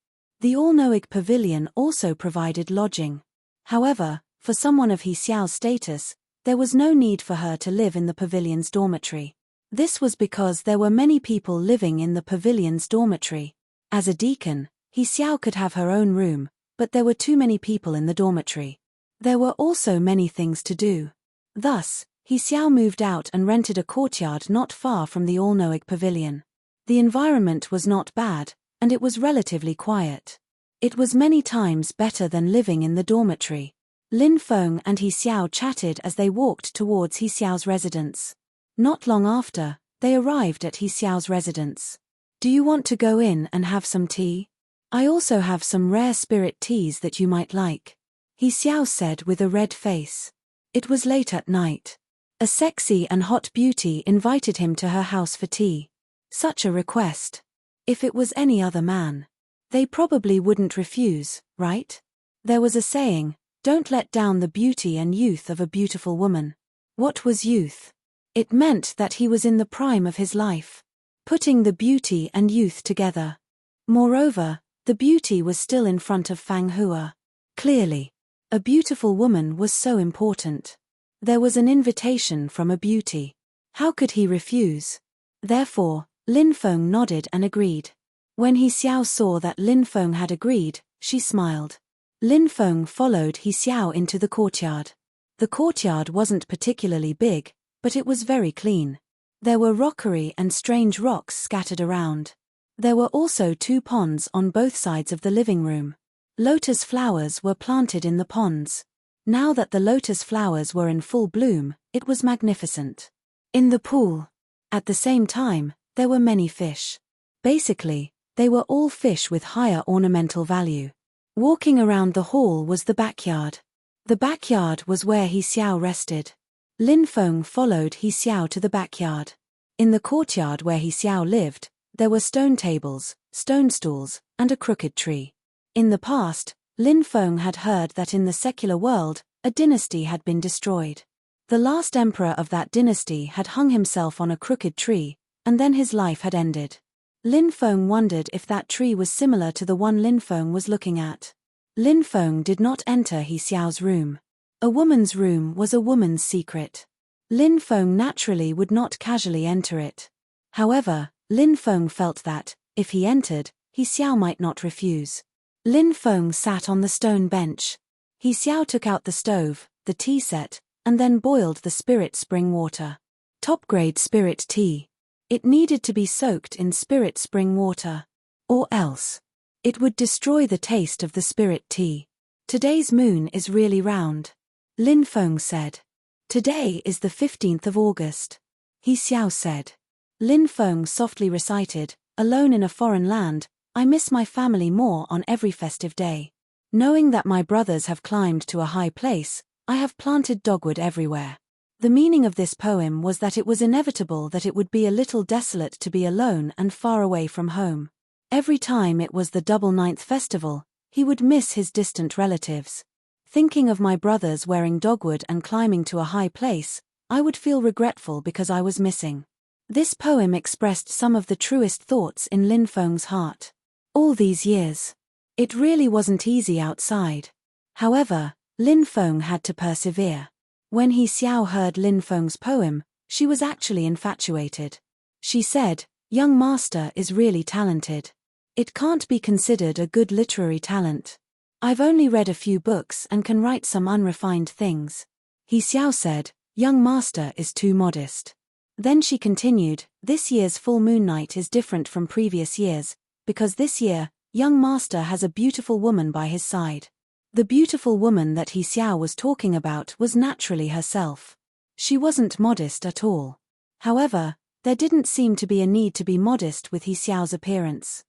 A: The All-Knowing Pavilion also provided lodging. However, for someone of He Xiao's status, there was no need for her to live in the pavilion's dormitory. This was because there were many people living in the pavilion's dormitory. As a deacon, He Xiao could have her own room, but there were too many people in the dormitory. There were also many things to do. Thus, He Xiao moved out and rented a courtyard not far from the All-Knowing Pavilion. The environment was not bad, and it was relatively quiet. It was many times better than living in the dormitory. Lin Feng and He Xiao chatted as they walked towards He Xiao's residence. Not long after, they arrived at He Xiao's residence. "Do you want to go in and have some tea? I also have some rare spirit teas that you might like," He Xiao said with a red face. It was late at night. A sexy and hot beauty invited him to her house for tea. Such a request. If it was any other man, they probably wouldn't refuse, right? There was a saying, "Don't let down the beauty and youth of a beautiful woman." What was youth? It meant that he was in the prime of his life. Putting the beauty and youth together. Moreover, the beauty was still in front of Fang Hua. Clearly, a beautiful woman was so important. There was an invitation from a beauty. How could he refuse? Therefore, Lin Feng nodded and agreed. When He Xiao saw that Lin Feng had agreed, she smiled. Lin Feng followed He Xiao into the courtyard. The courtyard wasn't particularly big, but it was very clean. There were rockery and strange rocks scattered around. There were also two ponds on both sides of the living room. Lotus flowers were planted in the ponds. Now that the lotus flowers were in full bloom, it was magnificent. In the pool, at the same time, there were many fish. Basically, they were all fish with higher ornamental value. Walking around the hall was the backyard. The backyard was where He Xiao rested. Lin Feng followed He Xiao to the backyard. In the courtyard where He Xiao lived, there were stone tables, stone stools, and a crooked tree. In the past, Lin Feng had heard that in the secular world, a dynasty had been destroyed. The last emperor of that dynasty had hung himself on a crooked tree, and then his life had ended. Lin Feng wondered if that tree was similar to the one Lin Feng was looking at. Lin Feng did not enter He Xiao's room. A woman's room was a woman's secret. Lin Feng naturally would not casually enter it. However, Lin Feng felt that, if he entered, He Xiao might not refuse. Lin Feng sat on the stone bench. He Xiao took out the stove, the tea set, and then boiled the spirit spring water. Top-grade spirit tea. It needed to be soaked in spirit spring water. Or else, it would destroy the taste of the spirit tea. "Today's moon is really round," Lin Feng said. "Today is the 15th of August," He Xiao said. Lin Feng softly recited, "Alone in a foreign land, I miss my family more on every festive day. Knowing that my brothers have climbed to a high place, I have planted dogwood everywhere." The meaning of this poem was that it was inevitable that it would be a little desolate to be alone and far away from home. Every time it was the double ninth festival, he would miss his distant relatives. "Thinking of my brothers wearing dogwood and climbing to a high place, I would feel regretful because I was missing." This poem expressed some of the truest thoughts in Lin Feng's heart. All these years, it really wasn't easy outside. However, Lin Feng had to persevere. When He Xiao heard Lin Feng's poem, she was actually infatuated. She said, "Young master is really talented. It can't be considered a good literary talent. I've only read a few books and can write some unrefined things." He Xiao said, "Young master is too modest." Then she continued, "This year's full moon night is different from previous years, because this year, young master has a beautiful woman by his side." The beautiful woman that He Xiao was talking about was naturally herself. She wasn't modest at all. However, there didn't seem to be a need to be modest with He Xiao's appearance.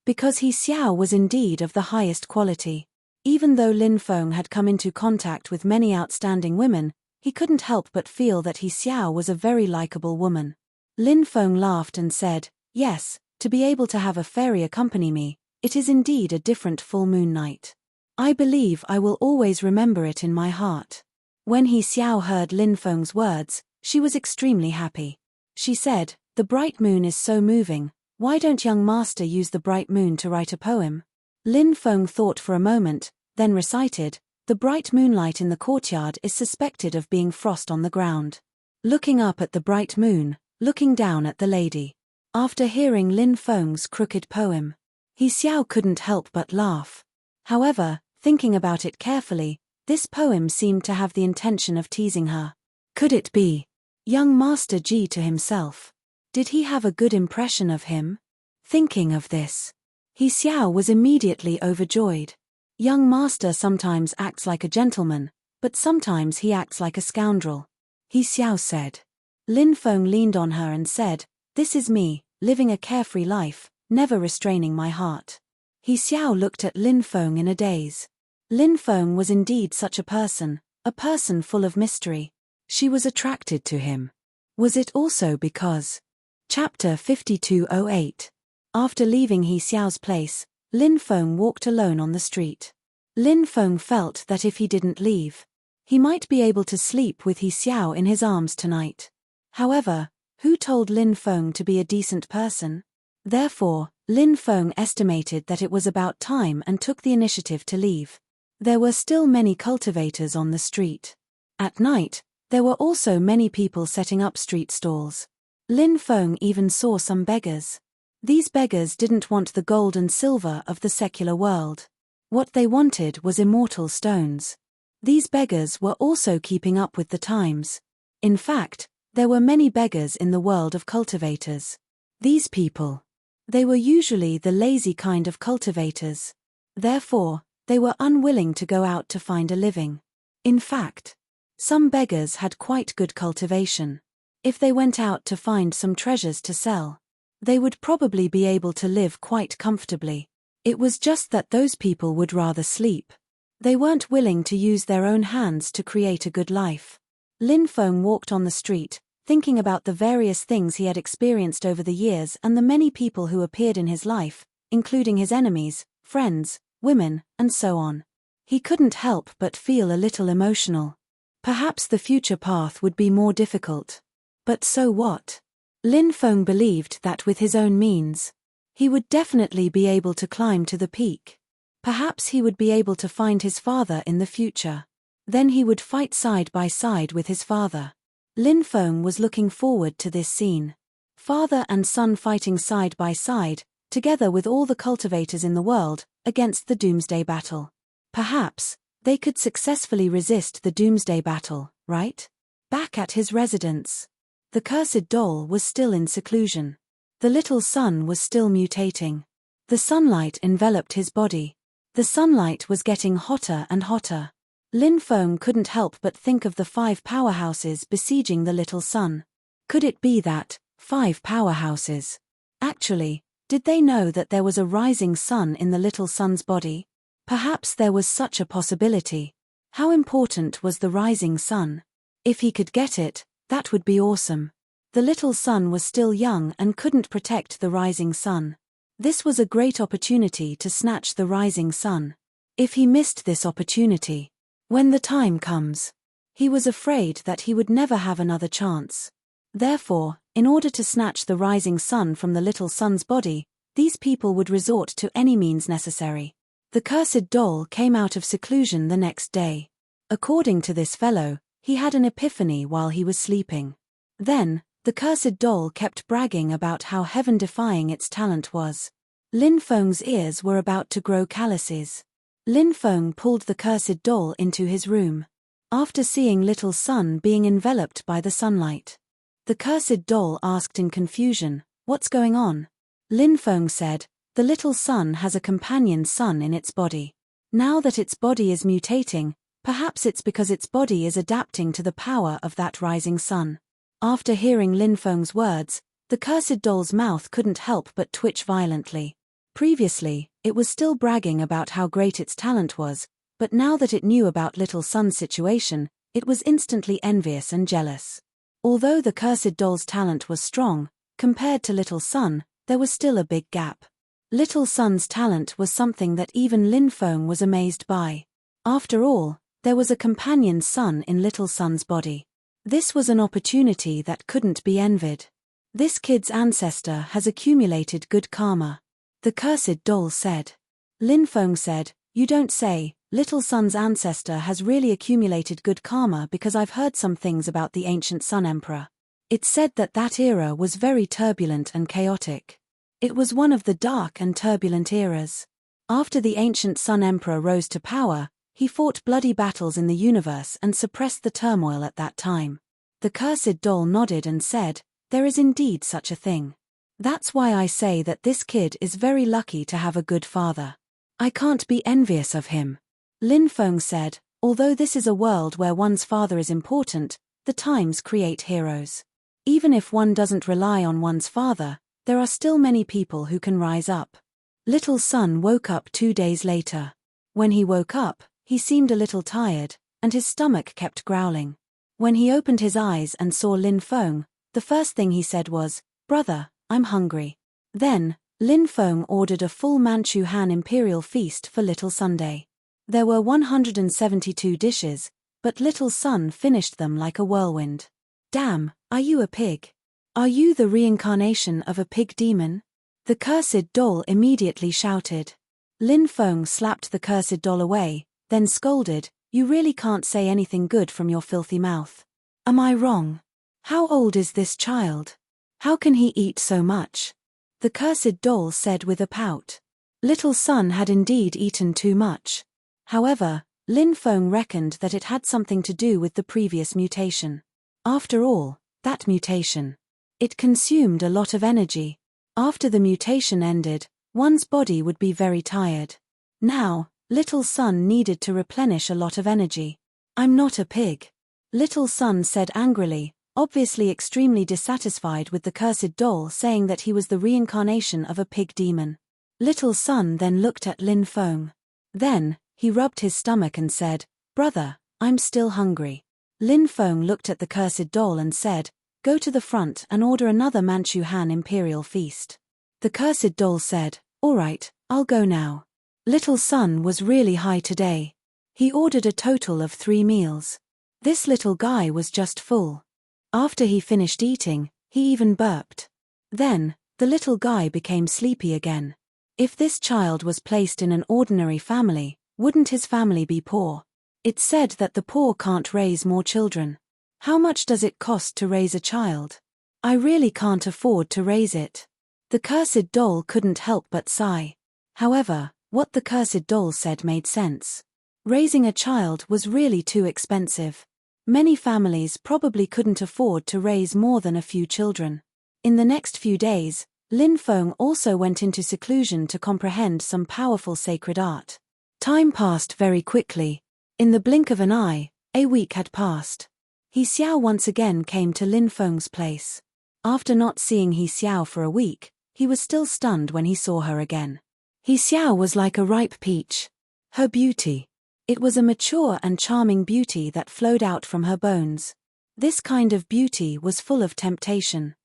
A: Because He Xiao was indeed of the highest quality. Even though Lin Feng had come into contact with many outstanding women, he couldn't help but feel that He Xiao was a very likable woman. Lin Feng laughed and said, "Yes, to be able to have a fairy accompany me, it is indeed a different full moon night. I believe I will always remember it in my heart." When He Xiao heard Lin Feng's words, she was extremely happy. She said, "The bright moon is so moving, why don't young master use the bright moon to write a poem?" Lin Feng thought for a moment, then recited, "The bright moonlight in the courtyard is suspected of being frost on the ground. Looking up at the bright moon, looking down at the lady." After hearing Lin Feng's crooked poem, He Xiao couldn't help but laugh. However, thinking about it carefully, this poem seemed to have the intention of teasing her. Could it be young Master Ji to himself? Did he have a good impression of him? Thinking of this, He Xiao was immediately overjoyed. Young master sometimes acts like a gentleman, but sometimes he acts like a scoundrel, He Xiao said. Lin Feng leaned on her and said, "This is me, living a carefree life, never restraining my heart." He Xiao looked at Lin Feng in a daze. Lin Feng was indeed such a person full of mystery. She was attracted to him. Was it also because? Chapter 5208. After leaving He Xiao's place, Lin Feng walked alone on the street. Lin Feng felt that if he didn't leave, he might be able to sleep with He Xiao in his arms tonight. However, who told Lin Feng to be a decent person? Therefore, Lin Feng estimated that it was about time and took the initiative to leave. There were still many cultivators on the street. At night, there were also many people setting up street stalls. Lin Feng even saw some beggars. These beggars didn't want the gold and silver of the secular world. What they wanted was immortal stones. These beggars were also keeping up with the times. In fact, there were many beggars in the world of cultivators. These people, they were usually the lazy kind of cultivators. Therefore, they were unwilling to go out to find a living. In fact, some beggars had quite good cultivation. If they went out to find some treasures to sell, they would probably be able to live quite comfortably. It was just that those people would rather sleep. They weren't willing to use their own hands to create a good life. Lin Feng walked on the street, thinking about the various things he had experienced over the years and the many people who appeared in his life, including his enemies, friends, women, and so on. He couldn't help but feel a little emotional. Perhaps the future path would be more difficult. But so what? Lin Feng believed that with his own means, he would definitely be able to climb to the peak. Perhaps he would be able to find his father in the future. Then he would fight side by side with his father. Lin Feng was looking forward to this scene. Father and son fighting side by side, together with all the cultivators in the world, against the doomsday battle. Perhaps they could successfully resist the doomsday battle, right? Back at his residence, the cursed doll was still in seclusion. The little sun was still mutating. The sunlight enveloped his body. The sunlight was getting hotter and hotter. Lin Feng couldn't help but think of the 5 powerhouses besieging the little sun. Could it be that 5 powerhouses? Actually, did they know that there was a rising sun in the little sun's body? Perhaps there was such a possibility. How important was the rising sun? If he could get it, that would be awesome. The little sun was still young and couldn't protect the rising sun. This was a great opportunity to snatch the rising sun. If he missed this opportunity, when the time comes, he was afraid that he would never have another chance. Therefore, in order to snatch the rising sun from the little sun's body, these people would resort to any means necessary. The cursed doll came out of seclusion the next day. According to this fellow, he had an epiphany while he was sleeping. Then, the cursed doll kept bragging about how heaven-defying its talent was. Lin Feng's ears were about to grow calluses. Lin Feng pulled the cursed doll into his room. After seeing little sun being enveloped by the sunlight, the cursed doll asked in confusion, "What's going on?" Lin Feng said, "The little sun has a companion sun in its body. Now that its body is mutating, perhaps it's because its body is adapting to the power of that rising sun." After hearing Lin Feng's words, the cursed doll's mouth couldn't help but twitch violently. Previously, it was still bragging about how great its talent was, but now that it knew about Little Sun's situation, it was instantly envious and jealous. Although the cursed doll's talent was strong, compared to Little Sun, there was still a big gap. Little Sun's talent was something that even Lin Feng was amazed by. After all, there was a companion sun in Little Sun's body. This was an opportunity that couldn't be envied. This kid's ancestor has accumulated good karma, the cursed doll said. Lin Feng said, "You don't say, Little Sun's ancestor has really accumulated good karma, because I've heard some things about the ancient Sun Emperor. It's said that that era was very turbulent and chaotic. It was one of the dark and turbulent eras. After the ancient Sun Emperor rose to power, he fought bloody battles in the universe and suppressed the turmoil at that time." The cursed doll nodded and said, "There is indeed such a thing. That's why I say that this kid is very lucky to have a good father. I can't be envious of him." Lin Feng said, "Although this is a world where one's father is important, the times create heroes. Even if one doesn't rely on one's father, there are still many people who can rise up." Little Sun woke up 2 days later. When he woke up, he seemed a little tired, and his stomach kept growling. When he opened his eyes and saw Lin Feng, the first thing he said was, "Brother, I'm hungry." Then, Lin Feng ordered a full Manchu Han imperial feast for Little Sunday. There were 172 dishes, but Little Sun finished them like a whirlwind. "Damn, are you a pig? Are you the reincarnation of a pig demon?" The cursed doll immediately shouted. Lin Feng slapped the cursed doll away, then scolded, "You really can't say anything good from your filthy mouth. Am I wrong? How old is this child? How can he eat so much?" The cursed doll said with a pout. Little Sun had indeed eaten too much. However, Lin Feng reckoned that it had something to do with the previous mutation. After all, that mutation. It consumed a lot of energy. After the mutation ended, one's body would be very tired. Now, Little Sun needed to replenish a lot of energy. "I'm not a pig," Little Sun said angrily, obviously extremely dissatisfied with the cursed doll saying that he was the reincarnation of a pig demon. Little Sun then looked at Lin Feng. Then, he rubbed his stomach and said, "Brother, I'm still hungry." Lin Feng looked at the cursed doll and said, "Go to the front and order another Manchu Han imperial feast." The cursed doll said, "All right, I'll go now." Little Sun was really high today. He ordered a total of 3 meals. This little guy was just full. After he finished eating, he even burped. Then, the little guy became sleepy again. If this child was placed in an ordinary family, wouldn't his family be poor? It's said that the poor can't raise more children. How much does it cost to raise a child? I really can't afford to raise it. The cursed doll couldn't help but sigh. However, what the cursed doll said made sense. Raising a child was really too expensive. Many families probably couldn't afford to raise more than a few children. In the next few days, Lin Feng also went into seclusion to comprehend some powerful sacred art. Time passed very quickly. In the blink of an eye, a week had passed. He Xiao once again came to Lin Feng's place. After not seeing He Xiao for a week, he was still stunned when he saw her again. He Xiao was like a ripe peach. Her beauty. It was a mature and charming beauty that flowed out from her bones. This kind of beauty was full of temptation.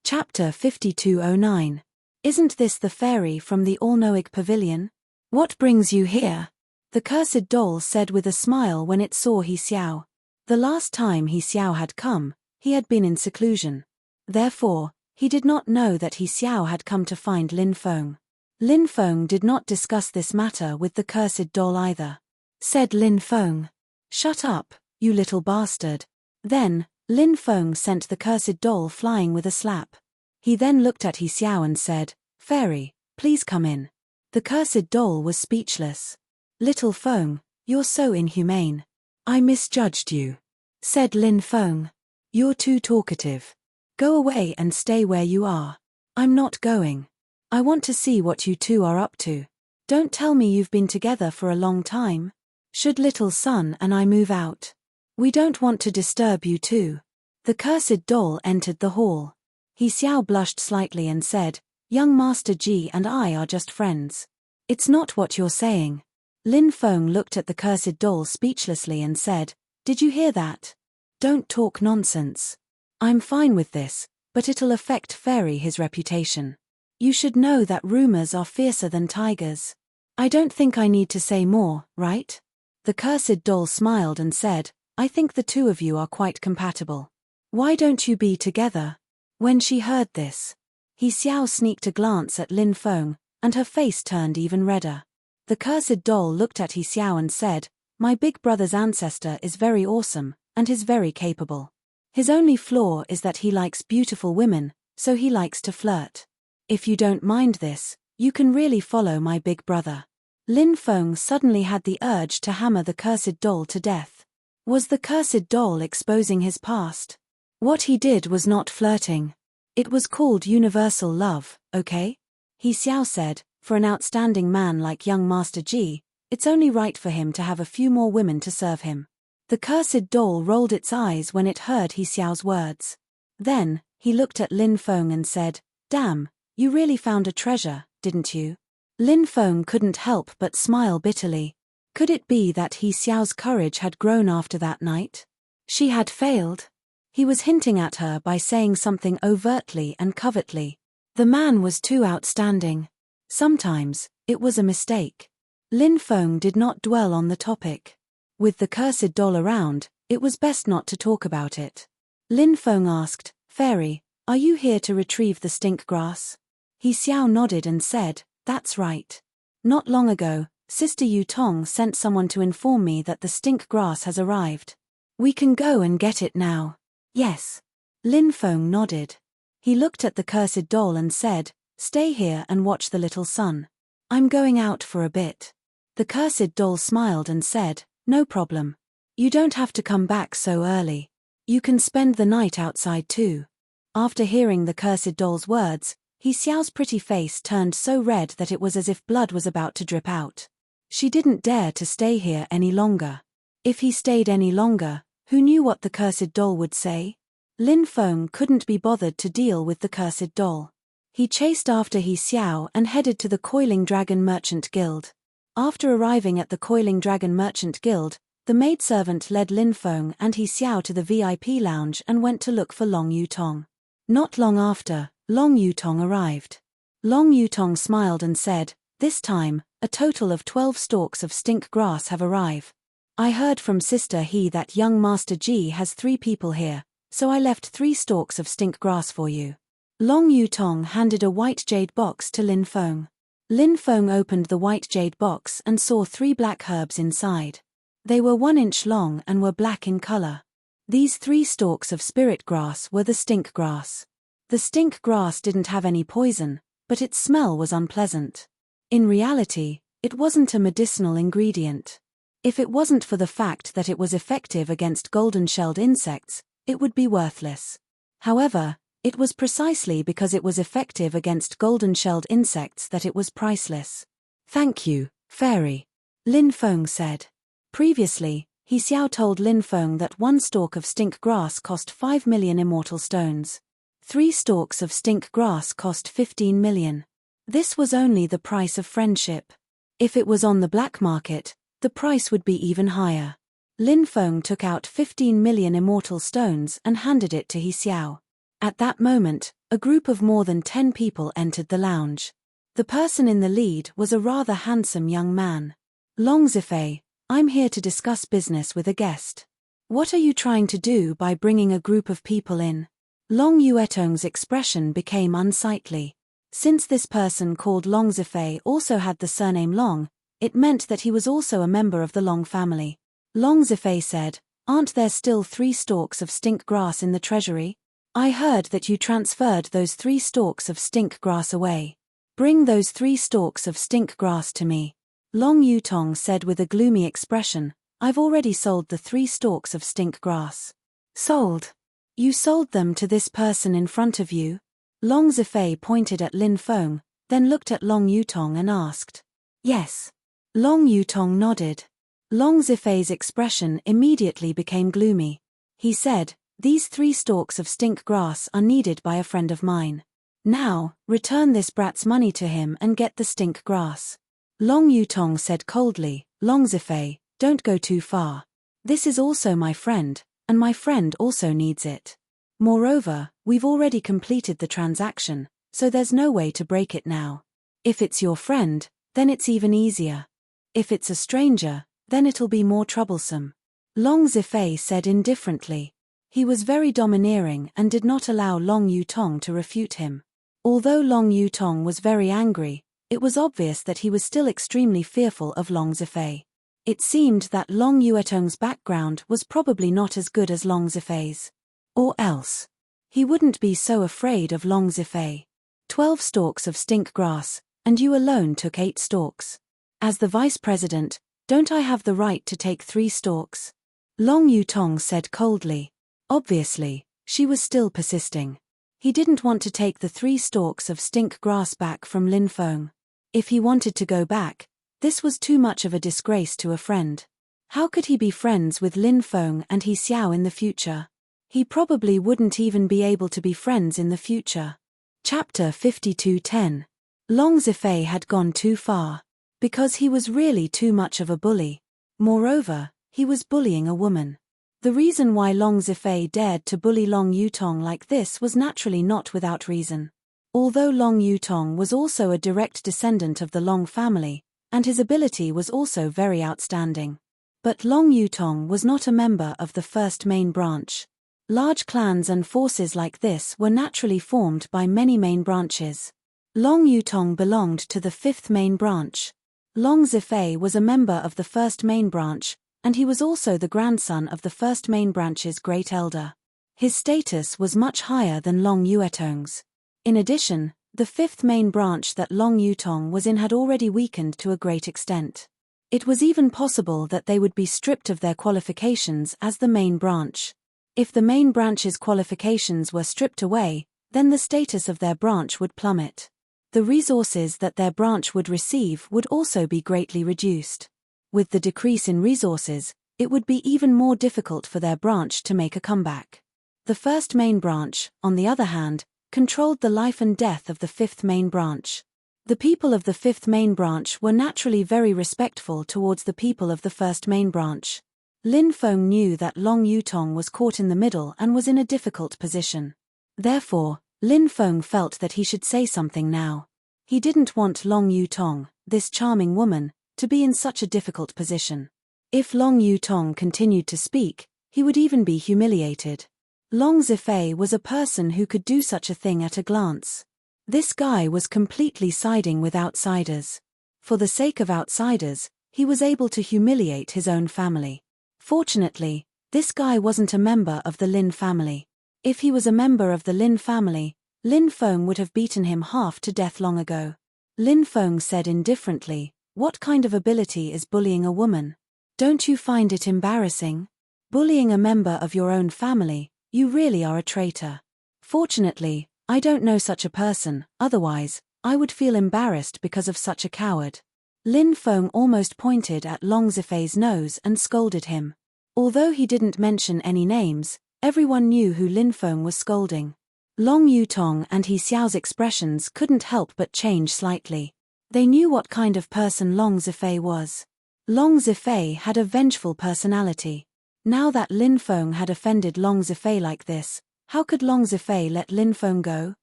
A: Chapter 5209. Isn't this the fairy from the all-knowing pavilion? What brings you here? The cursed doll said with a smile when it saw He Xiao. The last time He Xiao had come, he had been in seclusion. Therefore, he did not know that He Xiao had come to find Lin Feng. Lin Feng did not discuss this matter with the cursed doll either. Said Lin Feng. Shut up, you little bastard. Then, Lin Feng sent the cursed doll flying with a slap. He then looked at He Xiao and said, Fairy, please come in. The cursed doll was speechless. Little Feng, you're so inhumane. I misjudged you. Said Lin Feng. You're too talkative. Go away and stay where you are. I'm not going. I want to see what you two are up to. Don't tell me you've been together for a long time. Should little son and I move out? We don't want to disturb you two. The cursed doll entered the hall. He Xiao blushed slightly and said, Young Master Ji and I are just friends. It's not what you're saying. Lin Feng looked at the cursed doll speechlessly and said, Did you hear that? Don't talk nonsense. I'm fine with this, but it'll affect Fairy his reputation. You should know that rumors are fiercer than tigers. I don't think I need to say more, right? The cursed doll smiled and said, I think the two of you are quite compatible. Why don't you be together? When she heard this, He Xiao sneaked a glance at Lin Feng, and her face turned even redder. The cursed doll looked at He Xiao and said, My big brother's ancestor is very awesome, and is very capable. His only flaw is that he likes beautiful women, so he likes to flirt. If you don't mind this, you can really follow my big brother. Lin Feng suddenly had the urge to hammer the cursed doll to death. Was the cursed doll exposing his past? What he did was not flirting. It was called universal love, okay? He Xiao said, for an outstanding man like young Master Ji, it's only right for him to have a few more women to serve him. The cursed doll rolled its eyes when it heard He Xiao's words. Then, he looked at Lin Feng and said, Damn, you really found a treasure, didn't you? Lin Feng couldn't help but smile bitterly. Could it be that He Xiao's courage had grown after that night? She had failed. He was hinting at her by saying something overtly and covertly. The man was too outstanding. Sometimes, it was a mistake. Lin Feng did not dwell on the topic. With the cursed doll around, it was best not to talk about it. Lin Feng asked, Fairy, are you here to retrieve the stink grass? He Xiao nodded and said, That's right. Not long ago, Sister Yu Tong sent someone to inform me that the stink grass has arrived. We can go and get it now. Yes. Lin Feng nodded. He looked at the cursed doll and said, Stay here and watch the little son. I'm going out for a bit. The cursed doll smiled and said, No problem. You don't have to come back so early. You can spend the night outside too. After hearing the cursed doll's words, He Xiao's pretty face turned so red that it was as if blood was about to drip out. She didn't dare to stay here any longer. If he stayed any longer, who knew what the cursed doll would say? Lin Feng couldn't be bothered to deal with the cursed doll. He chased after He Xiao and headed to the Coiling Dragon Merchant Guild. After arriving at the Coiling Dragon Merchant Guild, the maidservant led Lin Feng and He Xiao to the VIP lounge and went to look for Long Yutong. Not long after, Long Yutong arrived. Long Yutong smiled and said, This time, a total of 12 stalks of stink grass have arrived. I heard from Sister He that young Master Ji has 3 people here, so I left 3 stalks of stink grass for you. Long Yutong handed a white jade box to Lin Feng. Lin Feng opened the white jade box and saw 3 black herbs inside. They were 1 inch long and were black in color. These 3 stalks of spirit grass were the stink grass. The stink grass didn't have any poison, but its smell was unpleasant. In reality, it wasn't a medicinal ingredient. If it wasn't for the fact that it was effective against golden-shelled insects, it would be worthless. However, it was precisely because it was effective against golden-shelled insects that it was priceless. Thank you, Fairy. Lin Feng said. Previously, He Xiao told Lin Feng that 1 stalk of stink grass cost 5 million immortal stones. 3 stalks of stink grass cost 15 million. This was only the price of friendship. If it was on the black market, the price would be even higher. Lin Feng took out 15 million immortal stones and handed it to He Xiao. At that moment, a group of more than 10 people entered the lounge. The person in the lead was a rather handsome young man. Long Zifei, I'm here to discuss business with a guest. What are you trying to do by bringing a group of people in? Long Yuetong's expression became unsightly. Since this person called Long Zifei also had the surname Long, it meant that he was also a member of the Long family. Long Zifei said, "Aren't there still 3 stalks of stink grass in the treasury? I heard that you transferred those 3 stalks of stink grass away. Bring those 3 stalks of stink grass to me." Long Yutong said with a gloomy expression, "I've already sold the 3 stalks of stink grass." "Sold? You sold them to this person in front of you?" Long Zifei pointed at Lin Feng, then looked at Long Yutong and asked. "Yes." Long Yutong nodded. Long Zifei's expression immediately became gloomy. He said, "These 3 stalks of stink grass are needed by a friend of mine. Now, return this brat's money to him and get the stink grass." Long Yutong said coldly, "Long Zifei, don't go too far. This is also my friend, and my friend also needs it. Moreover, we've already completed the transaction, so there's no way to break it now. If it's your friend, then it's even easier. If it's a stranger, then it'll be more troublesome." Long Zifei said indifferently. He was very domineering and did not allow Long Yutong to refute him. Although Long Yutong was very angry, it was obvious that he was still extremely fearful of Long Zifei. It seemed that Long Yuetong's background was probably not as good as Long Zifei's. Or else, he wouldn't be so afraid of Long Zifei. 12 stalks of stink grass, and you alone took 8 stalks. As the vice president, don't I have the right to take 3 stalks? Long Yutong said coldly. Obviously, she was still persisting. He didn't want to take the 3 stalks of stink grass back from Lin Feng. If he wanted to go back, this was too much of a disgrace to a friend. How could he be friends with Lin Feng and He Xiao in the future? He probably wouldn't even be able to be friends in the future. Chapter 52:10. Long Zifei had gone too far. Because he was really too much of a bully. Moreover, he was bullying a woman. The reason why Long Zifei dared to bully Long Yutong like this was naturally not without reason. Although Long Yutong was also a direct descendant of the Long family, and his ability was also very outstanding. But Long Yutong was not a member of the first main branch. Large clans and forces like this were naturally formed by many main branches. Long Yutong belonged to the 5th main branch. Long Zifei was a member of the first main branch, and he was also the grandson of the first main branch's great elder. His status was much higher than Long Yuetong's. In addition, the 5th main branch that Long Yutong was in had already weakened to a great extent. It was even possible that they would be stripped of their qualifications as the main branch. If the main branch's qualifications were stripped away, then the status of their branch would plummet. The resources that their branch would receive would also be greatly reduced. With the decrease in resources, it would be even more difficult for their branch to make a comeback. The first main branch, on the other hand, controlled the life and death of the 5th main branch. The people of the 5th main branch were naturally very respectful towards the people of the first main branch. Lin Feng knew that Long Yutong was caught in the middle and was in a difficult position. Therefore, Lin Feng felt that he should say something now. He didn't want Long Yutong, this charming woman, to be in such a difficult position. If Long Yutong continued to speak, he would even be humiliated. Long Zifei was a person who could do such a thing at a glance. This guy was completely siding with outsiders. For the sake of outsiders, he was able to humiliate his own family. Fortunately, this guy wasn't a member of the Lin family. If he was a member of the Lin family, Lin Feng would have beaten him half to death long ago. Lin Feng said indifferently, "What kind of ability is bullying a woman? Don't you find it embarrassing? Bullying a member of your own family, you really are a traitor." Fortunately, I don't know such a person, otherwise, I would feel embarrassed because of such a coward. Lin Feng almost pointed at Long Zifei's nose and scolded him. Although he didn't mention any names, everyone knew who Lin Feng was scolding. Long Yutong and He Xiao's expressions couldn't help but change slightly. They knew what kind of person Long Zifei was. Long Zifei had a vengeful personality. Now that Lin Feng had offended Long Zifei like this, how could Long Zifei let Lin Feng go?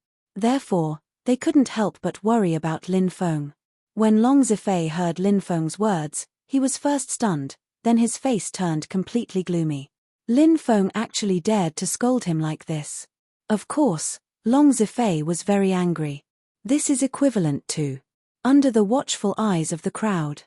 A: Therefore, they couldn't help but worry about Lin Feng. When Long Zifei heard Lin Feng's words, he was first stunned, then his face turned completely gloomy. Lin Feng actually dared to scold him like this. Of course, Long Zifei was very angry. This is equivalent to under the watchful eyes of the crowd.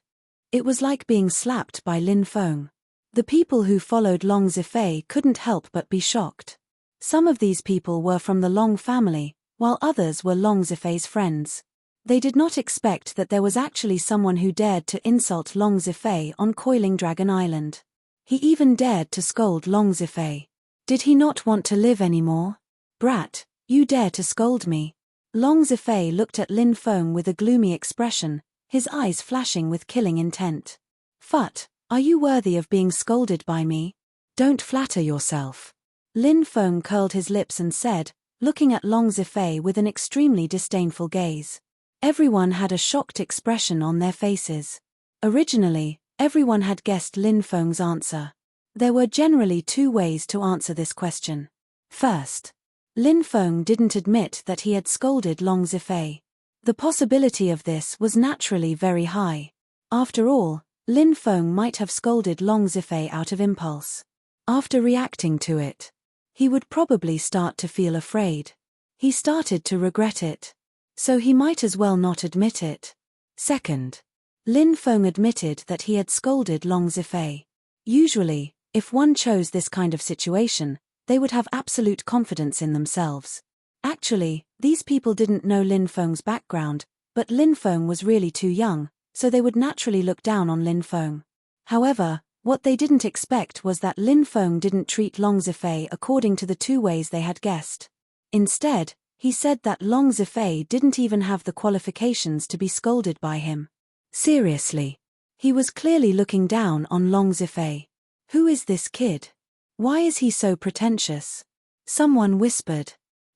A: It was like being slapped by Lin Feng. The people who followed Long Zifei couldn't help but be shocked. Some of these people were from the Long family, while others were Long Zifei's friends. They did not expect that there was actually someone who dared to insult Long Zifei on Coiling Dragon Island. He even dared to scold Long Zifei. Did he not want to live anymore? Brat, you dare to scold me. Long Zifei looked at Lin Feng with a gloomy expression, his eyes flashing with killing intent. Phut, are you worthy of being scolded by me? Don't flatter yourself. Lin Feng curled his lips and said, looking at Long Zifei with an extremely disdainful gaze. Everyone had a shocked expression on their faces. Originally, everyone had guessed Lin Feng's answer. There were generally two ways to answer this question. First, Lin Feng didn't admit that he had scolded Long Zifei. The possibility of this was naturally very high. After all, Lin Feng might have scolded Long Zifei out of impulse. After reacting to it, he would probably start to feel afraid. He started to regret it. So he might as well not admit it. Second, Lin Feng admitted that he had scolded Long Zifei. Usually, if one chose this kind of situation, they would have absolute confidence in themselves. Actually, these people didn't know Lin Feng's background, but Lin Feng was really too young, so they would naturally look down on Lin Feng. However, what they didn't expect was that Lin Feng didn't treat Long Zifei according to the two ways they had guessed. Instead, he said that Long Zifei didn't even have the qualifications to be scolded by him. Seriously. He was clearly looking down on Long Zifei. Who is this kid? Why is he so pretentious? Someone whispered.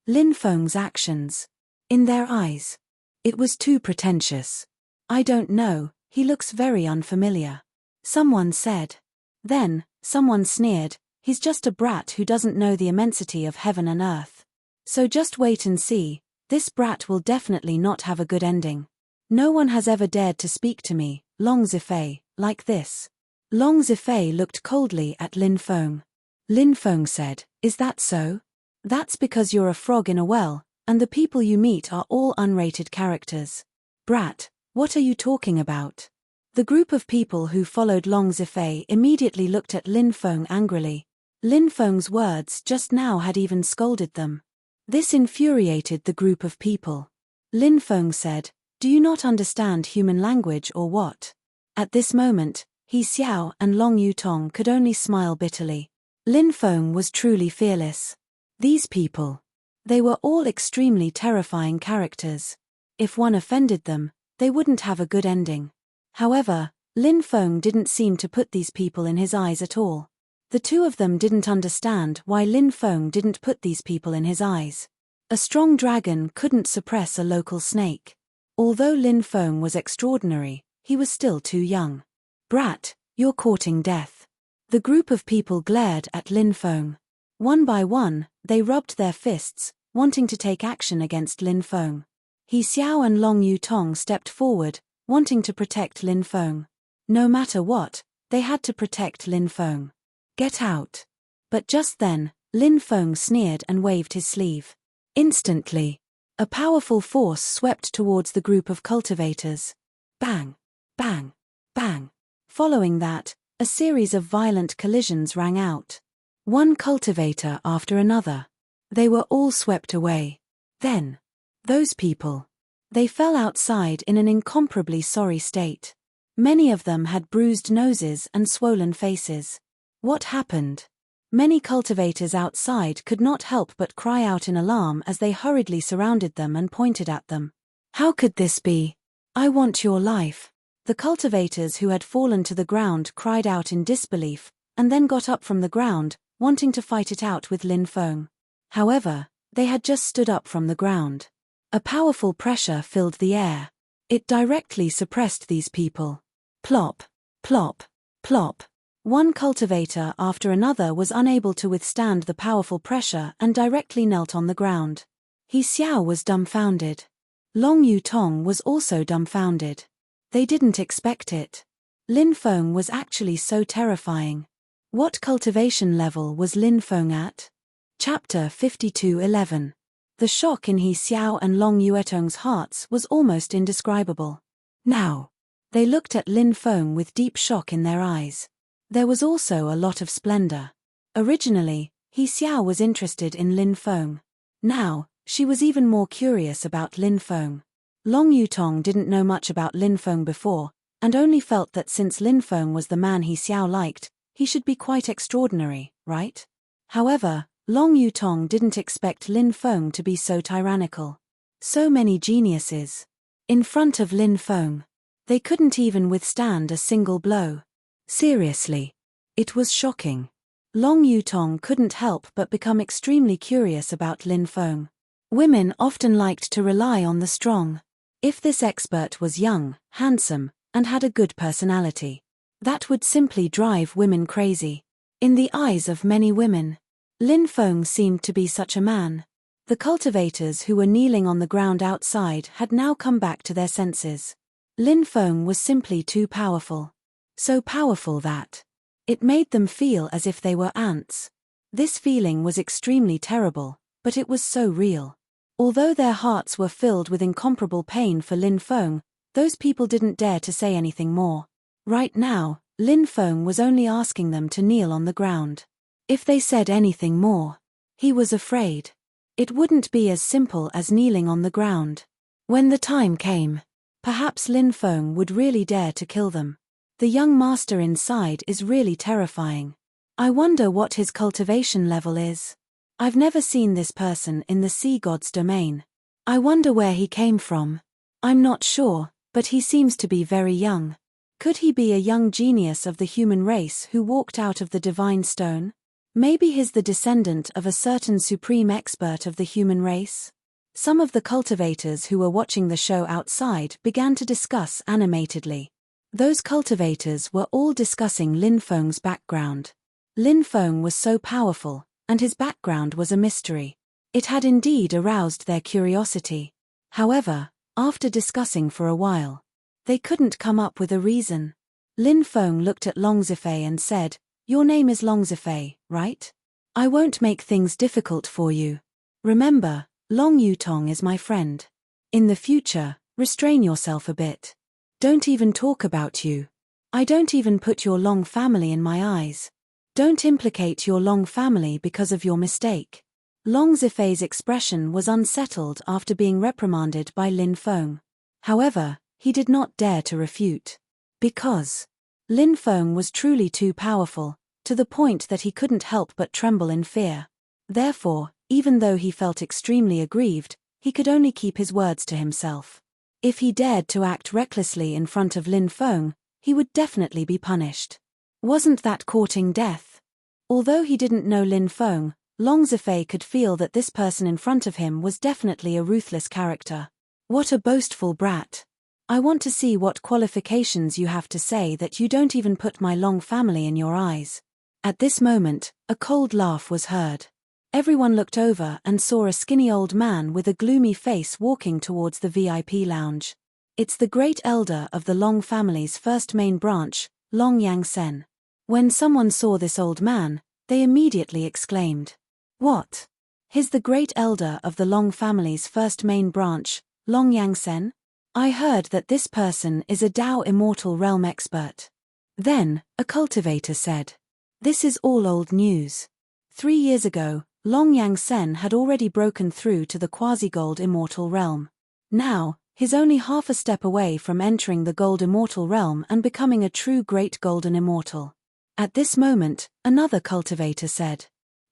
A: Lin Feng's actions. In their eyes. It was too pretentious. I don't know, he looks very unfamiliar. Someone said. Then, someone sneered, he's just a brat who doesn't know the immensity of heaven and earth. So just wait and see, this brat will definitely not have a good ending. No one has ever dared to speak to me, Long Zifei, like this. Long Zifei looked coldly at Lin Feng. Lin Feng said, is that so? That's because you're a frog in a well, and the people you meet are all unrated characters. Brat, what are you talking about? The group of people who followed Long Zifei immediately looked at Lin Feng angrily. Lin Feng's words just now had even scolded them. This infuriated the group of people. Lin Feng said, do you not understand human language or what? At this moment, He Xiao and Long Yutong could only smile bitterly. Lin Feng was truly fearless. These people. They were all extremely terrifying characters. If one offended them, they wouldn't have a good ending. However, Lin Feng didn't seem to put these people in his eyes at all. The two of them didn't understand why Lin Feng didn't put these people in his eyes. A strong dragon couldn't suppress a local snake. Although Lin Feng was extraordinary, he was still too young. Brat, you're courting death. The group of people glared at Lin Feng. One by one, they rubbed their fists, wanting to take action against Lin Feng. He Xiao and Long Yutong stepped forward, wanting to protect Lin Feng. No matter what, they had to protect Lin Feng. Get out. But just then, Lin Feng sneered and waved his sleeve. Instantly, a powerful force swept towards the group of cultivators. Bang! Bang! Bang! Following that, a series of violent collisions rang out. One cultivator after another. They were all swept away. Then, those people. They fell outside in an incomparably sorry state. Many of them had bruised noses and swollen faces. What happened? Many cultivators outside could not help but cry out in alarm as they hurriedly surrounded them and pointed at them. How could this be? I want your life. The cultivators who had fallen to the ground cried out in disbelief, and then got up from the ground, wanting to fight it out with Lin Feng. However, they had just stood up from the ground. A powerful pressure filled the air. It directly suppressed these people. Plop, plop, plop. One cultivator after another was unable to withstand the powerful pressure and directly knelt on the ground. He Xiao was dumbfounded. Long Yutong was also dumbfounded. They didn't expect it. Lin Feng was actually so terrifying. What cultivation level was Lin Feng at? Chapter 52:11. The shock in He Xiao and Long Yuetong's hearts was almost indescribable. Now, they looked at Lin Feng with deep shock in their eyes. There was also a lot of splendor. Originally, He Xiao was interested in Lin Feng. Now, she was even more curious about Lin Feng. Long Yutong didn't know much about Lin Feng before, and only felt that since Lin Feng was the man He Xiao liked, he should be quite extraordinary, right? However, Long Yutong didn't expect Lin Feng to be so tyrannical. So many geniuses. In front of Lin Feng. They couldn't even withstand a single blow. Seriously. It was shocking. Long Yutong couldn't help but become extremely curious about Lin Feng. Women often liked to rely on the strong. If this expert was young, handsome, and had a good personality, that would simply drive women crazy. In the eyes of many women, Lin Feng seemed to be such a man. The cultivators who were kneeling on the ground outside had now come back to their senses. Lin Feng was simply too powerful. So powerful that it made them feel as if they were ants. This feeling was extremely terrible, but it was so real. Although their hearts were filled with incomparable pain for Lin Feng, those people didn't dare to say anything more. Right now, Lin Feng was only asking them to kneel on the ground. If they said anything more, he was afraid it wouldn't be as simple as kneeling on the ground. When the time came, perhaps Lin Feng would really dare to kill them. The young master inside is really terrifying. I wonder what his cultivation level is. I've never seen this person in the sea god's domain. I wonder where he came from. I'm not sure, but he seems to be very young. Could he be a young genius of the human race who walked out of the divine stone? Maybe he's the descendant of a certain supreme expert of the human race? Some of the cultivators who were watching the show outside began to discuss animatedly. Those cultivators were all discussing Lin Feng's background. Lin Feng was so powerful, and his background was a mystery. It had indeed aroused their curiosity. However, after discussing for a while, they couldn't come up with a reason. Lin Feng looked at Long Zifei and said, "Your name is Long Zifei, right? I won't make things difficult for you. Remember, Long Yutong is my friend. In the future, restrain yourself a bit. Don't even talk about you. I don't even put your Long family in my eyes. Don't implicate your Long family because of your mistake." Long Zifei's expression was unsettled after being reprimanded by Lin Feng. However, he did not dare to refute. Because Lin Feng was truly too powerful, to the point that he couldn't help but tremble in fear. Therefore, even though he felt extremely aggrieved, he could only keep his words to himself. If he dared to act recklessly in front of Lin Feng, he would definitely be punished. Wasn't that courting death? Although he didn't know Lin Feng, Long Zifei could feel that this person in front of him was definitely a ruthless character. What a boastful brat. I want to see what qualifications you have to say that you don't even put my Long family in your eyes. At this moment, a cold laugh was heard. Everyone looked over and saw a skinny old man with a gloomy face walking towards the VIP lounge. It's the great elder of the Long family's first main branch, Long Yangsen. When someone saw this old man, they immediately exclaimed, "What? He's the great elder of the Long family's first main branch, Long Yangsen? I heard that this person is a Dao Immortal Realm expert." Then, a cultivator said, "This is all old news. 3 years ago, Long Yangsen had already broken through to the quasi-gold Immortal Realm. Now, he's only half a step away from entering the Gold Immortal Realm and becoming a true Great Golden Immortal." At this moment, another cultivator said,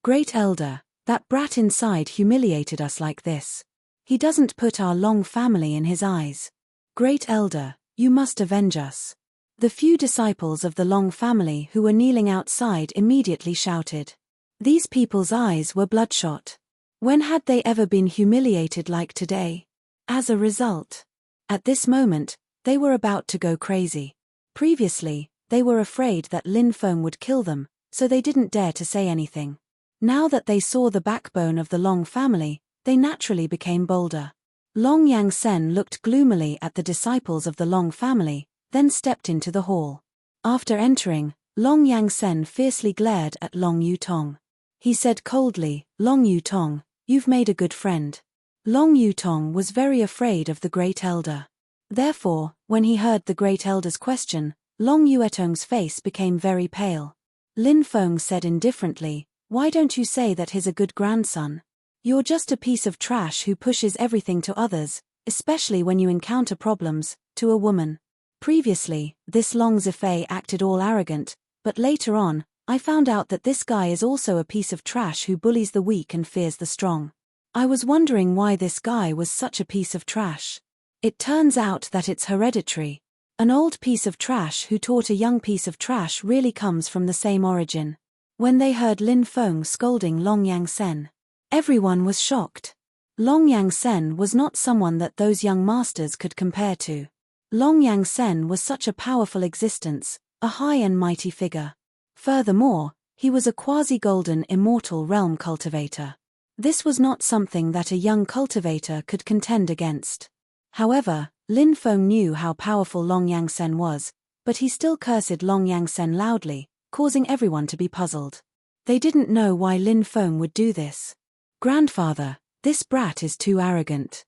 A: "Great Elder, that brat inside humiliated us like this. He doesn't put our Long family in his eyes. Great Elder, you must avenge us." The few disciples of the Long family who were kneeling outside immediately shouted. These people's eyes were bloodshot. When had they ever been humiliated like today? As a result, at this moment, they were about to go crazy. Previously, they were afraid that Lin Feng would kill them, so they didn't dare to say anything. Now that they saw the backbone of the Long family, they naturally became bolder. Long Yangsen looked gloomily at the disciples of the Long family, then stepped into the hall. After entering, Long Yangsen fiercely glared at Long Yutong. He said coldly, "Long Yutong, you've made a good friend. Long Yutong was very afraid of the Great Elder. Therefore, when he heard the Great Elder's question, Long Yuetong's face became very pale. Lin Feng said indifferently, "Why don't you say that he's a good grandson? You're just a piece of trash who pushes everything to others, especially when you encounter problems, to a woman." Previously, this Long Zifei acted all arrogant, but later on, I found out that this guy is also a piece of trash who bullies the weak and fears the strong. I was wondering why this guy was such a piece of trash. It turns out that it's hereditary. An old piece of trash who taught a young piece of trash really comes from the same origin. When they heard Lin Feng scolding Long Yang Sen, everyone was shocked. Long Yang Sen was not someone that those young masters could compare to. Long Yang Sen was such a powerful existence, a high and mighty figure. Furthermore, he was a quasi-golden immortal realm cultivator. This was not something that a young cultivator could contend against. However, Lin Feng knew how powerful Long Yang Sen was, but he still cursed Long Yang Sen loudly, causing everyone to be puzzled. They didn't know why Lin Feng would do this. "Grandfather, this brat is too arrogant.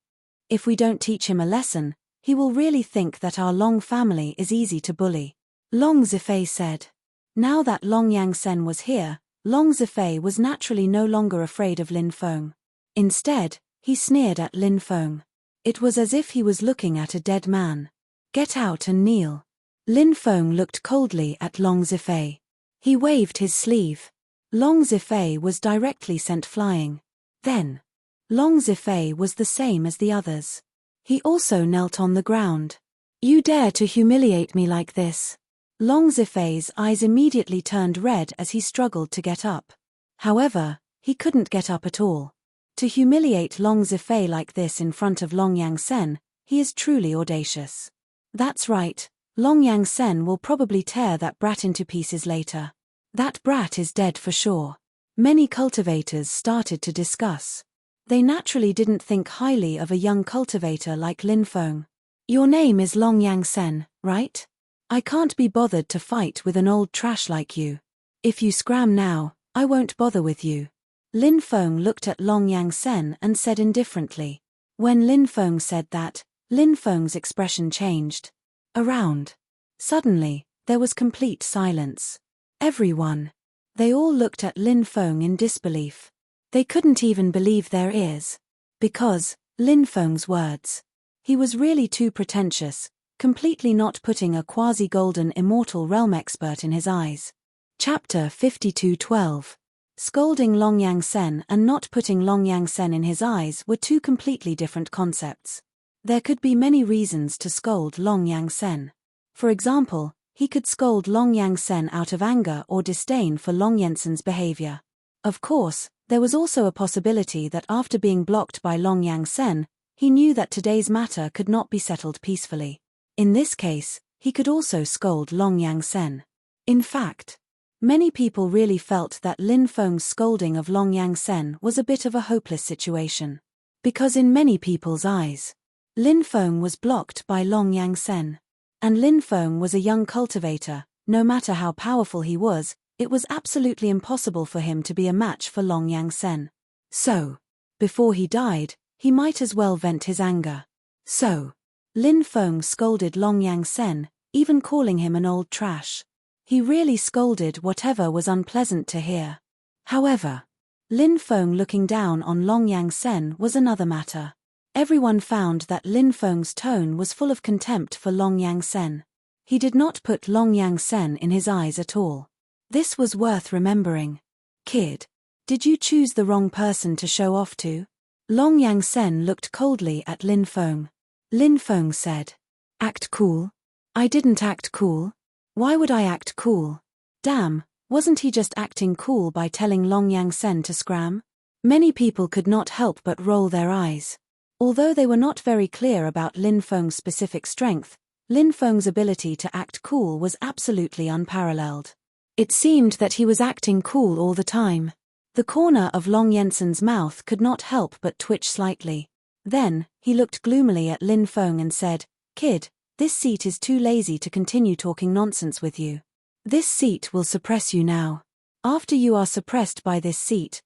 A: If we don't teach him a lesson, he will really think that our Long family is easy to bully," Long Zifei said. Now that Long Yang Sen was here, Long Zifei was naturally no longer afraid of Lin Feng. Instead, he sneered at Lin Feng. It was as if he was looking at a dead man. "Get out and kneel." Lin Feng looked coldly at Long Zifei. He waved his sleeve. Long Zifei was directly sent flying. Then, Long Zifei was the same as the others. He also knelt on the ground. "You dare to humiliate me like this?" Long Zifei's eyes immediately turned red as he struggled to get up. However, he couldn't get up at all. To humiliate Long Zifei like this in front of Long Yang Sen, he is truly audacious. That's right, Long Yang Sen will probably tear that brat into pieces later. That brat is dead for sure. Many cultivators started to discuss. They naturally didn't think highly of a young cultivator like Lin Feng. "Your name is Long Yang Sen, right? I can't be bothered to fight with an old trash like you. If you scram now, I won't bother with you." Lin Feng looked at Long Yang Sen and said indifferently. When Lin Feng said that, Lin Feng's expression changed. Around. Suddenly, there was complete silence. Everyone. They all looked at Lin Feng in disbelief. They couldn't even believe their ears. Because, Lin Feng's words. He was really too pretentious, completely not putting a quasi-golden immortal realm expert in his eyes. Chapter 52:12. Scolding Long Yang Sen and not putting Long Yang Sen in his eyes were two completely different concepts. There could be many reasons to scold Long Yang Sen. For example, he could scold Long Yang Sen out of anger or disdain for Long Yensen's behavior. Of course, there was also a possibility that after being blocked by Long Yang Sen, he knew that today's matter could not be settled peacefully. In this case, he could also scold Long Yang Sen. In fact, many people really felt that Lin Feng's scolding of Long Yang Sen was a bit of a hopeless situation. Because in many people's eyes, Lin Feng was blocked by Long Yang Sen. And Lin Feng was a young cultivator. No matter how powerful he was, it was absolutely impossible for him to be a match for Long Yang Sen. So, before he died, he might as well vent his anger. So, Lin Feng scolded Long Yang Sen, even calling him an old trash. He really scolded whatever was unpleasant to hear. However, Lin Feng looking down on Long Yang Sen was another matter. Everyone found that Lin Feng's tone was full of contempt for Long Yang Sen. He did not put Long Yang Sen in his eyes at all. This was worth remembering. "Kid, did you choose the wrong person to show off to?" Long Yang Sen looked coldly at Lin Feng. Lin Feng said, "Act cool? I didn't act cool. Why would I act cool? Damn, wasn't he just acting cool by telling Long Yang Sen to scram?" Many people could not help but roll their eyes. Although they were not very clear about Lin Feng's specific strength, Lin Feng's ability to act cool was absolutely unparalleled. It seemed that he was acting cool all the time. The corner of Long Yensen's mouth could not help but twitch slightly. Then, he looked gloomily at Lin Feng and said, "Kid, this seat is too lazy to continue talking nonsense with you. This seat will suppress you now. After you are suppressed by this seat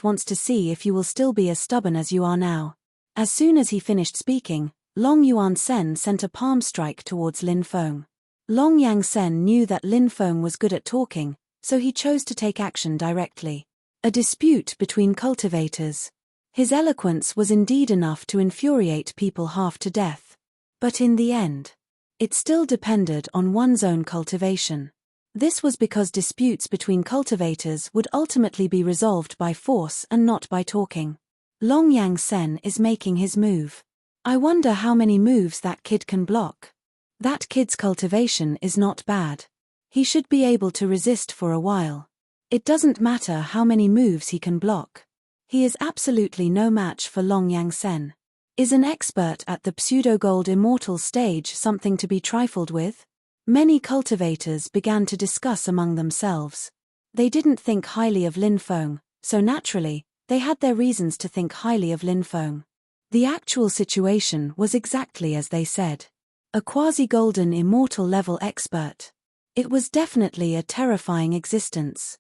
A: wants to see if you will still be as stubborn as you are now." As soon as he finished speaking, Long Yuan Sen sent a palm strike towards Lin Feng. Long Yang Sen knew that Lin Feng was good at talking, so he chose to take action directly. A dispute between cultivators. His eloquence was indeed enough to infuriate people half to death. But in the end, it still depended on one's own cultivation. This was because disputes between cultivators would ultimately be resolved by force and not by talking. Long Yang Sen is making his move. I wonder how many moves that kid can block. That kid's cultivation is not bad. He should be able to resist for a while. It doesn't matter how many moves he can block. He is absolutely no match for Long Yang Sen. Is an expert at the pseudo-gold immortal stage something to be trifled with? Many cultivators began to discuss among themselves. They didn't think highly of Lin Feng, so naturally, they had their reasons to think highly of Lin Feng. The actual situation was exactly as they said. A quasi-golden immortal level expert. It was definitely a terrifying existence.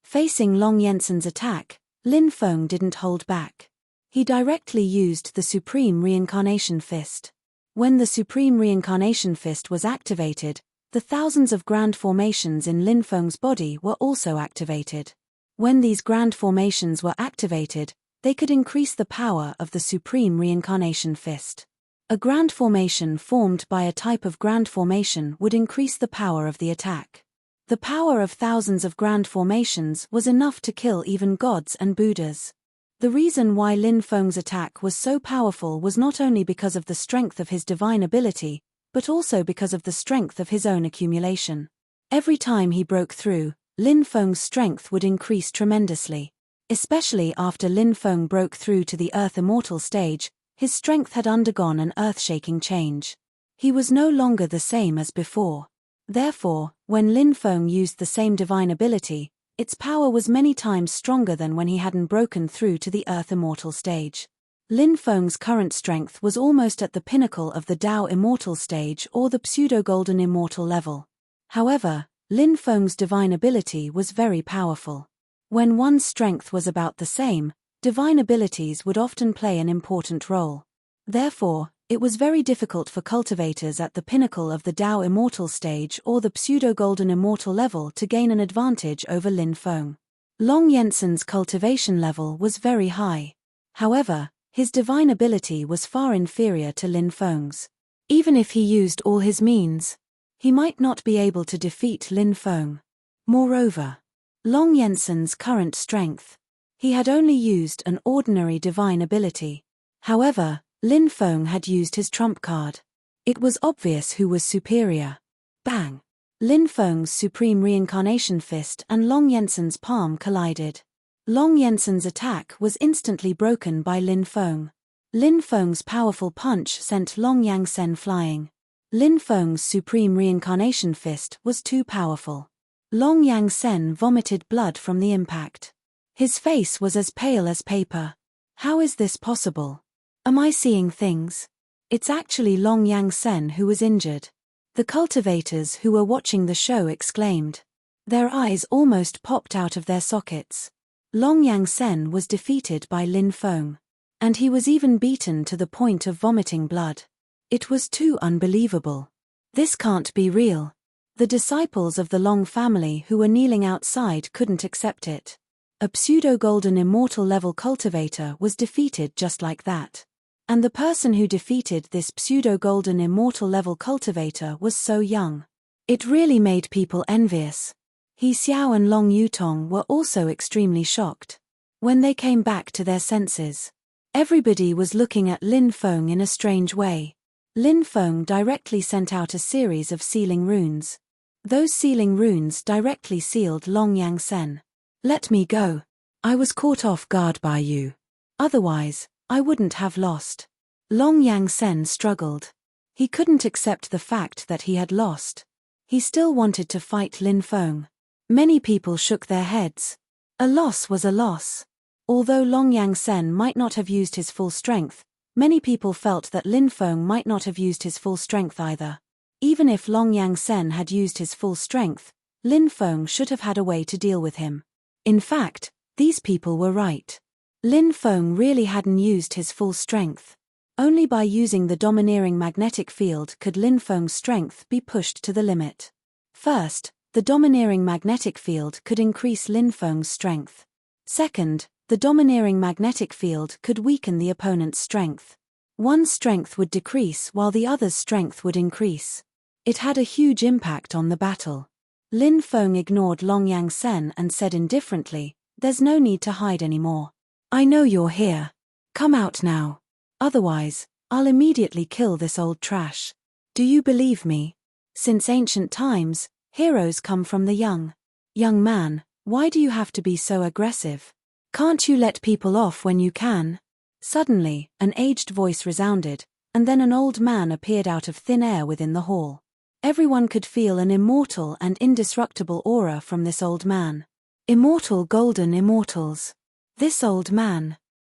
A: Facing Long Yensen's attack, Lin Feng didn't hold back. He directly used the Supreme Reincarnation Fist. When the Supreme Reincarnation Fist was activated, the thousands of grand formations in Lin Feng's body were also activated. When these grand formations were activated, they could increase the power of the Supreme Reincarnation Fist. A grand formation formed by a type of grand formation would increase the power of the attack. The power of thousands of grand formations was enough to kill even gods and Buddhas. The reason why Lin Feng's attack was so powerful was not only because of the strength of his divine ability, but also because of the strength of his own accumulation. Every time he broke through, Lin Feng's strength would increase tremendously. Especially after Lin Feng broke through to the Earth Immortal stage, his strength had undergone an earth-shaking change. He was no longer the same as before. Therefore, when Lin Feng used the same divine ability, its power was many times stronger than when he hadn't broken through to the Earth Immortal stage. Lin Feng's current strength was almost at the pinnacle of the Tao Immortal stage or the pseudo-golden immortal level. However, Lin Feng's divine ability was very powerful. When one's strength was about the same, divine abilities would often play an important role. Therefore, it was very difficult for cultivators at the pinnacle of the Tao Immortal stage or the pseudo-golden immortal level to gain an advantage over Lin Feng. Long Yensen's cultivation level was very high. However, his divine ability was far inferior to Lin Feng's. Even if he used all his means, he might not be able to defeat Lin Feng. Moreover, Long Yensen's current strength. He had only used an ordinary divine ability. However, Lin Feng had used his trump card. It was obvious who was superior. Bang! Lin Feng's Supreme Reincarnation Fist and Long Yensen's palm collided. Long Yensen's attack was instantly broken by Lin Feng. Lin Feng's powerful punch sent Long Yang Sen flying. Lin Feng's Supreme Reincarnation Fist was too powerful. Long Yang Sen vomited blood from the impact. His face was as pale as paper. How is this possible? Am I seeing things? It's actually Long Yang Sen who was injured. The cultivators who were watching the show exclaimed. Their eyes almost popped out of their sockets. Long Yang Sen was defeated by Lin Feng. And he was even beaten to the point of vomiting blood. It was too unbelievable. This can't be real. The disciples of the Long family who were kneeling outside couldn't accept it. A pseudo-golden immortal level cultivator was defeated just like that. And the person who defeated this pseudo-golden immortal level cultivator was so young. It really made people envious. He Xiao and Long Yutong were also extremely shocked. When they came back to their senses, everybody was looking at Lin Feng in a strange way. Lin Feng directly sent out a series of sealing runes. Those sealing runes directly sealed Long Yang Sen. Let me go. I was caught off guard by you. Otherwise, I wouldn't have lost. Long Yang Sen struggled. He couldn't accept the fact that he had lost. He still wanted to fight Lin Feng. Many people shook their heads. A loss was a loss. Although Long Yang Sen might not have used his full strength, many people felt that Lin Feng might not have used his full strength either. Even if Long Yang Sen had used his full strength, Lin Feng should have had a way to deal with him. In fact, these people were right. Lin Feng really hadn't used his full strength. Only by using the domineering magnetic field could Lin Feng's strength be pushed to the limit. First, the domineering magnetic field could increase Lin Feng's strength. Second, the domineering magnetic field could weaken the opponent's strength. One's strength would decrease while the other's strength would increase. It had a huge impact on the battle. Lin Feng ignored Long Yang Sen and said indifferently, "There's no need to hide anymore. I know you're here. Come out now. Otherwise, I'll immediately kill this old trash. Do you believe me? Since ancient times, heroes come from the young. Young man, why do you have to be so aggressive? Can't you let people off when you can?" Suddenly, an aged voice resounded, and then an old man appeared out of thin air within the hall. Everyone could feel an immortal and indestructible aura from this old man. Immortal golden immortals. This old man.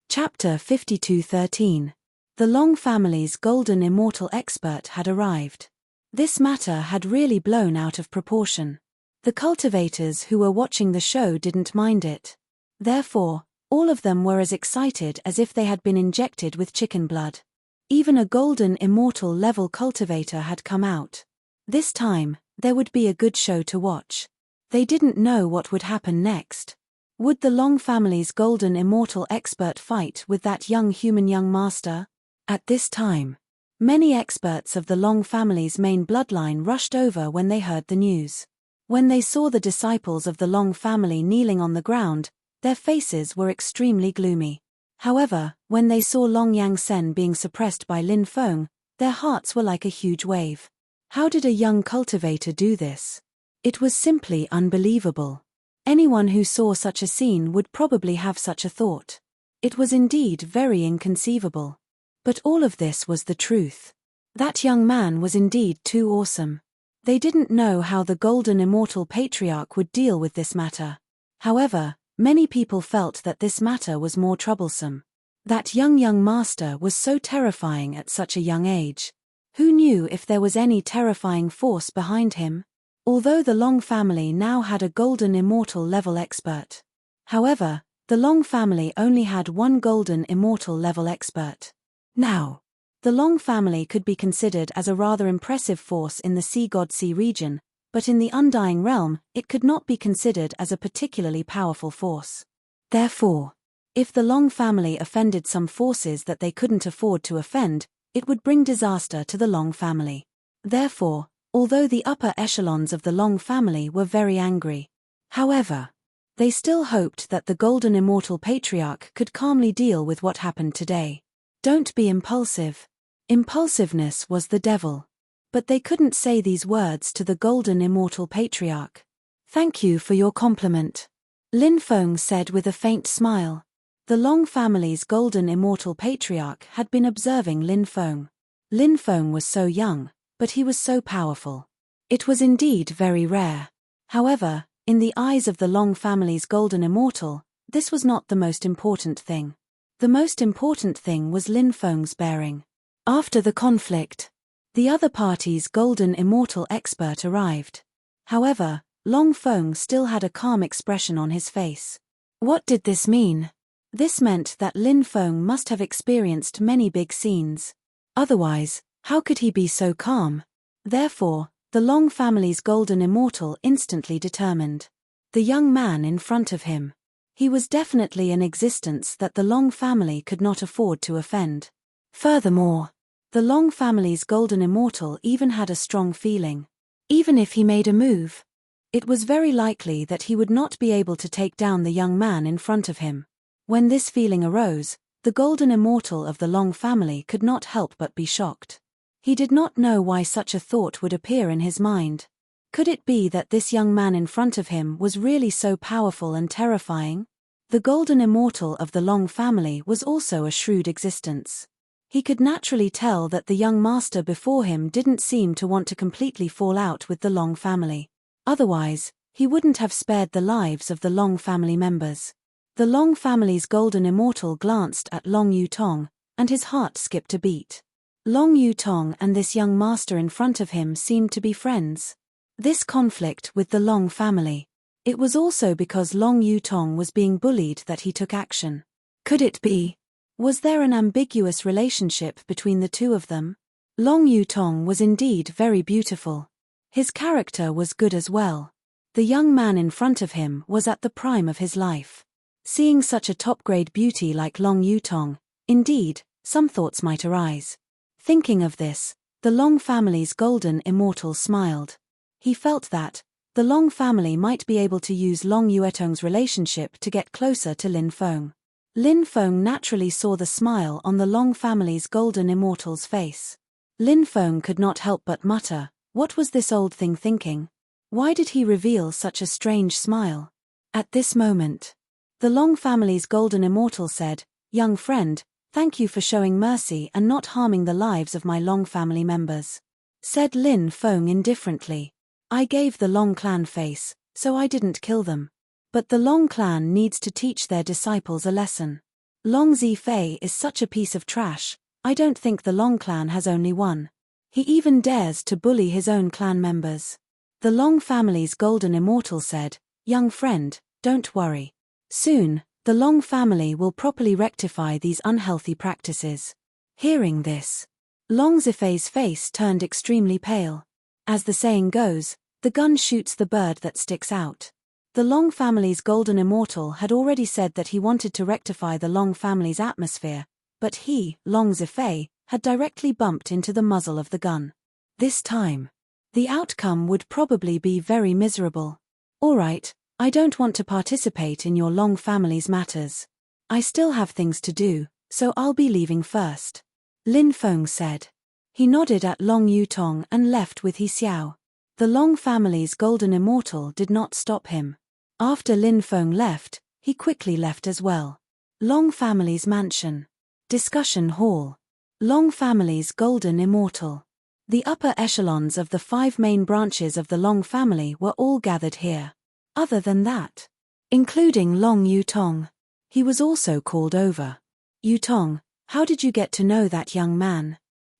A: Chapter 52:13. The Long family's golden immortal expert had arrived. This matter had really blown out of proportion. The cultivators who were watching the show didn't mind it. Therefore, all of them were as excited as if they had been injected with chicken blood. Even a golden immortal level cultivator had come out. This time, there would be a good show to watch. They didn't know what would happen next. Would the Long family's golden immortal expert fight with that young human young master? At this time, many experts of the Long family's main bloodline rushed over when they heard the news. When they saw the disciples of the Long family kneeling on the ground, their faces were extremely gloomy. However, when they saw Long Yang Sen being suppressed by Lin Feng, their hearts were like a huge wave. How did a young cultivator do this? It was simply unbelievable. Anyone who saw such a scene would probably have such a thought. It was indeed very inconceivable. But all of this was the truth. That young man was indeed too awesome. They didn't know how the Golden Immortal Patriarch would deal with this matter. However, many people felt that this matter was more troublesome. That young master was so terrifying at such a young age. Who knew if there was any terrifying force behind him? Although the Long family now had a Golden Immortal level expert. However, the Long family only had one Golden Immortal level expert. Now, the Long family could be considered as a rather impressive force in the Sea God Sea region, but in the Undying Realm, it could not be considered as a particularly powerful force. Therefore, if the Long family offended some forces that they couldn't afford to offend, it would bring disaster to the Long family. Therefore, although the upper echelons of the Long family were very angry, however, they still hoped that the Golden Immortal Patriarch could calmly deal with what happened today. Don't be impulsive. Impulsiveness was the devil. But they couldn't say these words to the Golden Immortal Patriarch. "Thank you for your compliment," Lin Feng said with a faint smile. The Long family's Golden Immortal Patriarch had been observing Lin Feng. Lin Feng was so young, but he was so powerful. It was indeed very rare. However, in the eyes of the Long family's Golden Immortal, this was not the most important thing. The most important thing was Lin Feng's bearing. After the conflict, the other party's Golden Immortal expert arrived. However, Long Feng still had a calm expression on his face. What did this mean? This meant that Lin Feng must have experienced many big scenes. Otherwise, how could he be so calm? Therefore, the Long family's Golden Immortal instantly determined. The young man in front of him. He was definitely an existence that the Long family could not afford to offend. Furthermore, the Long family's Golden Immortal even had a strong feeling. Even if he made a move, it was very likely that he would not be able to take down the young man in front of him. When this feeling arose, the Golden Immortal of the Long family could not help but be shocked. He did not know why such a thought would appear in his mind. Could it be that this young man in front of him was really so powerful and terrifying? The Golden Immortal of the Long family was also a shrewd existence. He could naturally tell that the young master before him didn't seem to want to completely fall out with the Long family. Otherwise, he wouldn't have spared the lives of the Long family members. The Long family's Golden Immortal glanced at Long Yutong, and his heart skipped a beat. Long Yutong and this young master in front of him seemed to be friends. This conflict with the Long family. It was also because Long Yutong was being bullied that he took action. Could it be? Was there an ambiguous relationship between the two of them? Long Yutong was indeed very beautiful. His character was good as well. The young man in front of him was at the prime of his life. Seeing such a top-grade beauty like Long Yutong, indeed, some thoughts might arise. Thinking of this, the Long family's golden immortal smiled. He felt that the Long family might be able to use Long Yuetong's relationship to get closer to Lin Feng. Lin Feng naturally saw the smile on the Long family's golden immortal's face. Lin Feng could not help but mutter, what was this old thing thinking? Why did he reveal such a strange smile? At this moment, the Long family's golden immortal said, young friend, thank you for showing mercy and not harming the lives of my Long family members. Said Lin Feng indifferently. I gave the Long clan face, so I didn't kill them. But the Long clan needs to teach their disciples a lesson. Long Zifei is such a piece of trash, I don't think the Long clan has only one. He even dares to bully his own clan members. The Long family's golden immortal said, young friend, don't worry. Soon, the Long family will properly rectify these unhealthy practices. Hearing this, Long Zifei's face turned extremely pale. As the saying goes, the gun shoots the bird that sticks out. The Long family's golden immortal had already said that he wanted to rectify the Long family's atmosphere, but he, Long Zifei, had directly bumped into the muzzle of the gun. This time, the outcome would probably be very miserable. Alright, I don't want to participate in your Long family's matters. I still have things to do, so I'll be leaving first. Lin Feng said. He nodded at Long Yutong and left with He Xiao. The Long family's golden immortal did not stop him. After Lin Feng left, he quickly left as well. Long family's mansion. Discussion hall. Long family's golden immortal. The upper echelons of the 5 main branches of the Long family were all gathered here. Other than that, including Long Yutong, he was also called over. Yutong, how did you get to know that young man?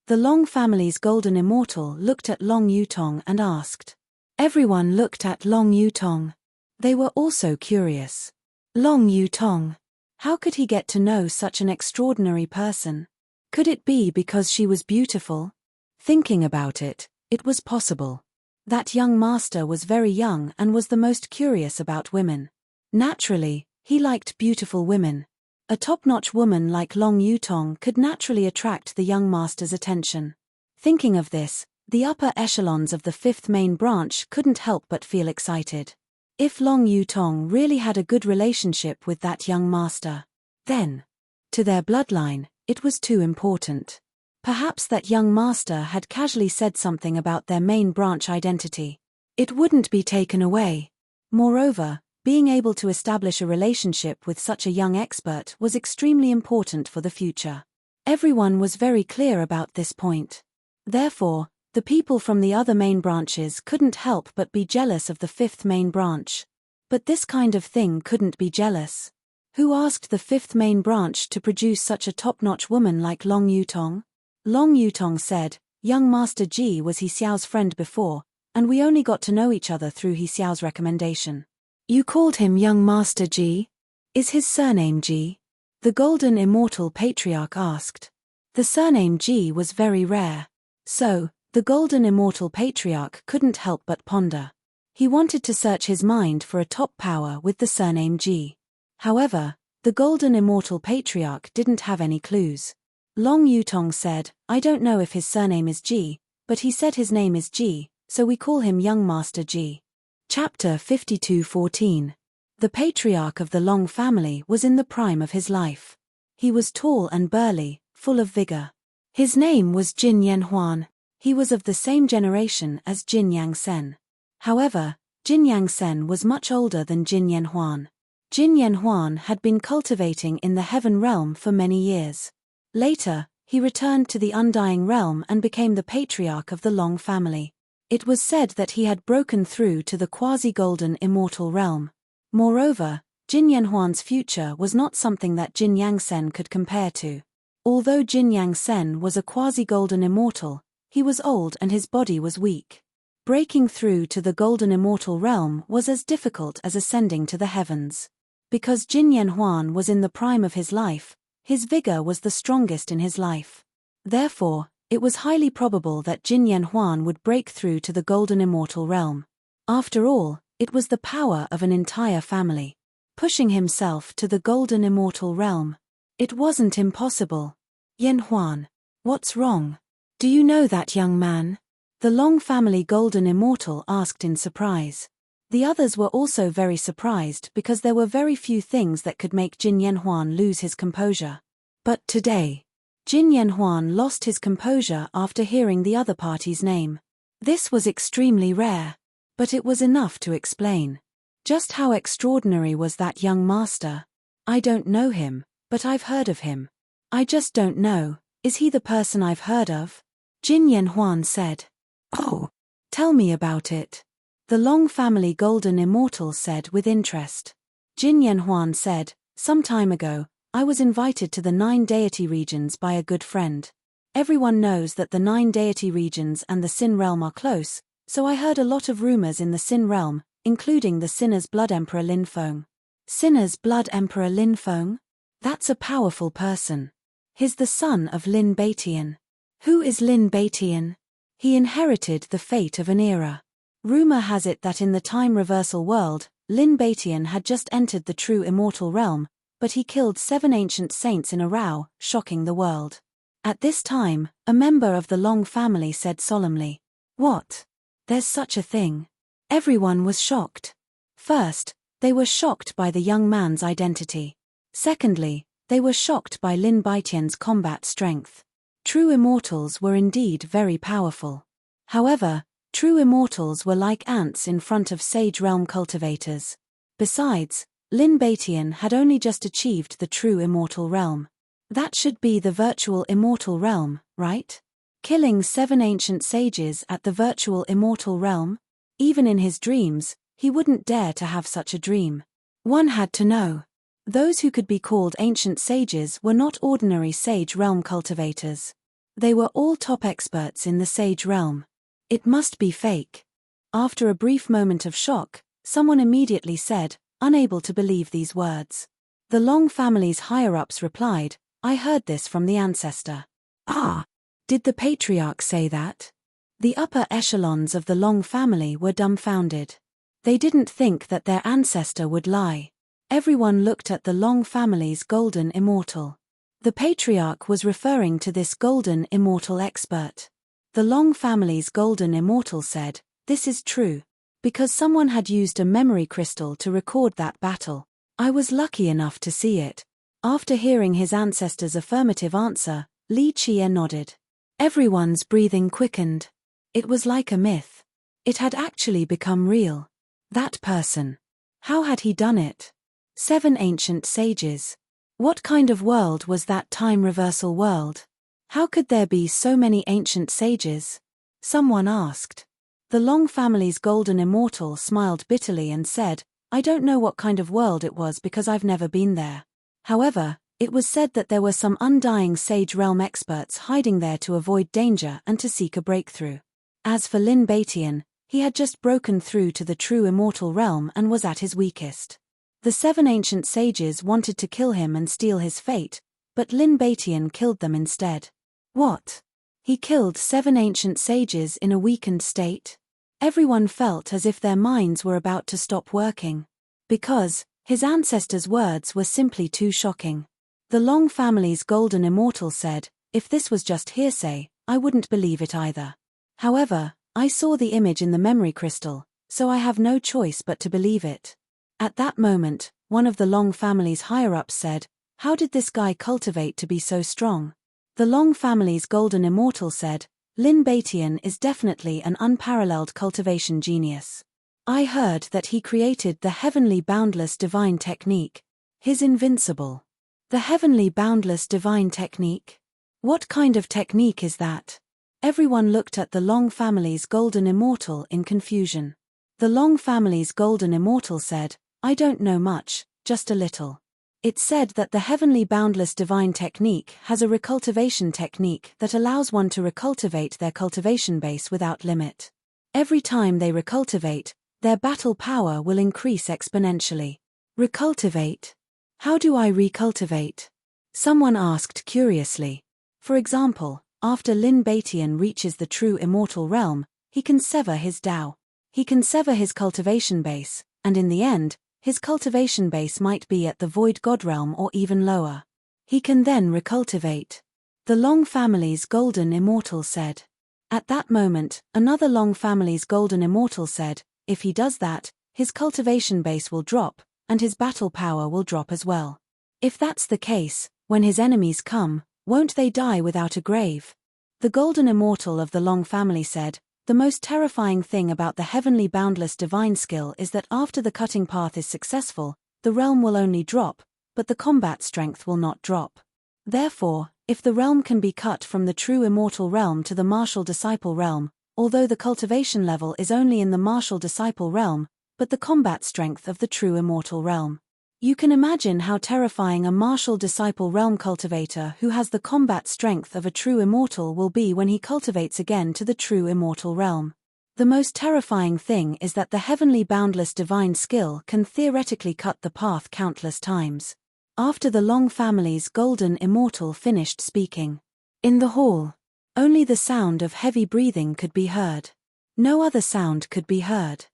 A: The Long family's golden immortal looked at Long Yutong and asked. Everyone looked at Long Yutong. They were also curious. Long Yutong. How could he get to know such an extraordinary person? Could it be because she was beautiful? Thinking about it, it was possible. That young master was very young and was the most curious about women. Naturally, he liked beautiful women. A top-notch woman like Long Yutong could naturally attract the young master's attention. Thinking of this, the upper echelons of the 5th main branch couldn't help but feel excited. If Long Yutong really had a good relationship with that young master, then, to their bloodline, it was too important. Perhaps that young master had casually said something about their main branch identity. It wouldn't be taken away. Moreover, being able to establish a relationship with such a young expert was extremely important for the future. Everyone was very clear about this point. Therefore, the people from the other main branches couldn't help but be jealous of the 5th main branch. But this kind of thing couldn't be jealous. Who asked the 5th main branch to produce such a top-notch woman like Long Yutong? Long Yutong said, young Master Ji was He Xiao's friend before, and we only got to know each other through He Xiao's recommendation. You called him young Master Ji? Is his surname Ji? The golden immortal patriarch asked. The surname Ji was very rare. So, the golden immortal patriarch couldn't help but ponder. He wanted to search his mind for a top power with the surname Ji. However, the golden immortal patriarch didn't have any clues. Long Yutong said, I don't know if his surname is Ji, but he said his name is Ji, so we call him young Master Ji. Chapter 52:14. The patriarch of the Long family was in the prime of his life. He was tall and burly, full of vigor. His name was Jin Yanhuan. He was of the same generation as Jin Yangsen. However, Jin Yangsen was much older than Jin Yanhuan. Jin Yanhuan had been cultivating in the heaven realm for many years. Later, he returned to the undying realm and became the patriarch of the Long family. It was said that he had broken through to the quasi-golden immortal realm. Moreover, Jin Yanhuan's future was not something that Jin Yangsen could compare to. Although Jin Yangsen was a quasi-golden immortal, he was old and his body was weak. Breaking through to the golden immortal realm was as difficult as ascending to the heavens. Because Jin Yanhuan was in the prime of his life, His vigor was the strongest in his life. Therefore, it was highly probable that Jin Yanhuan would break through to the Golden Immortal Realm. After all, it was the power of an entire family. Pushing himself to the Golden Immortal Realm. It wasn't impossible. Yanhuan. What's wrong? Do you know that young man? The Long family Golden Immortal asked in surprise. The others were also very surprised because there were very few things that could make Jin Yanhuan lose his composure. But today, Jin Yanhuan lost his composure after hearing the other party's name. This was extremely rare. But it was enough to explain. Just how extraordinary was that young master? I don't know him, but I've heard of him. I just don't know, is he the person I've heard of? Jin Yanhuan said. Oh, tell me about it. The Long family Golden Immortal said with interest. Jin Yanhuan said, some time ago, I was invited to the 9 deity regions by a good friend. Everyone knows that the 9 deity regions and the Sin realm are close, so I heard a lot of rumors in the Sin realm, including the Sinner's Blood Emperor Lin Feng. Sinner's Blood Emperor Lin Feng? That's a powerful person. He's the son of Lin Baitian. Who is Lin Baitian? He inherited the fate of an era. Rumor has it that in the time reversal world, Lin Baitian had just entered the true immortal realm, but he killed 7 ancient saints in a row, shocking the world. At this time, a member of the Long family said solemnly, "What? There's such a thing?" Everyone was shocked. First, they were shocked by the young man's identity. Secondly, they were shocked by Lin Baitian's combat strength. True immortals were indeed very powerful. However, true immortals were like ants in front of Sage Realm cultivators. Besides, Lin Baitian had only just achieved the true immortal realm. That should be the virtual immortal realm, right? Killing 7 ancient sages at the virtual immortal realm? Even in his dreams, he wouldn't dare to have such a dream. One had to know. Those who could be called ancient sages were not ordinary Sage Realm cultivators. They were all top experts in the Sage Realm. It must be fake. After a brief moment of shock, someone immediately said, unable to believe these words. The Long family's higher-ups replied, I heard this from the ancestor. Ah! Did the patriarch say that? The upper echelons of the Long family were dumbfounded. They didn't think that their ancestor would lie. Everyone looked at the Long family's Golden Immortal. The patriarch was referring to this Golden Immortal expert. The Long family's Golden Immortal said, this is true. Because someone had used a memory crystal to record that battle. I was lucky enough to see it. After hearing his ancestor's affirmative answer, Li Chia nodded. Everyone's breathing quickened. It was like a myth. It had actually become real. That person. How had he done it? 7 ancient sages. What kind of world was that time reversal world? How could there be so many ancient sages? Someone asked. The Long family's Golden Immortal smiled bitterly and said, I don't know what kind of world it was because I've never been there. However, it was said that there were some undying Sage Realm experts hiding there to avoid danger and to seek a breakthrough. As for Lin Baitian, he had just broken through to the true immortal realm and was at his weakest. The 7 ancient sages wanted to kill him and steal his fate, but Lin Baitian killed them instead. What? He killed 7 ancient sages in a weakened state? Everyone felt as if their minds were about to stop working. Because, his ancestors' words were simply too shocking. The Long family's Golden Immortal said, if this was just hearsay, I wouldn't believe it either. However, I saw the image in the memory crystal, so I have no choice but to believe it. At that moment, one of the Long family's higher-ups said, how did this guy cultivate to be so strong? The Long family's Golden Immortal said, Lin Baitian is definitely an unparalleled cultivation genius. I heard that he created the Heavenly Boundless Divine Technique. His invincible. The Heavenly Boundless Divine Technique? What kind of technique is that? Everyone looked at the Long family's Golden Immortal in confusion. The Long family's Golden Immortal said, I don't know much, just a little. It's said that the Heavenly Boundless Divine Technique has a recultivation technique that allows one to recultivate their cultivation base without limit. Every time they recultivate, their battle power will increase exponentially. Recultivate? How do I recultivate? Someone asked curiously. For example, after Lin Batian reaches the true immortal realm, he can sever his Tao. He can sever his cultivation base, and in the end, his cultivation base might be at the void god realm or even lower. He can then recultivate. The Long family's golden immortal said. At that moment, another Long family's golden immortal said, if he does that, his cultivation base will drop, and his battle power will drop as well. If that's the case, when his enemies come, won't they die without a grave? The golden immortal of the Long family said, the most terrifying thing about the heavenly boundless divine skill is that after the cutting path is successful, the realm will only drop, but the combat strength will not drop. Therefore, if the realm can be cut from the true immortal realm to the martial disciple realm, although the cultivation level is only in the martial disciple realm, but the combat strength of the true immortal realm. You can imagine how terrifying a martial disciple realm cultivator who has the combat strength of a true immortal will be when he cultivates again to the true immortal realm. The most terrifying thing is that the heavenly boundless divine skill can theoretically cut the path countless times. After the Long family's golden immortal finished speaking. In the hall, only the sound of heavy breathing could be heard. No other sound could be heard.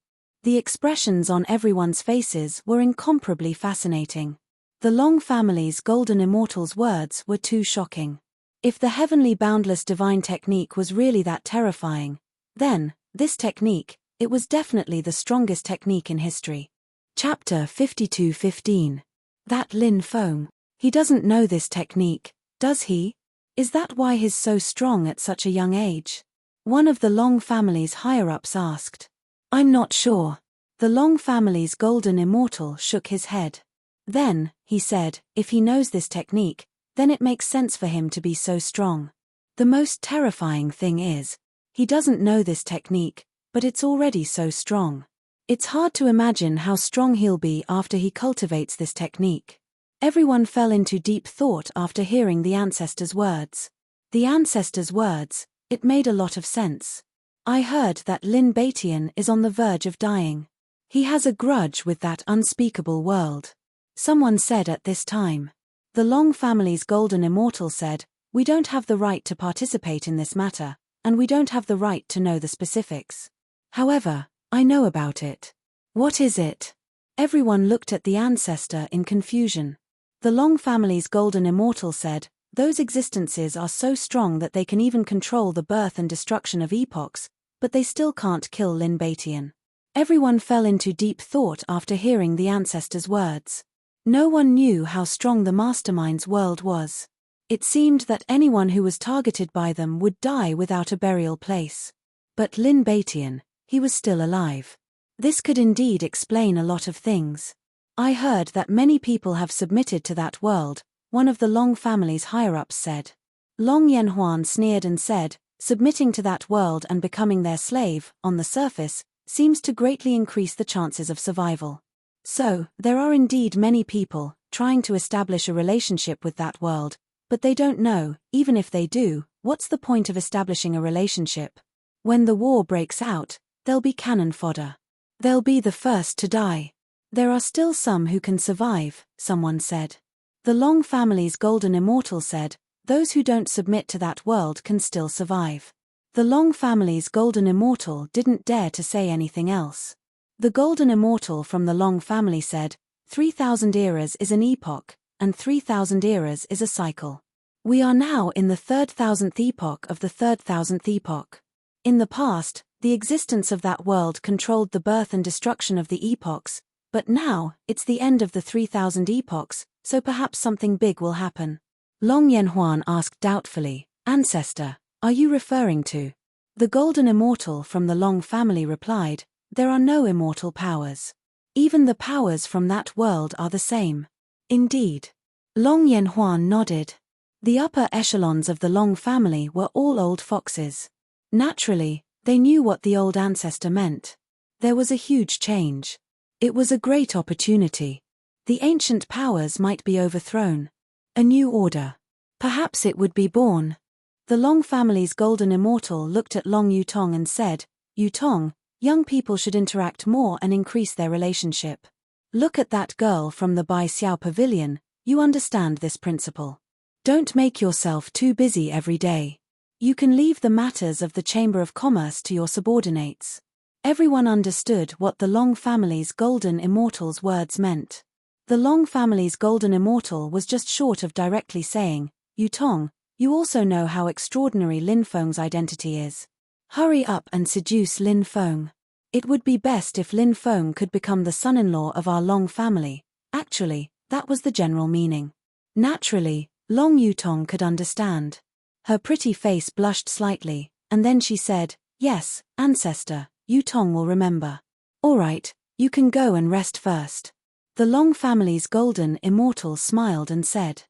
A: The expressions on everyone's faces were incomparably fascinating. The Long family's golden immortal's words were too shocking. If the heavenly boundless divine technique was really that terrifying, then, this technique, it was definitely the strongest technique in history. Chapter 52:15. That Lin Feng. He doesn't know this technique, does he? Is that why he's so strong at such a young age? One of the Long family's higher-ups asked. I'm not sure. The Long family's golden immortal shook his head. Then, he said, if he knows this technique, then it makes sense for him to be so strong. The most terrifying thing is, he doesn't know this technique, but it's already so strong. It's hard to imagine how strong he'll be after he cultivates this technique. Everyone fell into deep thought after hearing the ancestor's words. The ancestor's words, it made a lot of sense. I heard that Lin Batian is on the verge of dying. He has a grudge with that unspeakable world. Someone said at this time. The Long family's golden immortal said, we don't have the right to participate in this matter, and we don't have the right to know the specifics. However, I know about it. What is it? Everyone looked at the ancestor in confusion. The Long family's golden immortal said, those existences are so strong that they can even control the birth and destruction of epochs, but they still can't kill Lin Batian. Everyone fell into deep thought after hearing the ancestor's words. No one knew how strong the mastermind's world was. It seemed that anyone who was targeted by them would die without a burial place. But Lin Batian, he was still alive. This could indeed explain a lot of things. I heard that many people have submitted to that world, one of the Long family's higher-ups said. Long Yanhuan sneered and said, submitting to that world and becoming their slave, on the surface, seems to greatly increase the chances of survival. So, there are indeed many people, trying to establish a relationship with that world, but they don't know, even if they do, what's the point of establishing a relationship? When the war breaks out, they'll be cannon fodder. They'll be the first to die. There are still some who can survive, someone said. The Long family's golden immortal said, those who don't submit to that world can still survive. The Long family's golden immortal didn't dare to say anything else. The golden immortal from the Long family said, 3,000 eras is an epoch, and 3,000 eras is a cycle. We are now in the 3,000th epoch of the 3,000th epoch. In the past, the existence of that world controlled the birth and destruction of the epochs, but now, it's the end of the 3,000 epochs, so perhaps something big will happen. Long Yanhuan asked doubtfully, Ancestor, are you referring to? The golden immortal from the Long family replied, there are no immortal powers. Even the powers from that world are the same. Indeed. Long Yanhuan nodded. The upper echelons of the Long family were all old foxes. Naturally, they knew what the old ancestor meant. There was a huge change. It was a great opportunity. The ancient powers might be overthrown. A new order. Perhaps it would be born. The Long family's golden immortal looked at Long Yutong and said, Yutong, young people should interact more and increase their relationship. Look at that girl from the Bai Xiao Pavilion, you understand this principle. Don't make yourself too busy every day. You can leave the matters of the Chamber of Commerce to your subordinates. Everyone understood what the Long family's golden immortal's words meant. The Long family's golden immortal was just short of directly saying, Yutong, you also know how extraordinary Lin Feng's identity is. Hurry up and seduce Lin Feng. It would be best if Lin Feng could become the son-in-law of our Long family. Actually, that was the general meaning. Naturally, Long Yutong could understand. Her pretty face blushed slightly, and then she said, yes, ancestor, Yutong will remember. All right, you can go and rest first. The Long family's golden immortal smiled and said,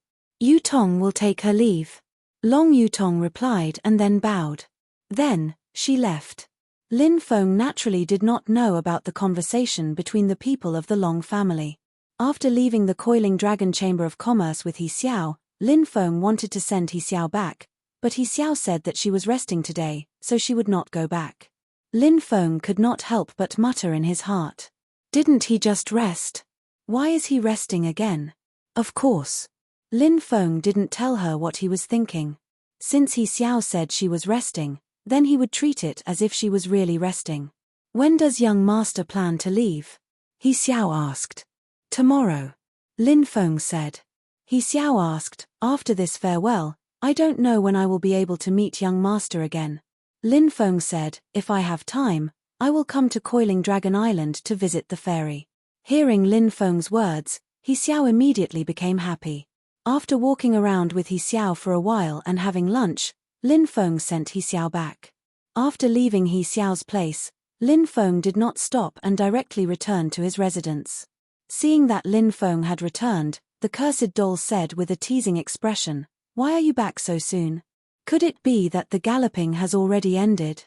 A: Yutong will take her leave. Long Yutong replied and then bowed. Then, she left. Lin Feng naturally did not know about the conversation between the people of the Long family. After leaving the Coiling Dragon Chamber of Commerce with He Xiao, Lin Feng wanted to send He Xiao back, but He Xiao said that she was resting today, so she would not go back. Lin Feng could not help but mutter in his heart. Didn't he just rest? Why is he resting again? Of course. Lin Feng didn't tell her what he was thinking. Since He Xiao said she was resting, then he would treat it as if she was really resting. When does young master plan to leave? He Xiao asked. Tomorrow. Lin Feng said. He Xiao asked, after this farewell, I don't know when I will be able to meet young master again. Lin Feng said, if I have time, I will come to Coiling Dragon Island to visit the fairy. Hearing Lin Feng's words, He Xiao immediately became happy. After walking around with He Xiao for a while and having lunch, Lin Feng sent He Xiao back. After leaving He Xiao's place, Lin Feng did not stop and directly returned to his residence. Seeing that Lin Feng had returned, the cursed doll said with a teasing expression, why are you back so soon? Could it be that the galloping has already ended?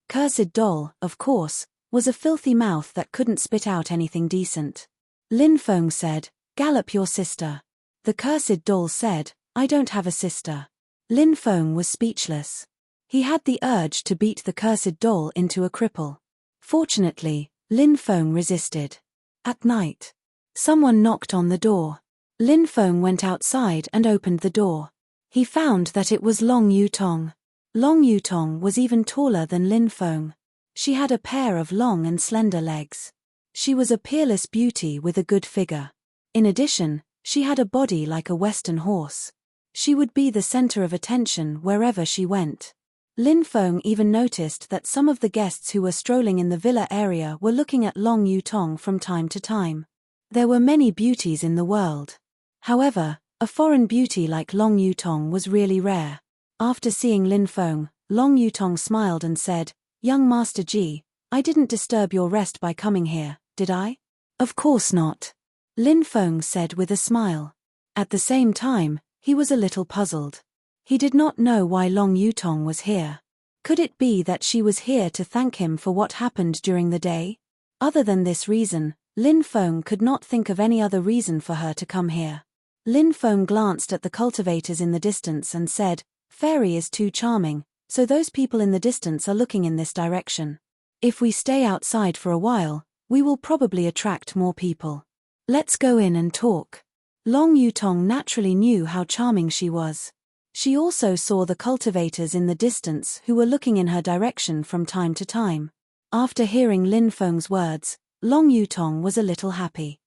A: Cursed doll, of course, was a filthy mouth that couldn't spit out anything decent. Lin Feng said, gallop your sister. The cursed doll said, I don't have a sister. Lin Feng was speechless. He had the urge to beat the cursed doll into a cripple. Fortunately, Lin Feng resisted. At night, someone knocked on the door. Lin Feng went outside and opened the door. He found that it was Long Yutong. Long Yutong was even taller than Lin Feng. She had a pair of long and slender legs. She was a peerless beauty with a good figure. In addition, she had a body like a western horse. She would be the center of attention wherever she went. Lin Feng even noticed that some of the guests who were strolling in the villa area were looking at Long Yutong from time to time. There were many beauties in the world. However, a foreign beauty like Long Yutong was really rare. After seeing Lin Feng, Long Yutong smiled and said, Young Master Ji, I didn't disturb your rest by coming here, did I? Of course not. Lin Feng said with a smile. At the same time, he was a little puzzled. He did not know why Long Yutong was here. Could it be that she was here to thank him for what happened during the day? Other than this reason, Lin Feng could not think of any other reason for her to come here. Lin Feng glanced at the cultivators in the distance and said, Fairy is too charming, so those people in the distance are looking in this direction. If we stay outside for a while, we will probably attract more people. Let's go in and talk. Long Yutong naturally knew how charming she was. She also saw the cultivators in the distance who were looking in her direction from time to time. After hearing Lin Feng's words, Long Yutong was a little happy.